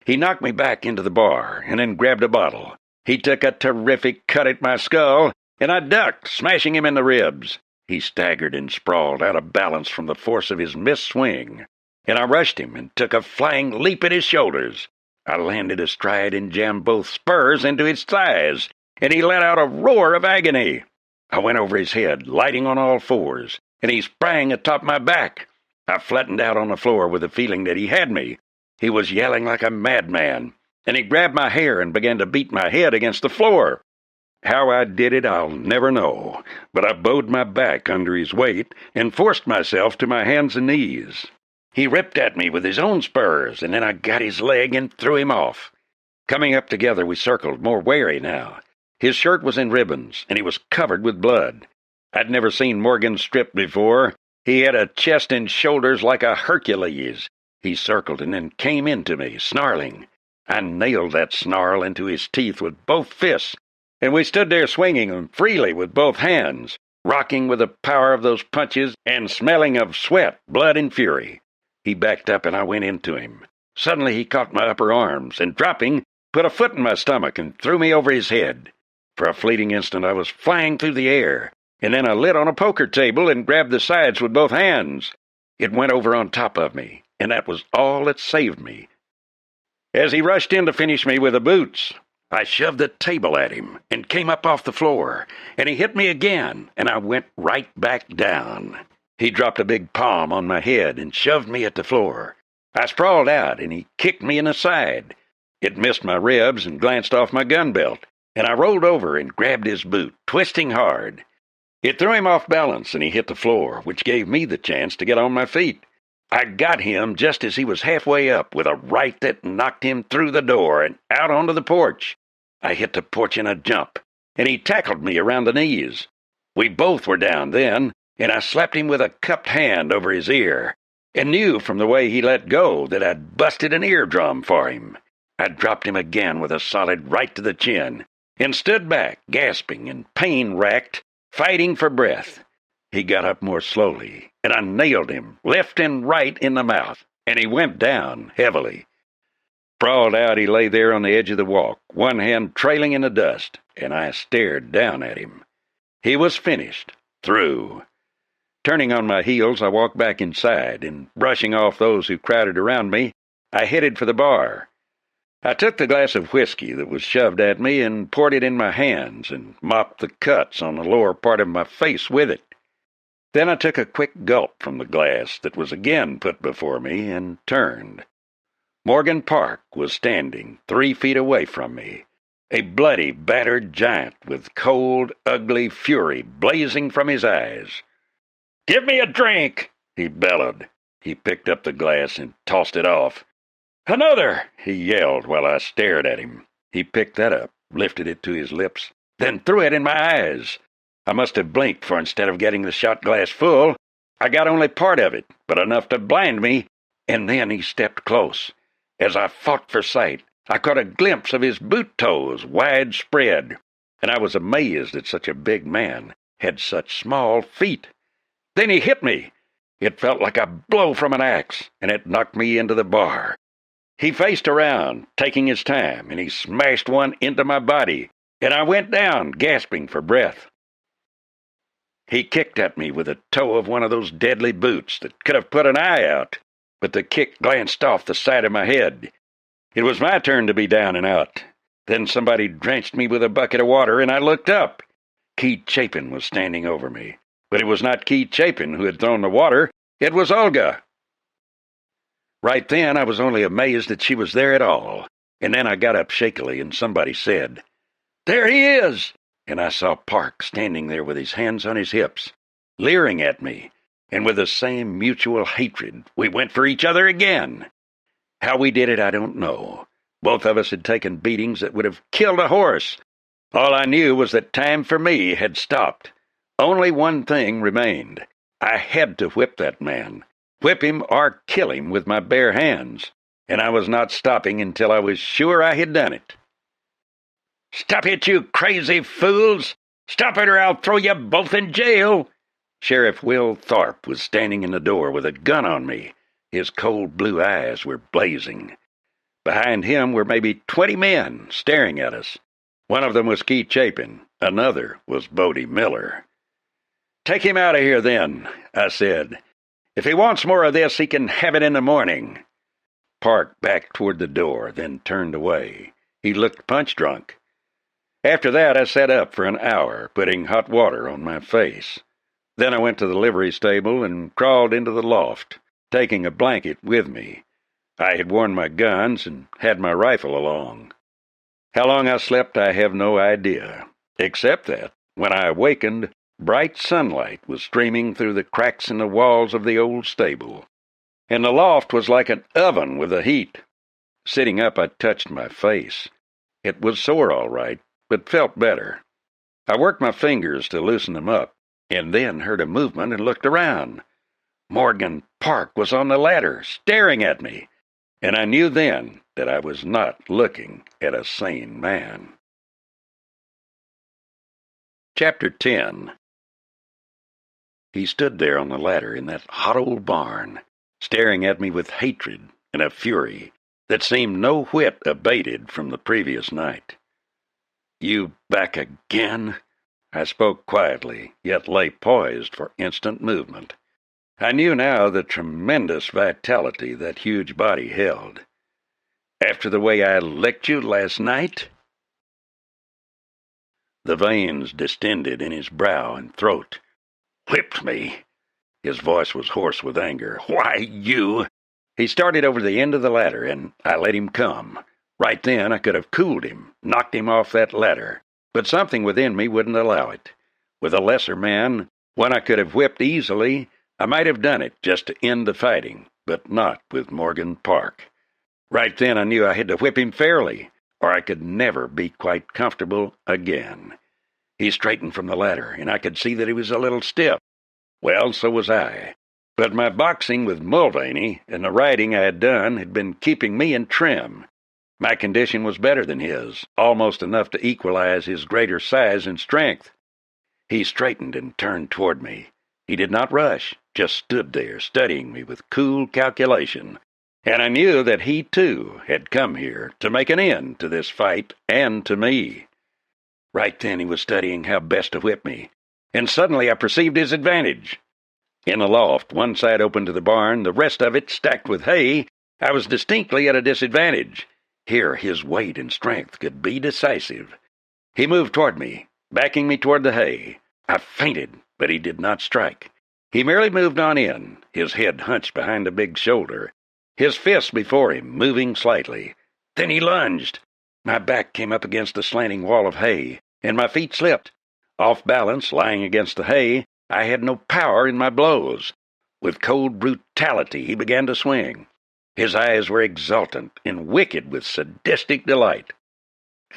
He knocked me back into the bar, and then grabbed a bottle. He took a terrific cut at my skull, and I ducked, smashing him in the ribs. He staggered and sprawled, out of balance from the force of his missed swing, and I rushed him and took a flying leap at his shoulders. I landed astride and jammed both spurs into his thighs, and he let out a roar of agony. I went over his head, lighting on all fours, and he sprang atop my back. I flattened out on the floor with the feeling that he had me. He was yelling like a madman, and he grabbed my hair and began to beat my head against the floor. How I did it, I'll never know, but I bowed my back under his weight and forced myself to my hands and knees. He ripped at me with his own spurs, and then I got his leg and threw him off. Coming up together, we circled, more wary now. His shirt was in ribbons, and he was covered with blood. I'd never seen Morgan stripped before. He had a chest and shoulders like a Hercules. He circled and then came into me, snarling. I nailed that snarl into his teeth with both fists, and we stood there swinging them freely with both hands, rocking with the power of those punches and smelling of sweat, blood, and fury. He backed up and I went into him. Suddenly he caught my upper arms and, dropping, put a foot in my stomach and threw me over his head. For a fleeting instant I was flying through the air, and then I lit on a poker table and grabbed the sides with both hands. It went over on top of me, and that was all that saved me. As he rushed in to finish me with the boots, I shoved the table at him and came up off the floor, and he hit me again, and I went right back down. He dropped a big palm on my head and shoved me at the floor. I sprawled out, and he kicked me in the side. It missed my ribs and glanced off my gun belt, and I rolled over and grabbed his boot, twisting hard. It threw him off balance, and he hit the floor, which gave me the chance to get on my feet. I got him just as he was halfway up with a right that knocked him through the door and out onto the porch. I hit the porch in a jump, and he tackled me around the knees. We both were down then, and I slapped him with a cupped hand over his ear, and knew from the way he let go that I'd busted an eardrum for him. I dropped him again with a solid right to the chin, and stood back, gasping and pain-racked, fighting for breath. He got up more slowly, and I nailed him, left and right in the mouth, and he went down heavily. Sprawled out, he lay there on the edge of the walk, one hand trailing in the dust, and I stared down at him. He was finished, through. Turning on my heels, I walked back inside, and brushing off those who crowded around me, I headed for the bar. I took the glass of whiskey that was shoved at me and poured it in my hands and mopped the cuts on the lower part of my face with it. Then I took a quick gulp from the glass that was again put before me and turned. Morgan Park was standing 3 feet away from me, a bloody, battered giant with cold, ugly fury blazing from his eyes. "Give me a drink!" he bellowed. He picked up the glass and tossed it off. "Another!" he yelled while I stared at him. He picked that up, lifted it to his lips, then threw it in my eyes. I must have blinked, for instead of getting the shot glass full, I got only part of it, but enough to blind me, and then he stepped close. As I fought for sight, I caught a glimpse of his boot toes, wide spread, and I was amazed that such a big man had such small feet. Then he hit me. It felt like a blow from an axe, and it knocked me into the bar. He faced around, taking his time, and he smashed one into my body, and I went down, gasping for breath. He kicked at me with the toe of one of those deadly boots that could have put an eye out, but the kick glanced off the side of my head. It was my turn to be down and out. Then somebody drenched me with a bucket of water, and I looked up. Keith Chapin was standing over me, but it was not Keith Chapin who had thrown the water. It was Olga. Right then, I was only amazed that she was there at all, and then I got up shakily, and somebody said, "There he is!" And I saw Park standing there with his hands on his hips, leering at me, and with the same mutual hatred, we went for each other again. How we did it, I don't know. Both of us had taken beatings that would have killed a horse. All I knew was that time for me had stopped. Only one thing remained. I had to whip that man. Whip him or kill him with my bare hands, and I was not stopping until I was sure I had done it. "Stop it, you crazy fools! Stop it or I'll throw you both in jail!" Sheriff Will Tharp was standing in the door with a gun on me. His cold blue eyes were blazing. Behind him were maybe 20 men staring at us. One of them was Keith Chapin. Another was Bodie Miller. "Take him out of here, then," I said. "If he wants more of this, he can have it in the morning." Park backed toward the door, then turned away. He looked punch-drunk. After that, I sat up for an hour, putting hot water on my face. Then I went to the livery stable and crawled into the loft, taking a blanket with me. I had worn my guns and had my rifle along. How long I slept, I have no idea. Except that, when I awakened, bright sunlight was streaming through the cracks in the walls of the old stable, and the loft was like an oven with the heat. Sitting up, I touched my face. It was sore, all right, but felt better. I worked my fingers to loosen them up, and then heard a movement and looked around. Morgan Park was on the ladder, staring at me, and I knew then that I was not looking at a sane man. Chapter 10. He stood there on the ladder in that hot old barn, staring at me with hatred and a fury that seemed no whit abated from the previous night. "You back again?" I spoke quietly, yet lay poised for instant movement. I knew now the tremendous vitality that huge body held. "After the way I licked you last night?" The veins distended in his brow and throat. "Whipped me?" His voice was hoarse with anger. "Why, you—" He started over the end of the ladder, and I let him come. Right then I could have cooled him, knocked him off that ladder, but something within me wouldn't allow it. With a lesser man, one I could have whipped easily, I might have done it just to end the fighting, but not with Morgan Park. Right then I knew I had to whip him fairly, or I could never be quite comfortable again. He straightened from the ladder, and I could see that he was a little stiff. Well, so was I. But my boxing with Mulvaney and the riding I had done had been keeping me in trim. My condition was better than his, almost enough to equalize his greater size and strength. He straightened and turned toward me. He did not rush, just stood there studying me with cool calculation, and I knew that he, too, had come here to make an end to this fight and to me. Right then he was studying how best to whip me, and suddenly I perceived his advantage. In the loft, one side open to the barn, the rest of it stacked with hay, I was distinctly at a disadvantage. Here his weight and strength could be decisive. He moved toward me, backing me toward the hay. I feinted, but he did not strike. He merely moved on in, his head hunched behind a big shoulder, his fists before him, moving slightly. Then he lunged. My back came up against the slanting wall of hay, and my feet slipped. Off balance, lying against the hay, I had no power in my blows. With cold brutality he began to swing. His eyes were exultant and wicked with sadistic delight.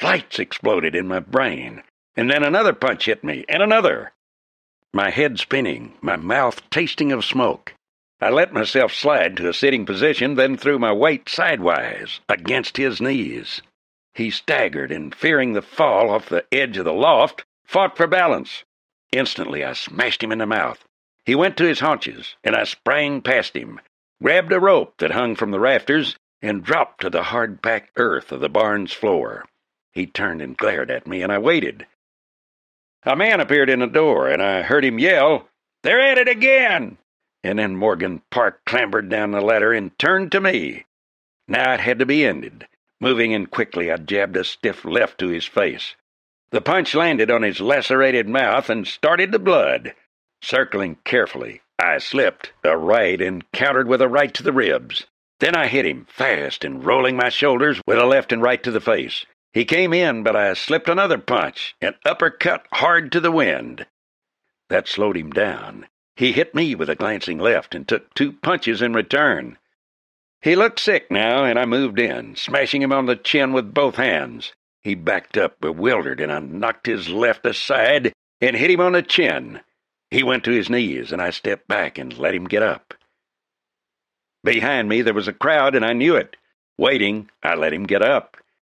Lights exploded in my brain, and then another punch hit me, and another. My head spinning, my mouth tasting of smoke. I let myself slide to a sitting position, then threw my weight sidewise against his knees. He staggered, and fearing the fall off the edge of the loft, fought for balance. Instantly I smashed him in the mouth. He went to his haunches, and I sprang past him, grabbed a rope that hung from the rafters, and dropped to the hard-packed earth of the barn's floor. He turned and glared at me, and I waited. A man appeared in the door, and I heard him yell, "They're at it again!" And then Morgan Park clambered down the ladder and turned to me. Now it had to be ended. Moving in quickly, I jabbed a stiff left to his face. The punch landed on his lacerated mouth and started the blood. Circling carefully, I slipped a right and countered with a right to the ribs. Then I hit him, fast and rolling my shoulders, with a left and right to the face. He came in, but I slipped another punch, an uppercut hard to the wind. That slowed him down. He hit me with a glancing left and took 2 punches in return. He looked sick now, and I moved in, smashing him on the chin with both hands. He backed up, bewildered, and I knocked his left aside and hit him on the chin. He went to his knees, and I stepped back and let him get up. Behind me there was a crowd, and I knew it. Waiting, I let him get up.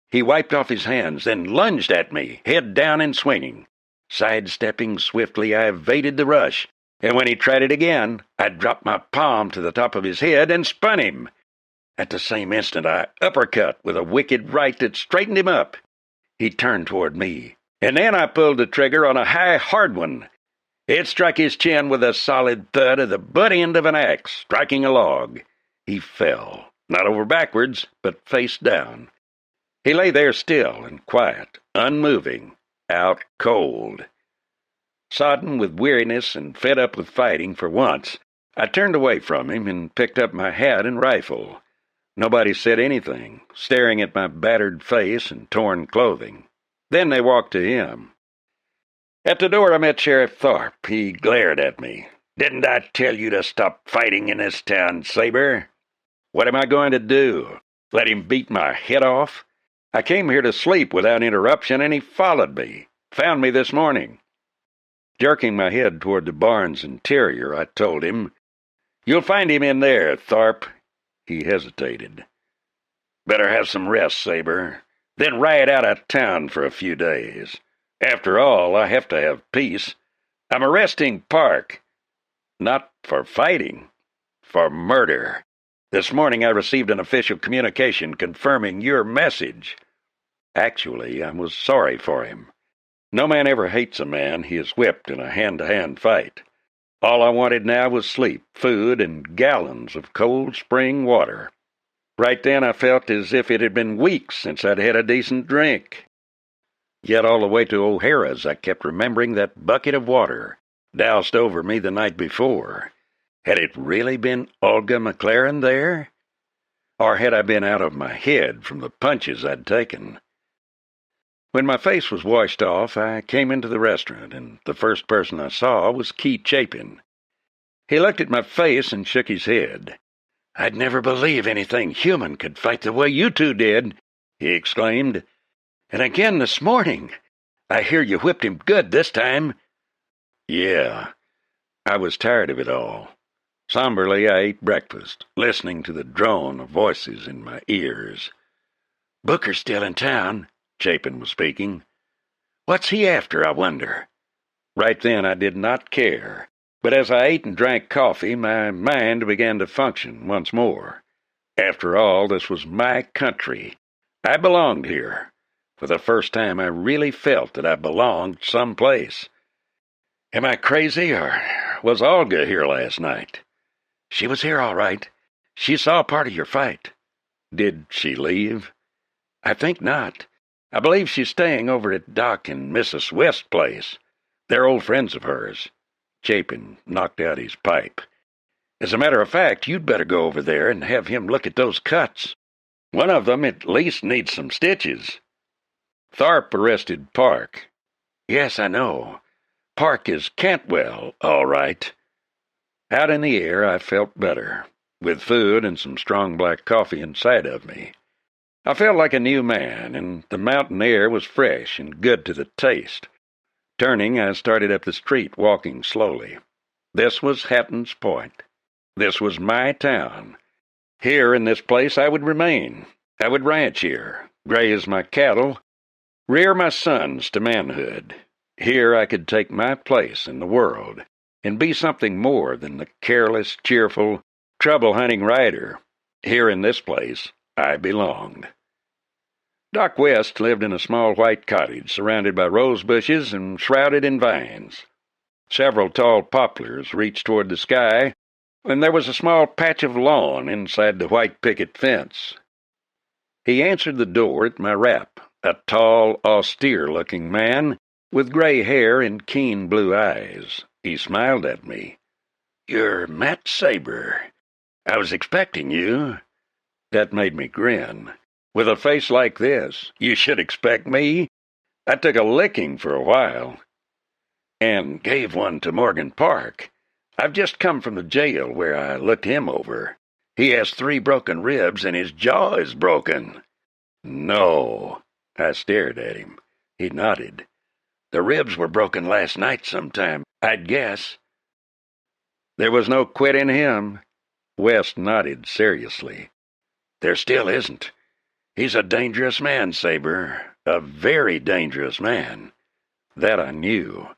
He wiped off his hands, then lunged at me, head down and swinging. Sidestepping swiftly, I evaded the rush, and when he tried it again, I dropped my palm to the top of his head and spun him. At the same instant, I uppercut with a wicked right that straightened him up. He turned toward me, and then I pulled the trigger on a high, hard one. It struck his chin with a solid thud of the butt end of an axe, striking a log. He fell, not over backwards, but face down. He lay there still and quiet, unmoving, out cold. Sodden with weariness and fed up with fighting for once, I turned away from him and picked up my hat and rifle. Nobody said anything, staring at my battered face and torn clothing. Then they walked to him. At the door I met Sheriff Tharp. He glared at me. "Didn't I tell you to stop fighting in this town, Sabre? What am I going to do? Let him beat my head off? I came here to sleep without interruption, and he followed me. Found me this morning." Jerking my head toward the barn's interior, I told him, "You'll find him in there, Tharp." He hesitated. "Better have some rest, Sabre. Then ride out of town for a few days. After all, I have to have peace. I'm arresting Park. Not for fighting. For murder. This morning I received an official communication confirming your message." Actually, I was sorry for him. No man ever hates a man he has whipped in a hand-to-hand fight. All I wanted now was sleep, food, and gallons of cold spring water. Right then I felt as if it had been weeks since I'd had a decent drink. Yet all the way to O'Hara's I kept remembering that bucket of water doused over me the night before. Had it really been Olga McLaren there? Or had I been out of my head from the punches I'd taken? When my face was washed off, I came into the restaurant, and the first person I saw was Keith Chapin. He looked at my face and shook his head. "I'd never believe anything human could fight the way you two did," he exclaimed. "And again this morning. I hear you whipped him good this time." Yeah, I was tired of it all. Somberly, I ate breakfast, listening to the drone of voices in my ears. "Booker's still in town," Chapin was speaking. "What's he after, I wonder?" Right then I did not care, but as I ate and drank coffee, my mind began to function once more. After all, this was my country. I belonged here. For the first time, I really felt that I belonged someplace. Am I crazy, or was Olga here last night? "She was here all right. She saw part of your fight." "Did she leave?" "I think not. I believe she's staying over at Doc and Mrs. West's place. They're old friends of hers." Chapin knocked out his pipe. "As a matter of fact, you'd better go over there and have him look at those cuts. One of them at least needs some stitches." "Tharp arrested Park." "Yes, I know. Park is Cantwell, all right." Out in the air, I felt better, with food and some strong black coffee inside of me. I felt like a new man, and the mountain air was fresh and good to the taste. Turning, I started up the street, walking slowly. This was Hattans Point. This was my town. Here in this place I would remain. I would ranch here, graze my cattle, rear my sons to manhood. Here I could take my place in the world and be something more than the careless, cheerful, trouble-hunting rider. Here in this place I belonged. Doc West lived in a small white cottage surrounded by rose bushes and shrouded in vines. Several tall poplars reached toward the sky, and there was a small patch of lawn inside the white picket fence. He answered the door at my rap, a tall, austere-looking man with gray hair and keen blue eyes. He smiled at me. "You're Matt Sabre. I was expecting you." That made me grin. With a face like this, you should expect me. I took a licking for a while. And gave one to Morgan Park. I've just come from the jail where I looked him over. He has 3 broken ribs and his jaw is broken. "No." I stared at him. He nodded. "The ribs were broken last night sometime, I'd guess." "There was no quit in him." West nodded seriously. "There still isn't. He's a dangerous man, Sabre. A very dangerous man." That I knew.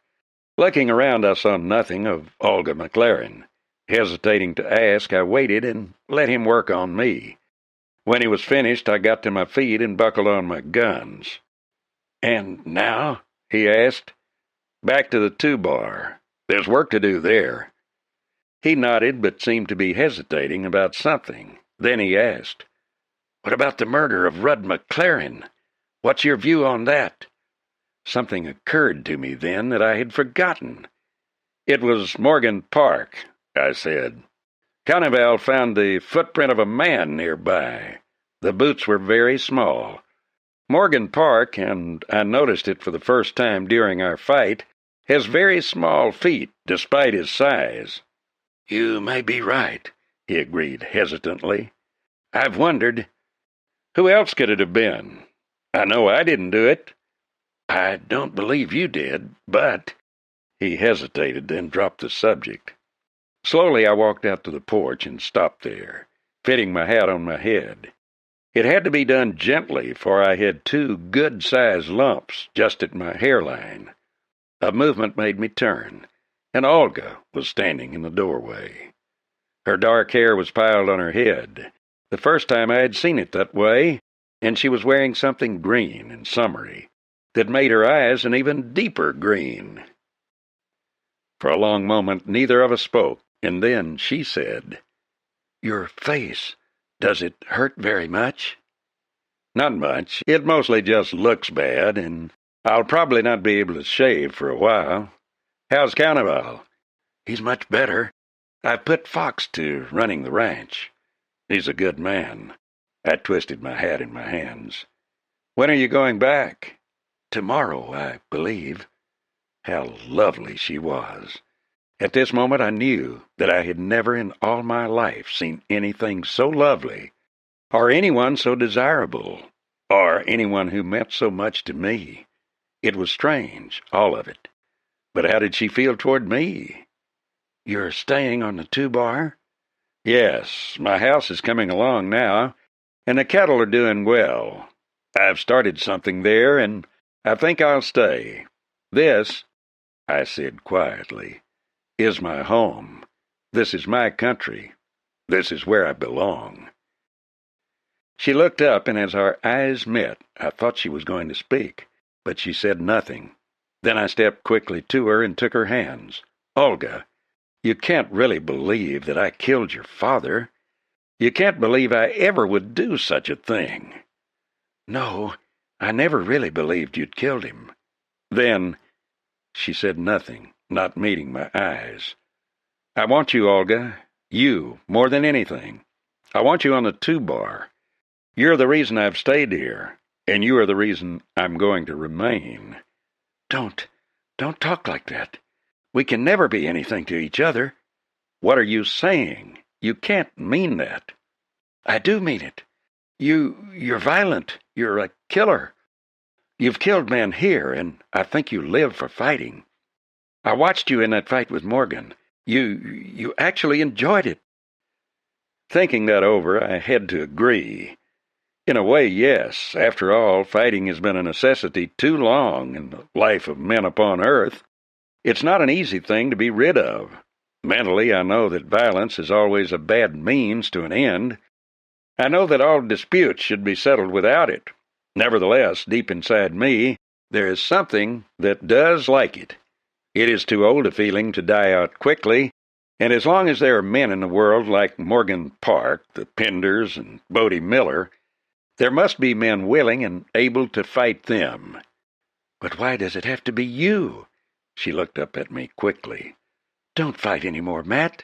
Looking around, I saw nothing of Olga McLaren. Hesitating to ask, I waited and let him work on me. When he was finished, I got to my feet and buckled on my guns. "And now?" he asked. "Back to the 2-bar. There's work to do there." He nodded, but seemed to be hesitating about something. Then he asked, "What about the murder of Rudd McLaren? What's your view on that?" Something occurred to me then that I had forgotten. "It was Morgan Park," I said. "Cannibal found the footprint of a man nearby. The boots were very small. Morgan Park, and I noticed it for the first time during our fight, Has very small feet, despite his size." "You may be right," he agreed hesitantly. "I've wondered. Who else could it have been? I know I didn't do it. I don't believe you did, but—" He hesitated, then dropped the subject. Slowly I walked out to the porch and stopped there, fitting my hat on my head. It had to be done gently, for I had 2 good-sized lumps just at my hairline. A movement made me turn, and Olga was standing in the doorway. Her dark hair was piled on her head, the first time I had seen it that way, and she was wearing something green and summery that made her eyes an even deeper green. For a long moment neither of us spoke, and then she said, "Your face, does it hurt very much?" "Not much. It mostly just looks bad, and I'll probably not be able to shave for a while. How's Carnival?" "He's much better. I've put Fox to running the ranch. He's a good man." I twisted my hat in my hands. "When are you going back?" "Tomorrow, I believe." How lovely she was. At this moment I knew that I had never in all my life seen anything so lovely, or anyone so desirable, or anyone who meant so much to me. It was strange, all of it. But how did she feel toward me? "You're staying on the 2-bar?" "Yes, my house is coming along now, and the cattle are doing well. I've started something there, and I think I'll stay. This," I said quietly, "is my home. This is my country. This is where I belong." She looked up, and as our eyes met, I thought she was going to speak, but she said nothing. Then I stepped quickly to her and took her hands. "Olga, you can't really believe that I killed your father. You can't believe I ever would do such a thing." "No, I never really believed you'd killed him." "Then—" She said nothing, not meeting my eyes. "I want you, Olga. You, more than anything. I want you on the 2-bar. You're the reason I've stayed here, and you are the reason I'm going to remain." Don't talk like that. We can never be anything to each other." "What are you saying? You can't mean that." "I do mean it. You're violent. You're a killer. You've killed men here, and I think you live for fighting. I watched you in that fight with Morgan. You actually enjoyed it." Thinking that over, I had to agree. In a way, yes. After all, fighting has been a necessity too long in the life of men upon earth. It's not an easy thing to be rid of. Mentally, I know that violence is always a bad means to an end. I know that all disputes should be settled without it. Nevertheless, deep inside me, there is something that does like it. It is too old a feeling to die out quickly, and as long as there are men in the world like Morgan Park, the Penders, and Bodie Miller, there must be men willing and able to fight them. "But why does it have to be you?" She looked up at me quickly. "Don't fight any more, Matt.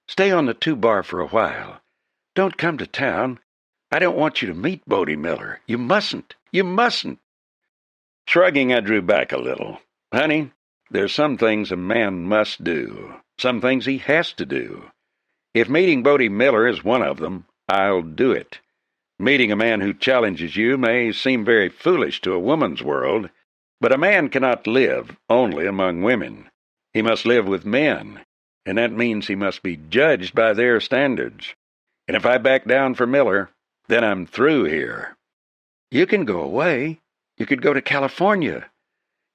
Stay on the 2-bar for a while. Don't come to town. I don't want you to meet Bodie Miller. You mustn't. You mustn't." Shrugging, I drew back a little. "Honey, there's some things a man must do, some things he has to do. If meeting Bodie Miller is one of them, I'll do it. Meeting a man who challenges you may seem very foolish to a woman's world, but a man cannot live only among women. He must live with men, and that means he must be judged by their standards. And if I back down for Miller, then I'm through here." "You can go away. You could go to California.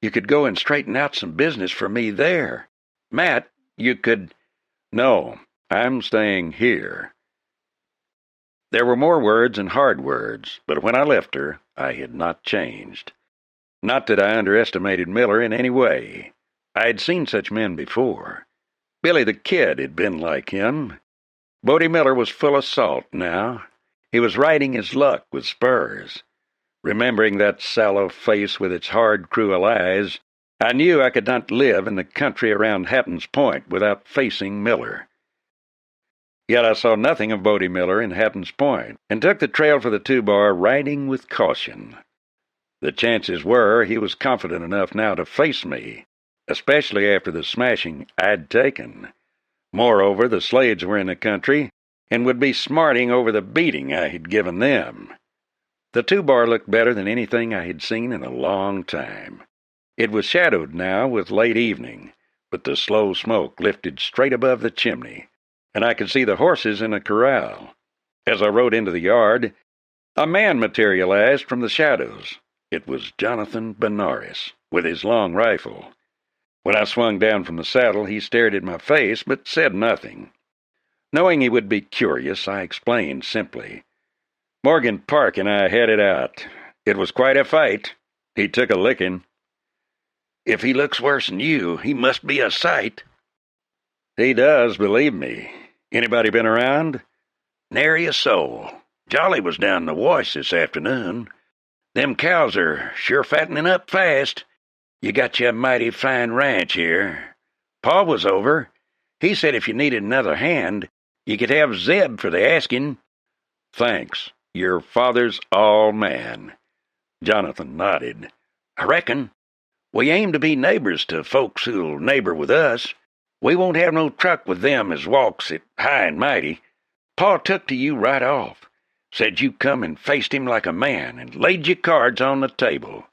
You could go and straighten out some business for me there. Matt, you could—" "No, I'm staying here." There were more words and hard words, but when I left her, I had not changed. Not that I underestimated Miller in any way. I had seen such men before. Billy the Kid had been like him. Bodie Miller was full of salt now. He was riding his luck with spurs. Remembering that sallow face with its hard, cruel eyes, I knew I could not live in the country around Hattans Point without facing Miller. Yet I saw nothing of Bodie Miller in Hattans Point, and took the trail for the 2-bar, riding with caution. The chances were he was confident enough now to face me, especially after the smashing I'd taken. Moreover, the Slades were in the country and would be smarting over the beating I had given them. The 2-bar looked better than anything I had seen in a long time. It was shadowed now with late evening, but the slow smoke lifted straight above the chimney, and I could see the horses in a corral. As I rode into the yard, a man materialized from the shadows. It was Jonathan Benares, with his long rifle. When I swung down from the saddle, he stared at my face, but said nothing. Knowing he would be curious, I explained simply. Morgan Park and I had it out. It was quite a fight. He took a licking. If he looks worse than you, he must be a sight. He does, believe me. Anybody been around? Nary a soul. Jolly was down the wash this afternoon. Them cows are sure fattening up fast. You got you a mighty fine ranch here. Pa was over. He said if you needed another hand, you could have Zeb for the asking. Thanks. Your father's all man. Jonathan nodded. I reckon. We aim to be neighbors to folks who'll neighbor with us. We won't have no truck with them as walks it high and mighty. Pa took to you right off. Said you come and faced him like a man and laid your cards on the table.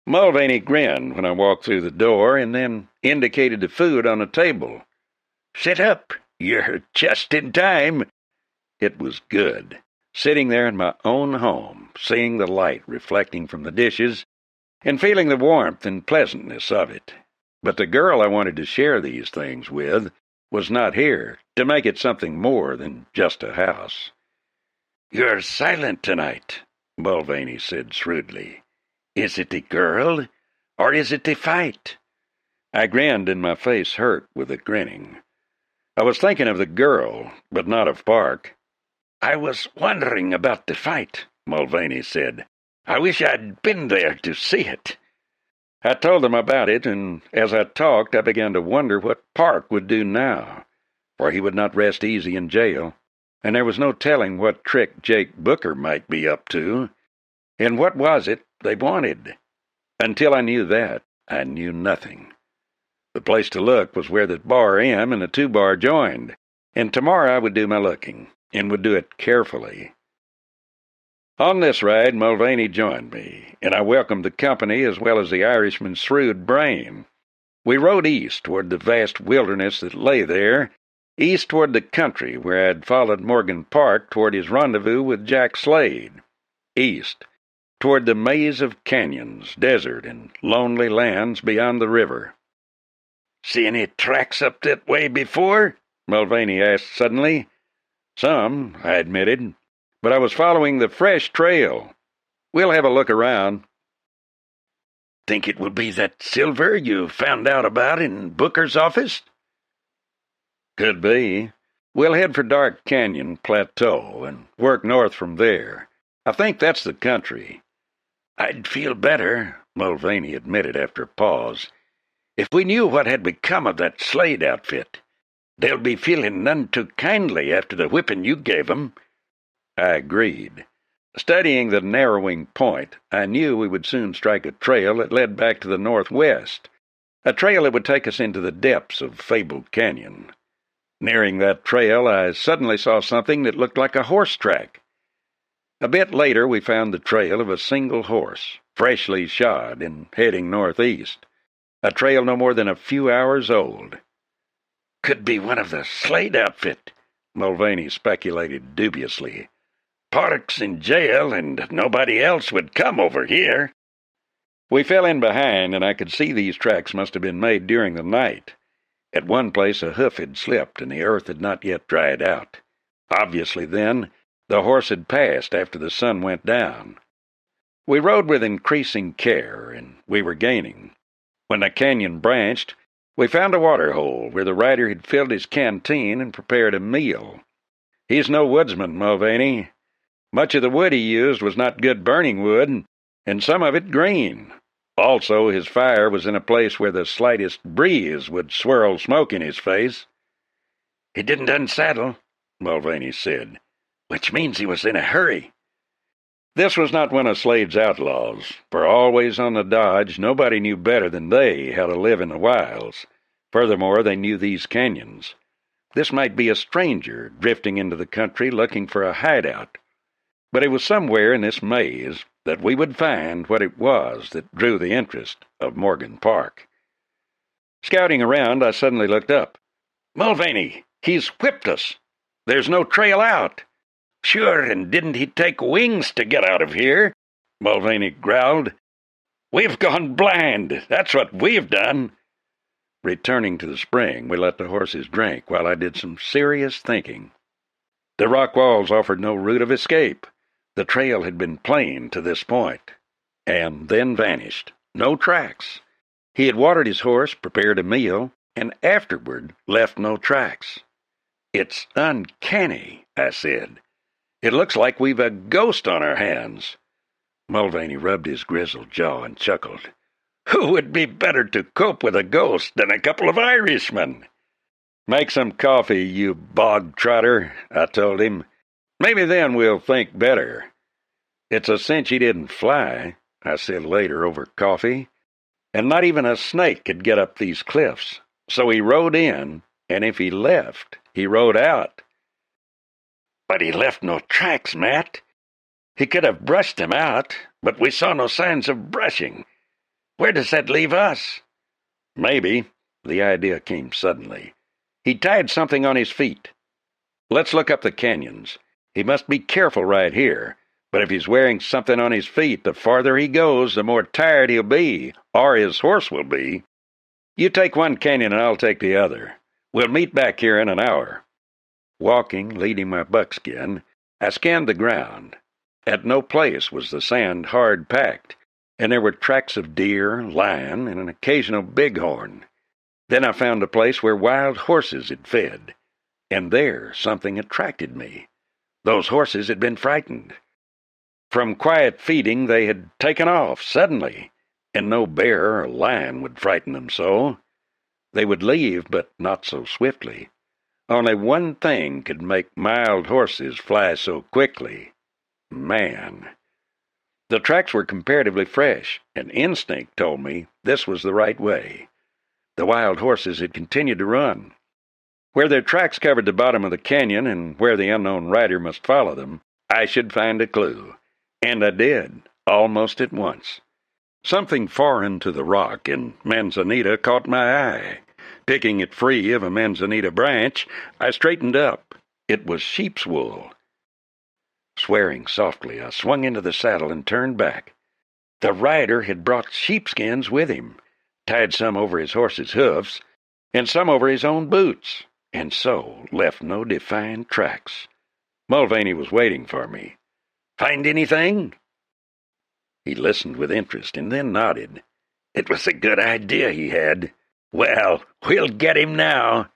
Mulvaney grinned when I walked through the door and then indicated the food on the table. Sit up. You're just in time. It was good. Sitting there in my own home, seeing the light reflecting from the dishes, and feeling the warmth and pleasantness of it. But the girl I wanted to share these things with was not here to make it something more than just a house. You're silent tonight, Mulvaney said shrewdly. Is it the girl, or is it the fight? I grinned and my face hurt with the grinning. I was thinking of the girl, but not of Park. I was wondering about the fight, Mulvaney said. I wish I'd been there to see it. I told him about it, and as I talked, I began to wonder what Park would do now, for he would not rest easy in jail, and there was no telling what trick Jake Booker might be up to, and what was it they wanted. Until I knew that, I knew nothing. The place to look was where the Bar M and the 2-bar joined, and tomorrow I would do my looking, and would do it carefully. On this ride, Mulvaney joined me, and I welcomed the company as well as the Irishman's shrewd brain. We rode east toward the vast wilderness that lay there, east toward the country where I had followed Morgan Park toward his rendezvous with Jack Slade, east toward the maze of canyons, desert, and lonely lands beyond the river. See any tracks up that way before? Mulvaney asked suddenly. Some, I admitted, but I was following the fresh trail. We'll have a look around. Think it will be that silver you found out about in Booker's office? Could be. We'll head for Dark Canyon Plateau and work north from there. I think that's the country. I'd feel better, Mulvaney admitted after a pause, if we knew what had become of that Slade outfit. They'll be feeling none too kindly after the whipping you gave 'em. I agreed. Studying the narrowing point, I knew we would soon strike a trail that led back to the northwest, a trail that would take us into the depths of fabled canyon. Nearing that trail, I suddenly saw something that looked like a horse track. A bit later, we found the trail of a single horse, freshly shod and heading northeast, a trail no more than a few hours old. Could be one of the Slade outfit, Mulvaney speculated dubiously. Park's in jail, and nobody else would come over here. We fell in behind, and I could see these tracks must have been made during the night. At one place a hoof had slipped, and the earth had not yet dried out. Obviously, then, the horse had passed after the sun went down. We rode with increasing care, and we were gaining. When the canyon branched, we found a water hole where the rider had filled his canteen and prepared a meal. He's no woodsman, Mulvaney. Much of the wood he used was not good burning wood, and some of it green. Also, his fire was in a place where the slightest breeze would swirl smoke in his face. He didn't unsaddle, Mulvaney said, which means he was in a hurry. This was not one of Slade's outlaws, for always on the dodge, nobody knew better than they how to live in the wilds. Furthermore, they knew these canyons. This might be a stranger drifting into the country looking for a hideout, but it was somewhere in this maze that we would find what it was that drew the interest of Morgan Park. Scouting around, I suddenly looked up. "Mulvaney, he's whipped us. There's no trail out." "Sure, and didn't he take wings to get out of here?" Mulvaney growled. "We've gone blind. That's what we've done." Returning to the spring, we let the horses drink while I did some serious thinking. The rock walls offered no route of escape. The trail had been plain to this point, and then vanished. No tracks. He had watered his horse, prepared a meal, and afterward left no tracks. "It's uncanny," I said. "It looks like we've a ghost on our hands." Mulvaney rubbed his grizzled jaw and chuckled. "Who would be better to cope with a ghost than a couple of Irishmen?" "Make some coffee, you bog trotter," I told him. "Maybe then we'll think better." "It's a cinch he didn't fly," I said later over coffee. "And not even a snake could get up these cliffs. So he rode in, and if he left, he rode out." "But he left no tracks, Matt. He could have brushed them out, but we saw no signs of brushing. Where does that leave us?" "Maybe." The idea came suddenly. "He tied something on his feet. Let's look up the canyons. He must be careful right here, but if he's wearing something on his feet, the farther he goes, the more tired he'll be, or his horse will be. You take one canyon and I'll take the other. We'll meet back here in an hour." Walking, leading my buckskin, I scanned the ground. At no place was the sand hard packed, and there were tracks of deer, lion, and an occasional bighorn. Then I found a place where wild horses had fed, and there something attracted me. Those horses had been frightened. From quiet feeding they had taken off suddenly, and no bear or lion would frighten them so. They would leave, but not so swiftly. Only one thing could make mild horses fly so quickly: man. The tracks were comparatively fresh, and instinct told me this was the right way. The wild horses had continued to run. Where their tracks covered the bottom of the canyon and where the unknown rider must follow them, I should find a clue. And I did, almost at once. Something foreign to the rock in manzanita caught my eye. Picking it free of a manzanita branch, I straightened up. It was sheep's wool. Swearing softly, I swung into the saddle and turned back. The rider had brought sheepskins with him, tied some over his horse's hoofs, and some over his own boots, and so left no defined tracks. Mulvaney was waiting for me. "Find anything?" He listened with interest and then nodded. It was a good idea he had. "Well, we'll get him now."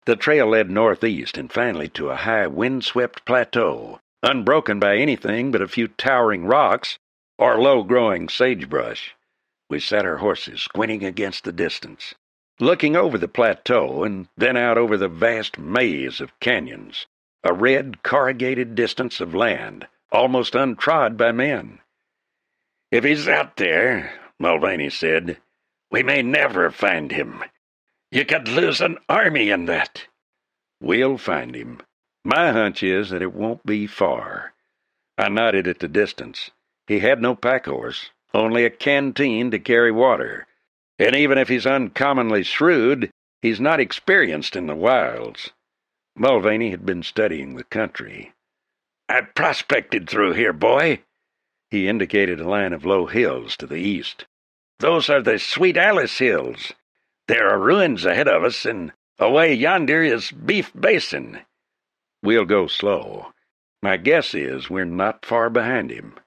The trail led northeast and finally to a high wind-swept plateau, unbroken by anything but a few towering rocks or low-growing sagebrush. We sat our horses squinting against the distance, looking over the plateau and then out over the vast maze of canyons, a red corrugated distance of land, almost untrod by men. "If he's out there," Mulvaney said, "we may never find him. You could lose an army in that." "We'll find him. My hunch is that it won't be far." I nodded at the distance. He had no pack horse, only a canteen to carry water. And even if he's uncommonly shrewd, he's not experienced in the wilds. Mulvaney had been studying the country. "I prospected through here, boy." He indicated a line of low hills to the east. "Those are the Sweet Alice Hills. There are ruins ahead of us, and away yonder is Beef Basin." "We'll go slow. My guess is we're not far behind him."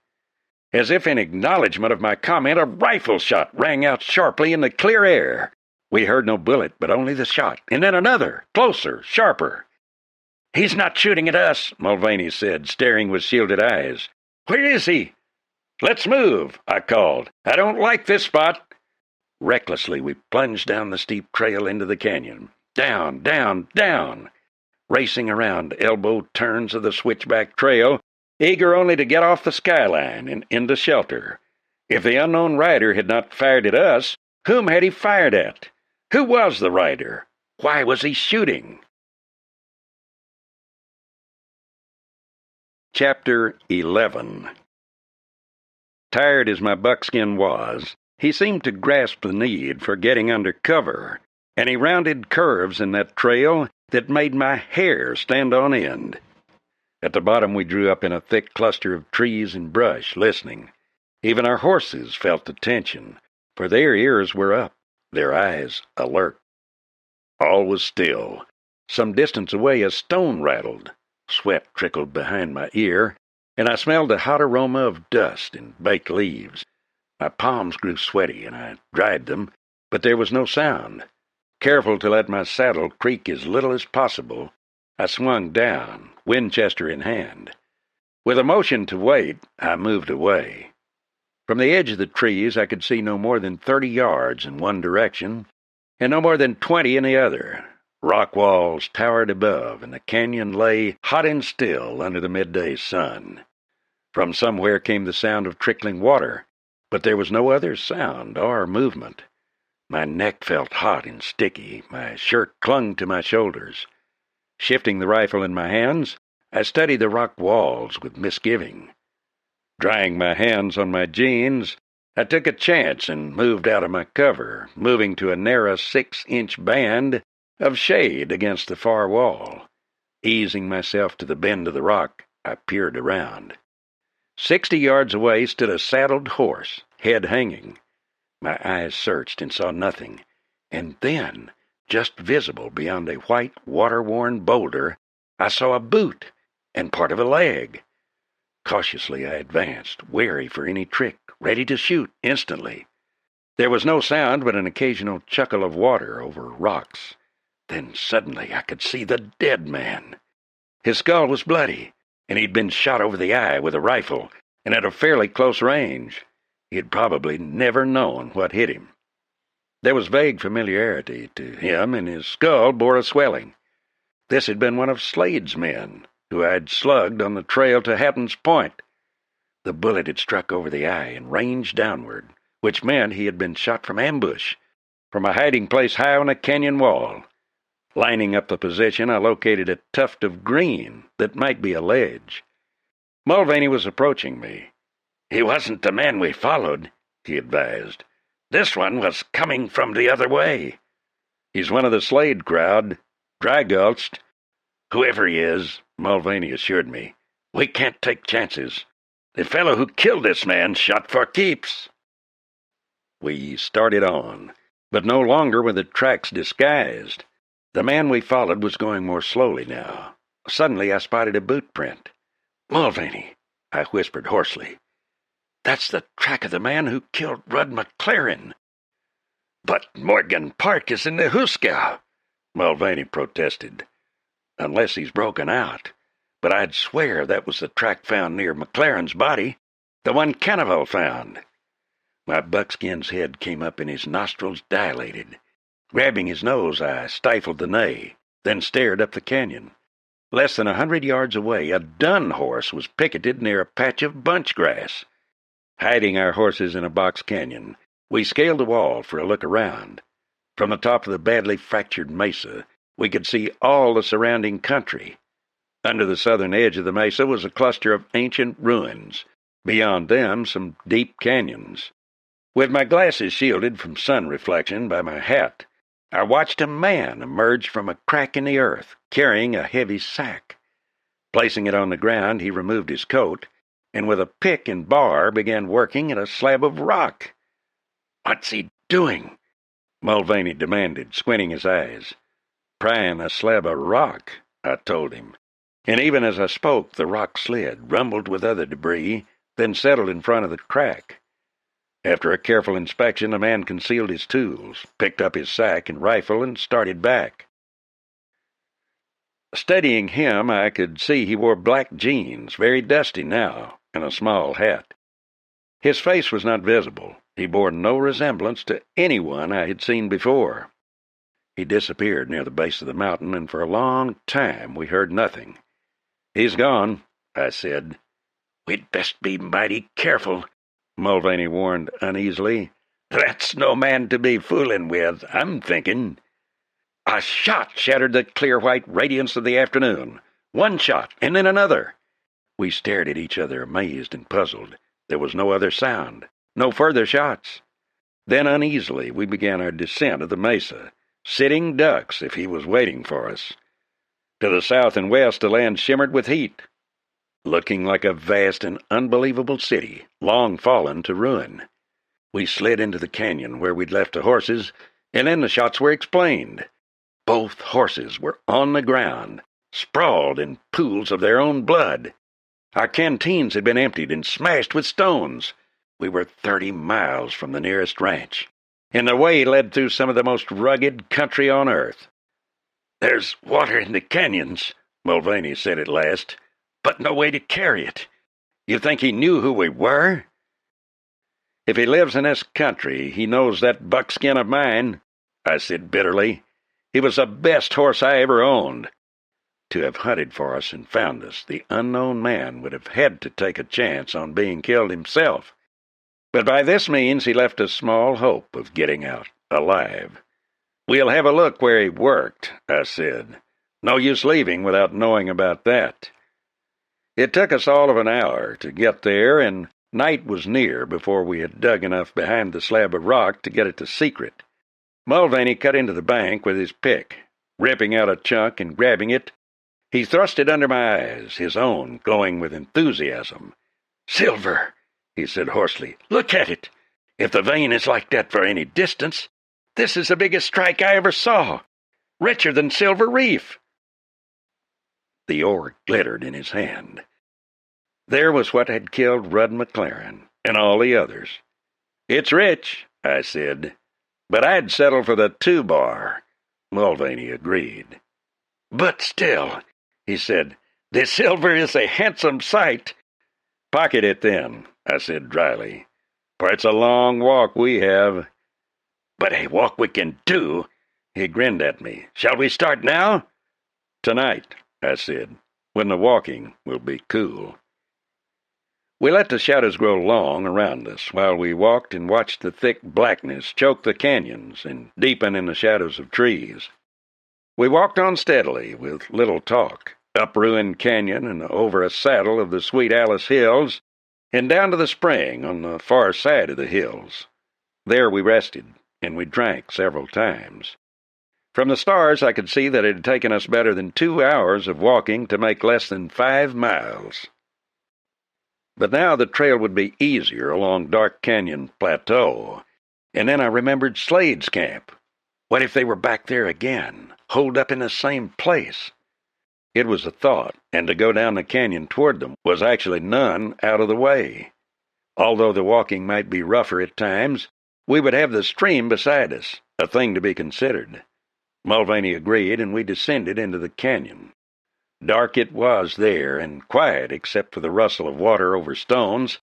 As if in acknowledgment of my comment, a rifle shot rang out sharply in the clear air. We heard no bullet, but only the shot, and then another, closer, sharper. "He's not shooting at us," Mulvaney said, staring with shielded eyes. "Where is he?" "Let's move," I called. "I don't like this spot." Recklessly, we plunged down the steep trail into the canyon. Down, down, down. Racing around elbow turns of the switchback trail, eager only to get off the skyline and into shelter. If the unknown rider had not fired at us, whom had he fired at? Who was the rider? Why was he shooting? Chapter 11. Tired as my buckskin was, he seemed to grasp the need for getting under cover, and he rounded curves in that trail that made my hair stand on end. At the bottom we drew up in a thick cluster of trees and brush, listening. Even our horses felt the tension, for their ears were up, their eyes alert. All was still. Some distance away a stone rattled. Sweat trickled behind my ear, and I smelled the hot aroma of dust and baked leaves. My palms grew sweaty, and I dried them, but there was no sound. Careful to let my saddle creak as little as possible, I swung down, Winchester in hand. With a motion to wait, I moved away. From the edge of the trees I could see no more than 30 yards in one direction, and no more than 20 in the other. Rock walls towered above, and the canyon lay hot and still under the midday sun. From somewhere came the sound of trickling water, but there was no other sound or movement. My neck felt hot and sticky. My shirt clung to my shoulders. Shifting the rifle in my hands, I studied the rock walls with misgiving. Drying my hands on my jeans, I took a chance and moved out of my cover, moving to a narrow 6-inch band of shade against the far wall. Easing myself to the bend of the rock, I peered around. 60 yards away stood a saddled horse, head hanging. My eyes searched and saw nothing, and then, just visible beyond a white, water-worn boulder, I saw a boot and part of a leg. Cautiously I advanced, wary for any trick, ready to shoot instantly. There was no sound but an occasional chuckle of water over rocks. Then suddenly I could see the dead man. His skull was bloody, and he'd been shot over the eye with a rifle, and at a fairly close range. He had probably never known what hit him. There was vague familiarity to him, and his skull bore a swelling. This had been one of Slade's men, who I had slugged on the trail to Hattans Point. The bullet had struck over the eye and ranged downward, which meant he had been shot from ambush, from a hiding place high on a canyon wall. Lining up the position, I located a tuft of green that might be a ledge. Mulvaney was approaching me. "He wasn't the man we followed," he advised. "This one was coming from the other way." "He's one of the Slade crowd, dry-gulched." "Whoever he is," Mulvaney assured me, "we can't take chances. The fellow who killed this man shot for keeps." We started on, but no longer were the tracks disguised. The man we followed was going more slowly now. Suddenly I spotted a boot print. "Mulvaney," I whispered hoarsely, "that's the track of the man who killed Rudd McLaren." "But Morgan Park is in the Huskow," Mulvaney protested. "Unless he's broken out. But I'd swear that was the track found near McLaren's body, the one Cannavale found." My buckskin's head came up and his nostrils dilated. Grabbing his nose, I stifled the neigh, then stared up the canyon. Less than 100 yards away, a dun horse was picketed near a patch of bunch grass. Hiding our horses in a box canyon, we scaled the wall for a look around. From the top of the badly fractured mesa, we could see all the surrounding country. Under the southern edge of the mesa was a cluster of ancient ruins. Beyond them, some deep canyons. With my glasses shielded from sun reflection by my hat, I watched a man emerge from a crack in the earth, carrying a heavy sack. Placing it on the ground, he removed his coat, and with a pick and bar began working at a slab of rock. "What's he doing?" Mulvaney demanded, squinting his eyes. "Prying a slab of rock," I told him. And even as I spoke, the rock slid, rumbled with other debris, then settled in front of the crack. After a careful inspection, the man concealed his tools, picked up his sack and rifle, and started back. Studying him, I could see he wore black jeans, very dusty now, and a small hat. His face was not visible. He bore no resemblance to anyone I had seen before. He disappeared near the base of the mountain, and for a long time we heard nothing. "He's gone," I said. "We'd best be mighty careful," Mulvaney warned uneasily. "That's no man to be fooling with, I'm thinking." A shot shattered the clear white radiance of the afternoon. One shot, and then another. We stared at each other, amazed and puzzled. There was no other sound, no further shots. Then uneasily we began our descent of the mesa, sitting ducks if he was waiting for us. To the south and west the land shimmered with heat, looking like a vast and unbelievable city, long fallen to ruin. We slid into the canyon where we'd left the horses, and then the shots were explained. Both horses were on the ground, sprawled in pools of their own blood. Our canteens had been emptied and smashed with stones. We were 30 miles from the nearest ranch, and the way led through some of the most rugged country on earth. "There's water in the canyons," Mulvaney said at last, "but no way to carry it. You think he knew who we were?" "If he lives in this country, he knows that buckskin of mine," I said bitterly. "He was the best horse I ever owned." To have hunted for us and found us, the unknown man would have had to take a chance on being killed himself. But by this means he left us small hope of getting out alive. "We'll have a look where he worked," I said. "No use leaving without knowing about that." It took us all of an hour to get there, and night was near before we had dug enough behind the slab of rock to get at the secret. Mulvaney cut into the bank with his pick. Ripping out a chunk and grabbing it, he thrust it under my eyes, his own glowing with enthusiasm. "Silver," he said hoarsely. "Look at it. If the vein is like that for any distance, this is the biggest strike I ever saw. Richer than Silver Reef." The ore glittered in his hand. There was what had killed Rudd McLaren and all the others. "It's rich," I said, "but I'd settle for the 2-bar. Mulvaney agreed. "But still," he said, "the silver is a handsome sight." "Pocket it then," I said dryly, "for it's a long walk we have." "But a walk we can do." He grinned at me. "Shall we start now?" "Tonight," I said, "when the walking will be cool." We let the shadows grow long around us while we walked and watched the thick blackness choke the canyons and deepen in the shadows of trees. We walked on steadily, with little talk, up Ruined Canyon and over a saddle of the Sweet Alice Hills, and down to the spring on the far side of the hills. There we rested, and we drank several times. From the stars I could see that it had taken us better than 2 hours of walking to make less than 5 miles. But now the trail would be easier along Dark Canyon Plateau, and then I remembered Slade's camp. What if they were back there again, holed up in the same place? It was a thought, and to go down the canyon toward them was actually none out of the way. Although the walking might be rougher at times, we would have the stream beside us, a thing to be considered. Mulvaney agreed, and we descended into the canyon. Dark it was there, and quiet except for the rustle of water over stones,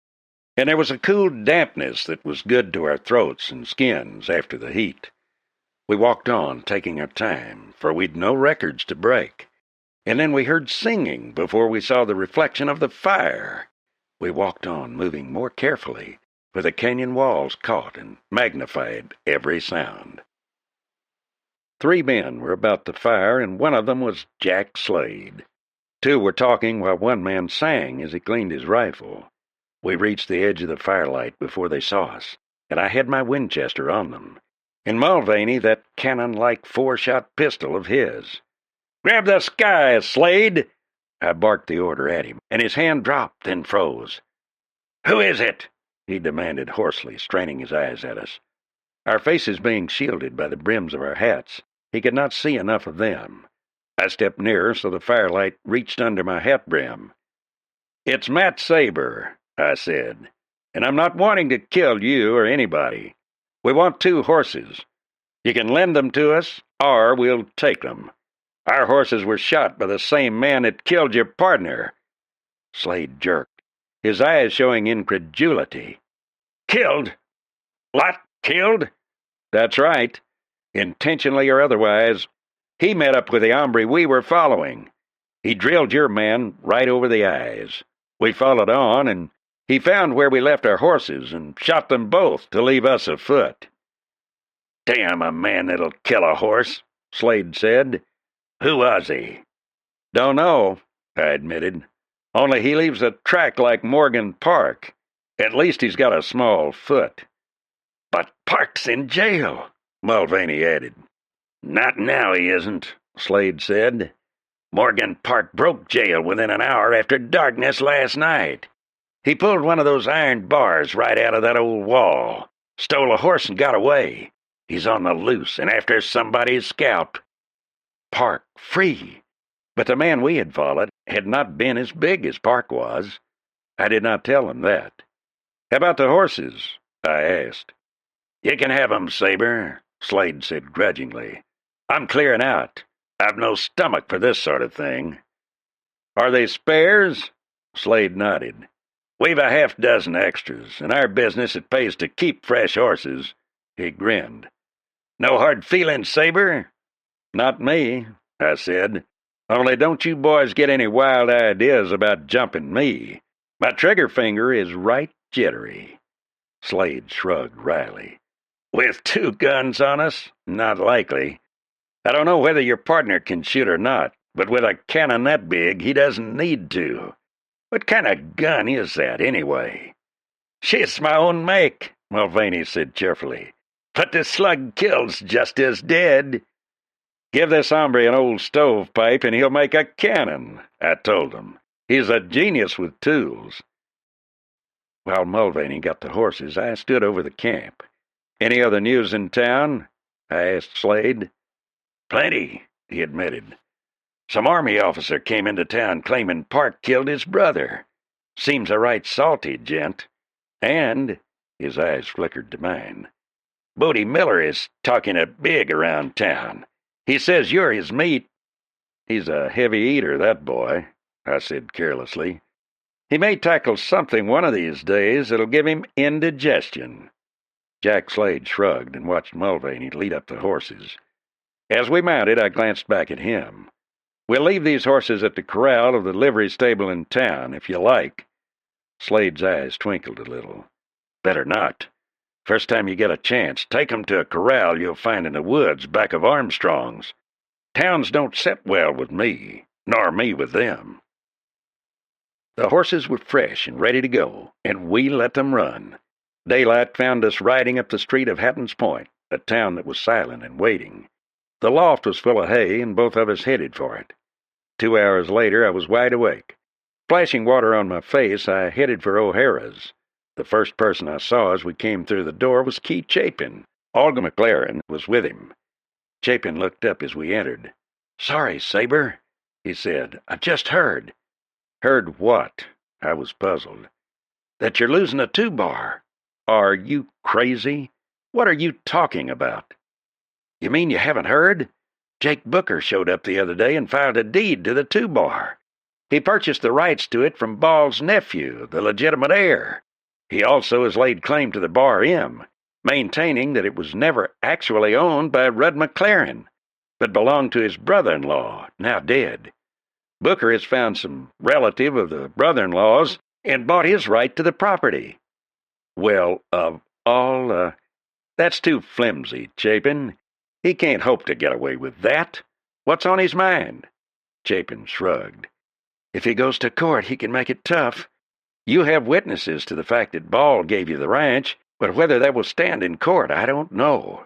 and there was a cool dampness that was good to our throats and skins after the heat. We walked on, taking our time, for we'd no records to break, and then we heard singing before we saw the reflection of the fire. We walked on, moving more carefully, for the canyon walls caught and magnified every sound. 3 men were about the fire, and one of them was Jack Slade. 2 were talking while one man sang as he cleaned his rifle. We reached the edge of the firelight before they saw us, and I had my Winchester on them, and Mulvaney that cannon-like 4-shot pistol of his. "Grab the sky, Slade!" I barked the order at him, and his hand dropped, then froze. "Who is it?" he demanded hoarsely, straining his eyes at us. Our faces being shielded by the brims of our hats, he could not see enough of them. I stepped nearer so the firelight reached under my hat brim. "It's Matt Sabre," I said, "and I'm not wanting to kill you or anybody. We want 2 horses. You can lend them to us, or we'll take them. Our horses were shot by the same man that killed your partner." Slade jerked, his eyes showing incredulity. "Killed? What, killed?" "That's right. Intentionally or otherwise. He met up with the hombre we were following. He drilled your man right over the eyes. We followed on, and he found where we left our horses and shot them both to leave us afoot. Damn a man that'll kill a horse, Slade said. Who was he? Don't know, I admitted. Only he leaves a track like Morgan Park. At least he's got a small foot. But Park's in jail, Mulvaney added. Not now he isn't, Slade said. Morgan Park broke jail within an hour after darkness last night. He pulled one of those iron bars right out of that old wall, stole a horse and got away. He's on the loose and after somebody's scalp. Park free. But the man we had followed had not been as big as Park was. I did not tell him that. How about the horses? I asked. You can have 'em, Sabre, Slade said grudgingly. I'm clearing out. I've no stomach for this sort of thing. Are they spares? Slade nodded. We've a half dozen extras. In our business it pays to keep fresh horses. He grinned. No hard feelings, Sabre? Not me, I said. Only don't you boys get any wild ideas about jumping me. My trigger finger is right jittery. Slade shrugged wryly. With 2 guns on us? Not likely. I don't know whether your partner can shoot or not, but with a cannon that big, he doesn't need to. What kind of gun is that, anyway? She's my own make, Mulvaney said cheerfully. But the slug kills just as dead. Give this hombre an old stovepipe and he'll make a cannon, I told him. He's a genius with tools. While Mulvaney got the horses, I stood over the camp. Any other news in town? I asked Slade. Plenty, he admitted. Some army officer came into town claiming Park killed his brother. Seems a right salty gent. And, his eyes flickered to mine, Bodie Miller is talking it big around town. He says you're his meat. He's a heavy eater, that boy, I said carelessly. He may tackle something one of these days that'll give him indigestion. Jack Slade shrugged and watched Mulvaney lead up the horses. As we mounted, I glanced back at him. We'll leave these horses at the corral of the livery stable in town, if you like. Slade's eyes twinkled a little. Better not. First time you get a chance, take 'em to a corral you'll find in the woods back of Armstrong's. Towns don't set well with me, nor me with them. The horses were fresh and ready to go, and we let them run. Daylight found us riding up the street of Hattans Point, a town that was silent and waiting. The loft was full of hay, and both of us headed for it. 2 hours later, I was wide awake. Splashing water on my face, I headed for O'Hara's. The first person I saw as we came through the door was Keith Chapin. Olga McLaren was with him. Chapin looked up as we entered. Sorry, Sabre, he said. I just heard. Heard what? I was puzzled. That you're losing a 2-bar. Are you crazy? What are you talking about? You mean you haven't heard? Jake Booker showed up the other day and filed a deed to the 2-bar. He purchased the rights to it from Ball's nephew, the legitimate heir. He also has laid claim to the Bar M, maintaining that it was never actually owned by Rudd McLaren, but belonged to his brother-in-law, now dead. Booker has found some relative of the brother-in-law's and bought his right to the property. Well, of all, that's too flimsy, Chapin. He can't hope to get away with that. What's on his mind? Chapin shrugged. If he goes to court, he can make it tough. You have witnesses to the fact that Ball gave you the ranch, but whether that will stand in court, I don't know.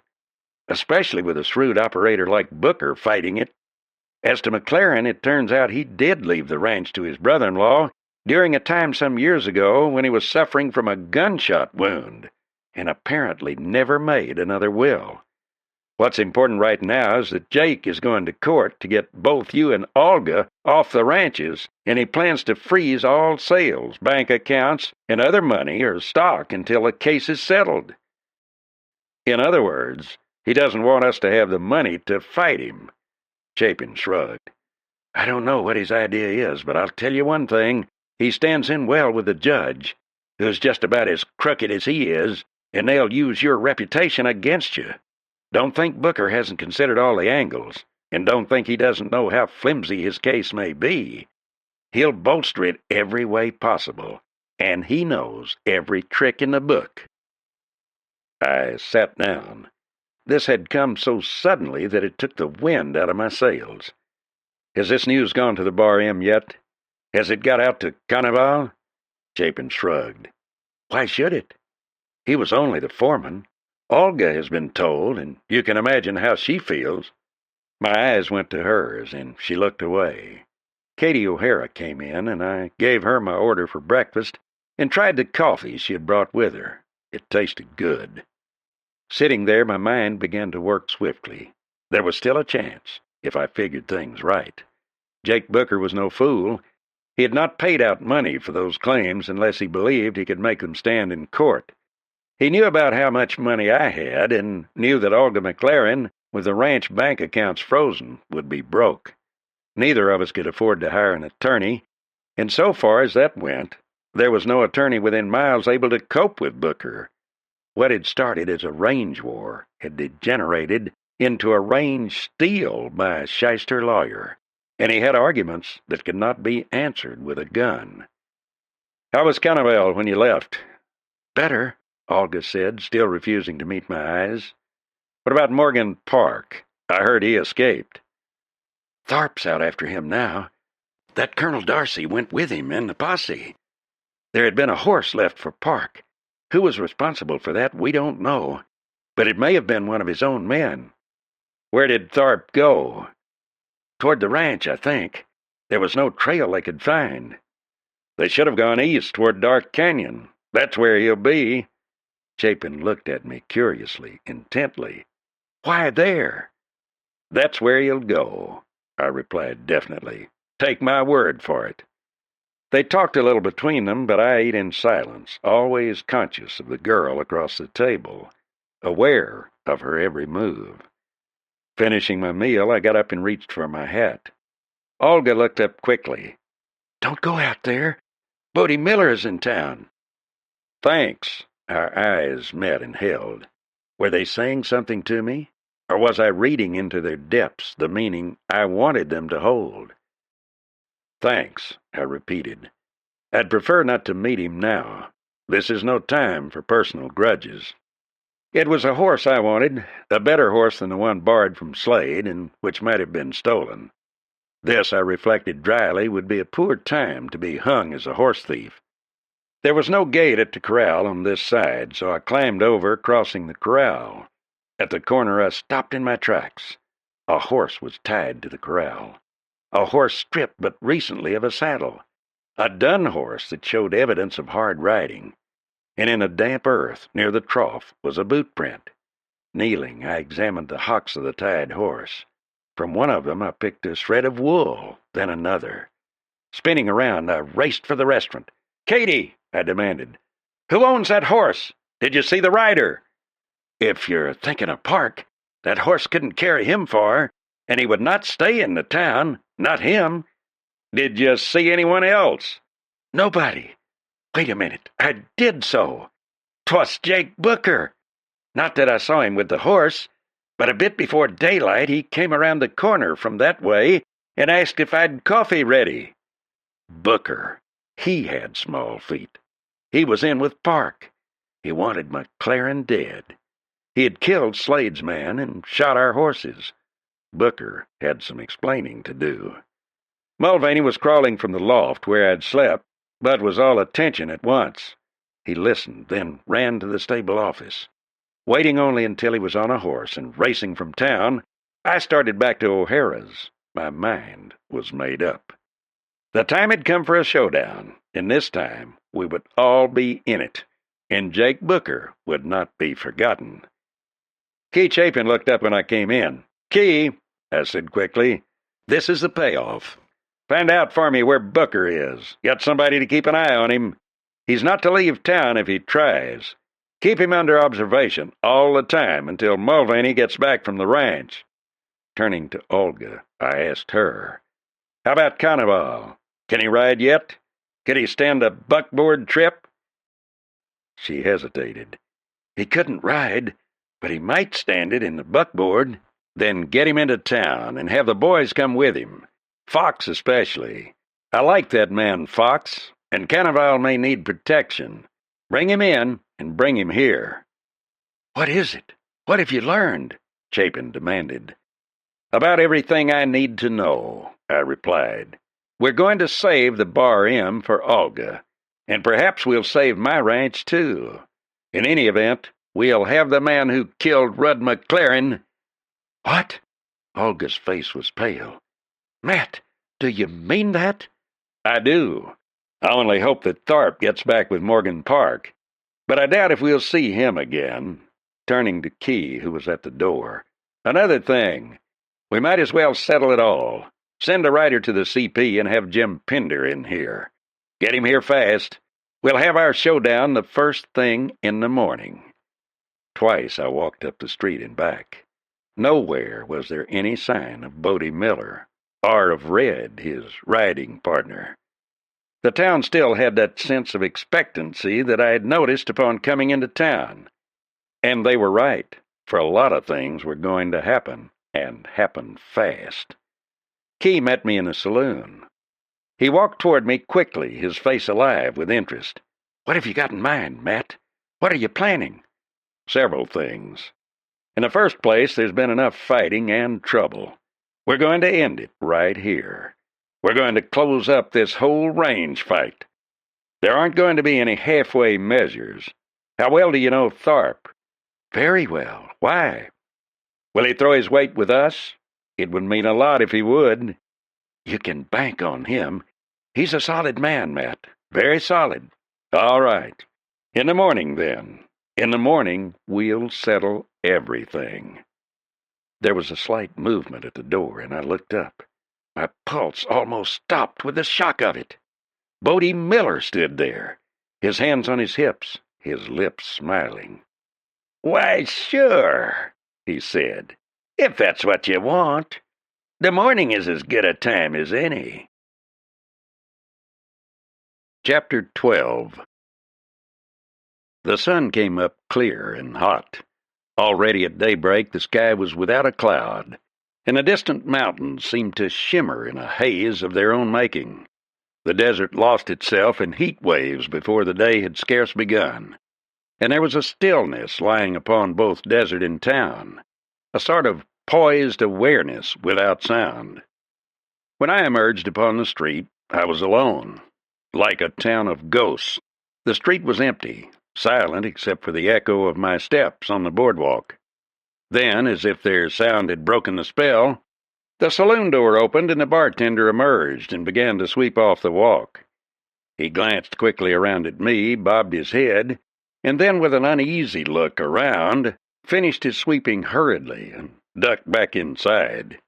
Especially with a shrewd operator like Booker fighting it. As to McLaren, it turns out he did leave the ranch to his brother-in-law during a time some years ago when he was suffering from a gunshot wound, and apparently never made another will. What's important right now is that Jake is going to court to get both you and Olga off the ranches, and he plans to freeze all sales, bank accounts, and other money or stock until the case is settled. In other words, he doesn't want us to have the money to fight him. Chapin shrugged. I don't know what his idea is, but I'll tell you one thing. He stands in well with the judge, who's just about as crooked as he is, and they'll use your reputation against you. Don't think Booker hasn't considered all the angles, and don't think he doesn't know how flimsy his case may be. He'll bolster it every way possible, and he knows every trick in the book." I sat down. This had come so suddenly that it took the wind out of my sails. "Has this news gone to the Bar M yet? Has it got out to Carnival?" Chapin shrugged. "Why should it? He was only the foreman. Olga has been told, and you can imagine how she feels." My eyes went to hers, and she looked away. Katie O'Hara came in, and I gave her my order for breakfast and tried the coffee she had brought with her. It tasted good. Sitting there, my mind began to work swiftly. There was still a chance, if I figured things right. Jake Booker was no fool. He had not paid out money for those claims unless he believed he could make them stand in court. He knew about how much money I had, and knew that Olga McLaren, with the ranch bank accounts frozen, would be broke. Neither of us could afford to hire an attorney, and so far as that went, there was no attorney within miles able to cope with Booker. What had started as a range war had degenerated into a range steal by a shyster lawyer, and he had arguments that could not be answered with a gun. "How was Carnival when you left?" "Better," Olga said, still refusing to meet my eyes. "What about Morgan Park? I heard he escaped." "Tharp's out after him now. That Colonel Darcy went with him and the posse. There had been a horse left for Park. Who was responsible for that, we don't know, but it may have been one of his own men." "Where did Tharp go?" "Toward the ranch, I think. There was no trail they could find." "They should have gone east toward Dark Canyon. That's where he'll be." Chapin looked at me curiously, intently. "Why there?" "That's where he'll go," I replied definitely. "Take my word for it." They talked a little between them, but I ate in silence, always conscious of the girl across the table, aware of her every move. Finishing my meal, I got up and reached for my hat. Olga looked up quickly. "Don't go out there. Bodie Miller is in town." "Thanks." Our eyes met and held. Were they saying something to me? Or was I reading into their depths the meaning I wanted them to hold? "Thanks," I repeated. "I'd prefer not to meet him now. This is no time for personal grudges." It was a horse I wanted, a better horse than the one borrowed from Slade, and which might have been stolen. This, I reflected dryly, would be a poor time to be hung as a horse thief. There was no gate at the corral on this side, so I climbed over, crossing the corral. At the corner, I stopped in my tracks. A horse was tied to the corral. A horse stripped but recently of a saddle. A dun horse that showed evidence of hard riding. And in a damp earth near the trough was a boot print. Kneeling, I examined the hocks of the tied horse. From one of them I picked a shred of wool, then another. Spinning around, I raced for the restaurant. "Katie," I demanded, "who owns that horse? Did you see the rider?" "If you're thinking of Park, that horse couldn't carry him far, and he would not stay in the town, not him." "Did you see anyone else?" "Nobody. Wait a minute, I did so. 'Twas Jake Booker. Not that I saw him with the horse, but a bit before daylight he came around the corner from that way and asked if I'd coffee ready." Booker. He had small feet. He was in with Park. He wanted McLaren dead. He had killed Slade's man and shot our horses. Booker had some explaining to do. Mulvaney was crawling from the loft where I'd slept, but was all attention at once. He listened, then ran to the stable office. Waiting only until he was on a horse and racing from town, I started back to O'Hara's. My mind was made up. The time had come for a showdown, and this time we would all be in it, and Jake Booker would not be forgotten. Key Chapin looked up when I came in. "Key," I said quickly, "this is the payoff. Find out for me where Booker is. Got somebody to keep an eye on him. He's not to leave town if he tries. Keep him under observation all the time until Mulvaney gets back from the ranch." Turning to Olga, I asked her, "How about Carnival? Can he ride yet? Could he stand a buckboard trip?" She hesitated. "He couldn't ride, but he might stand it in the buckboard." "Then get him into town and have the boys come with him. Fox especially. I like that man, Fox, and Cannavale may need protection. Bring him in and bring him here." "What is it? What have you learned?" Chapin demanded. "About everything I need to know," I replied. "We're going to save the Bar M for Olga, and perhaps we'll save my ranch, too. In any event, we'll have the man who killed Rudd McLaren—" "What?" Olga's face was pale. "Matt, do you mean that?" "I do. I only hope that Tharp gets back with Morgan Park. But I doubt if we'll see him again," turning to Key, who was at the door. "Another thing. We might as well settle it all. Send a writer to the CP and have Jim Pinder in here. Get him here fast. We'll have our showdown the first thing in the morning." Twice I walked up the street and back. Nowhere was there any sign of Bodie Miller, or of Red, his riding partner. The town still had that sense of expectancy that I had noticed upon coming into town. And they were right, for a lot of things were going to happen, and happen fast. Key met me in the saloon. He walked toward me quickly, his face alive with interest. "What have you got in mind, Matt? What are you planning?" "Several things. In the first place, there's been enough fighting and trouble. We're going to end it right here. We're going to close up this whole range fight. There aren't going to be any halfway measures. How well do you know Tharp?" "Very well. Why?" "Will he throw his weight with us? It would mean a lot if he would." "You can bank on him. He's a solid man, Matt. Very solid." "All right. In the morning, then. In the morning, we'll settle everything." There was a slight movement at the door, and I looked up. My pulse almost stopped with the shock of it. Bodie Miller stood there, his hands on his hips, his lips smiling. "Why, sure," he said, "if that's what you want. The morning is as good a time as any." Chapter 12. The sun came up clear and hot. Already at daybreak the sky was without a cloud, and the distant mountains seemed to shimmer in a haze of their own making. The desert lost itself in heat waves before the day had scarce begun, and there was a stillness lying upon both desert and town, a sort of poised awareness without sound. When I emerged upon the street, I was alone. Like a town of ghosts, the street was empty, silent except for the echo of my steps on the boardwalk. Then, as if their sound had broken the spell, the saloon door opened and the bartender emerged and began to sweep off the walk. He glanced quickly around at me, bobbed his head, and then with an uneasy look around, finished his sweeping hurriedly and ducked back inside.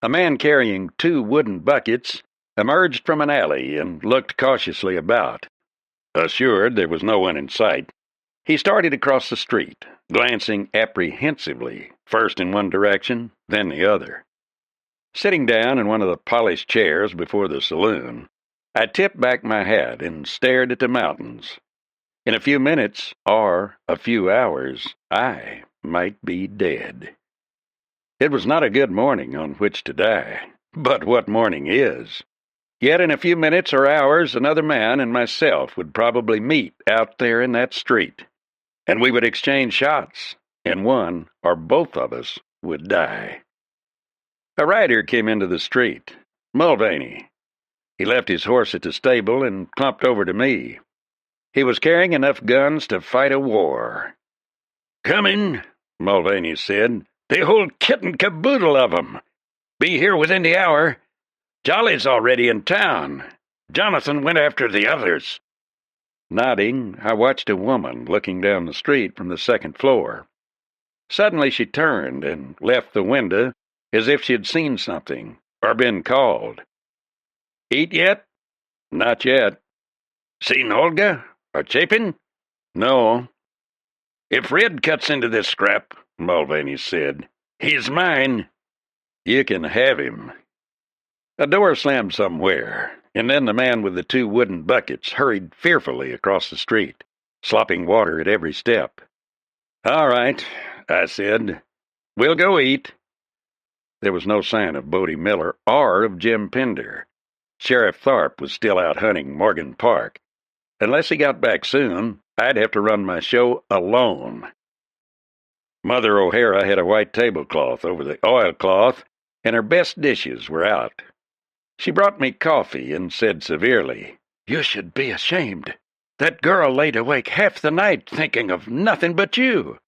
A man carrying 2 wooden buckets emerged from an alley and looked cautiously about. Assured there was no one in sight, he started across the street, glancing apprehensively, first in one direction, then the other. Sitting down in one of the polished chairs before the saloon, I tipped back my hat and stared at the mountains. In a few minutes, or a few hours, I might be dead. It was not a good morning on which to die, but what morning is? Yet in a few minutes or hours, another man and myself would probably meet out there in that street, and we would exchange shots, and one or both of us would die. A rider came into the street, Mulvaney. He left his horse at the stable and clumped over to me. He was carrying enough guns to fight a war. "Coming," Mulvaney said. "The whole kit and caboodle of 'em. Be here within the hour. Jolly's already in town. Jonathan went after the others." Nodding, I watched a woman looking down the street from the second floor. Suddenly she turned and left the window as if she had seen something or been called. "Eat yet?" "Not yet." "Seen Olga or Chapin?" "No." "If Red cuts into this scrap," Mulvaney said, "he's mine." "You can have him." A door slammed somewhere, and then the man with the 2 wooden buckets hurried fearfully across the street, slopping water at every step. "All right," I said. "We'll go eat." There was no sign of Bodie Miller or of Jim Pinder. Sheriff Tharp was still out hunting Morgan Park. Unless he got back soon, I'd have to run my show alone. Mother O'Hara had a white tablecloth over the oilcloth, and her best dishes were out. She brought me coffee and said severely, "You should be ashamed. That girl laid awake half the night thinking of nothing but you."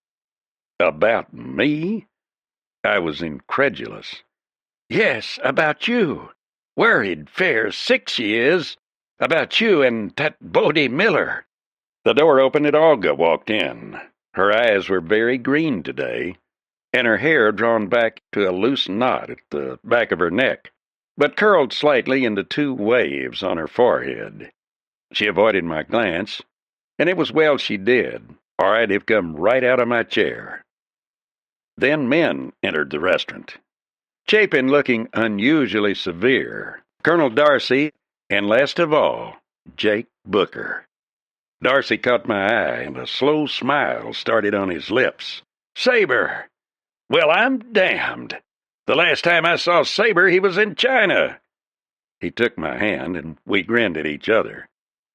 About me? I was incredulous. Yes, about you. Worried fair 6 years. About you and that Bodie Miller. The door opened and Olga walked in. Her eyes were very green today, and her hair drawn back to a loose knot at the back of her neck, but curled slightly into 2 waves on her forehead. She avoided my glance, and it was well she did, or I'd have come right out of my chair. Then men entered the restaurant. Chapin looking unusually severe, Colonel Darcy, and last of all, Jake Booker. Darcy caught my eye, and a slow smile started on his lips. "Sabre! Well, I'm damned. The last time I saw Sabre, he was in China." He took my hand, and we grinned at each other.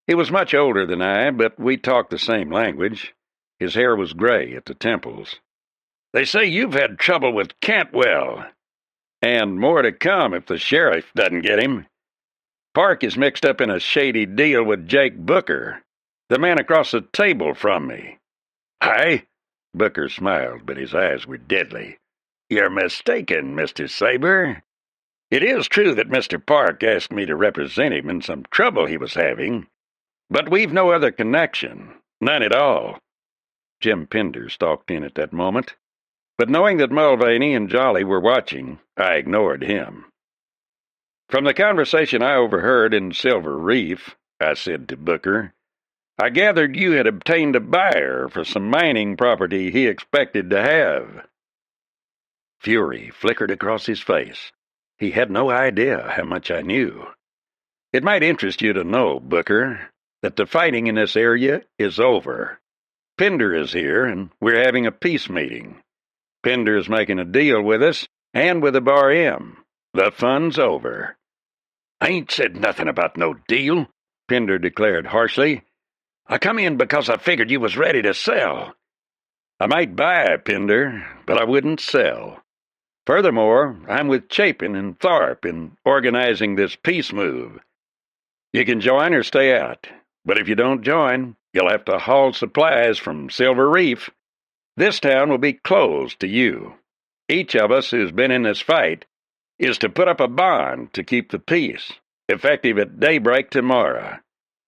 He was much older than I, but we talked the same language. His hair was gray at the temples. "They say you've had trouble with Cantwell. And more to come if the sheriff doesn't get him. Park is mixed up in a shady deal with Jake Booker, the man across the table from me." "Aye?" Booker smiled, but his eyes were deadly. "You're mistaken, Mr. Sabre. It is true that Mr. Park asked me to represent him in some trouble he was having, but we've no other connection, none at all." Jim Pinder stalked in at that moment, but knowing that Mulvaney and Jolly were watching, I ignored him. "From the conversation I overheard in Silver Reef," I said to Booker, "I gathered you had obtained a buyer for some mining property he expected to have." Fury flickered across his face. He had no idea how much I knew. "It might interest you to know, Booker, that the fighting in this area is over. Pinder is here, and we're having a peace meeting. Pinder is making a deal with us and with the Bar M. The fun's over." "I ain't said nothing about no deal," Pinder declared harshly. "I come in because I figured you was ready to sell." "I might buy, Pinder, but I wouldn't sell. Furthermore, I'm with Chapin and Tharp in organizing this peace move. You can join or stay out, but if you don't join, you'll have to haul supplies from Silver Reef. This town will be closed to you. Each of us who's been in this fight is to put up a bond to keep the peace, effective at daybreak tomorrow.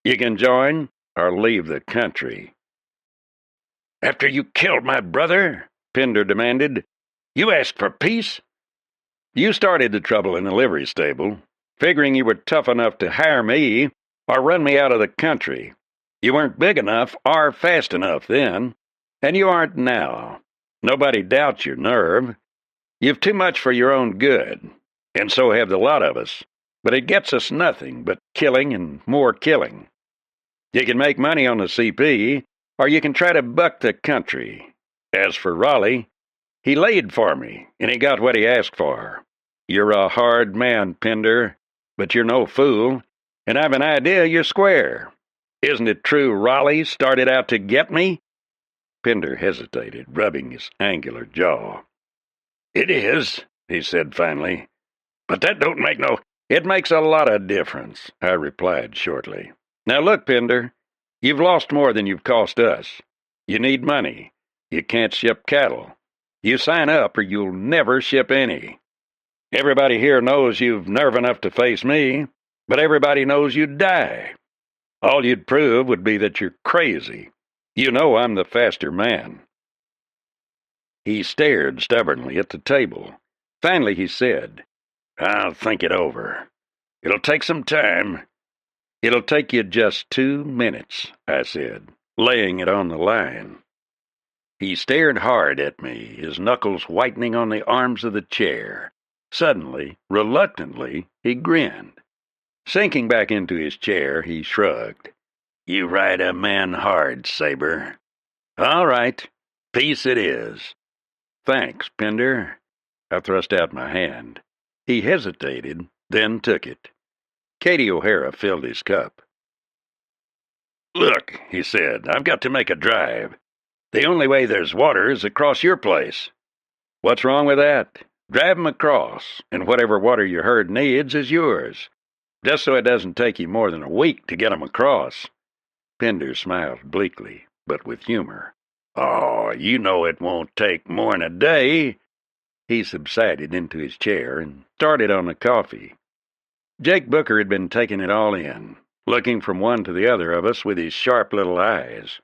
You can join or leave the country." "After you killed my brother," Pinder demanded, "you asked for peace?" "You started the trouble in the livery stable, figuring you were tough enough to hire me or run me out of the country. You weren't big enough or fast enough then, and you aren't now. Nobody doubts your nerve. You've too much for your own good, and so have the lot of us, but it gets us nothing but killing and more killing. You can make money on the CP, or you can try to buck the country. As for Raleigh, he laid for me, and he got what he asked for. You're a hard man, Pinder, but you're no fool, and I've an idea you're square. Isn't it true Raleigh started out to get me?" Pinder hesitated, rubbing his angular jaw. "It is," he said finally, "but that don't make no—" "It makes a lot of difference," I replied shortly. "Now look, Pinder, you've lost more than you've cost us. You need money. You can't ship cattle. You sign up or you'll never ship any. Everybody here knows you've nerve enough to face me, but everybody knows you'd die. All you'd prove would be that you're crazy. You know I'm the faster man." He stared stubbornly at the table. Finally he said, "I'll think it over. It'll take some time." "It'll take you just 2 minutes," I said, laying it on the line. He stared hard at me, his knuckles whitening on the arms of the chair. Suddenly, reluctantly, he grinned. Sinking back into his chair, he shrugged. "You ride a man hard, Sabre. All right, peace it is." "Thanks, Pinder." I thrust out my hand. He hesitated, then took it. Katie O'Hara filled his cup. "Look," he said, "I've got to make a drive. The only way there's water is across your place." "What's wrong with that? Drive 'em across, and whatever water your herd needs is yours, just so it doesn't take you more than a week to get 'em across." Pender smiled bleakly, but with humor. "Oh, you know it won't take more'n a day." He subsided into his chair and started on the coffee. Jake Booker had been taking it all in, looking from one to the other of us with his sharp little eyes.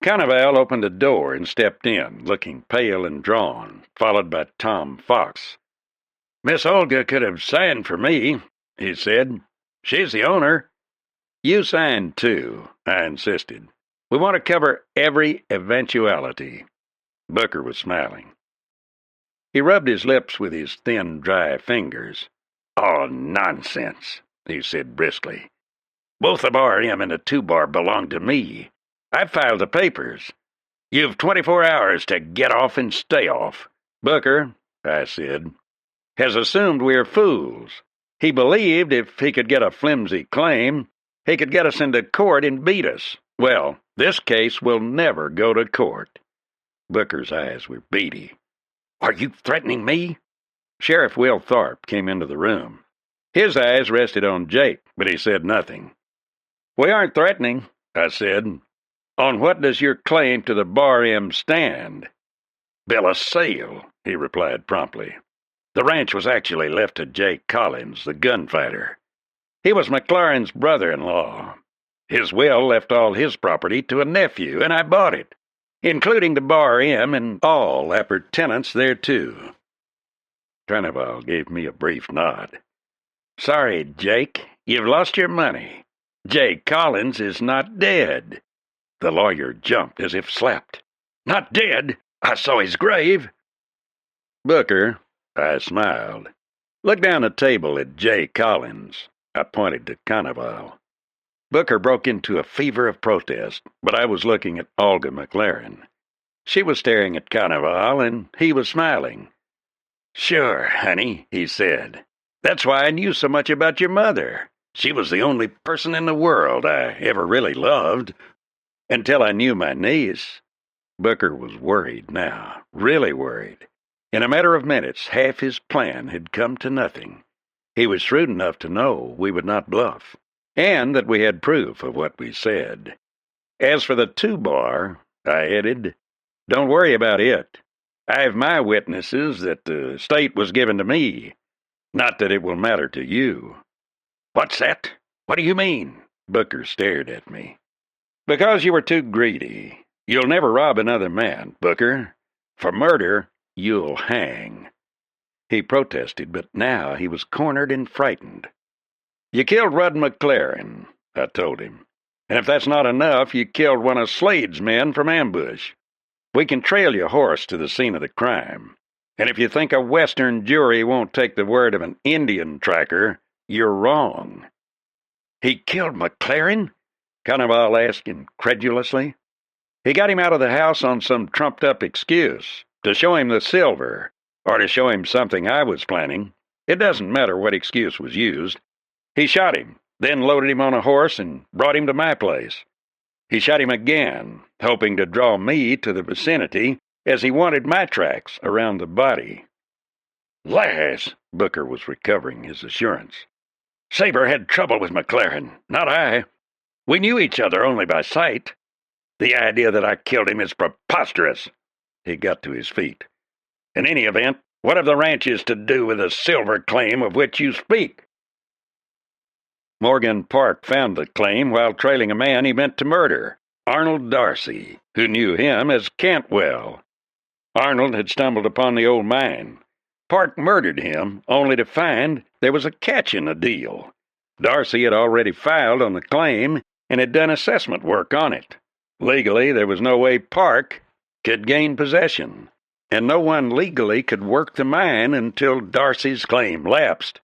Carnival opened the door and stepped in, looking pale and drawn, followed by Tom Fox. "Miss Olga could have signed for me," he said. "She's the owner." "You signed too," I insisted. "We want to cover every eventuality." Booker was smiling. He rubbed his lips with his thin, dry fingers. "Oh, nonsense," he said briskly. "Both the Bar M and the 2-bar belong to me. I've filed the papers. You've 24 hours to get off and stay off." "Booker," I said, "has assumed we're fools. He believed if he could get a flimsy claim, he could get us into court and beat us. Well, this case will never go to court." Booker's eyes were beady. "Are you threatening me?" Sheriff Will Tharp came into the room. His eyes rested on Jake, but he said nothing. "We aren't threatening," I said. "On what does your claim to the Bar M stand?" "Bill of sale," he replied promptly. "The ranch was actually left to Jake Collins, the gunfighter. He was McLaurin's brother-in-law. His will left all his property to a nephew, and I bought it, including the Bar M and all appurtenance thereto." Carnival gave me a brief nod. "Sorry, Jake, you've lost your money. Jake Collins is not dead." The lawyer jumped as if slapped. "Not dead? I saw his grave." "Booker," I smiled, "look down the table at Jake Collins." I pointed to Carnival. Booker broke into a fever of protest, but I was looking at Olga McLaren. She was staring at Carnival, and he was smiling. "Sure, honey," he said. "That's why I knew so much about your mother. She was the only person in the world I ever really loved, until I knew my niece." Booker was worried now, really worried. In a matter of minutes, half his plan had come to nothing. He was shrewd enough to know we would not bluff, and that we had proof of what we said. "As for the 2-bar, I added, "don't worry about it. I have my witnesses that the estate was given to me. Not that it will matter to you." "What's that? What do you mean?" Booker stared at me. "Because you were too greedy. You'll never rob another man, Booker. For murder, you'll hang." He protested, but now he was cornered and frightened. "You killed Rudd McLaren," I told him. "And if that's not enough, you killed one of Slade's men from ambush. We can trail your horse to the scene of the crime. And if you think a Western jury won't take the word of an Indian tracker, you're wrong." "He killed McLaren?" Carnival asked incredulously. "He got him out of the house on some trumped-up excuse, to show him the silver, or to show him something I was planning. It doesn't matter what excuse was used. He shot him, then loaded him on a horse and brought him to my place. He shot him again, hoping to draw me to the vicinity, as he wanted my tracks around the body." "Lies!" Booker was recovering his assurance. "Sabre had trouble with McLaren, not I. We knew each other only by sight. The idea that I killed him is preposterous." He got to his feet. "In any event, what have the ranches to do with the silver claim of which you speak?" "Morgan Park found the claim while trailing a man he meant to murder, Arnold Darcy, who knew him as Cantwell. Arnold had stumbled upon the old mine. Park murdered him, only to find there was a catch in the deal. Darcy had already filed on the claim and had done assessment work on it. Legally, there was no way Park could gain possession, and no one legally could work the mine until Darcy's claim lapsed.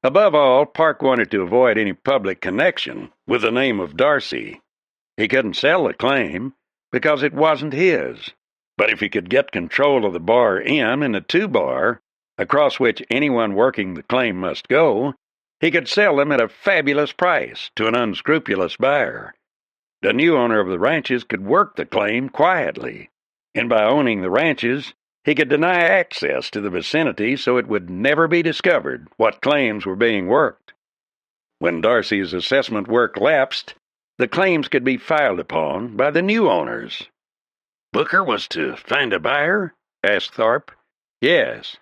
Above all, Park wanted to avoid any public connection with the name of Darcy. He couldn't sell the claim because it wasn't his. But if he could get control of the Bar M and the 2-bar, across which anyone working the claim must go, He could sell them at a fabulous price to an unscrupulous buyer. The new owner of the ranches could work the claim quietly, and by owning the ranches, he could deny access to the vicinity so it would never be discovered what claims were being worked. When Darcy's assessment work lapsed, the claims could be filed upon by the new owners. Booker was to find a buyer? Asked Tharp. Yes.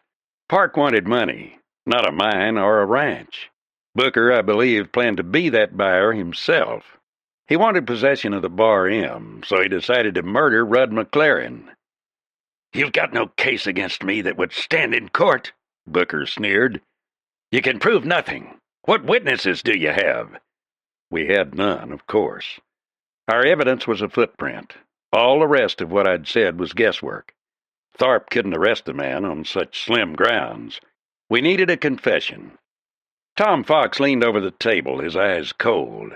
Park wanted money, not a mine or a ranch. Booker, I believe, planned to be that buyer himself. He wanted possession of the Bar M, so he decided to murder Rudd McLaren. You've got no case against me that would stand in court, Booker sneered. You can prove nothing. What witnesses do you have? We had none, of course. Our evidence was a footprint. All the rest of what I'd said was guesswork. Tharp couldn't arrest the man on such slim grounds. We needed a confession. Tom Fox leaned over the table, his eyes cold.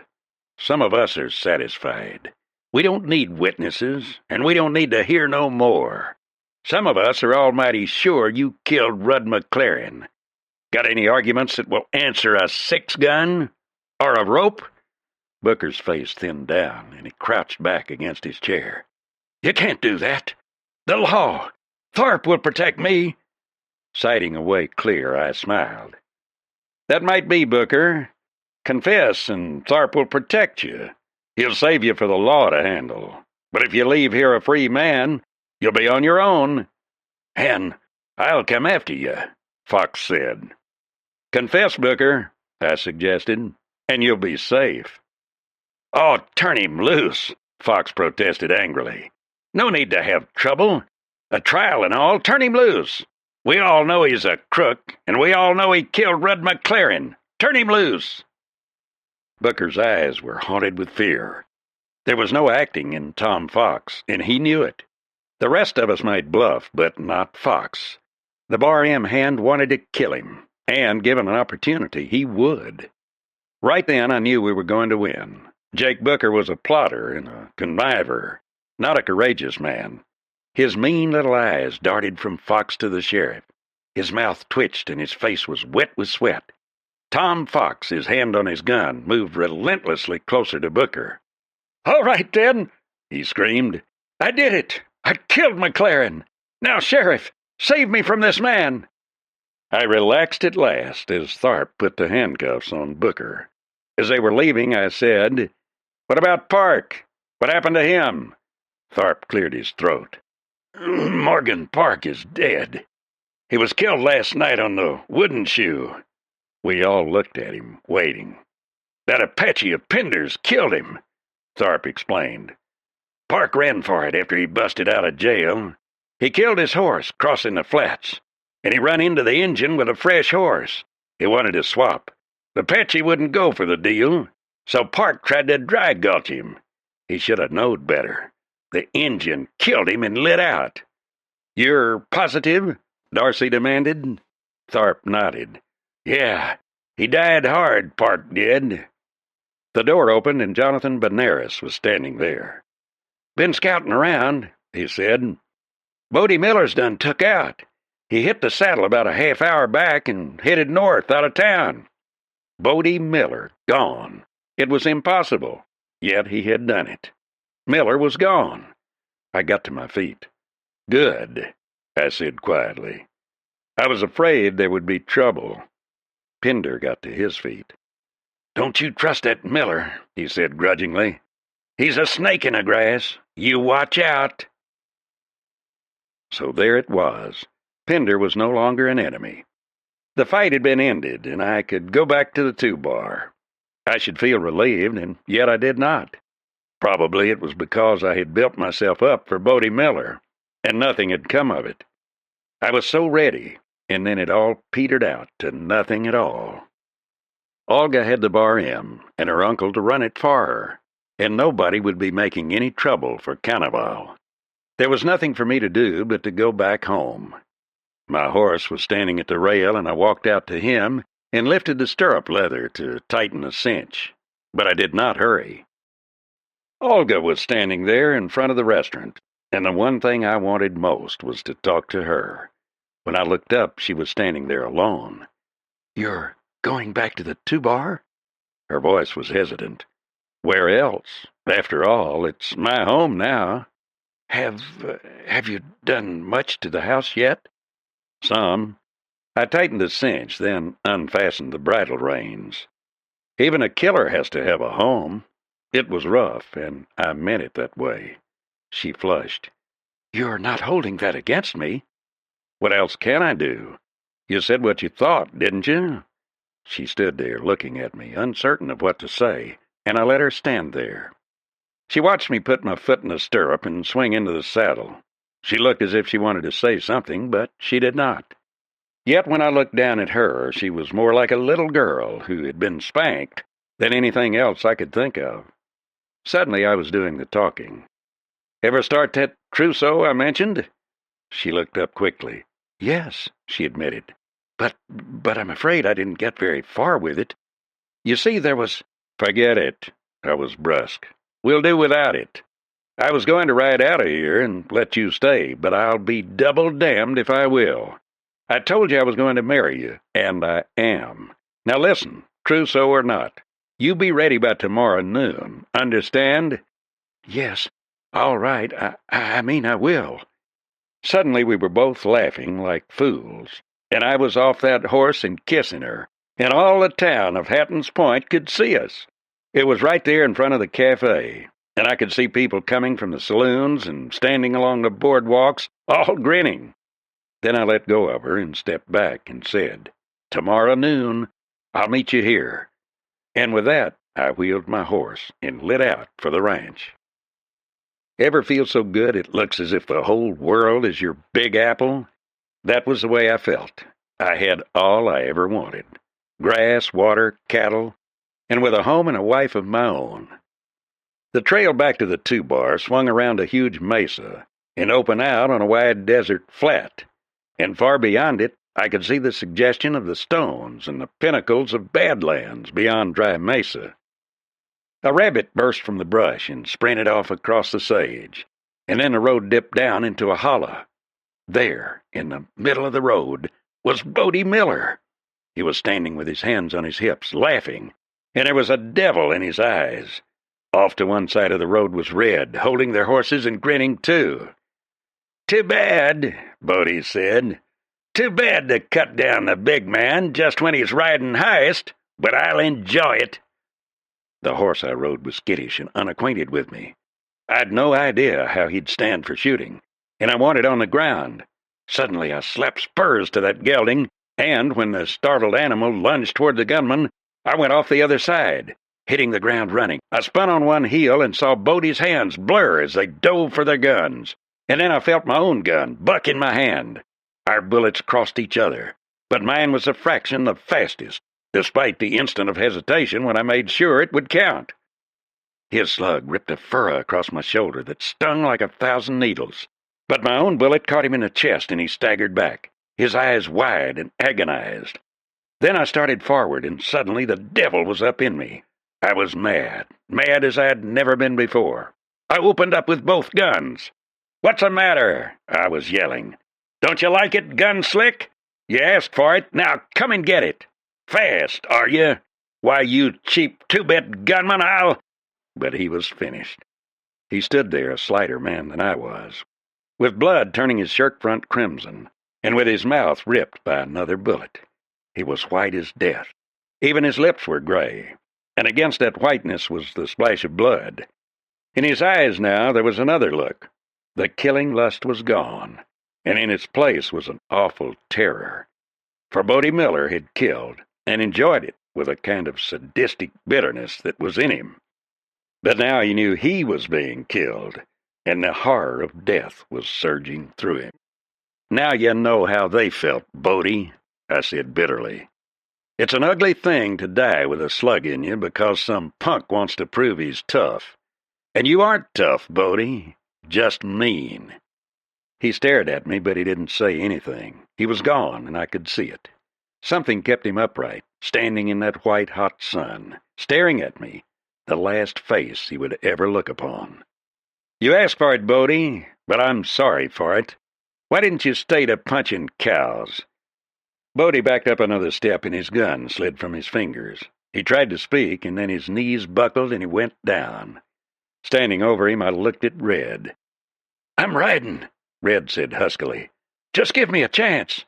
Some of us are satisfied. We don't need witnesses, and we don't need to hear no more. Some of us are almighty sure you killed Rudd McLaren. Got any arguments that will answer a 6-gun? Or a rope? Booker's face thinned down, and he crouched back against his chair. You can't do that. The law. Tharp will protect me. Sighting a way clear, I smiled. That might be, Booker. Confess, and Tharp will protect you. He'll save you for the law to handle. But if you leave here a free man, you'll be on your own. And I'll come after you, Fox said. Confess, Booker, I suggested, and you'll be safe. Oh, turn him loose, Fox protested angrily. No need to have trouble. A trial and all, turn him loose. We all know he's a crook, and we all know he killed Rudd McLaren. Turn him loose. Booker's eyes were haunted with fear. There was no acting in Tom Fox, and he knew it. The rest of us might bluff, but not Fox. The Bar M hand wanted to kill him, and given an opportunity, he would. Right then, I knew we were going to win. Jake Booker was a plotter and a conniver, not a courageous man. His mean little eyes darted from Fox to the sheriff. His mouth twitched and his face was wet with sweat. Tom Fox, his hand on his gun, moved relentlessly closer to Booker. All right, then, he screamed. I did it. I killed McLaren. Now, Sheriff, save me from this man. I relaxed at last as Tharp put the handcuffs on Booker. As they were leaving, I said, What about Park? What happened to him? Tharp cleared his throat. Morgan Park is dead. He was killed last night on the wooden shoe. We all looked at him, waiting. That Apache of Pender's killed him, Tharp explained. Park ran for it after he busted out of jail. He killed his horse crossing the flats, and he run into the engine with a fresh horse. He wanted to swap. The Apache wouldn't go for the deal, so Park tried to dry gulch him. He should have knowed better. The engine killed him and lit out. You're positive? Darcy demanded. Tharp nodded. Yeah, he died hard, Park did. The door opened and Jonathan Benares was standing there. Been scouting around, he said. Bodie Miller's done took out. He hit the saddle about a half hour back and headed north out of town. Bodie Miller gone. It was impossible, yet he had done it. Miller was gone. I got to my feet. Good, I said quietly. I was afraid there would be trouble. Pender got to his feet. Don't you trust that Miller, he said grudgingly. He's a snake in the grass. You watch out. So there it was. Pender was no longer an enemy. The fight had been ended, and I could go back to the 2-bar. I should feel relieved, and yet I did not. Probably it was because I had built myself up for Bodie Miller, and nothing had come of it. I was so ready, and then it all petered out to nothing at all. Olga had the Bar M and her uncle to run it for her, and nobody would be making any trouble for Carnival. There was nothing for me to do but to go back home. My horse was standing at the rail, and I walked out to him and lifted the stirrup leather to tighten the cinch, but I did not hurry. Olga was standing there in front of the restaurant, and the one thing I wanted most was to talk to her. When I looked up, she was standing there alone. You're going back to the 2-bar? Her voice was hesitant. Where else? After all, it's my home now. Have you done much to the house yet? Some. I tightened the cinch, then unfastened the bridle reins. Even a killer has to have a home. It was rough, and I meant it that way. She flushed. You're not holding that against me. What else can I do? You said what you thought, didn't you? She stood there looking at me, uncertain of what to say, and I let her stand there. She watched me put my foot in the stirrup and swing into the saddle. She looked as if she wanted to say something, but she did not. Yet when I looked down at her, she was more like a little girl who had been spanked than anything else I could think of. Suddenly I was doing the talking. Ever start that trousseau I mentioned? She looked up quickly. Yes, she admitted. But I'm afraid I didn't get very far with it. You see, there was... Forget it. I was brusque. We'll do without it. I was going to ride out of here and let you stay, but I'll be double damned if I will. I told you I was going to marry you, and I am. Now listen, trousseau or not, you be ready by tomorrow noon. Understand? Yes, all right. I mean I will. Suddenly we were both laughing like fools, and I was off that horse and kissing her, and all the town of Hattans Point could see us. It was right there in front of the cafe, and I could see people coming from the saloons and standing along the boardwalks, all grinning. Then I let go of her and stepped back and said, Tomorrow noon, I'll meet you here. And with that, I wheeled my horse and lit out for the ranch. Ever feel so good it looks as if the whole world is your big apple? That was the way I felt. I had all I ever wanted. Grass, water, cattle, and with a home and a wife of my own. The trail back to the 2-bar swung around a huge mesa and opened out on a wide desert flat, and far beyond it I could see the suggestion of the stones and the pinnacles of Badlands beyond Dry Mesa. A rabbit burst from the brush and sprinted off across the sage, and then the road dipped down into a hollow. There, in the middle of the road, was Bodie Miller. He was standing with his hands on his hips, laughing, and there was a devil in his eyes. Off to one side of the road was Red, holding their horses and grinning too. Too bad, Bodie said. Too bad to cut down the big man just when he's riding highest, but I'll enjoy it. The horse I rode was skittish and unacquainted with me. I'd no idea how he'd stand for shooting, and I wanted on the ground. Suddenly I slapped spurs to that gelding, and when the startled animal lunged toward the gunman, I went off the other side, hitting the ground running. I spun on one heel and saw Bodie's hands blur as they dove for their guns, and then I felt my own gun buck in my hand. Our bullets crossed each other, but mine was a fraction the fastest, despite the instant of hesitation when I made sure it would count. His slug ripped a furrow across my shoulder that stung like 1,000 needles, but my own bullet caught him in the chest and he staggered back, his eyes wide and agonized. Then I started forward, and suddenly the devil was up in me. I was mad as I had never been before. I opened up with both guns. What's the matter? I was yelling. Don't you like it, gun slick? You asked for it, now come and get it. Fast, are you? Why, you cheap two-bit gunman, I'll... But he was finished. He stood there a slighter man than I was, with blood turning his shirt front crimson, and with his mouth ripped by another bullet. He was white as death. Even his lips were gray, and against that whiteness was the splash of blood. In his eyes now there was another look. The killing lust was gone, and in its place was an awful terror. For Bodie Miller had killed, and enjoyed it with a kind of sadistic bitterness that was in him. But now he knew he was being killed, and the horror of death was surging through him. Now you know how they felt, Bodie, I said bitterly. It's an ugly thing to die with a slug in you because some punk wants to prove he's tough. And you aren't tough, Bodie, just mean. He stared at me, but he didn't say anything. He was gone, and I could see it. Something kept him upright, standing in that white, hot sun, staring at me, the last face he would ever look upon. You asked for it, Bodie, but I'm sorry for it. Why didn't you stay to punching cows? Bodie backed up another step and his gun slid from his fingers. He tried to speak, and then his knees buckled and he went down. Standing over him, I looked at Red. "I'm riding," Red said huskily. "Just give me a chance."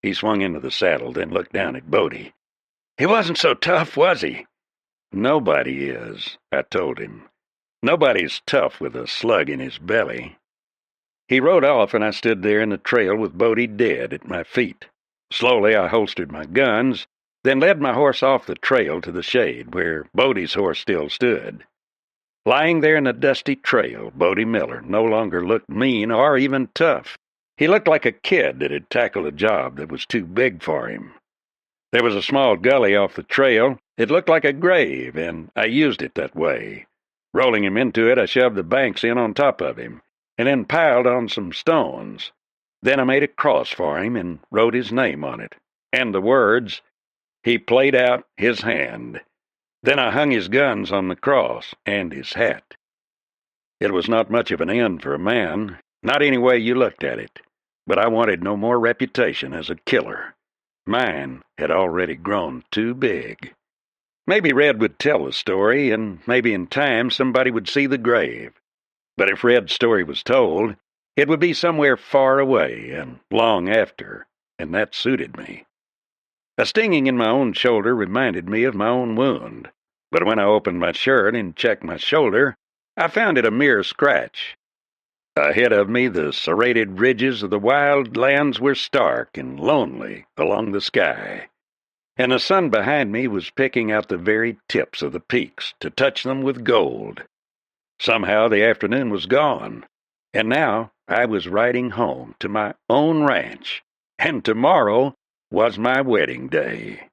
He swung into the saddle, then looked down at Bodie. "He wasn't so tough, was he?" "Nobody is," I told him. "Nobody's tough with a slug in his belly." He rode off, and I stood there in the trail with Bodie dead at my feet. Slowly I holstered my guns, then led my horse off the trail to the shade, where Bodie's horse still stood. Lying there in the dusty trail, Bodie Miller no longer looked mean or even tough. He looked like a kid that had tackled a job that was too big for him. There was a small gully off the trail. It looked like a grave, and I used it that way. Rolling him into it, I shoved the banks in on top of him, and then piled on some stones. Then I made a cross for him and wrote his name on it, and the words, "He played out his hand." Then I hung his guns on the cross and his hat. It was not much of an end for a man, not any way you looked at it, but I wanted no more reputation as a killer. Mine had already grown too big. Maybe Red would tell the story, and maybe in time somebody would see the grave. But if Red's story was told, it would be somewhere far away and long after, and that suited me. A stinging in my own shoulder reminded me of my own wound, but when I opened my shirt and checked my shoulder, I found it a mere scratch. Ahead of me, the serrated ridges of the wild lands were stark and lonely along the sky, and the sun behind me was picking out the very tips of the peaks to touch them with gold. Somehow the afternoon was gone, and now I was riding home to my own ranch, and tomorrow was my wedding day.